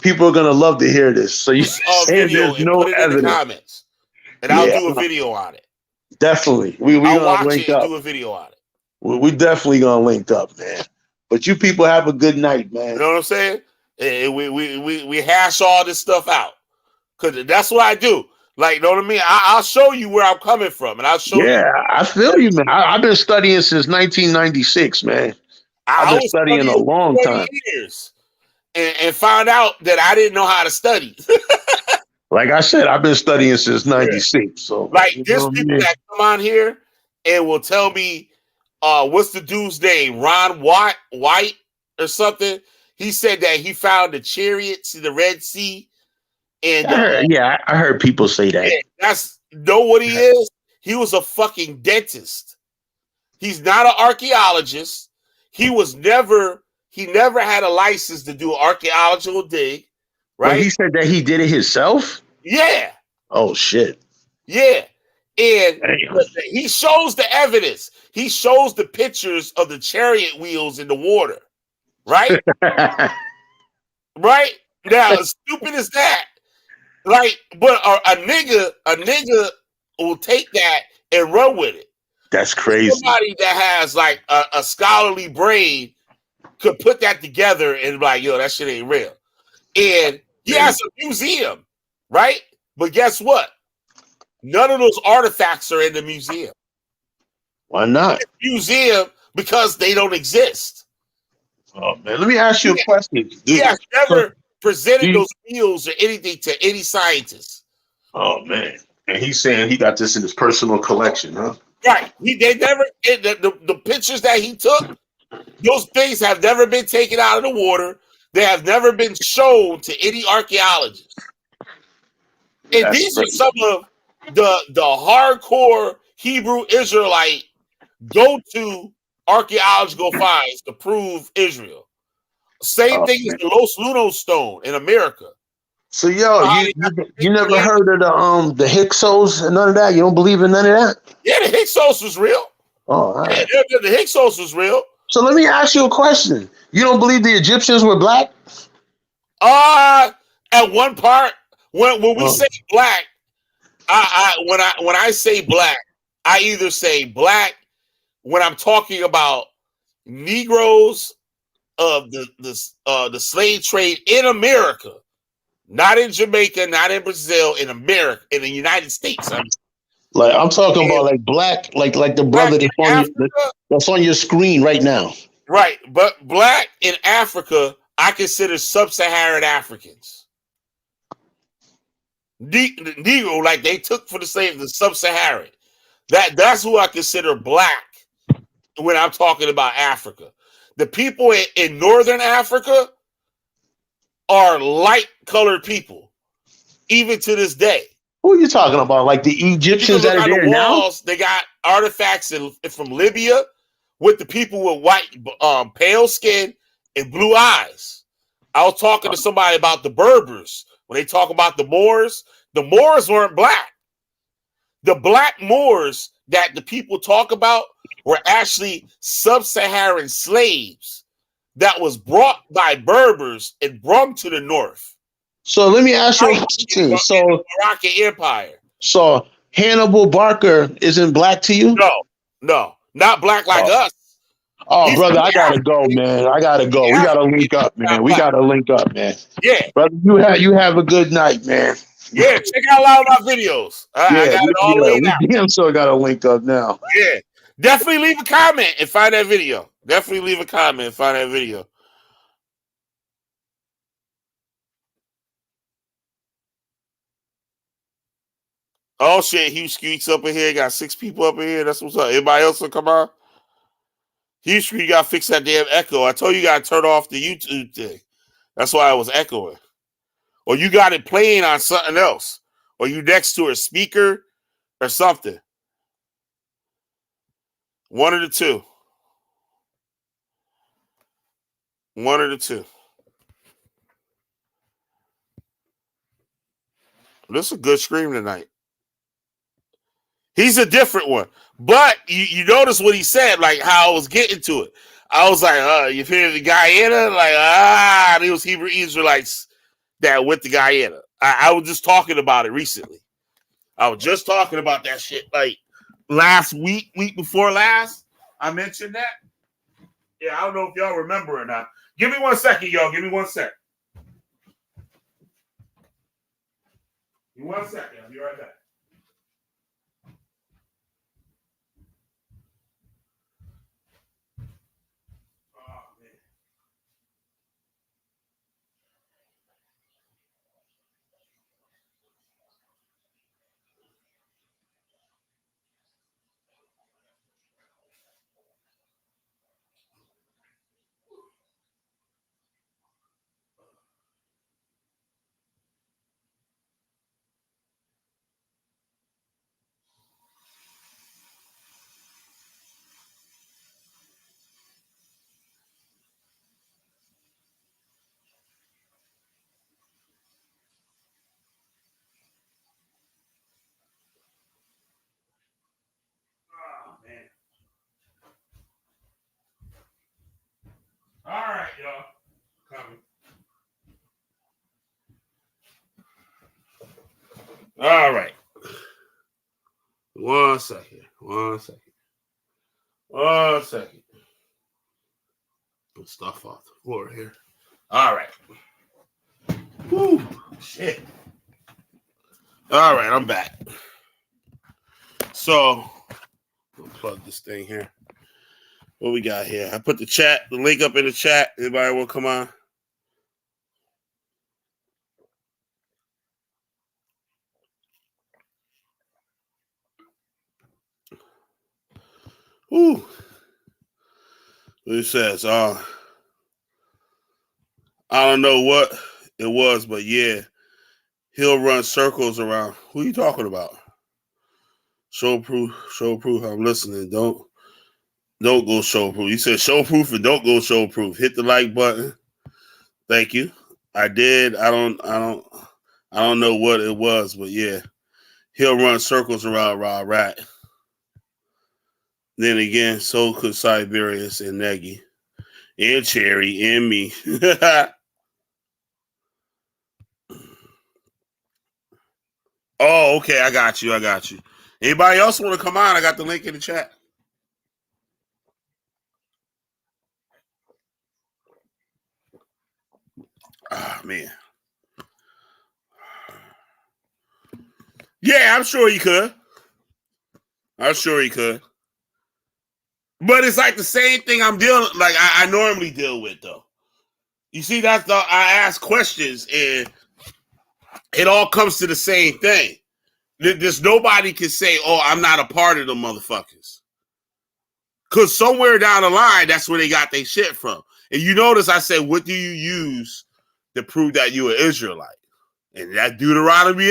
People are gonna love to hear this. So you say there's no evidence. In the comments, and I'll do a video on it. Definitely, we gonna link up. Do a video on it. We definitely gonna link up, man. But you people have a good night, man. You know what I'm saying? And we hash all this stuff out, because that's what I do. Like, you know what I mean? I'll show you where I'm coming from, and I'll show you. Yeah, I feel you, man. I've been studying since 1996, man. I've been studying a long time. Years, and found out that I didn't know how to study. Like I said, I've been studying since 96. So, like, there's people that come on here and will tell me, what's the dude's name? Ron White or something. He said that he found the chariots in the Red Sea. And I heard people say that. Know what he is? He was a fucking dentist. He's not an archaeologist. He never had a license to do archaeological dig, right? Well, he said that he did it himself? Yeah. Oh shit. Yeah. And he shows the evidence. He shows the pictures of the chariot wheels in the water. Right? Right? Now, as stupid as that. Like, but a nigga will take that and run with it. That's crazy. Somebody that has like a scholarly brain could put that together and be like, yo, that shit ain't real. And he has a museum, right? But guess what? None of those artifacts are in the museum. Why not? Museum because they don't exist. Oh man, let me ask you a question. He has never presented those wheels or anything to any scientist. Oh man, and he's saying he got this in his personal collection, huh? Right. They never the pictures that he took. Those things have never been taken out of the water. They have never been shown to any archaeologist. And these are some of the hardcore Hebrew Israelite go-to archaeological finds to prove Israel. Same thing as the Los Lunos stone in America. So yo, you never heard of the Hyksos and none of that? You don't believe in none of that? Yeah, the Hyksos was real. Oh, all right. Yeah, the Hyksos was real. So let me ask you a question. You don't believe the Egyptians were black? At one part, when we say black, when I say black, I either say black when I'm talking about Negroes of the slave trade in America, not in Jamaica, not in Brazil, in America, in the United States. Like I'm talking about like black, like the brother that's on your screen right now. Right, but black in Africa, I consider sub-Saharan Africans. Negro, like they took for the slave, the sub-Saharan. That's who I consider black when I'm talking about Africa. The people in Northern Africa are light-colored people, even to this day. Who are you talking about? Like the Egyptians that are there now? They got artifacts from Libya with the people with white, pale skin and blue eyes. I was talking to somebody about the Berbers. When they talk about the Moors weren't black. The black Moors that the people talk about were actually sub-Saharan slaves that was brought by Berbers and brought to the north. So let me ask you a question. So Moroccan Empire. So Hannibal Barker isn't black to you? No, not black like us. Oh, he's brother, I gotta go, man. I gotta go. We gotta link up, man. We gotta link up, man. Yeah, brother, you have a good night, man. Yeah, check out a lot of my videos. I got it all laid out. Damn sure gotta link up now. Yeah, definitely leave a comment and find that video. Definitely leave a comment and find that video. Oh shit, Hugh Squeaks up in here. Got 6 people up in here. That's what's up. Everybody else will come on. Hugh Squeak, you gotta fix that damn echo. I told you, you gotta turn off the YouTube thing. That's why I was echoing. Or you got it playing on something else. Or you next to a speaker or something. One of the two. One of the two. This is a good stream tonight. He's a different one. But you notice what he said, like how I was getting to it. I was like, you hear the Guyana? Like, it was Hebrew Israelites that went to Guyana. I was just talking about it recently. I was just talking about that shit like last week before last. I mentioned that. Yeah, I don't know if y'all remember or not. Give me 1 second, y'all. Give me 1 sec. Give me 1 second. I'll be right back. All right, y'all. Coming. All right. 1 second. 1 second. 1 second. Put stuff off the floor here. All right. Woo, shit. All right, I'm back. So, we'll plug this thing here. What we got here? I put the link up in the chat. Anybody will come on? Ooh. It says, I don't know what it was, but yeah, he'll run circles around. Who are you talking about? Show proof. I'm listening. Don't go show proof. You said show proof and don't go show proof. Hit the like button. Thank you. I did. I don't know what it was, but yeah. He'll run circles around Raw Rat. Then again, so could Siberius and Negi. And Cherry and me. Oh, okay. I got you. Anybody else want to come on? I got the link in the chat. Ah, man. Yeah, I'm sure he could. But it's like the same thing I normally deal with, though. You see, I ask questions and it all comes to the same thing. There's nobody can say, oh, I'm not a part of the motherfuckers. Because somewhere down the line, that's where they got their shit from. And you notice I said, what do you use to prove that you're an Israelite? And that Deuteronomy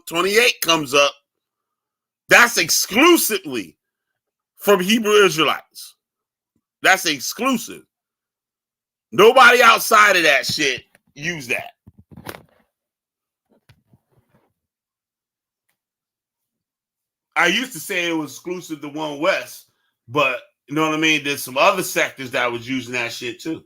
28 comes up. That's exclusively from Hebrew Israelites. That's exclusive. Nobody outside of that shit use that. I used to say it was exclusive to One West, but you know what I mean? There's some other sectors that was using that shit too.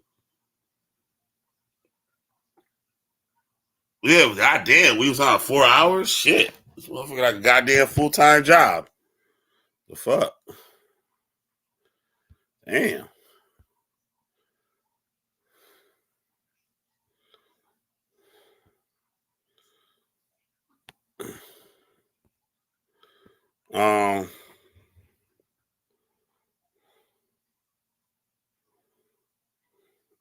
Yeah, goddamn, we was on 4 hours? Shit. This motherfucker like a goddamn full-time job. The fuck? Damn.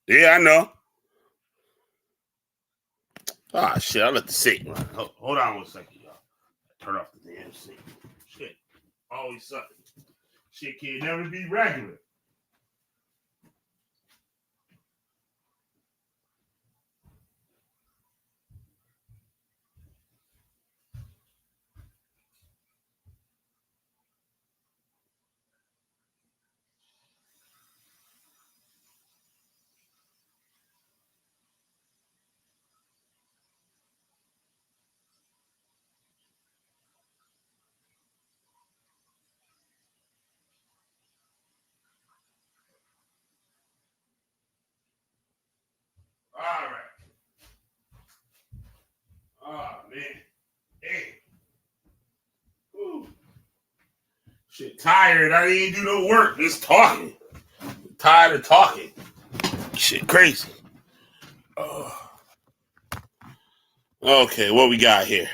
Yeah, I know. Ah, shit, I let the sync. Hold on 1 second, y'all. Turn off the damn sync. Shit. Always something. Shit can never be regular. All right. Oh, man. Hey. Whew. Shit, tired. I didn't do no work. Just talking. Tired of talking. Shit, crazy. Okay, what we got here?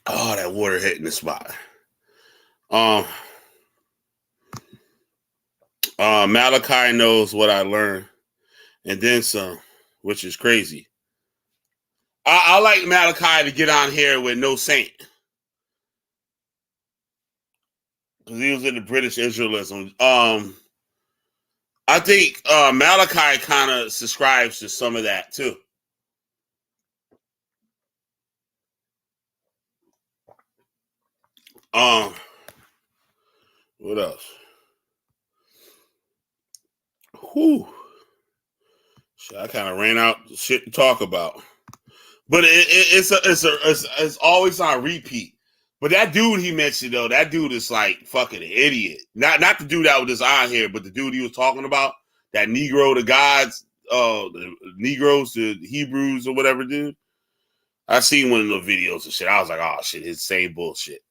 Oh, that water hitting the spot. Malachi knows what I learned, and then some, which is crazy. I like Malachi to get on here with no saint. Because he was in the British Israelism. I think Malachi kind of subscribes to some of that too. What else? Whew. Shit, I kind of ran out of shit to talk about. But it's always on repeat. But that dude he mentioned though, that dude is like fucking an idiot. Not the dude that was just on here, but the dude he was talking about, that Negro to gods, the Negroes to Hebrews or whatever, dude. I seen one of those videos and shit. I was like, oh shit, it's the same bullshit.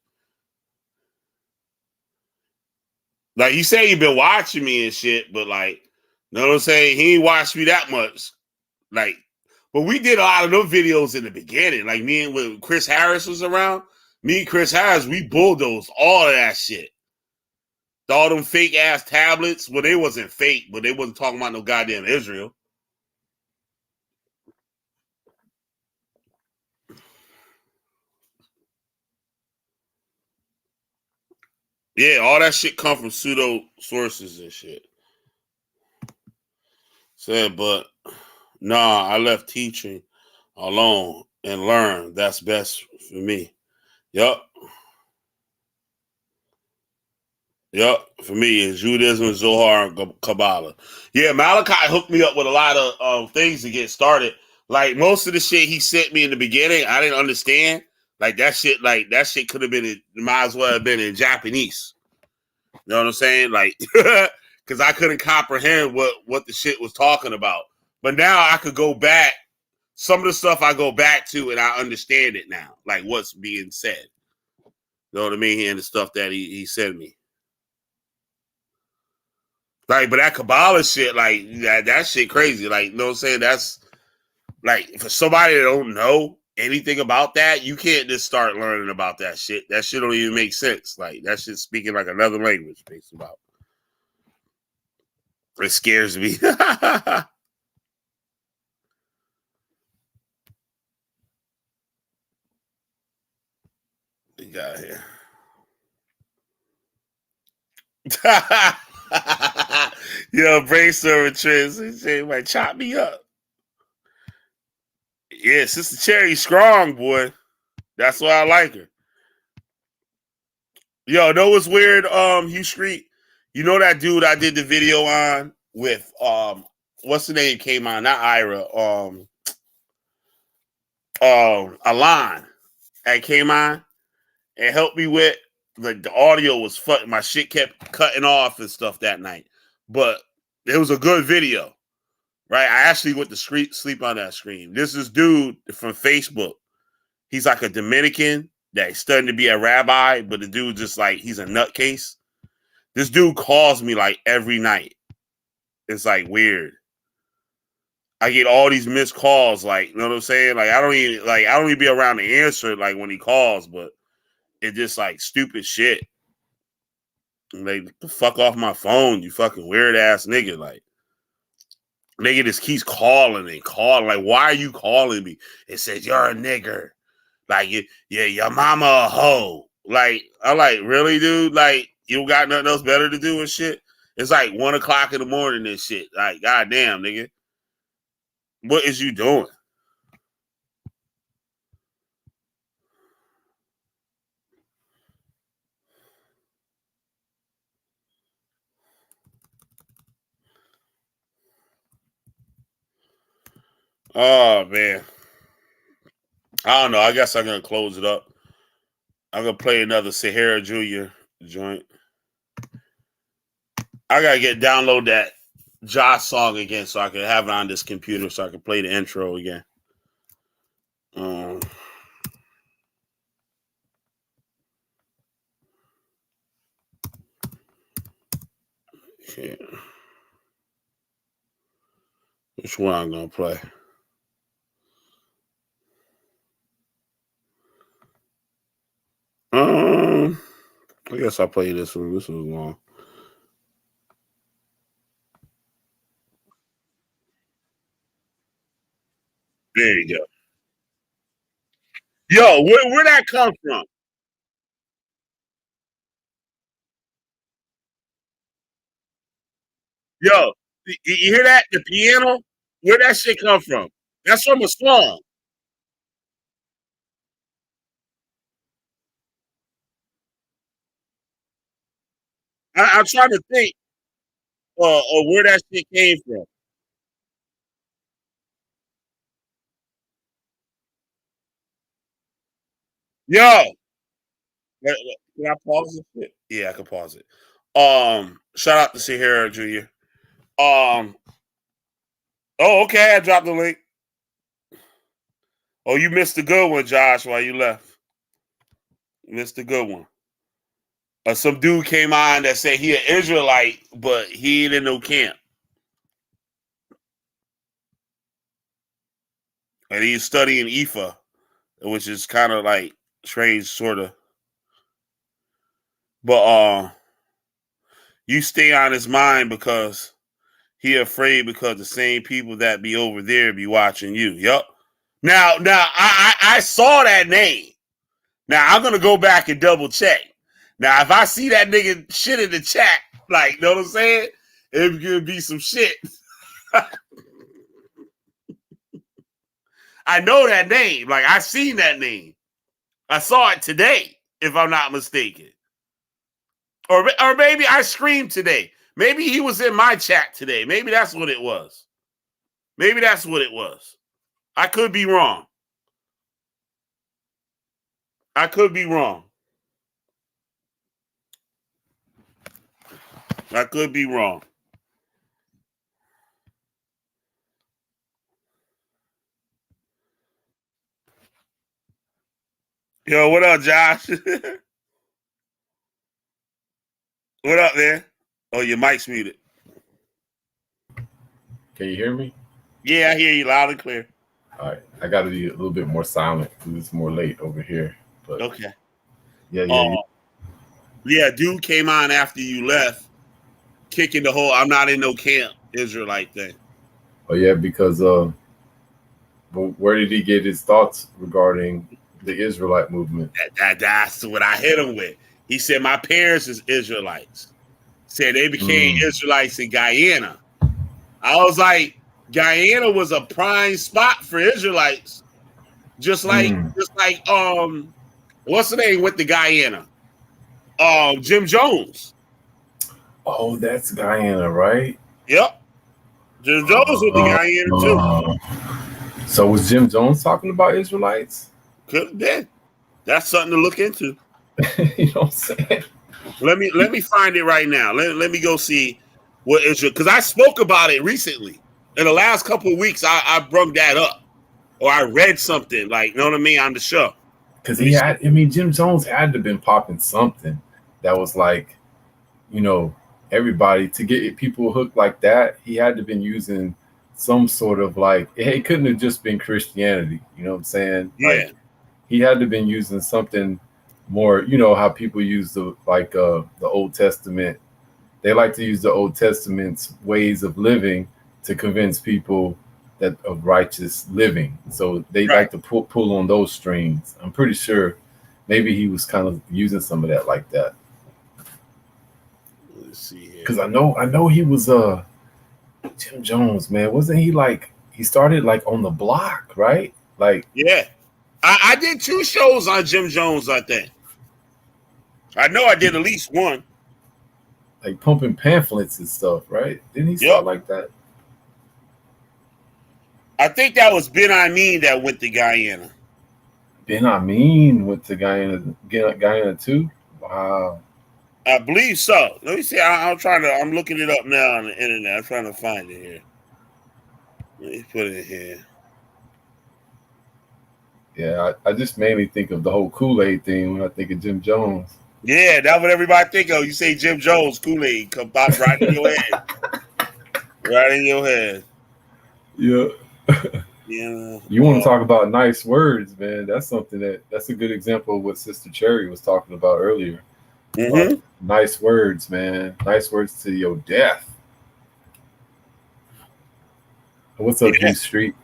Like you say you've been watching me and shit, but like, you know what I'm saying? He ain't watched me that much. Like, but we did a lot of those videos in the beginning. Like me and when Chris Harris was around, me and Chris Harris, we bulldozed all of that shit. All them fake ass tablets. Well, they wasn't fake, but they wasn't talking about no goddamn Israel. Yeah, all that shit come from pseudo sources and shit. Said, but nah, I left teaching alone and learned. That's best for me. Yup. Yep, for me, it's Judaism, Zohar, and Kabbalah. Yeah, Malachi hooked me up with a lot of things to get started. Like most of the shit he sent me in the beginning, I didn't understand. Like that shit could have been, might as well have been in Japanese. You know what I'm saying? Like, because I couldn't comprehend what the shit was talking about. But now I could go back. Some of the stuff I go back to and I understand it now, like what's being said. You know what I mean? And the stuff that he sent me. Like, but that Kabbalah shit, like that shit crazy. Like, you know what I'm saying? That's like for somebody that don't know anything about that, you can't just start learning about that shit. That shit don't even make sense. Like that shit speaking like another language, based about. It scares me. We got here. Yo, brainstorming trends. They might chop me up. Yeah, Sister Cherry strong, boy. That's why I like her. Yo, know what's weird, Hugh Street? You know that dude I did the video on with what's the name came on? Not Ira. Alon. That came on and helped me with like the audio was fucking, my shit kept cutting off and stuff that night. But it was a good video. Right? I actually went to sleep on that screen. This is dude from Facebook. He's like a Dominican that's studying to be a rabbi, but the dude just like, he's a nutcase. This dude calls me like every night. It's like weird. I get all these missed calls, like, you know what I'm saying? Like, I don't even be around to answer like when he calls, but it's just like stupid shit. Like, the fuck off my phone, you fucking weird ass nigga. Like, nigga just keeps calling and calling. Like, why are you calling me? It says you're a nigger. Like, your mama a hoe. Like, I'm like, really, dude? Like, you don't got nothing else better to do and shit? It's like 1 o'clock in the morning and shit. Like, goddamn, nigga. What is you doing? Oh, man. I don't know. I guess I'm going to close it up. I'm going to play another Sahara Jr. joint. I got to download that Josh song again so I can have it on this computer so I can play the intro again. Yeah. Which one I'm going to play? I guess I'll play this one. This was long. There you go. Yo, where that come from? Yo, you hear that? The piano? Where that shit come from? That's from a song. I'm trying to think of where that shit came from. Yo, can I pause it? Yeah, I can pause it. Shout out to Sahara Jr. Oh, okay, I dropped the link. Oh, you missed the good one, Josh, while you left. You missed the good one. Some dude came on that said he an Israelite, but he ain't in no camp. And he's studying Ifa, which is kind of like strange, sort of. But you stay on his mind because he afraid because the same people that be over there be watching you. Yup. Now, I saw that name. Now I'm gonna go back and double check. Now, if I see that nigga shit in the chat, like, you know what I'm saying? It's gonna be some shit. I know that name. Like, I seen that name. I saw it today, if I'm not mistaken. Or maybe I screamed today. Maybe he was in my chat today. Maybe that's what it was. Maybe that's what it was. I could be wrong. I could be wrong. I could be wrong. Yo, what up, Josh? What up, man? Oh, your mic's muted. Can you hear me? Yeah, I hear you loud and clear. All right, I got to be a little bit more silent because it's more late over here. But Okay. Yeah. Dude came on after you left, kicking the whole "I'm not in no camp" Israelite thing. Oh yeah, because but where did he get his thoughts regarding the Israelite movement? That's what I hit him with. He said my parents is Israelites. Said they became Israelites in Guyana. I was like, Guyana was a prime spot for Israelites. Just like what's the name with the Guyana? Jim Jones. Oh, that's Guyana, right? Yep. Jim Jones with the Guyana too. So was Jim Jones talking about Israelites? Could have been. That's something to look into. You know what I'm saying? Let me find it right now. Let me go see what Israel, because I spoke about it recently. In the last couple of weeks, I brought that up. Or I read something, like, you know what I mean, on the show. Because Jim Jones had to have been popping something that was like, everybody, to get people hooked like that, he had to have been using some sort of like, it couldn't have just been Christianity. You know what I'm saying? Yeah. Like, he had to have been using something more, how people use the Old Testament. They like to use the Old Testament's ways of living to convince people that of righteous living. So they like to pull on those strings. I'm pretty sure maybe he was kind of using some of that like that. Let's see here. Because I know he was Jim Jones, man. Wasn't he like, he started like on the block, right? Like, yeah. I did 2 shows on Jim Jones, I think. I know I did at least one. Like pumping pamphlets and stuff, right? Didn't he start like that? I think that was Ben Amin that went to Guyana. Ben Amin went to Guyana too? Wow. I believe so. Let me see. I'm looking it up now on the internet. I'm trying to find it here. Let me put it here. Yeah, I just mainly think of the whole Kool-Aid thing when I think of Jim Jones. Yeah, that's what everybody think of. You say Jim Jones, Kool-Aid, come pop right in your head. Right in your head. Yeah. Yeah. You want to talk about nice words, man. That's something that's a good example of what Sister Cherry was talking about earlier. Nice words, man. Nice words to your death. What's up, G Street?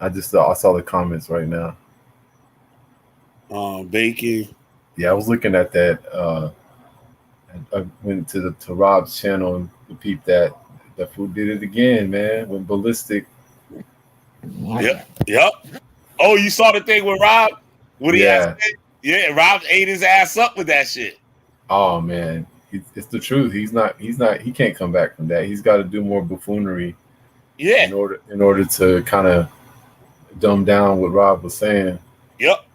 I saw the comments right now. Bacon. Yeah, I was looking at that. I went to Rob's channel and to peep that. That food did it again, man. Went ballistic. Yep. Oh, you saw the thing with Rob? Yeah, Rob ate his ass up with that shit. Oh man, it's the truth. He can't come back from that. He's got to do more buffoonery. Yeah. In order to kind of dumb down what Rob was saying. Yep.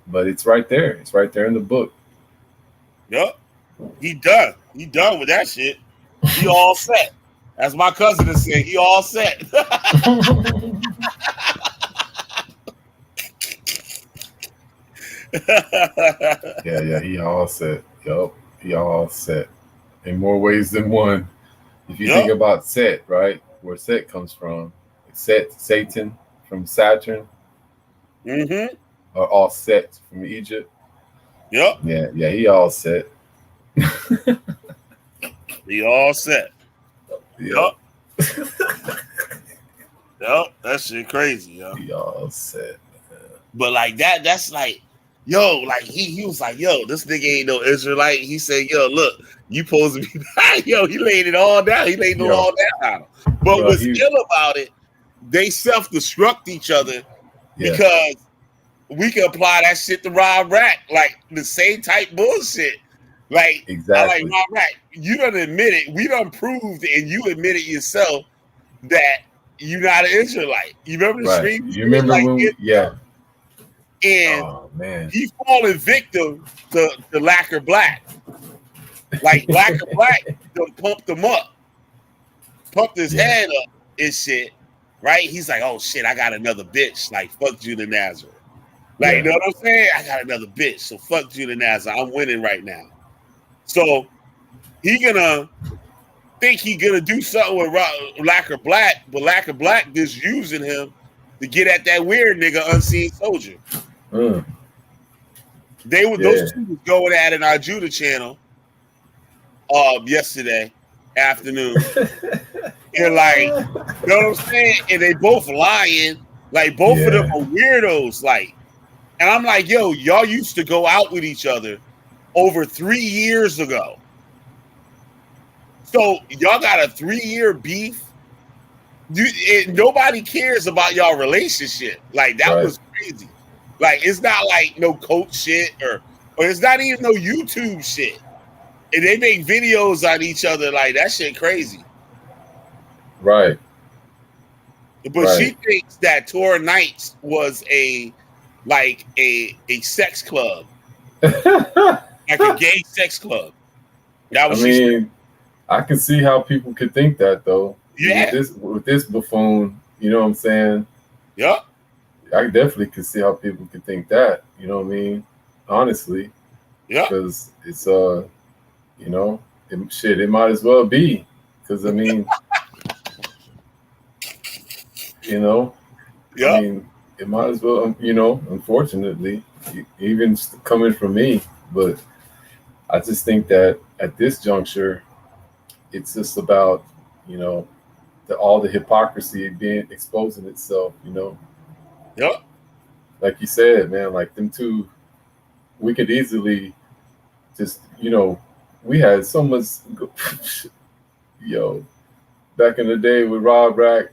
But it's right there. It's right there in the book. Yep. He done. He done with that shit. He all set. As my cousin is saying, he all set. Yeah, he all set. Yup, he all set. In more ways than one. If you think about Set, right? Where Set comes from. Set, Satan from Saturn. Mm-hmm. Or all set from Egypt. Yep. Yeah, he all set. He all set. Yup. Yep, that shit crazy, yo. He all set. But like that's like, yo, like he was like, yo, this nigga ain't no Israelite. He said, yo, look, you supposed to be yo, he laid it all down. He laid it all down. But what's ill about it, they self-destruct each other because we can apply that shit to Rob Rack, like the same type bullshit. Like, Exactly. I like Rob Rack. You done admit it. We done proved, and you admitted yourself that you're not an Israelite. You remember the Right. stream? You remember like, when? Yeah. And Oh man. he falling victim to Lacquer Black. Like Lacquer Black done pumped him up, pumped his head up and shit. Right? He's like, oh shit, I got another bitch. Like, fuck Judah Nazareth. Like, you know what I'm saying? I got another bitch. So fuck Judah Nazareth. I'm winning right now. So he gonna think he gonna do something with Lacquer Black, but Lacquer Black just using him to get at that weird nigga Unseen Soldier. They were those two was going at it on our Judah channel yesterday afternoon. And like, you know what I'm saying? And they both lying. Like both of them are weirdos. Like, and I'm like, yo, y'all used to go out with each other over 3 years ago. So y'all got a 3-year beef. Nobody cares about y'all relationship. Like that was crazy. Like it's not like no coach shit or it's not even no YouTube shit. And they make videos on each other like that shit crazy. Right. But she thinks that Torah Nights was a sex club. Like a gay sex club. That was I can see how people could think that though. Yeah. With this buffoon, you know what I'm saying? Yeah. I definitely could see how people could think that, you know what I mean? Honestly. Yeah. Because it's you know, it might as well be. Because I mean, you know, I mean, it might as well, you know, unfortunately, even coming from me. But I just think that at this juncture, it's just about, you know, all the hypocrisy being exposing itself, you know. Yep. Like you said, man, like them two, we could easily just, you know, we had so much, yo, back in the day with Rob Rack.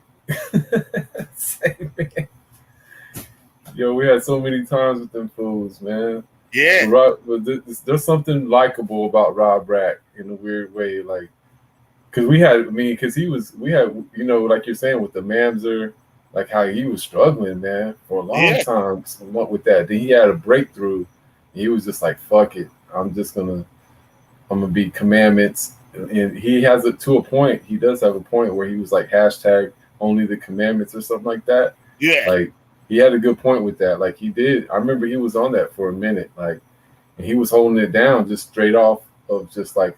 Yo, we had so many times with them fools, man. Yeah. There's something likable about Rob Rack in a weird way, like, because we had, we had, you know, like you're saying with the Mamzer, like how he was struggling, man, for a long time with that. Then he had a breakthrough. He was just like, fuck it, I'm gonna be commandments. And he has it to a point. He does have a point where he was like hashtag only the commandments or something like that. Yeah. Like he had a good point with that. Like he did. I remember he was on that for a minute. Like, and he was holding it down just straight off of just like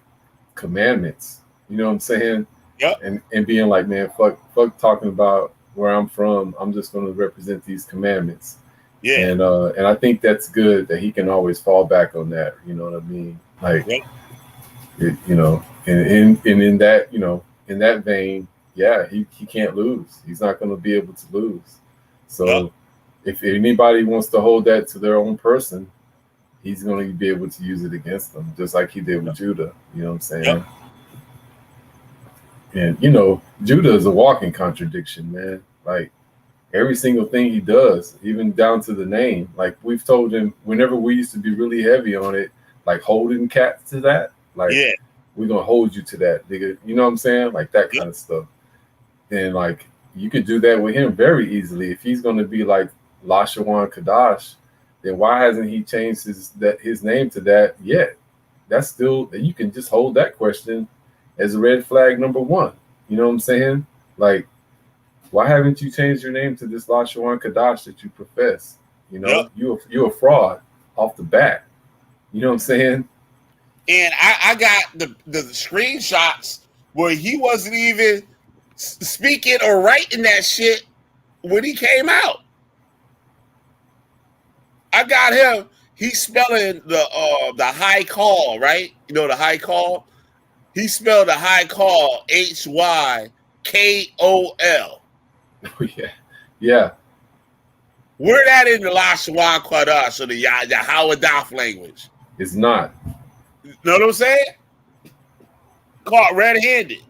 commandments. You know what I'm saying? Yeah. And being like, man, fuck talking about where I'm from. I'm just going to represent these commandments. Yeah. And I think that's good that he can always fall back on that. You know what I mean? Like, you know, and in that, you know, in that vein, yeah, he can't lose. He's not going to be able to lose. So if anybody wants to hold that to their own person, he's going to be able to use it against them, just like he did with Judah. You know what I'm saying? Yep. And, you know, Judah is a walking contradiction, man. Like, every single thing he does, even down to the name. Like, we've told him whenever we used to be really heavy on it, like holding cats to that. Like, we're going to hold you to that, nigga. You know what I'm saying? Like, that kind of stuff. And, like, you could do that with him very easily. If he's going to be like Lashawan Kadash, then why hasn't he changed his name to that yet? That's still, you can just hold that question as a red flag number one. You know what I'm saying? Like, why haven't you changed your name to this Lashawan Kadash that you profess? You know, you're a fraud off the bat. You know what I'm saying? And I got the screenshots where he wasn't even speaking or writing that shit when he came out. I got him. He's spelling the high call, right? You know the high call. He spelled the high call HYKOL. Oh yeah, yeah. Where that in the Lashawan Quadash or the Hawadaf language? It's not. You know what I'm saying? Caught red-handed.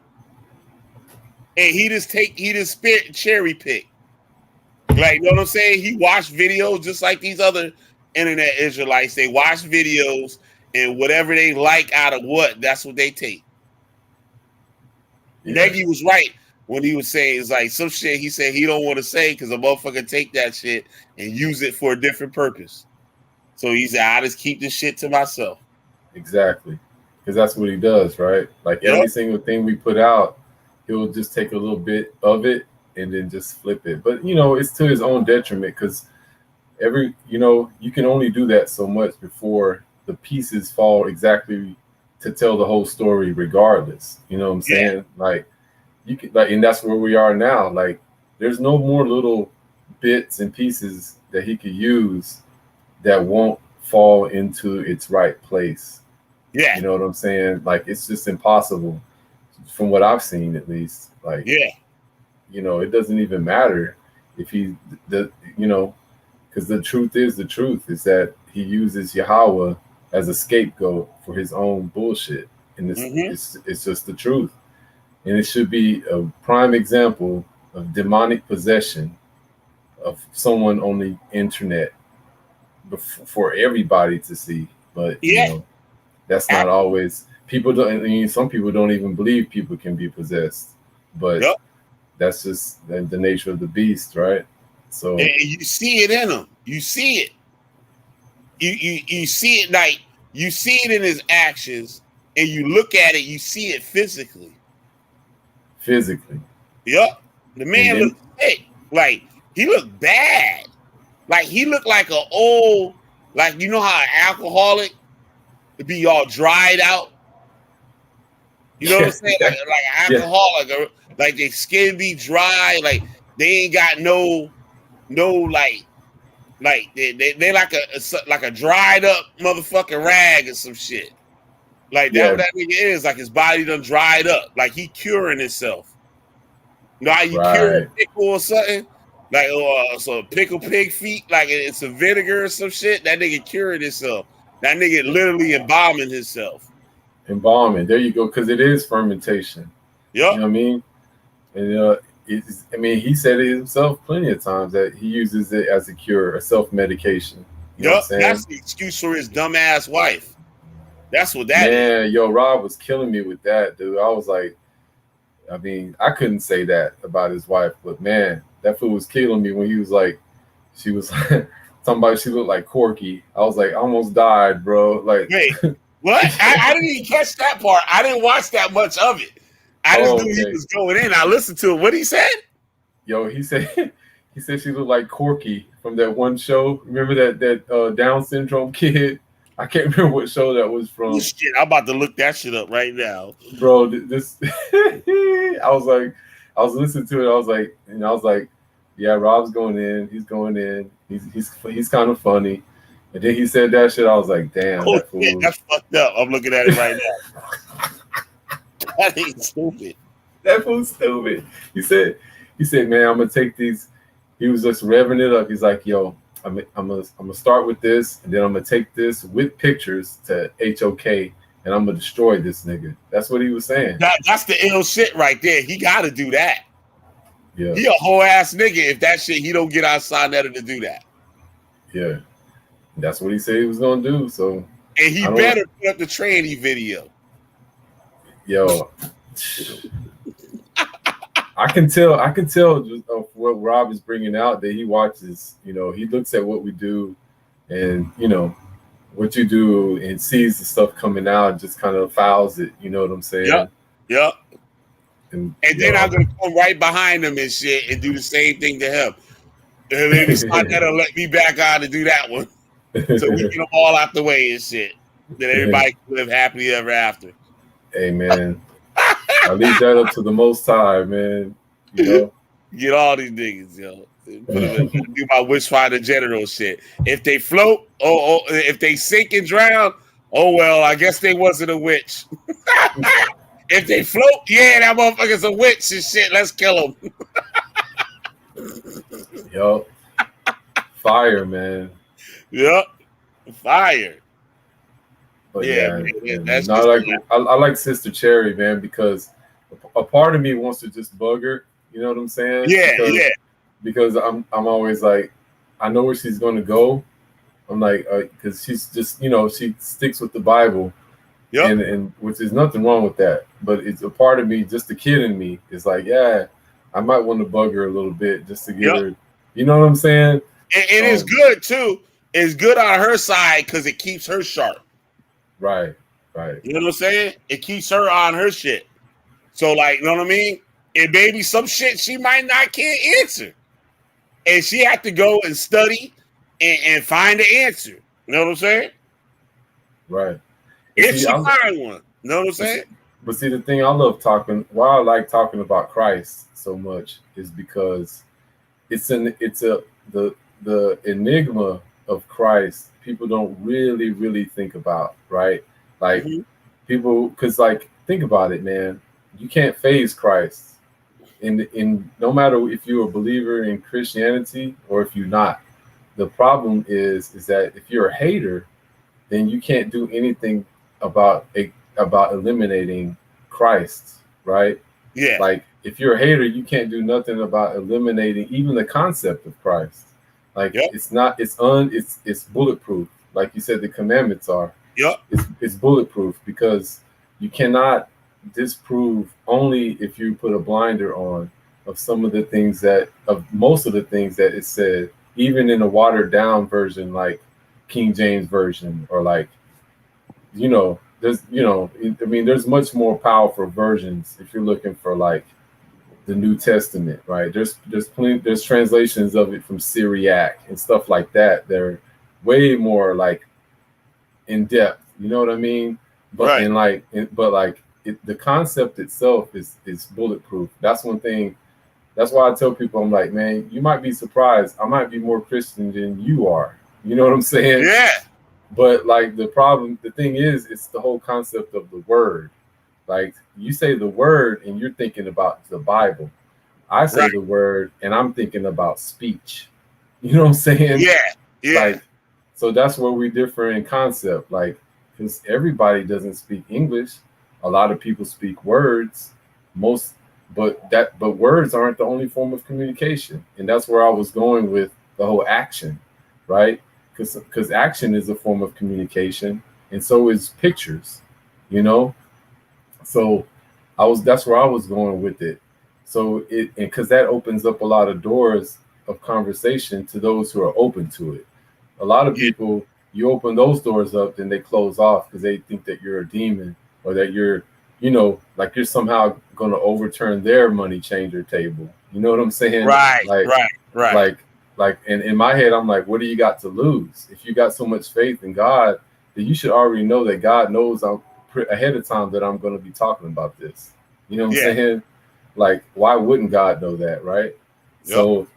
And he just cherry pick. Like, you know what I'm saying? He watched videos just like these other internet Israelites. They watch videos and whatever they like out of what, that's what they take. Yeah. Negi was right when he was saying it's like some shit he said he don't want to say because a motherfucker take that shit and use it for a different purpose. So he said, I just keep this shit to myself. Exactly. Because that's what he does, right? Like Yep. every single thing we put out, he'll just take a little bit of it and then just flip it. But, you know, it's to his own detriment because you can only do that so much before the pieces fall exactly to tell the whole story regardless. You know what I'm saying? Yeah. Like, you can, like, and that's where we are now. Like, there's no more little bits and pieces that he could use that won't fall into its right place. Yeah. You know what I'm saying? Like, it's just impossible from what I've seen, at least. Like, Yeah. you know, it doesn't even matter if because the truth is that he uses Yahweh as a scapegoat for his own bullshit. And it's just the truth. And it should be a prime example of demonic possession of someone on the internet for everybody to see. But, Yeah. you know, that's not always, some people don't even believe people can be possessed. But Yep. that's just the nature of the beast, right? So And you see it in him. You see it. You see it, like you see it in his actions, and you look at it, you see it physically. Yep. The man looked sick. Like he looked bad. Like he looked like an old, like you know how an alcoholic to be all dried out. You know what I'm saying? Like an alcoholic, like their skin be dry, like they ain't got no like they like a dried up motherfucking rag or some shit. Like that what that nigga is, like his body done dried up. Like he curing himself. You know how you cure a pickle or something? Like so pickle pig feet, like it's a vinegar or some shit. That nigga curing himself. That nigga literally embalming himself. Embalming, there you go, because it is fermentation. Yep. You know what I mean? And he said it himself plenty of times that he uses it as a cure, a self-medication. You know what I'm saying? That's the excuse for his dumbass wife. That's what that is. Man, yo, Rob was killing me with that, dude. I was like, I mean, I couldn't say that about his wife, but man, that fool was killing me when he was like, she was talking about she looked like Corky. I was like, I almost died, bro. Like, wait, what? I didn't even catch that part. I didn't watch that much of it. I just knew he was going in. I listened to it. What he said? Yo, he said she looked like Corky from that one show. Remember that Down syndrome kid? I can't remember what show that was from. Oh, shit, I'm about to look that shit up right now, bro. This I was listening to it. I was like, yeah, Rob's going in. He's going in. He's kind of funny. And then he said that shit. I was like, damn, oh, that fool. shit, that's fucked up. I'm looking at it right now. That ain't stupid. That fool's stupid. He said, man, I'm gonna take these. He was just revving it up. He's like, yo, I'm gonna start with this, and then I'm gonna take this with pictures to HOK, and I'm gonna destroy this nigga. That's what he was saying. That's the ill shit right there. He got to do that. Yeah, he a whole ass nigga if that shit he don't get outside Netta to do that. Yeah, that's what he said he was gonna do. So, and he better put up the tranny video. Yo, I can tell just of what Rob is bringing out that he watches. You know, he looks at what we do, and you know what you do, and sees the stuff coming out, and just kind of fouls it. You know what I'm saying? Yep. And then I'm gonna come right behind him and shit and do the same thing to him. And then it's not gonna let me back on to do that one, so we get them all out the way and shit. Then everybody can live happily ever after. Hey man, I leave that up to the Most High, man. You know, get all these niggas, yo. Do my Witchfinder General shit. If they float, if they sink and drown, oh well, I guess they wasn't a witch. If they float, yeah, that motherfucker's a witch and shit. Let's kill him. Yo, fire, man. Yep, fire. But man, that's I like Sister Cherry, man, because a part of me wants to just bug her. You know what I'm saying? Yeah, because I'm always like, I know where she's gonna go, I'm like, because she's just, she sticks with the Bible, and which is nothing wrong with that. But it's a part of me, just the kid in me, is like, yeah, I might want to bug her a little bit just to get her. You know what I'm saying? And it's good too. It's good on her side because it keeps her sharp. Right. You know what I'm saying? It keeps her on her shit. So, like, you know what I mean? And maybe some shit she might not can't answer. And she had to go and study and find the answer. You know what I'm saying? Right. If she find one. You know what I'm saying? But see, the thing I love why I like talking about Christ so much is because the enigma of Christ people don't really think about, right? Like people, because like think about it, man. You can't phase Christ. In no matter if you're a believer in Christianity or if you're not. The problem is that if you're a hater, then you can't do anything about eliminating Christ, right? Yeah. Like if you're a hater, you can't do nothing about eliminating even the concept of Christ. Like it's bulletproof. Like you said, the commandments are. It's bulletproof because you cannot disprove only if you put a blinder on of most of the things that it said, even in a watered down version like King James version, or like, there's much more powerful versions if you're looking for like the New Testament, right? There's translations of it from Syriac and stuff like that. They're way more like in depth, you know what I mean? But the concept itself is bulletproof. That's one thing. That's why I tell people, I'm like, man, you might be surprised. I might be more Christian than you are. You know what I'm saying? Yeah. But like the thing is, it's the whole concept of the word. Like you say the word and you're thinking about the Bible. I say the word and I'm thinking about speech. You know what I'm saying? Yeah. Like, so that's where we differ in concept. Like, because everybody doesn't speak English. A lot of people speak words. But words aren't the only form of communication. And that's where I was going with the whole action, right? Because action is a form of communication, and so is pictures, So that's where I was going with it. So because that opens up a lot of doors of conversation to those who are open to it. A lot of people, you open those doors up, then they close off because they think that you're a demon or that you're, like you're somehow going to overturn their money changer table. You know what I'm saying? Right. Like, and in my head, I'm like, what do you got to lose? If you got so much faith in God, then you should already know that God knows ahead of time that I'm going to be talking about this. You know what I'm saying? Like, why wouldn't God know that, right? So,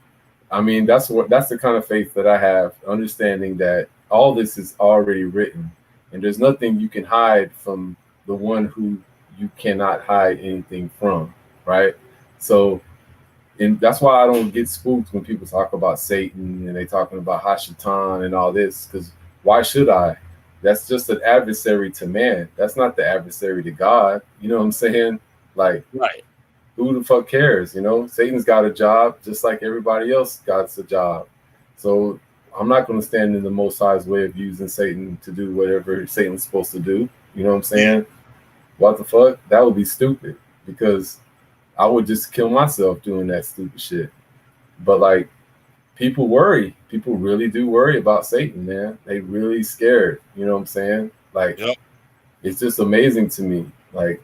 I mean, that's the kind of faith that I have, understanding that all this is already written, and there's nothing you can hide from the one who you cannot hide anything from, right? So, and that's why I don't get spooked when people talk about Satan and they talking about Hashatan and all this, because why should I? That's just an adversary to man. That's not the adversary to God. You know what I'm saying? Like, who the fuck cares? Satan's got a job just like everybody else got a job. So I'm not going to stand in the Most High's way of using Satan to do whatever Satan's supposed to do. You know what I'm saying? What the fuck? That would be stupid, because I would just kill myself doing that stupid shit. But like, people worry. People really do worry about Satan, man. They really scared. You know what I'm saying? Like, it's just amazing to me. Like,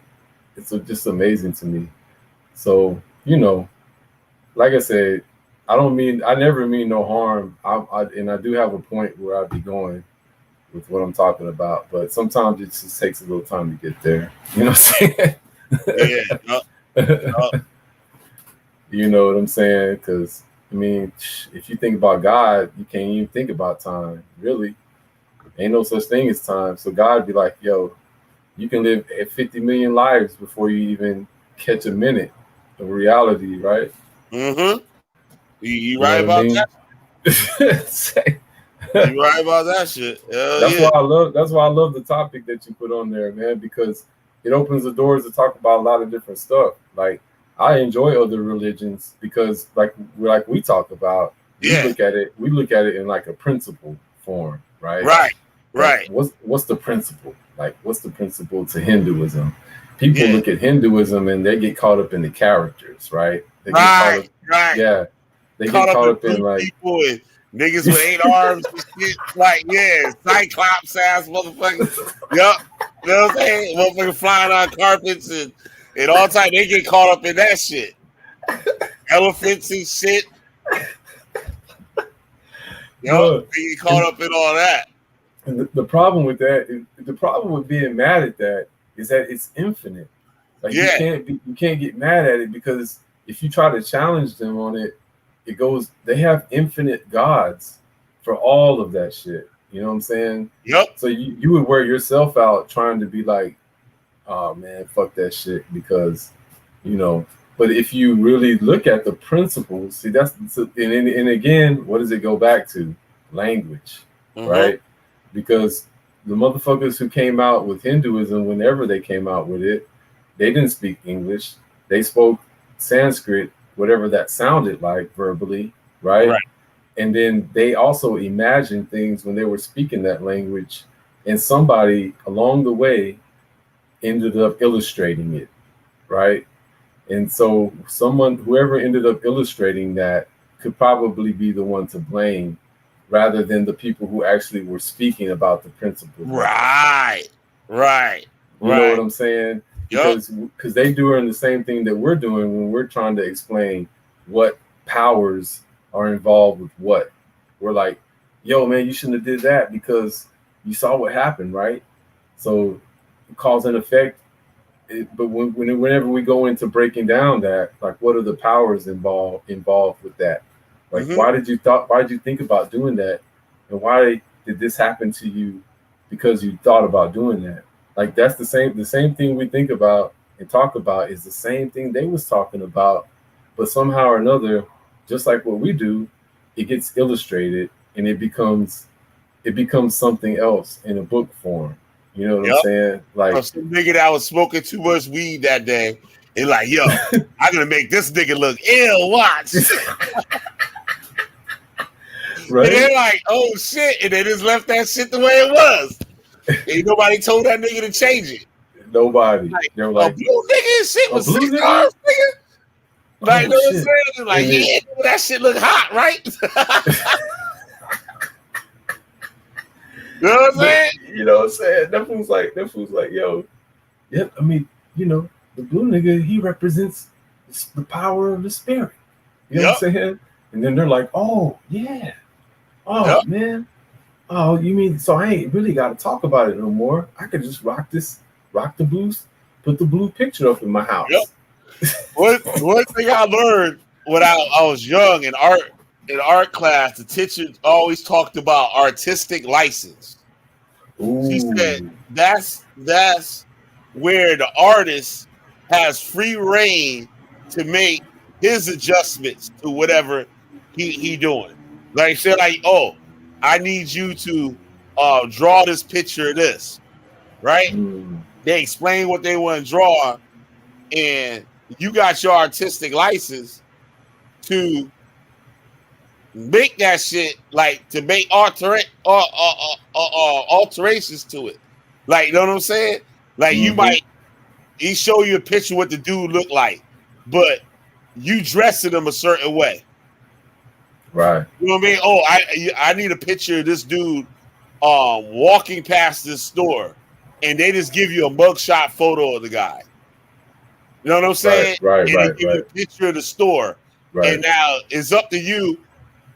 it's just amazing to me. So, like I said, I never mean no harm. I do have a point where I'd be going with what I'm talking about, but sometimes it just takes a little time to get there. You know what I'm saying? You know what I'm saying? Because, I mean, if you think about God, you can't even think about time, really. Ain't no such thing as time. So God be like, yo, you can live 50 million lives before you even catch a minute of reality, right? Mm-hmm. You right about that? You right about that shit. That's why I love the topic that you put on there, man, because it opens the doors to talk about a lot of different stuff. Like, I enjoy other religions because like we talk about, we look at it in like a principle form, right? Right. Like, what's the principle? Like, what's the principle to Hinduism? People look at Hinduism and they get caught up in the characters, right? They get caught up, yeah. They get caught up in like people and niggas with 8 arms and shit. Like, Cyclops ass motherfuckers. Yup. You know what I'm saying? Motherfuckers flying on carpets and all time. They get caught up in that shit. Elephants and shit. Yup. They get caught up in all that. And the problem with that is the problem with being mad at that is that it's infinite. Like you can't get mad at it, because if you try to challenge them on it, it goes, they have infinite gods for all of that shit. You know what I'm saying? Yep. So you would wear yourself out trying to be like, oh man, fuck that shit, because, you know, but if you really look at the principles, see, that's, and again, what does it go back to? Language, right? Because the motherfuckers who came out with Hinduism, whenever they came out with it, they didn't speak English. They spoke Sanskrit, whatever that sounded like verbally, right? And then they also imagined things when they were speaking that language, and somebody along the way ended up illustrating it, right? And so whoever ended up illustrating that could probably be the one to blame, rather than the people who actually were speaking about the principles. Right. You know what I'm saying? Because they doing the same thing that we're doing when we're trying to explain what powers are involved with what. We're like, yo, man, you shouldn't have did that because you saw what happened, right? So cause and effect. But whenever we go into breaking down that, like, what are the powers involved with that? Like, why did you think about doing that? And why did this happen to you because you thought about doing that? Like, that's the same thing we think about and talk about is the same thing they was talking about, but somehow or another, just like what we do, it gets illustrated and it becomes something else in a book form. You know what I'm saying? Like some nigga that was smoking too much weed that day, and like, yo, I'm gonna make this nigga look ill. Watch. Right? And they're like, oh shit, and they just left that shit the way it was. Ain't nobody told that nigga to change it. Nobody. Like, They're like, a blue nigga and shit was 6 nigga? cars, nigga. Like, you know what I'm shit. saying? Like, that shit look hot, right? You know what I'm saying? You know what I'm saying? That fool's like, yo, yep. I mean, you know, the blue nigga, he represents the power of the spirit. You know what I'm saying? And then they're like, oh yeah, oh man, oh, you mean so I ain't really got to talk about it no more? I could just rock the blues, put the blue picture up in my house. One thing I learned when I was young in art class, the teacher always talked about artistic license. Ooh. She said that's where the artist has free reign to make his adjustments to whatever he doing. Like, say, like, oh, I need you to draw this picture of this, right? They explain what they want to draw, and you got your artistic license to make that shit, like, to make alterations to it. Like, you know what I'm saying? Like, he show you a picture what the dude look like, but you dressing him a certain way. Right. You know what I mean? Oh, I need a picture of this dude walking past this store, and they just give you a mugshot photo of the guy. You know what I'm saying? Right. And they give you a picture of the store. Right. And now it's up to you.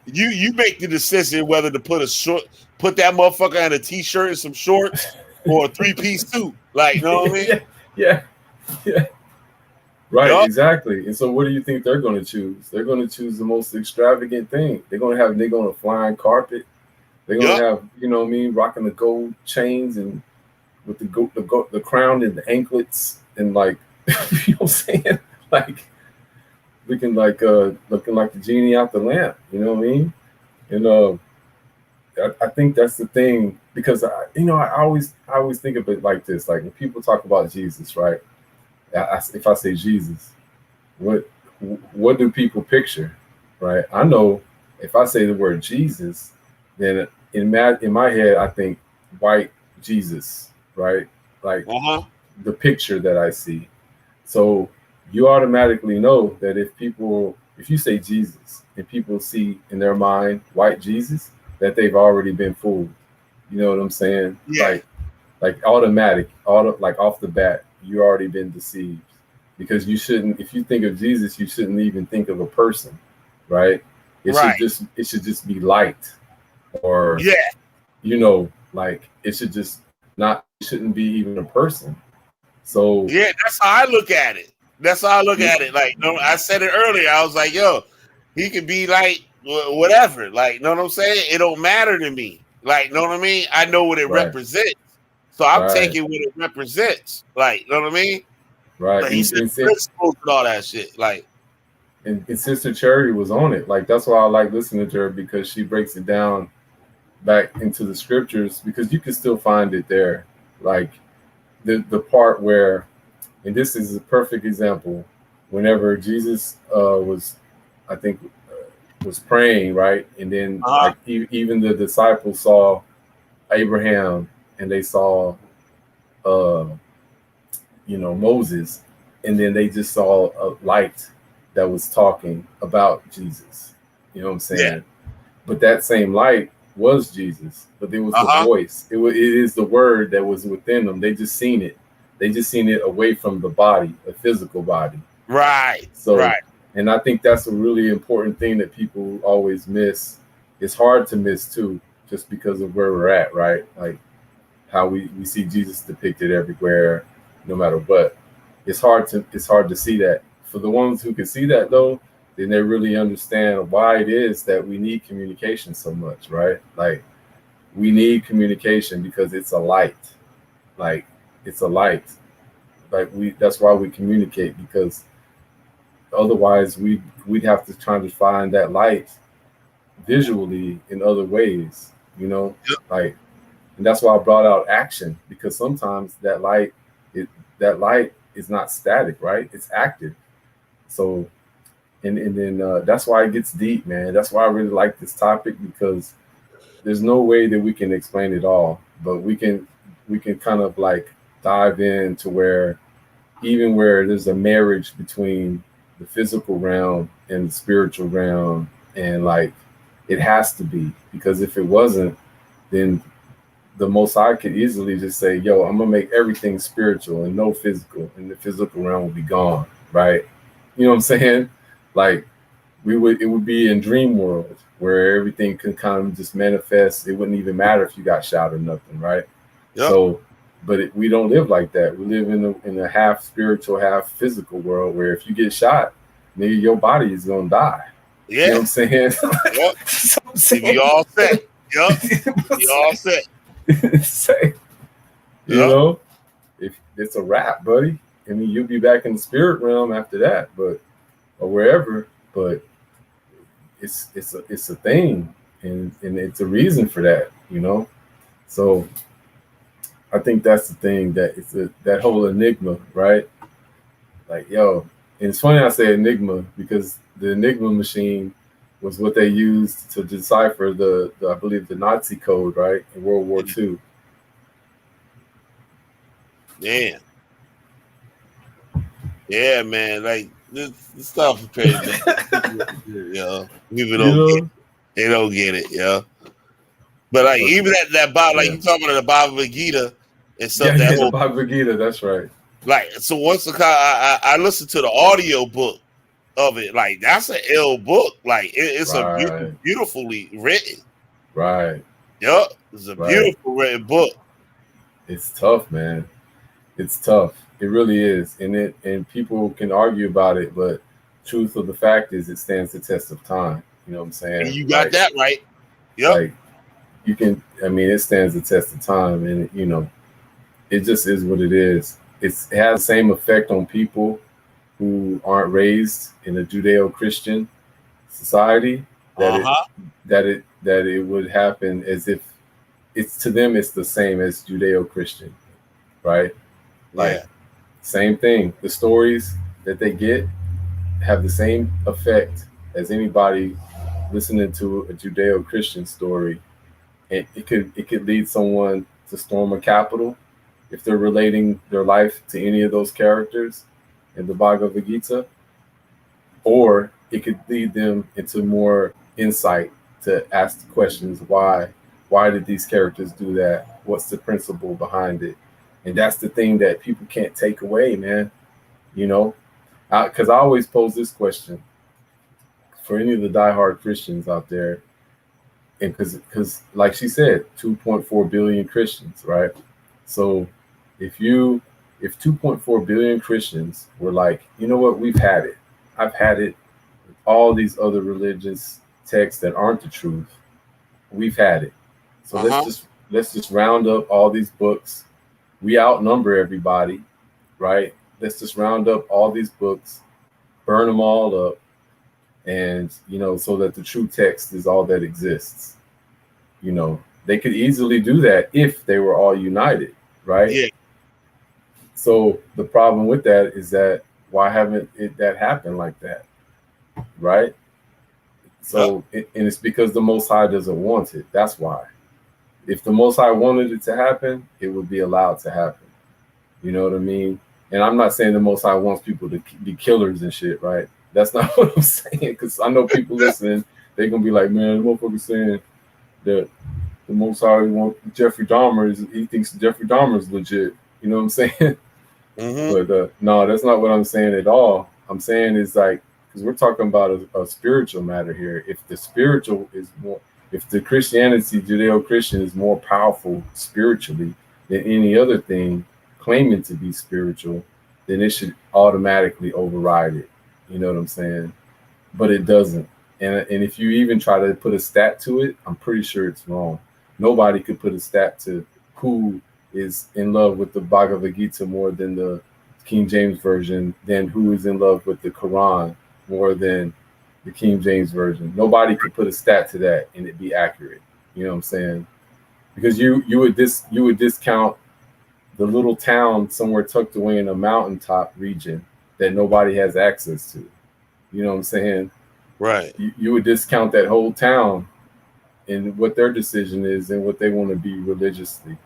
You make the decision whether to put that motherfucker in a t-shirt and some shorts or a 3-piece suit. Like, you know what I mean? Yeah. Right, exactly. And so what do you think they're going to choose? They're going to choose the most extravagant thing. They're going to have a nigga on a flying carpet. They're going to have, you know what I mean, rocking the gold chains and with the crown and the anklets and, like, you know what I'm saying? Like, looking like the genie out the lamp, you know what I mean? And I think that's the thing, because I always think of it like this. Like, when people talk about Jesus, right? If I say Jesus, what do people picture, right? I know if I say the word Jesus, then in my head, I think white Jesus, right? Like the picture that I see. So you automatically know that if you say Jesus and people see in their mind white Jesus, that they've already been fooled. You know what I'm saying? Yeah. Like like off the bat, you already been deceived, because you shouldn't. If you think of Jesus, you shouldn't even think of a person, right? It should just be light, or like it should just not. It shouldn't be even a person. So yeah, that's how I look at it. That's how I look at it. Like, no, I said it earlier. I was like, yo, he could be like whatever. Like, know what I'm saying? It don't matter to me. Like, know what I mean? I know what it represents. So I'm taking what it represents. Like, know what I mean? Right. Like, he said principles and all that shit. Like, and Sister Charity was on it. Like, that's why I like listening to her, because she breaks it down back into the scriptures, because you can still find it there. Like the part where, and this is a perfect example, whenever Jesus was praying, right? And then like even the disciples saw Abraham, and they saw Moses, and then they just saw a light that was talking about Jesus. You know what I'm saying? Yeah. But that same light was Jesus, but there was the voice. It is the word that was within them. They just seen it. They just seen it away from the body, a physical body. Right. So, and I think that's a really important thing that people always miss. It's hard to miss too, just because of where we're at, right? Like how we see Jesus depicted everywhere, no matter what. It's hard to see that. For the ones who can see that though, then they really understand why it is that we need communication so much, right? Like we need communication because it's a light. Like it's a light. Like that's why we communicate, because otherwise we'd have to try to find that light visually in other ways, like, and that's why I brought out action, because sometimes that light is not static, right? It's active. So and then that's why it gets deep, man. That's why I really like this topic, because there's no way that we can explain it all, but we can kind of like dive into where there's a marriage between the physical realm and the spiritual realm, and like it has to be, because if it wasn't, then the Most High could easily just say, yo, I'm gonna make everything spiritual and no physical, and the physical realm will be gone, right? You know what I'm saying? Like it would be in dream world where everything could kind of just manifest. It wouldn't even matter if you got shot or nothing, right? Yep. So, but we don't live like that. We live in a half spiritual, half physical world where if you get shot, maybe your body is gonna die. Yeah. You know what I'm saying? Yep. You all set. Yep. You all set. You know, if it's a wrap, buddy. I mean, you'll be back in the spirit realm after that, or wherever. But it's a thing, and it's a reason for that, So I think that's the thing, that it's that whole enigma, right? Like, yo, and it's funny I say enigma, because the Enigma machine was what they used to decipher the I believe the Nazi code, right, in World War II. Damn. Yeah, man. Like this stuff is crazy. People don't get it. They don't get it, yo. But like even that Bible, like you talking about the Bhagavad Gita and stuff. The Bhagavad Gita, that's right. Like, so once I listened to the audio book of it, like that's an ill book. Like it's a beautifully written. Right. Yep. It's a beautiful written book. It's tough, man. It's tough. It really is. And people can argue about it, but truth of the fact is it stands the test of time. You know what I'm saying? And you got that right. Yep. Like it stands the test of time, and it just is what it is. It has the same effect on people who aren't raised in a Judeo-Christian society that it would happen as if it's to them it's the same as Judeo-Christian, right? Like same thing. The stories that they get have the same effect as anybody listening to a Judeo-Christian story. it could lead someone to storm a Capitol if they're relating their life to any of those characters in the Bhagavad Gita, or it could lead them into more insight to ask the questions, why did these characters do that? What's the principle behind it? And that's the thing that people can't take away, man. You know, because I always pose this question for any of the diehard Christians out there, and because like she said, 2.4 billion Christians, right? So if 2.4 billion Christians were like, you know what, we've had it. I've had it with all these other religious texts that aren't the truth. We've had it. So let's just round up all these books. We outnumber everybody, right? Let's just round up all these books, burn them all up, and so that the true text is all that exists. They could easily do that if they were all united, right? Yeah. So the problem with that is that why haven't that happened like that, right? So and it's because the Most High doesn't want it. That's why. If the Most High wanted it to happen, it would be allowed to happen. You know what I mean? And I'm not saying the Most High wants people to be killers and shit, right? That's not what I'm saying, because I know people listening, they're going to be like, man, the motherfucker saying that the Most High wants Jeffrey Dahmer, he thinks Jeffrey Dahmer is legit. You know what I'm saying? But no, that's not what I'm saying at all. I'm saying is like, because we're talking about a spiritual matter here. If the spiritual is more, if the Christianity, Judeo-Christian is more powerful spiritually than any other thing claiming to be spiritual, then it should automatically override it. You know what I'm saying? But it doesn't. And if you even try to put a stat to it, I'm pretty sure it's wrong. Nobody could put a stat to who is in love with the Bhagavad Gita more than the King James Version, than who is in love with the Quran more than the King James Version. Nobody could put a stat to that and it be accurate. You know what I'm saying? Because you would discount the little town somewhere tucked away in a mountaintop region that nobody has access to. You know what I'm saying? Right. You would discount that whole town and what their decision is and what they want to be religiously.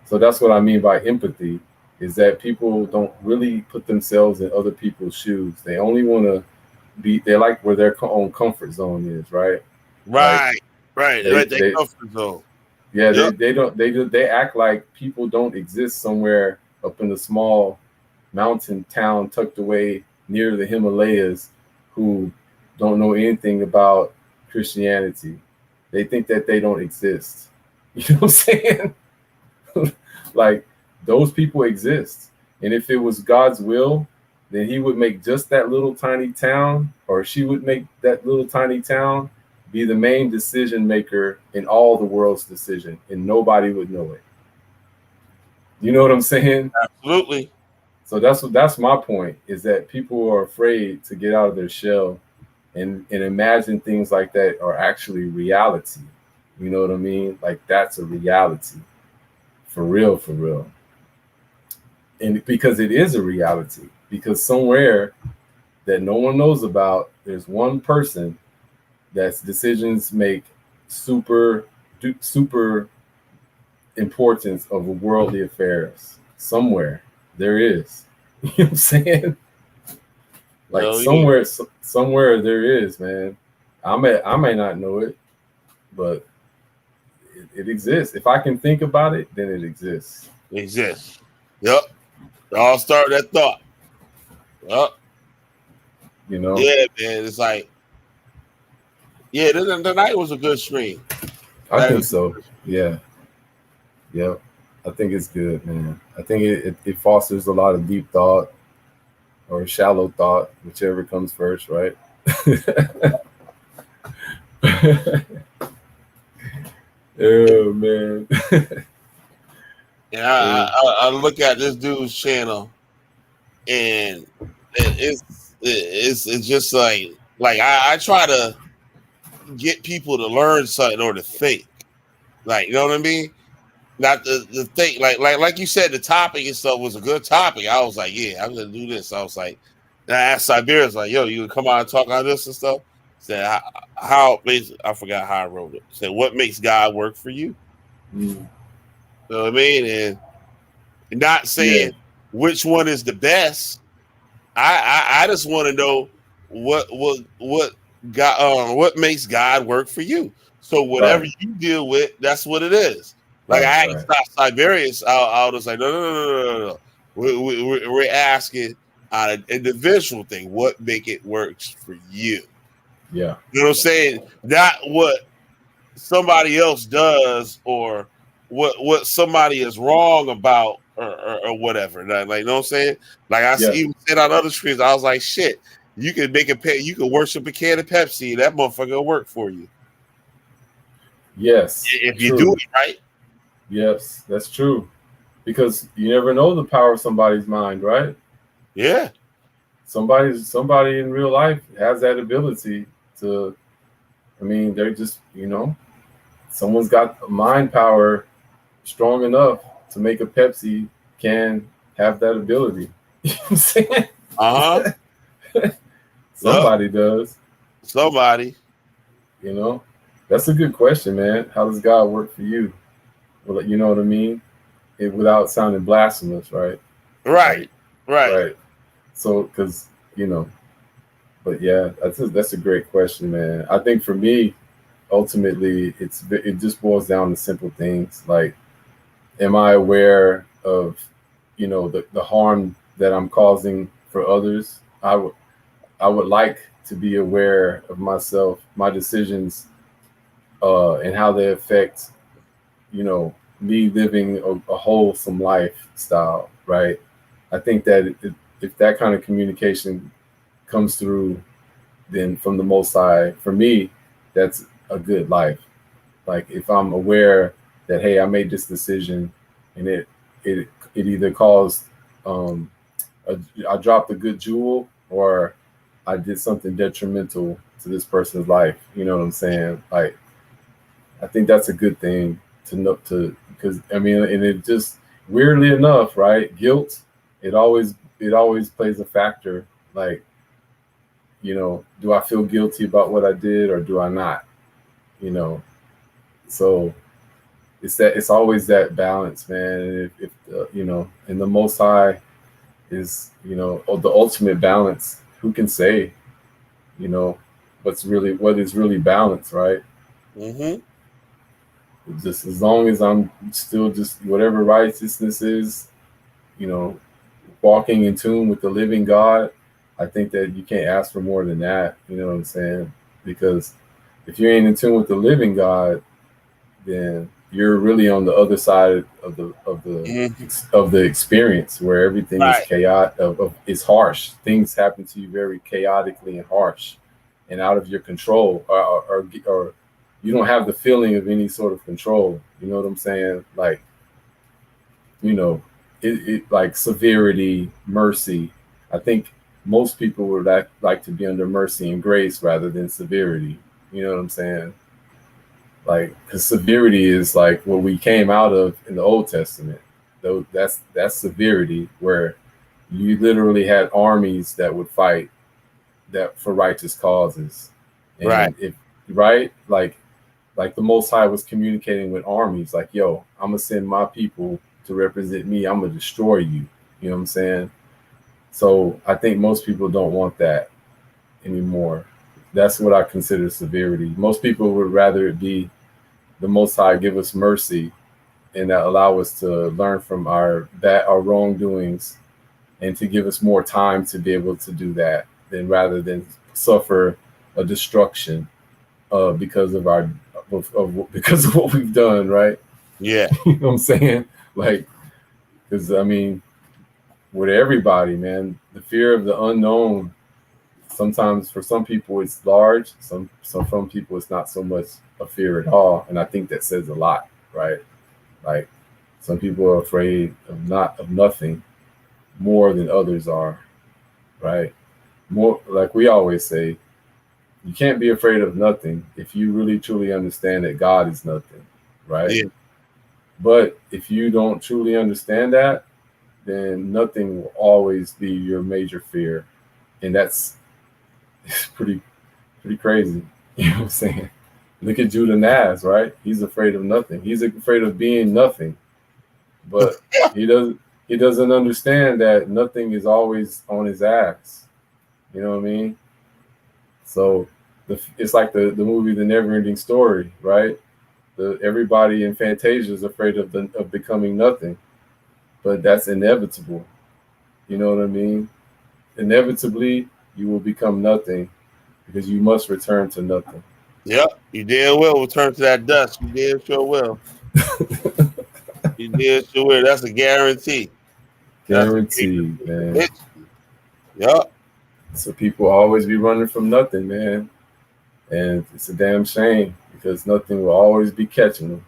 So that's what I mean by empathy, is that people don't really put themselves in other people's shoes. They only want to they like where their own comfort zone is, right? Right. Their They comfort zone. Yeah, Yep. they act like people don't exist somewhere up in a small mountain town tucked away near the Himalayas who don't know anything about Christianity. They think that they don't exist. You know what I'm saying? Like, those people exist. And if it was God's will, then he would make just that little tiny town, or she would make that little tiny town be the main decision maker in all the world's decision, and nobody would know it. You know what I'm saying? Absolutely. So that's my point, is that people are afraid to get out of their shell and imagine things like that are actually reality. You know what I mean? Like, that's a reality. For real, for real. And because it is a reality, because somewhere that no one knows about, there's one person that's decisions make super importance of worldly affairs. Somewhere there is. You know what I'm saying? Like, somewhere there is, man. I may not know it, but it exists. If I can think about it, then it exists. It exists. Yep. It all started that thought. Yep. You know? Yeah, man. It's like, yeah, the night was a good stream. I think so. Yeah. Yep. I think it's good, man. I think it fosters a lot of deep thought or shallow thought, whichever comes first, right? Oh, man. Yeah, I look at this dude's channel, and it's just like I try to get people to learn something or to think, like, you know what I mean? Not the think, like you said, the topic and stuff was a good topic. I was like, yeah, I'm gonna do this. I was like, and I asked Siberius, like, yo, you can come out and talk on this and stuff. Said how I forgot how I wrote it. Said, what makes God work for you? Mm. You know what I mean? And not saying which one is the best. I just want to know what God what makes God work for you. So whatever Right. you deal with, that's what it is. Like Right. I Right. asked Siberius, I was like, no. We're asking on an individual thing, what make it works for you. Yeah. You know what I'm saying? Not what somebody else does or what somebody is wrong about or whatever. Like, you know what I'm saying? Like Yeah. even said on other streams, I was like, shit, you can make you can worship a can of Pepsi, that motherfucker will work for you. Yes. If you do True. it right. Yes, that's true. Because you never know the power of somebody's mind, right? Yeah. Somebody in real life has that ability to, I mean, they're just, someone's got mind power strong enough to make a Pepsi can have that ability. You know what I'm saying? Uh-huh. Somebody does. Somebody. That's a good question, man. How does God work for you? Well, you know what I mean? Without sounding blasphemous, right? Right. Right. So, because, but yeah, that's a great question, man. I think for me, ultimately, it just boils down to simple things like, am I aware of, the harm that I'm causing for others? I would like to be aware of myself, my decisions, and how they affect, me living a wholesome lifestyle, right? I think that if that kind of communication comes through, then from the Most High, for me, that's a good life. Like if I'm aware that, hey, I made this decision, and it either caused I dropped a good jewel, or I did something detrimental to this person's life. You know what I'm saying? Like, I think that's a good thing to know, because I mean, and it just, weirdly enough, right? Guilt, it always plays a factor. Like, do I feel guilty about what I did, or do I not? So it's always that balance, man. And if and the Most High is, the ultimate balance. Who can say, what is really balance, right? Mm-hmm. Just as long as I'm still just whatever righteousness is, walking in tune with the living God, I think that you can't ask for more than that. You know what I'm saying? Because if you ain't in tune with the living God, then you're really on the other side of the experience, where everything is chaotic. It's harsh. Things happen to you very chaotically and harsh, and out of your control, or you don't have the feeling of any sort of control. You know what I'm saying? Like, it like severity, mercy. I think most people would like to be under mercy and grace rather than severity. You know what I'm saying? Like, because severity is like what we came out of in the Old Testament. Though that's severity, where you literally had armies that would fight that for righteous causes. And like the Most High was communicating with armies, like, yo, I'm gonna send my people to represent me. I'm gonna destroy you. You know what I'm saying? So I think most people don't want that anymore. That's what I consider severity. Most people would rather it be the Most High give us mercy and allow us to learn from our wrongdoings, and to give us more time to be able to do that, rather than suffer a destruction because of because of what we've done, right? Yeah. You know what I'm saying? Like, because I mean, with everybody, man, the fear of the unknown, sometimes for some people it's large, some people it's not so much a fear at all. And I think that says a lot, right? Like, some people are afraid of nothing more than others are, right? More, like we always say, you can't be afraid of nothing if you really truly understand that God is nothing, right? Yeah. But if you don't truly understand that, then nothing will always be your major fear. And that's pretty crazy. You know what I'm saying? Look at Judah Naz, right? He's afraid of nothing. He's afraid of being nothing. But he doesn't understand that nothing is always on his ass. You know what I mean? So it's like the movie The Never-Ending Story, right? Everybody in Fantasia is afraid of becoming nothing, but that's inevitable. You know what I mean? Inevitably, you will become nothing because you must return to nothing. Yep, you damn well return to that dust. You damn sure will. You damn sure will. That's a guarantee. Guaranteed, man. Yep. So people always be running from nothing, man. And it's a damn shame because nothing will always be catching them.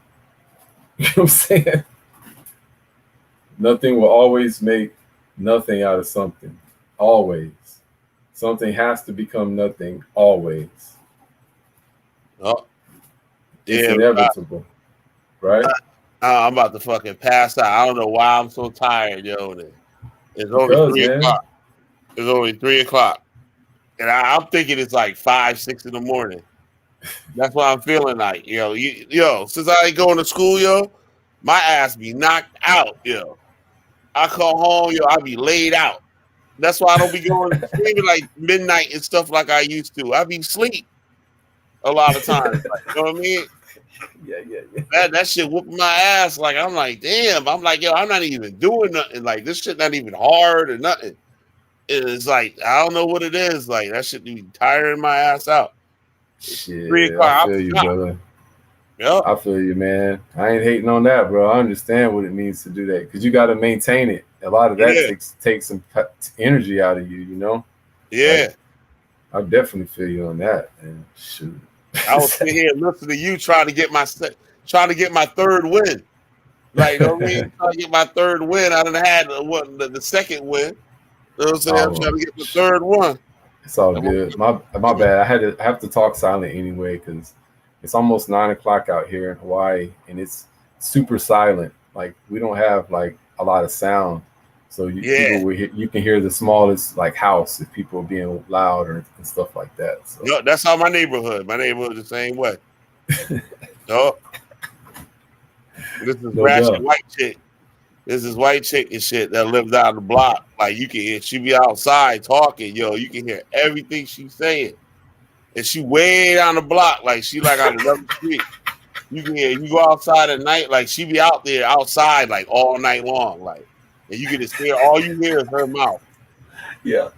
You know what I'm saying? Nothing will always make nothing out of something. Always. Something has to become nothing always. Oh. It's inevitable. Right? I'm about to fucking pass out. I don't know why I'm so tired, yo. It's only 3 o'clock. It's only 3 o'clock. And I'm thinking it's like 5, 6 in the morning. That's what I'm feeling like, yo. Since I ain't going to school, yo, my ass be knocked out, yo. I come home, yo, I be laid out. That's why I don't be going to sleep like midnight and stuff like I used to. I be sleep a lot of times. Like, you know what I mean? Yeah. That shit whooping my ass. Like, I'm like, damn. I'm like, yo, I'm not even doing nothing. Like, this shit not even hard or nothing. It's like, I don't know what it is. Like, that shit be tiring my ass out. Shit, 3 o'clock. I feel you, brother. Yep. I feel you, man. I ain't hating on that, bro. I understand what it means to do that because you got to maintain it. A lot of that takes some energy out of you, you know? Yeah. Like, I definitely feel you on that, man. Shoot. I was sitting here listening to you trying to get my third win. Like, you know what I mean? Trying to get my third win. I done had the second win. You know what I'm saying? I'm trying to get the third one. It's all good. My bad. I have to talk silent anyway because it's almost 9 o'clock out here in Hawaii and it's super silent. Like we don't have like a lot of sound, so you can hear the smallest like house if people are being loud and stuff like that. So that's how my neighborhood. My neighborhood the same way. No, this is ratchet white chick. This is white chick and shit that lives down the block. Like you can hear, she be outside talking, yo. You can hear everything she's saying, and she way down the block, like she like on another street. You can hear. You go outside at night, like she be out there outside like all night long, like, and you can just hear. All you hear is her mouth. Yeah.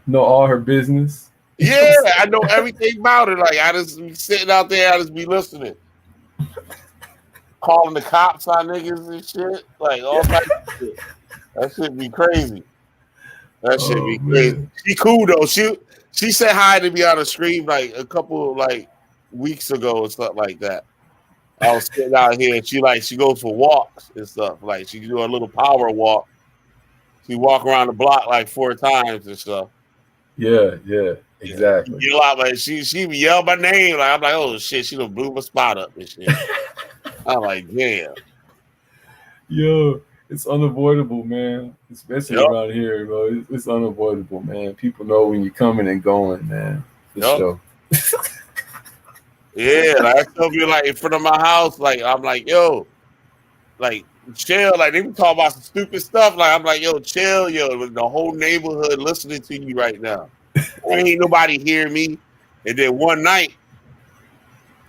Know all her business. Yeah, I know everything about her. Like I just be sitting out there, I just be listening. Calling the cops on niggas and shit, like all types of shit. That shit be crazy. That shit be crazy. Man. She cool though. She said hi to me on the stream like a couple like weeks ago or something like that. I was sitting out here and she goes for walks and stuff. Like she do a little power walk. She walk around the block like 4 times and stuff. Yeah, exactly. Yell out like she yell my name. Like I'm like, oh shit, she done blew my spot up and shit. I'm like, damn. Yo, it's unavoidable, man. Especially around here, bro. It's unavoidable, man. People know when you're coming and going, man. For sure. Yeah, like I still be like in front of my house, like I'm like, yo, like chill. Like they be talking about some stupid stuff. Like I'm like, yo, chill, yo. The whole neighborhood listening to you right now. Ain't nobody hear me. And then one night,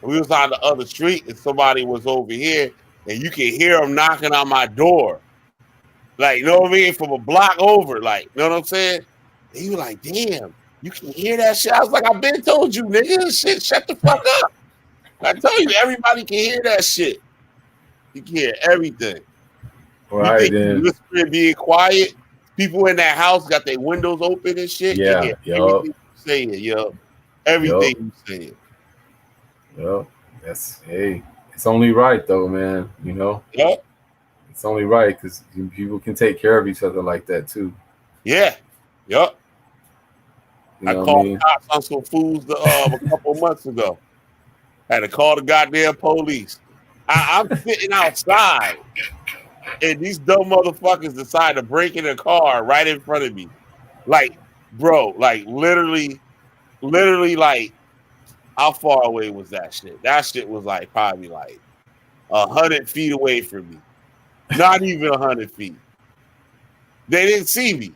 we was on the other street and somebody was over here and you can hear them knocking on my door. Like, you know what I mean? From a block over, like, you know what I'm saying? And you like, damn, you can hear that shit? I was like, I've been told you, nigga, shit, shut the fuck up. I tell you, everybody can hear that shit. You can hear everything. Right, then. Whispering, being quiet. People in that house got their windows open and shit. Yeah, everything you saying, yo. Everything you saying. Well, it's only right though, man. You know, it's only right because people can take care of each other like that too. Yeah, You I called cops on some fools a couple months ago. Had to call the goddamn police. I'm sitting outside, and these dumb motherfuckers decide to break in a car right in front of me. Like, bro, like literally, like. How far away was that shit? That shit was like probably like 100 feet away from me. Not even 100 feet. They didn't see me.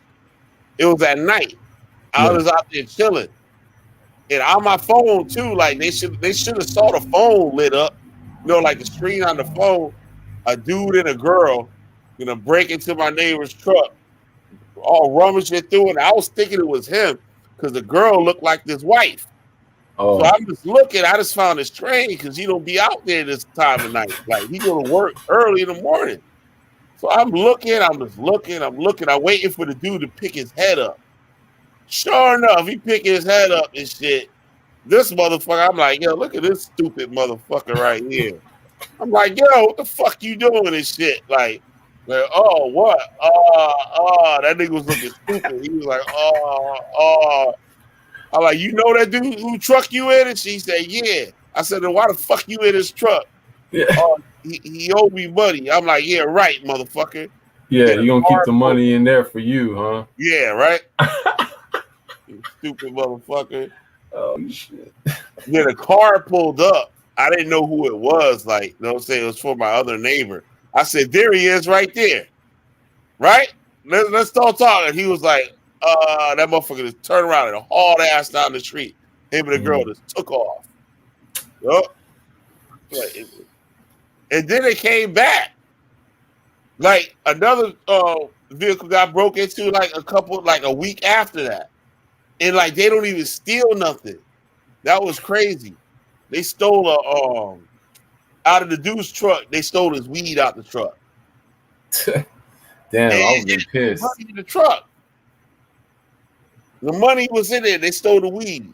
It was at night. I was out there chilling. And on my phone too, like they should have saw the phone lit up. You know, like the screen on the phone, a dude and a girl gonna break into my neighbor's truck, all rummaging through it. I was thinking it was him because the girl looked like his wife. Oh, So I'm just looking. I just found his train because he don't be out there this time of night. Like he go to work early in the morning. So I'm looking. I'm waiting for the dude to pick his head up. Sure enough, he picking his head up and shit. This motherfucker, I'm like, yo, look at this stupid motherfucker right here. I'm like, yo, what the fuck you doing and shit? Like, oh, what? That nigga was looking stupid. He was like, I'm like, you know that dude who truck you in? And she said, yeah. I said, then why the fuck you in his truck? Yeah. He owed me money. I'm like, yeah, right, motherfucker. Yeah, you gonna keep the money in there for you, huh? Yeah, right? You stupid motherfucker. Oh, shit. Yeah, the car pulled up. I didn't know who it was. Like, you know what I'm saying? It was for my other neighbor. I said, there he is right there. Right? Let's start talking. He was like, that motherfucker just turned around and hauled ass down the street. Him and the girl just took off. Yup. And then they came back. Like, another vehicle got broke into like a week after that. And like they don't even steal nothing. That was crazy. They stole out of the dude's truck. They stole his weed out the truck. Damn, I was getting pissed. Money in the truck. The money was in there. They stole the weed,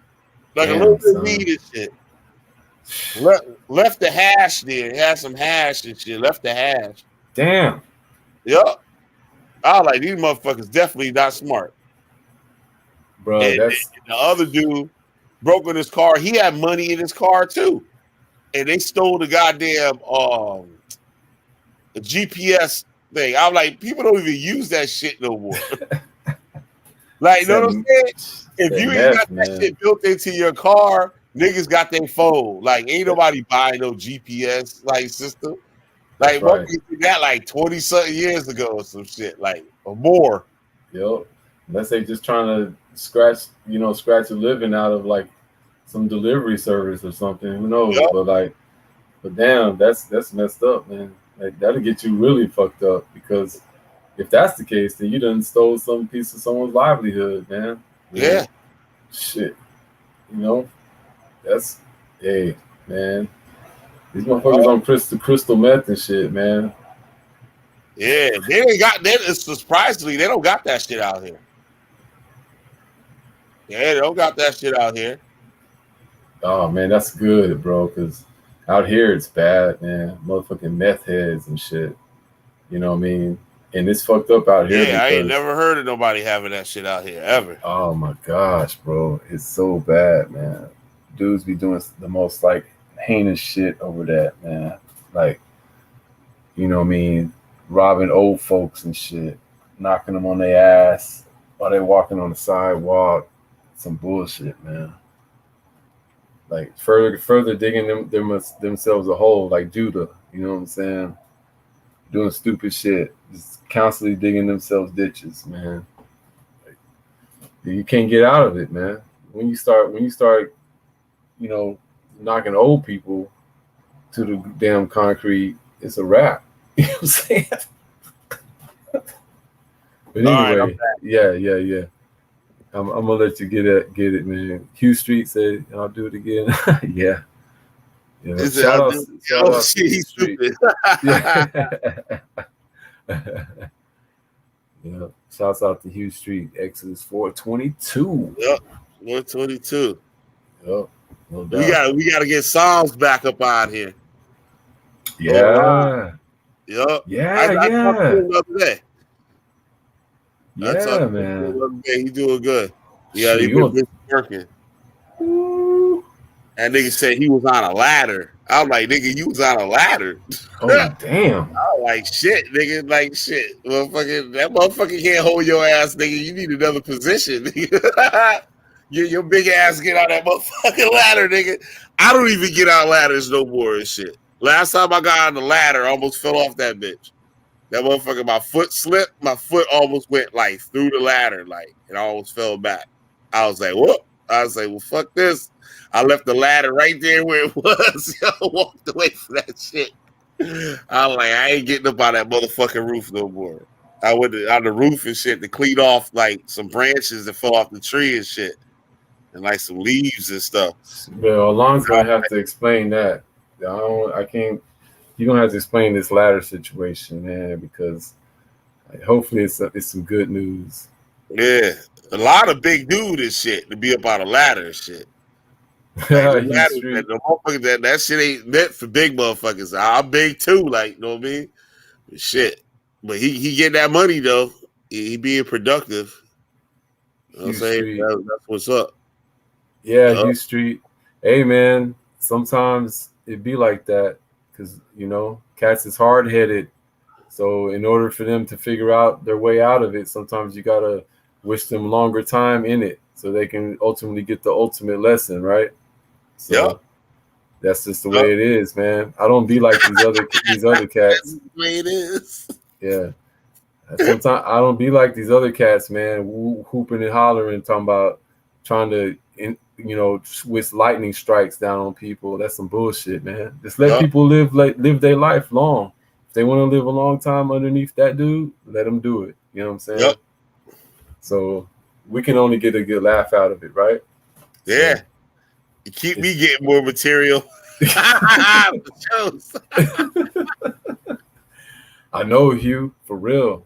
like a little bit of weed and shit. Left the hash there. Had some hash and shit. Left the hash. Damn. Yup. I was like, these motherfuckers definitely not smart. Bro, and the other dude broke in his car. He had money in his car too, and they stole the goddamn the GPS thing. I'm like, people don't even use that shit no more. Like, you know what I'm saying? If you ain't got that shit built into your car, niggas got their phone. Like, ain't nobody buying no GPS like system. Like, what we did that like 20 something years ago or some shit, like, or more. Yo, unless they just trying to scratch a living out of like some delivery service or something. Who knows? Yep. But damn, that's messed up, man. Like, that'll get you really fucked up, because if that's the case, then you done stole some piece of someone's livelihood, man. Yeah. Shit. You know? That's, hey, man. These motherfuckers on crystal meth and shit, man. Yeah, they ain't got that. Surprisingly, they don't got that shit out here. Yeah, they don't got that shit out here. Oh man, that's good, bro. Because out here it's bad, man. Motherfucking meth heads and shit. You know what I mean? And it's fucked up out here. Yeah, I ain't never heard of nobody having that shit out here ever. Oh my gosh, bro, it's so bad, man. Dudes be doing the most like heinous shit over that, man. Like, you know what I mean? Robbing old folks and shit, knocking them on their ass while they're walking on the sidewalk. Some bullshit, man. Like further digging themselves a hole, like Judah. You know what I'm saying? Doing stupid shit, just constantly digging themselves ditches, man. Like, you can't get out of it, man. When you start, you know, knocking old people to the damn concrete, it's a wrap. You know what I'm saying? But anyway, yeah. I'm gonna let you get it, man. Hugh Street said, "I'll do it again." Yeah. Shout out to Hugh Street. Yeah. Shouts out to Hugh Street. Exodus 4:22. Yep. 4:22. Yep. No doubt. We gotta get Psalms back up on here. Yeah. Yep. Yeah. I talked to him the other day. Yeah, man. He doing good. Yeah, he been working. That nigga said he was on a ladder. I was like, nigga, you was on a ladder. Oh, damn. I was like, shit, nigga, like shit. That motherfucker can't hold your ass, nigga. You need another position. Your big ass get out that motherfucking ladder, nigga. I don't even get out ladders no more and shit. Last time I got on the ladder, I almost fell off that bitch. That motherfucker, my foot slipped. My foot almost went like through the ladder, like, and I almost fell back. I was like, "What?" I was like, "Well, fuck this." I left the ladder right there where it was. I walked away from that shit. I was like, I ain't getting up on that motherfucking roof no more. I went on the roof and shit to clean off like some branches that fell off the tree and shit, and like some leaves and stuff. Well, Alon's gonna have to explain that. I can't. You're gonna have to explain this ladder situation, man, because hopefully it's some good news. Yeah, a lot of big dude and shit to be up on a ladder and shit. Like, that shit ain't meant for big motherfuckers. I'm big too, like, you know what I mean? Shit. But he get that money though. He being productive. You know what I'm saying? That's what's up. Yeah, Hugh Street. Hey man, sometimes it be like that because cats is hard headed. So in order for them to figure out their way out of it, sometimes you gotta wish them longer time in it so they can ultimately get the ultimate lesson, right? So that's just the way it is, man. I don't be like these other cats. That's the way it is. Yeah. Sometimes I don't be like these other cats, man, hooping and hollering, talking about trying to, with lightning strikes down on people. That's some bullshit, man. Just let people live their life long. If they want to live a long time underneath that dude, let them do it. You know what I'm saying? Yep. So we can only get a good laugh out of it, right? Yeah. So, you keep me getting more material. I know, Hugh, for real.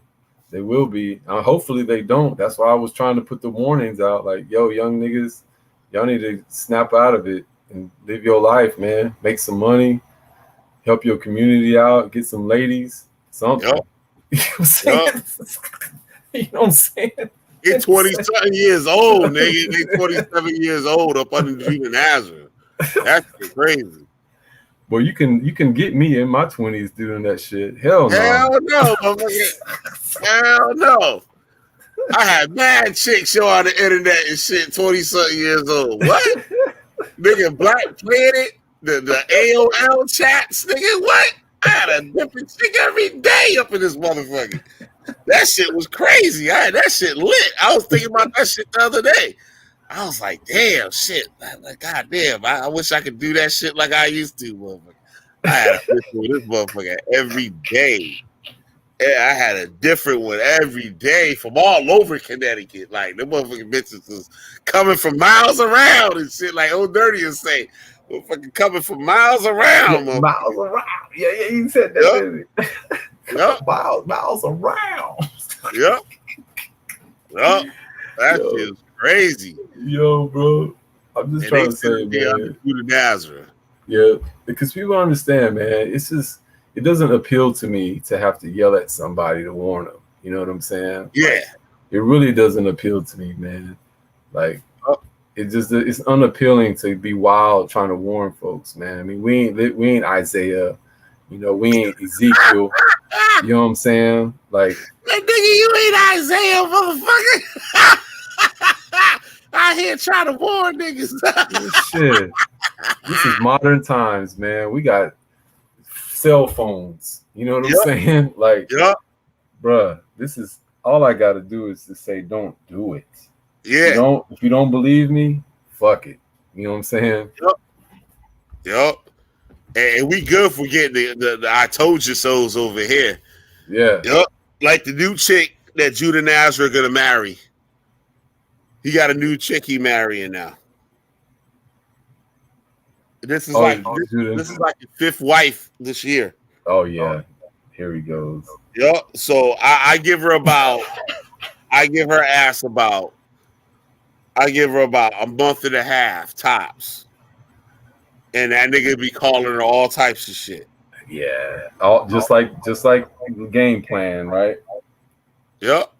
They will be. Hopefully they don't. That's why I was trying to put the warnings out. Like, yo, young niggas, y'all need to snap out of it and live your life, man. Make some money. Help your community out. Get some ladies. Something. Yep. You know what I'm saying? You know what I'm saying? You're 27 years old, nigga. They 27 years old up under Judah Nazareth. That's crazy. Well, you can get me in my 20s doing that shit. Hell no. Hell no, motherfucker. Hell no. I had mad chicks show on the internet and shit, 20-something years old. What? Nigga, Black Planet, the AOL chats, nigga, what? I had a different chick every day up in this motherfucker. That shit was crazy. I had that shit lit. I was thinking about that shit the other day. I was like, damn, shit. Like, God damn, I wish I could do that shit like I used to, motherfucker. I had a fish with this motherfucker every day. Yeah, I had a different one every day from all over Connecticut. Like, the motherfucking bitches was coming from miles around and shit, like Old Dirty would say. Motherfucking coming from miles around, motherfucker. Miles around. Yeah, you said that, yep. Yep. Miles around. Yep. Yep. That shit is crazy. Yo, bro. I'm just trying to say, man. Judah Nazareth. Yeah, because people understand, man. It's just, it doesn't appeal to me to have to yell at somebody to warn them. You know what I'm saying? Yeah. Like, it really doesn't appeal to me, man. Like, it's unappealing to be wild trying to warn folks, man. I mean, we ain't Isaiah, we ain't Ezekiel. You know what I'm saying? Like, hey, nigga, you ain't Isaiah, motherfucker. I here trying to warn niggas. Shit. This is modern times, man. We got cell phones. You know what I'm saying? Like, bruh, this is all I got to do is to say, don't do it. Yeah. If you don't believe me, fuck it. You know what I'm saying? Yep. And we good for getting the I told you so's over here. Yeah. Yep. Like the new chick that Judah Nazareth gonna marry. He got a new chick he marrying now. This is this is like his fifth wife this year. Oh yeah. Here he goes. Yep. So I give her about a month and a half tops. And that nigga be calling her all types of shit. Yeah. Just like the game plan, right? Yep.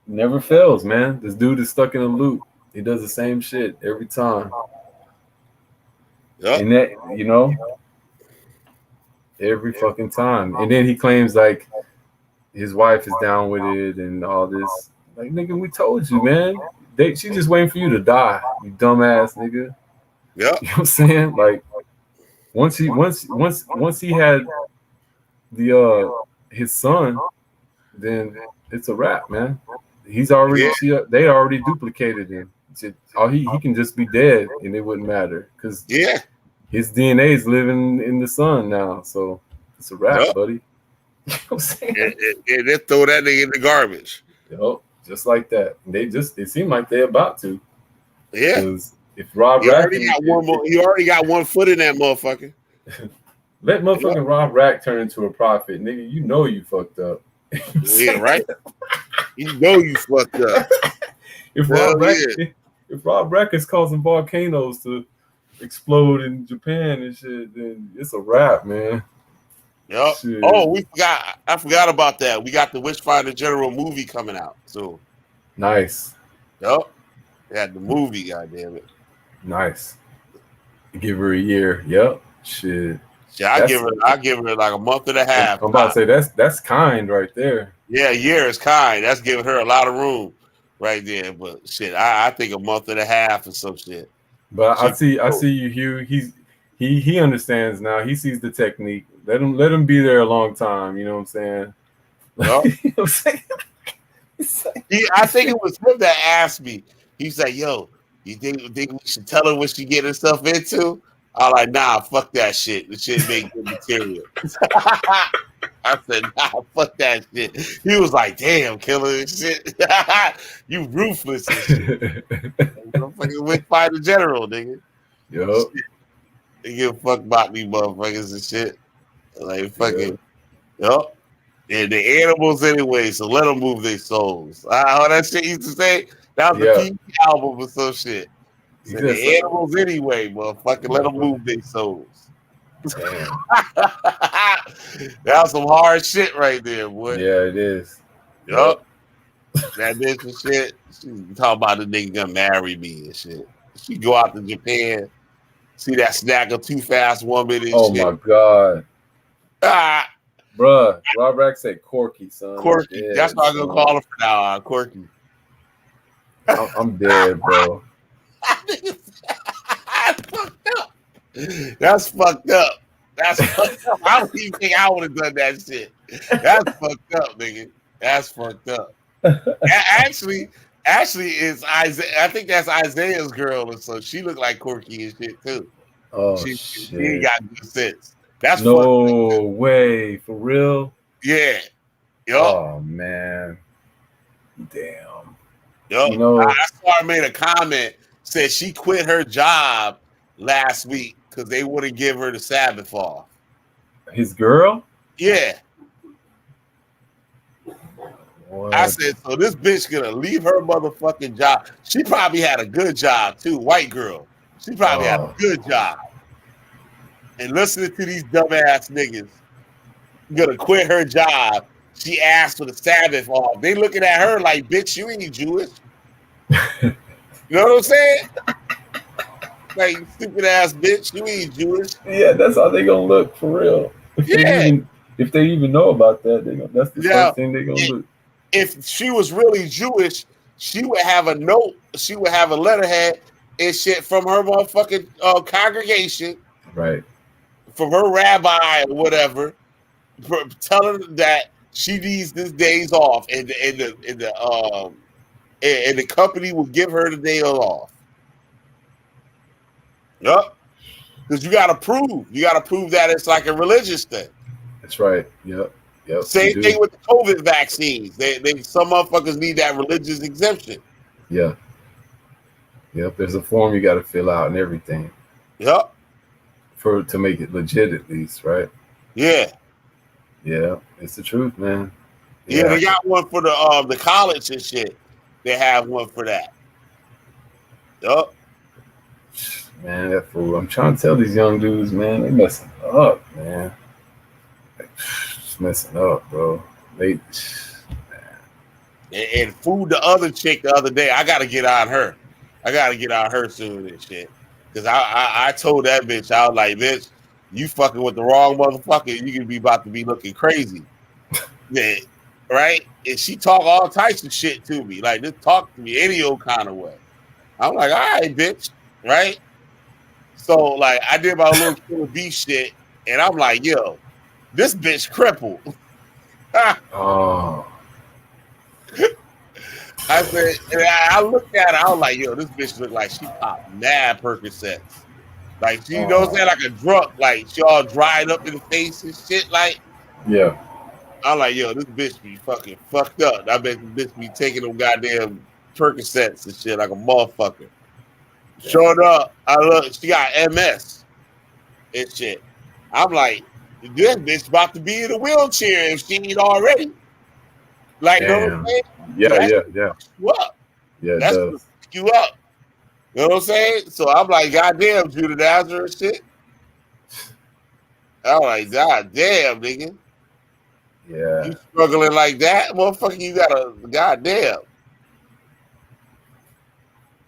Never fails, man. This dude is stuck in a loop. He does the same shit every time. Yep. And that, every fucking time. And then he claims like his wife is down with it and all this. Like, nigga, we told you, man. She's just waiting for you to die, you dumbass nigga. Yep. You know what I'm saying? Like once he had the his son, then it's a wrap, man. He's already they already duplicated him. He can just be dead and it wouldn't matter because his DNA is living in the sun now. So it's a wrap, buddy. You know what I'm saying? And they throw that nigga in the garbage. Yep, just like that. It seemed like they're about to. Yeah. If Rob he Rack already got one foot in that motherfucker. Let motherfucking Rob Rack turn into a prophet, nigga. You know you fucked up. Yeah, right. You know you fucked up. If Rob Rack is causing volcanoes to explode in Japan and shit, then it's a wrap, man. Yep. Shit. Oh, I forgot about that. We got the Witchfinder General movie coming out. So nice. Yep. They had the movie, goddamn it. Nice. Give her a year. Yep. Shit. Yeah, I give her like a month and a half. I'm about to say that's kind right there. Yeah, a year is kind. That's giving her a lot of room right there. But shit, I think a month and a half or some shit. But I see you, Hugh. He understands now. He sees the technique. Let him be there a long time. You know what I'm saying? Yep. You know what I'm saying? I think it was him that asked me. He's like, "Yo, you think we should tell her what she getting herself into?" I'm like, "Nah, fuck that shit. The shit make good material." I said, "Nah, fuck that shit." He was like, "Damn, killer and shit. You ruthless and shit." I'm fucking Witchfinder General, nigga. Yup. They give a fuck about me motherfuckers and shit. Like fucking, yup. And the animals anyway, so let them move their souls. How that shit used to say? That was the PB album or some shit. So the animals anyway, motherfucker, let them move their souls. That was some hard shit right there, boy. Yeah, it is. Yup. That bitch and shit. She talking about the nigga gonna marry me and shit. She go out to Japan, see that snack of Too Fast woman and oh shit. My god. Ah. Bruh, Rob Rack said Corky, son. Corky. Dead, that's what I'm gonna call her for now, Corky. I'm dead, bro. That's fucked up. That's fucked up. I don't even think I would have done that shit. That's fucked up, nigga. That's fucked up. Actually, is Isaiah. I think that's Isaiah's girl, and so she looked like Corky and shit too. Oh she shit! Got good sense. That's no way, for real. Yeah. Yep. Oh man. Damn. Yep. You know, I saw her made a comment, said she quit her job last week because they wouldn't give her the Sabbath off. His girl? Yeah. What? I said, so this bitch gonna leave her motherfucking job. She probably had a good job too, white girl. She probably had a good job. And listening to these dumbass niggas gonna quit her job. She asked for the Sabbath off. They looking at her like, bitch, you ain't Jewish. You know what I'm saying? Like, stupid ass bitch, you ain't Jewish. Yeah, that's how they gonna look for real. If they even know about that, that's the first thing they gonna look. If she was really Jewish, she would have a note. She would have a letterhead and shit from her motherfucking congregation, right? From her rabbi or whatever, telling her that she needs this days off, and the company will give her the day off. Yep, because you got to prove that it's like a religious thing. That's right. Yep. Yep. Same thing with the COVID vaccines. They some motherfuckers need that religious exemption. Yeah. Yep. There's a form you got to fill out and everything. Yep. To make it legit, at least, right? Yeah. Yeah. It's the truth, man. Yeah, they got one for the college and shit. They have one for that. Yup. Man, that fool. I'm trying to tell these young dudes, man, they messing up, man. Just messing up, bro. And food the other chick the other day. I gotta get on her. I gotta get on her soon and shit. Cause I told that bitch, I was like, bitch, you fucking with the wrong motherfucker. You could be about to be looking crazy. Yeah. right? And she talk all types of shit to me, like just talk to me any old kind of way. I'm like, all right, bitch, right? So like, I did my little Killer B shit, and I'm like, yo, this bitch crippled. Oh, I said, and I looked at her, I was like, yo, this bitch look like she popped mad Percocets. Like, she, you know what I'm saying? Like a drunk, like she all dried up in the face and shit. Like, yeah. I'm like, yo, this bitch be fucking fucked up. I bet this bitch be taking them goddamn Percocets and shit like a motherfucker. Showing up, I look, she got MS and shit. I'm like, this bitch about to be in a wheelchair if she ain't already. Like, you know what I'm Damn. saying? Yeah, That's yeah. you up. Yeah, it That's does. what you up. You know what I'm saying? So I'm like, goddamn, Judah Nazareth shit. I'm like, goddamn, nigga. Yeah. You struggling like that, motherfucker? You gotta, goddamn.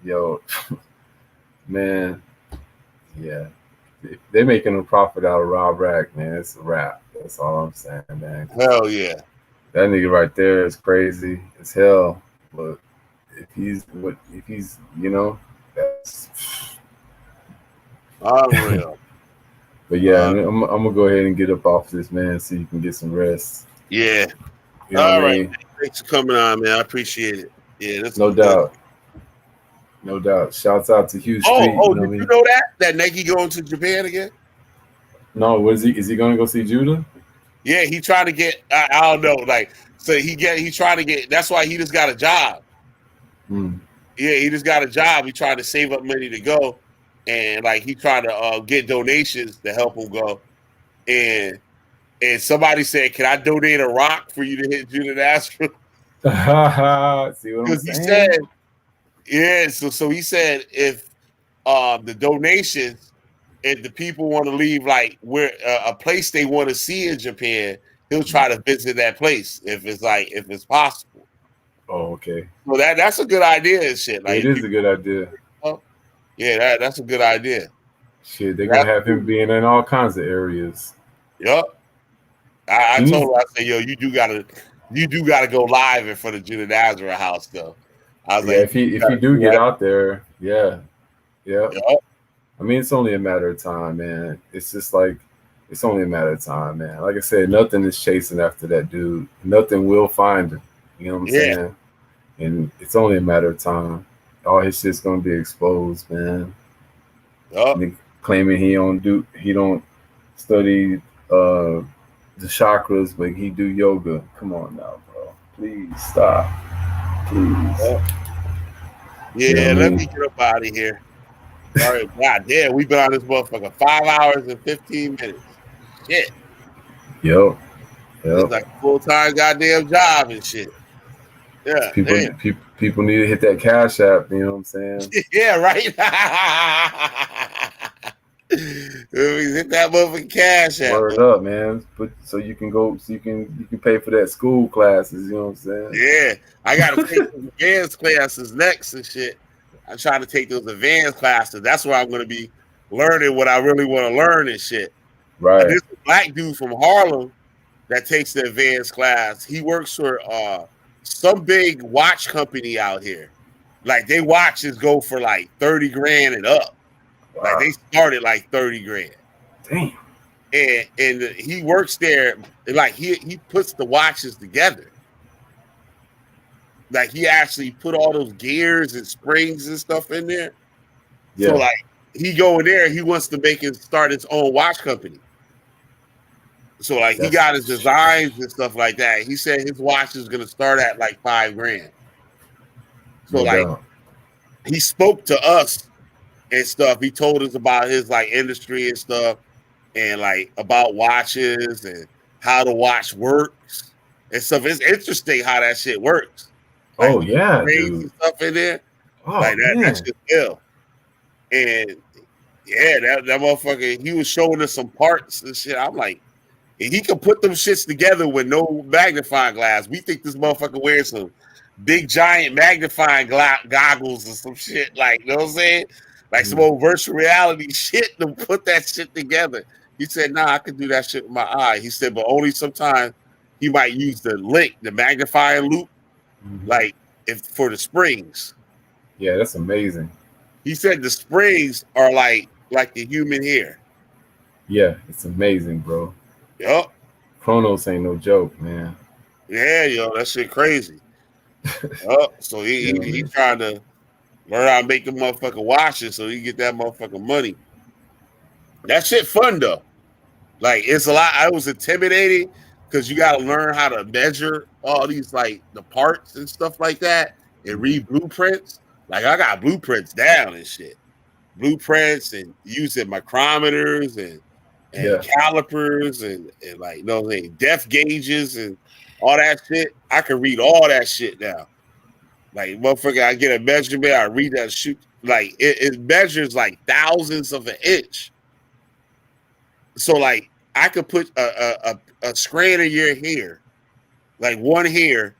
Yo, man. Yeah. They're making a profit out of Rob Rack, man. It's a wrap. That's all I'm saying, man. Hell yeah. That nigga right there is crazy as hell. But if he's, you know, that's Unreal. But yeah, I'm gonna go ahead and get up off this, man, so you can get some rest. Yeah. You know All what I right. mean? Thanks for coming on, man. I appreciate it. Yeah, that's No good. doubt. No doubt. Shouts out to Hugh Street. Oh, you know did what I you mean? know that Nike going to Japan again? No, is he gonna go see Judah? Yeah, he trying to get. I don't know. Like, so he trying to get. That's why he just got a job. Hmm. Yeah, he just got a job. He trying to save up money to go, and like he trying to get donations to help him go. And somebody said, "Can I donate a rock for you to hit Judah Nazareth?" See what I'm Because he saying? said, yeah. So he said if the donations, if the people want to leave like where a place they want to see in Japan, he'll try to visit that place if it's possible. Oh, okay. So that's a good idea and shit. Like, It is a good idea. yeah, that's a good idea. Shit, they're gonna have him being in all kinds of areas. Yep. I told him, I said, yo, you do gotta go live in front of Judah Nazareth house though. I was Yeah, like, if he do get out there, yeah. Yep. I mean, it's only a matter of time, man. It's just like it's only a matter of time, man. Like I said, nothing is chasing after that dude. Nothing will find him. You know what I'm saying? And it's only a matter of time. All his shit's gonna be exposed, man. Yep. Claiming he don't study the chakras, but he do yoga. Come on now, bro. Please stop. Please. Yeah, You know what I let mean? me get up out of here. All right, god damn, we've been on this motherfucker 5 hours and 15 minutes. Shit. Yep. It's like a full-time goddamn job and shit. Yeah. People need to hit that Cash App, you know what I'm saying? Yeah, right. Hit that motherfucking Cash App. Word up, man. So you can pay for that school classes, you know what I'm saying? Yeah. I gotta take those advanced classes next and shit. I'm trying to take those advanced classes. That's where I'm gonna be learning what I really want to learn and shit. Right. There's a black dude from Harlem that takes the advanced class. He works for some big watch company out here. Like, they watches go for like 30 grand and up. Wow. Like, they start at like 30 grand. Damn. And he works there. Like, he puts the watches together. Like, he actually put all those gears and springs and stuff in there. Yeah. So like, he go in there, he wants to start his own watch company. So like, he got his designs and stuff like that. He said his watch is gonna start at like 5 grand. So like, he spoke to us and stuff. He told us about his like industry and stuff, and like about watches and how the watch works and stuff. It's interesting how that shit works. Like, oh yeah, crazy dude. Stuff in there. Oh, like that's just ill. And yeah, that motherfucker, he was showing us some parts and shit. I'm like, and he can put them shits together with no magnifying glass. We think this motherfucker wears some big giant magnifying goggles or some shit. Like, you know what I'm saying? Like some old virtual reality shit to put that shit together. He said, nah, I could do that shit with my eye. He said, but only sometimes he might use the lick, the magnifying loop, like if for the springs. Yeah, that's amazing. He said the springs are like the human hair. Yeah, it's amazing, bro. Yup. Chronos ain't no joke, man. Yeah, yo, that shit crazy. So he trying to learn how to make the motherfucker wash it so he get that motherfucking money. That shit fun though. Like it's a lot. I was intimidating because you got to learn how to measure all these like the parts and stuff like that and read blueprints. Like I got blueprints down and shit. Blueprints and using micrometers and calipers and like you know what I'm saying, depth gauges and all that shit. I can read all that shit now. Like motherfucker, I get a measurement, I read that shit. Like it measures like thousandths of an inch. So like I could put a strand of your hair, like one hair,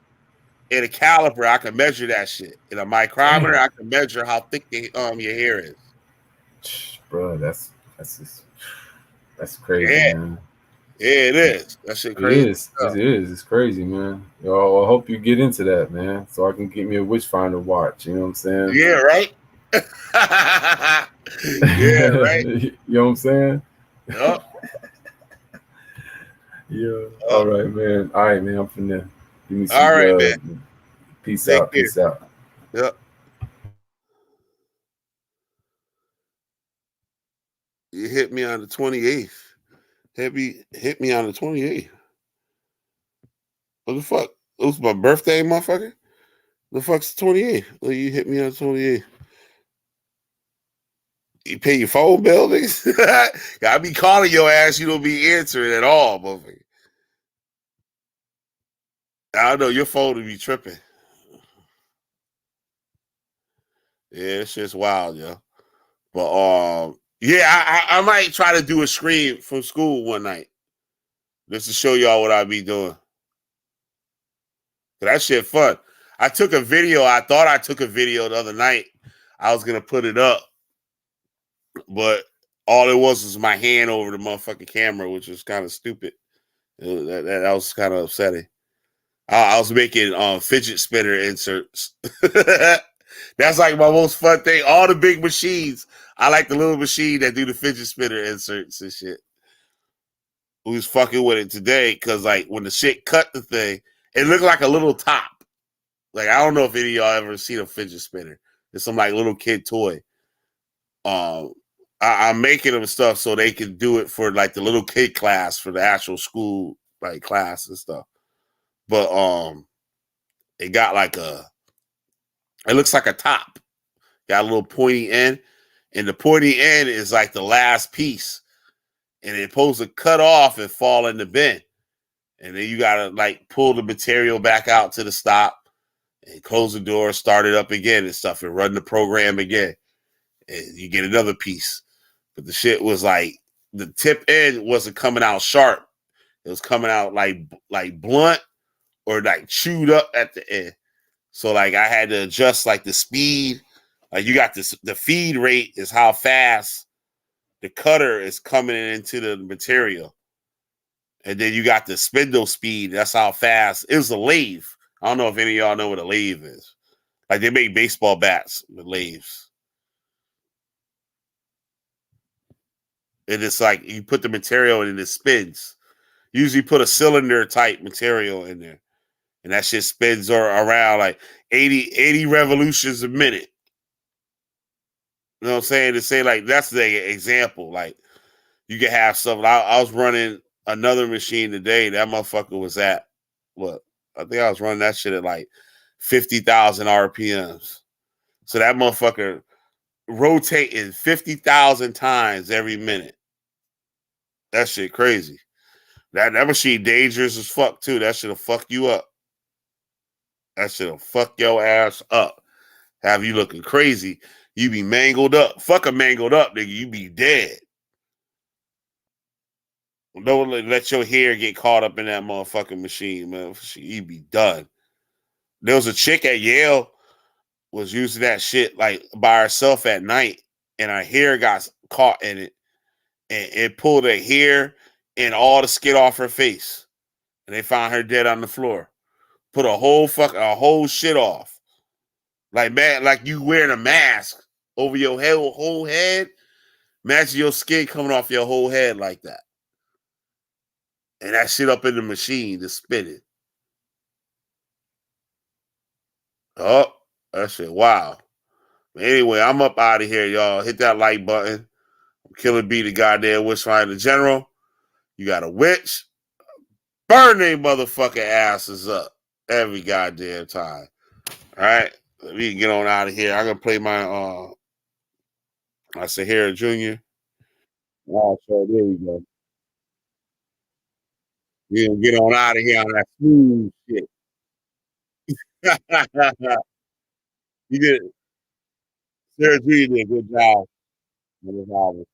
in a caliper. I can measure that shit. In a micrometer, I can measure how thick your hair is. Bro, that's crazy, man. Yeah, it is. That shit crazy. It is. It's crazy, man. Yo, I hope you get into that, man, so I can get me a Witchfinder watch. You know what I'm saying? Yeah, right. Yeah, right. You know what I'm saying? Yep. Yeah. All right, man. All right, man. I'm finna give me some. All right, man. Peace out. Peace out. Yep. You hit me on the 28th. Hit me on the 28th. What the fuck? It was my birthday, motherfucker. The fuck's the 28th? Well, you hit me on the 28th. You pay your phone bill, niggas? I be calling your ass, you don't be answering at all, motherfucker. I don't know, your phone will be tripping. Yeah, it's just wild, yo. But yeah, I might try to do a stream from school one night. Just to show y'all what I be doing. That shit fun. I took a video. I thought I took a video the other night. I was gonna put it up, but all it was my hand over the motherfucking camera, which was kind of stupid. That was kind of upsetting. I was making fidget spinner inserts. That's like my most fun thing. All the big machines. I like the little machine that do the fidget spinner inserts and shit. We was fucking with it today because like when the shit cut the thing, it looked like a little top. Like I don't know if any of y'all ever seen a fidget spinner. It's some like little kid toy. I'm making them stuff so they can do it for like the little kid class for the actual school like class and stuff. But it got like it looks like a top. Got a little pointy end, and the pointy end is like the last piece, and it's supposed to cut off and fall in the bin. And then you gotta like pull the material back out to the stop and close the door, start it up again and stuff, and run the program again. And you get another piece. But the shit was like the tip end wasn't coming out sharp. It was coming out like blunt or like chewed up at the end. So like I had to adjust like the speed. Like you got this, the feed rate is how fast the cutter is coming into the material. And then you got the spindle speed. That's how fast. It was a lathe. I don't know if any of y'all know what a lathe is. Like they make baseball bats with lathes. And it's like you put the material in and it spins. Usually put a cylinder type material in there. And that shit spins around like 80 revolutions a minute. You know what I'm saying? To say like that's the example. Like you can have something. I was running another machine today. That motherfucker was at what? I think I was running that shit at like 50,000 RPMs. So that motherfucker rotating 50,000 times every minute. That shit crazy. That machine dangerous as fuck too. That shit'll fuck you up. That shit'll fuck your ass up. Have you looking crazy. You be mangled up. Fuck a mangled up, nigga. You be dead. Don't let your hair get caught up in that motherfucking machine, man. You be done. There was a chick at Yale was using that shit like by herself at night, and her hair got caught in it, and it pulled her hair and all the skin off her face. and they found her dead on the floor. Put a whole shit off. Like, man, like you wearing a mask over your whole head. Imagine your skin coming off your whole head like that. And that shit up in the machine to spin it. Oh, that shit, wow. Anyway, I'm up out of here, y'all. Hit that like button. Killer B, the goddamn witch finder general. You got a witch. Burn they motherfucking asses up every goddamn time. All right, we can get on out of here. I'm gonna play my Sahara Jr. Oh, so there we go. We gonna get on out of here on that smooth shit. You did, Sarah Jr. did a good job on this album.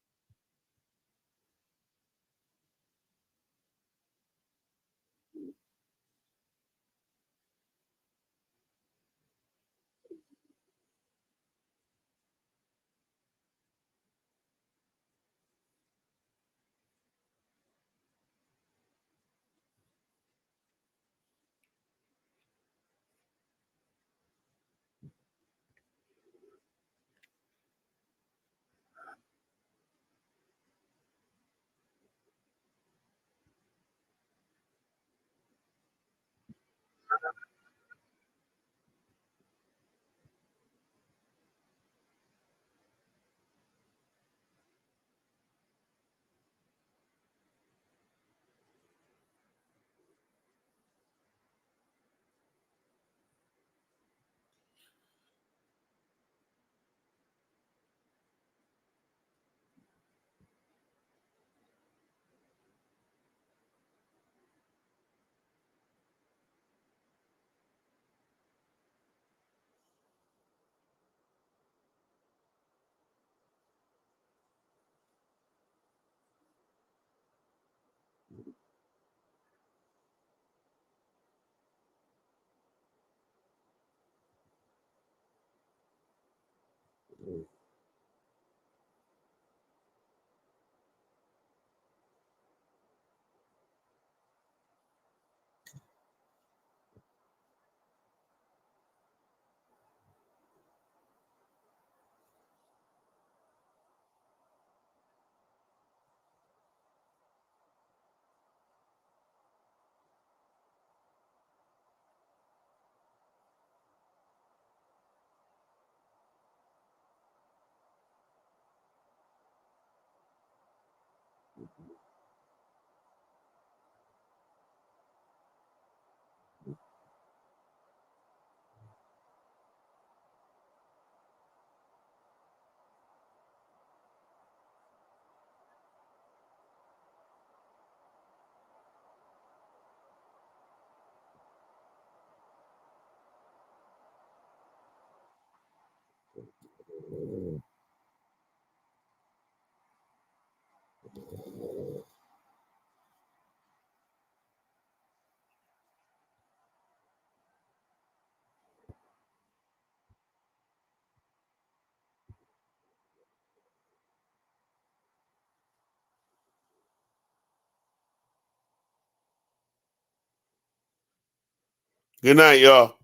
Good night, y'all.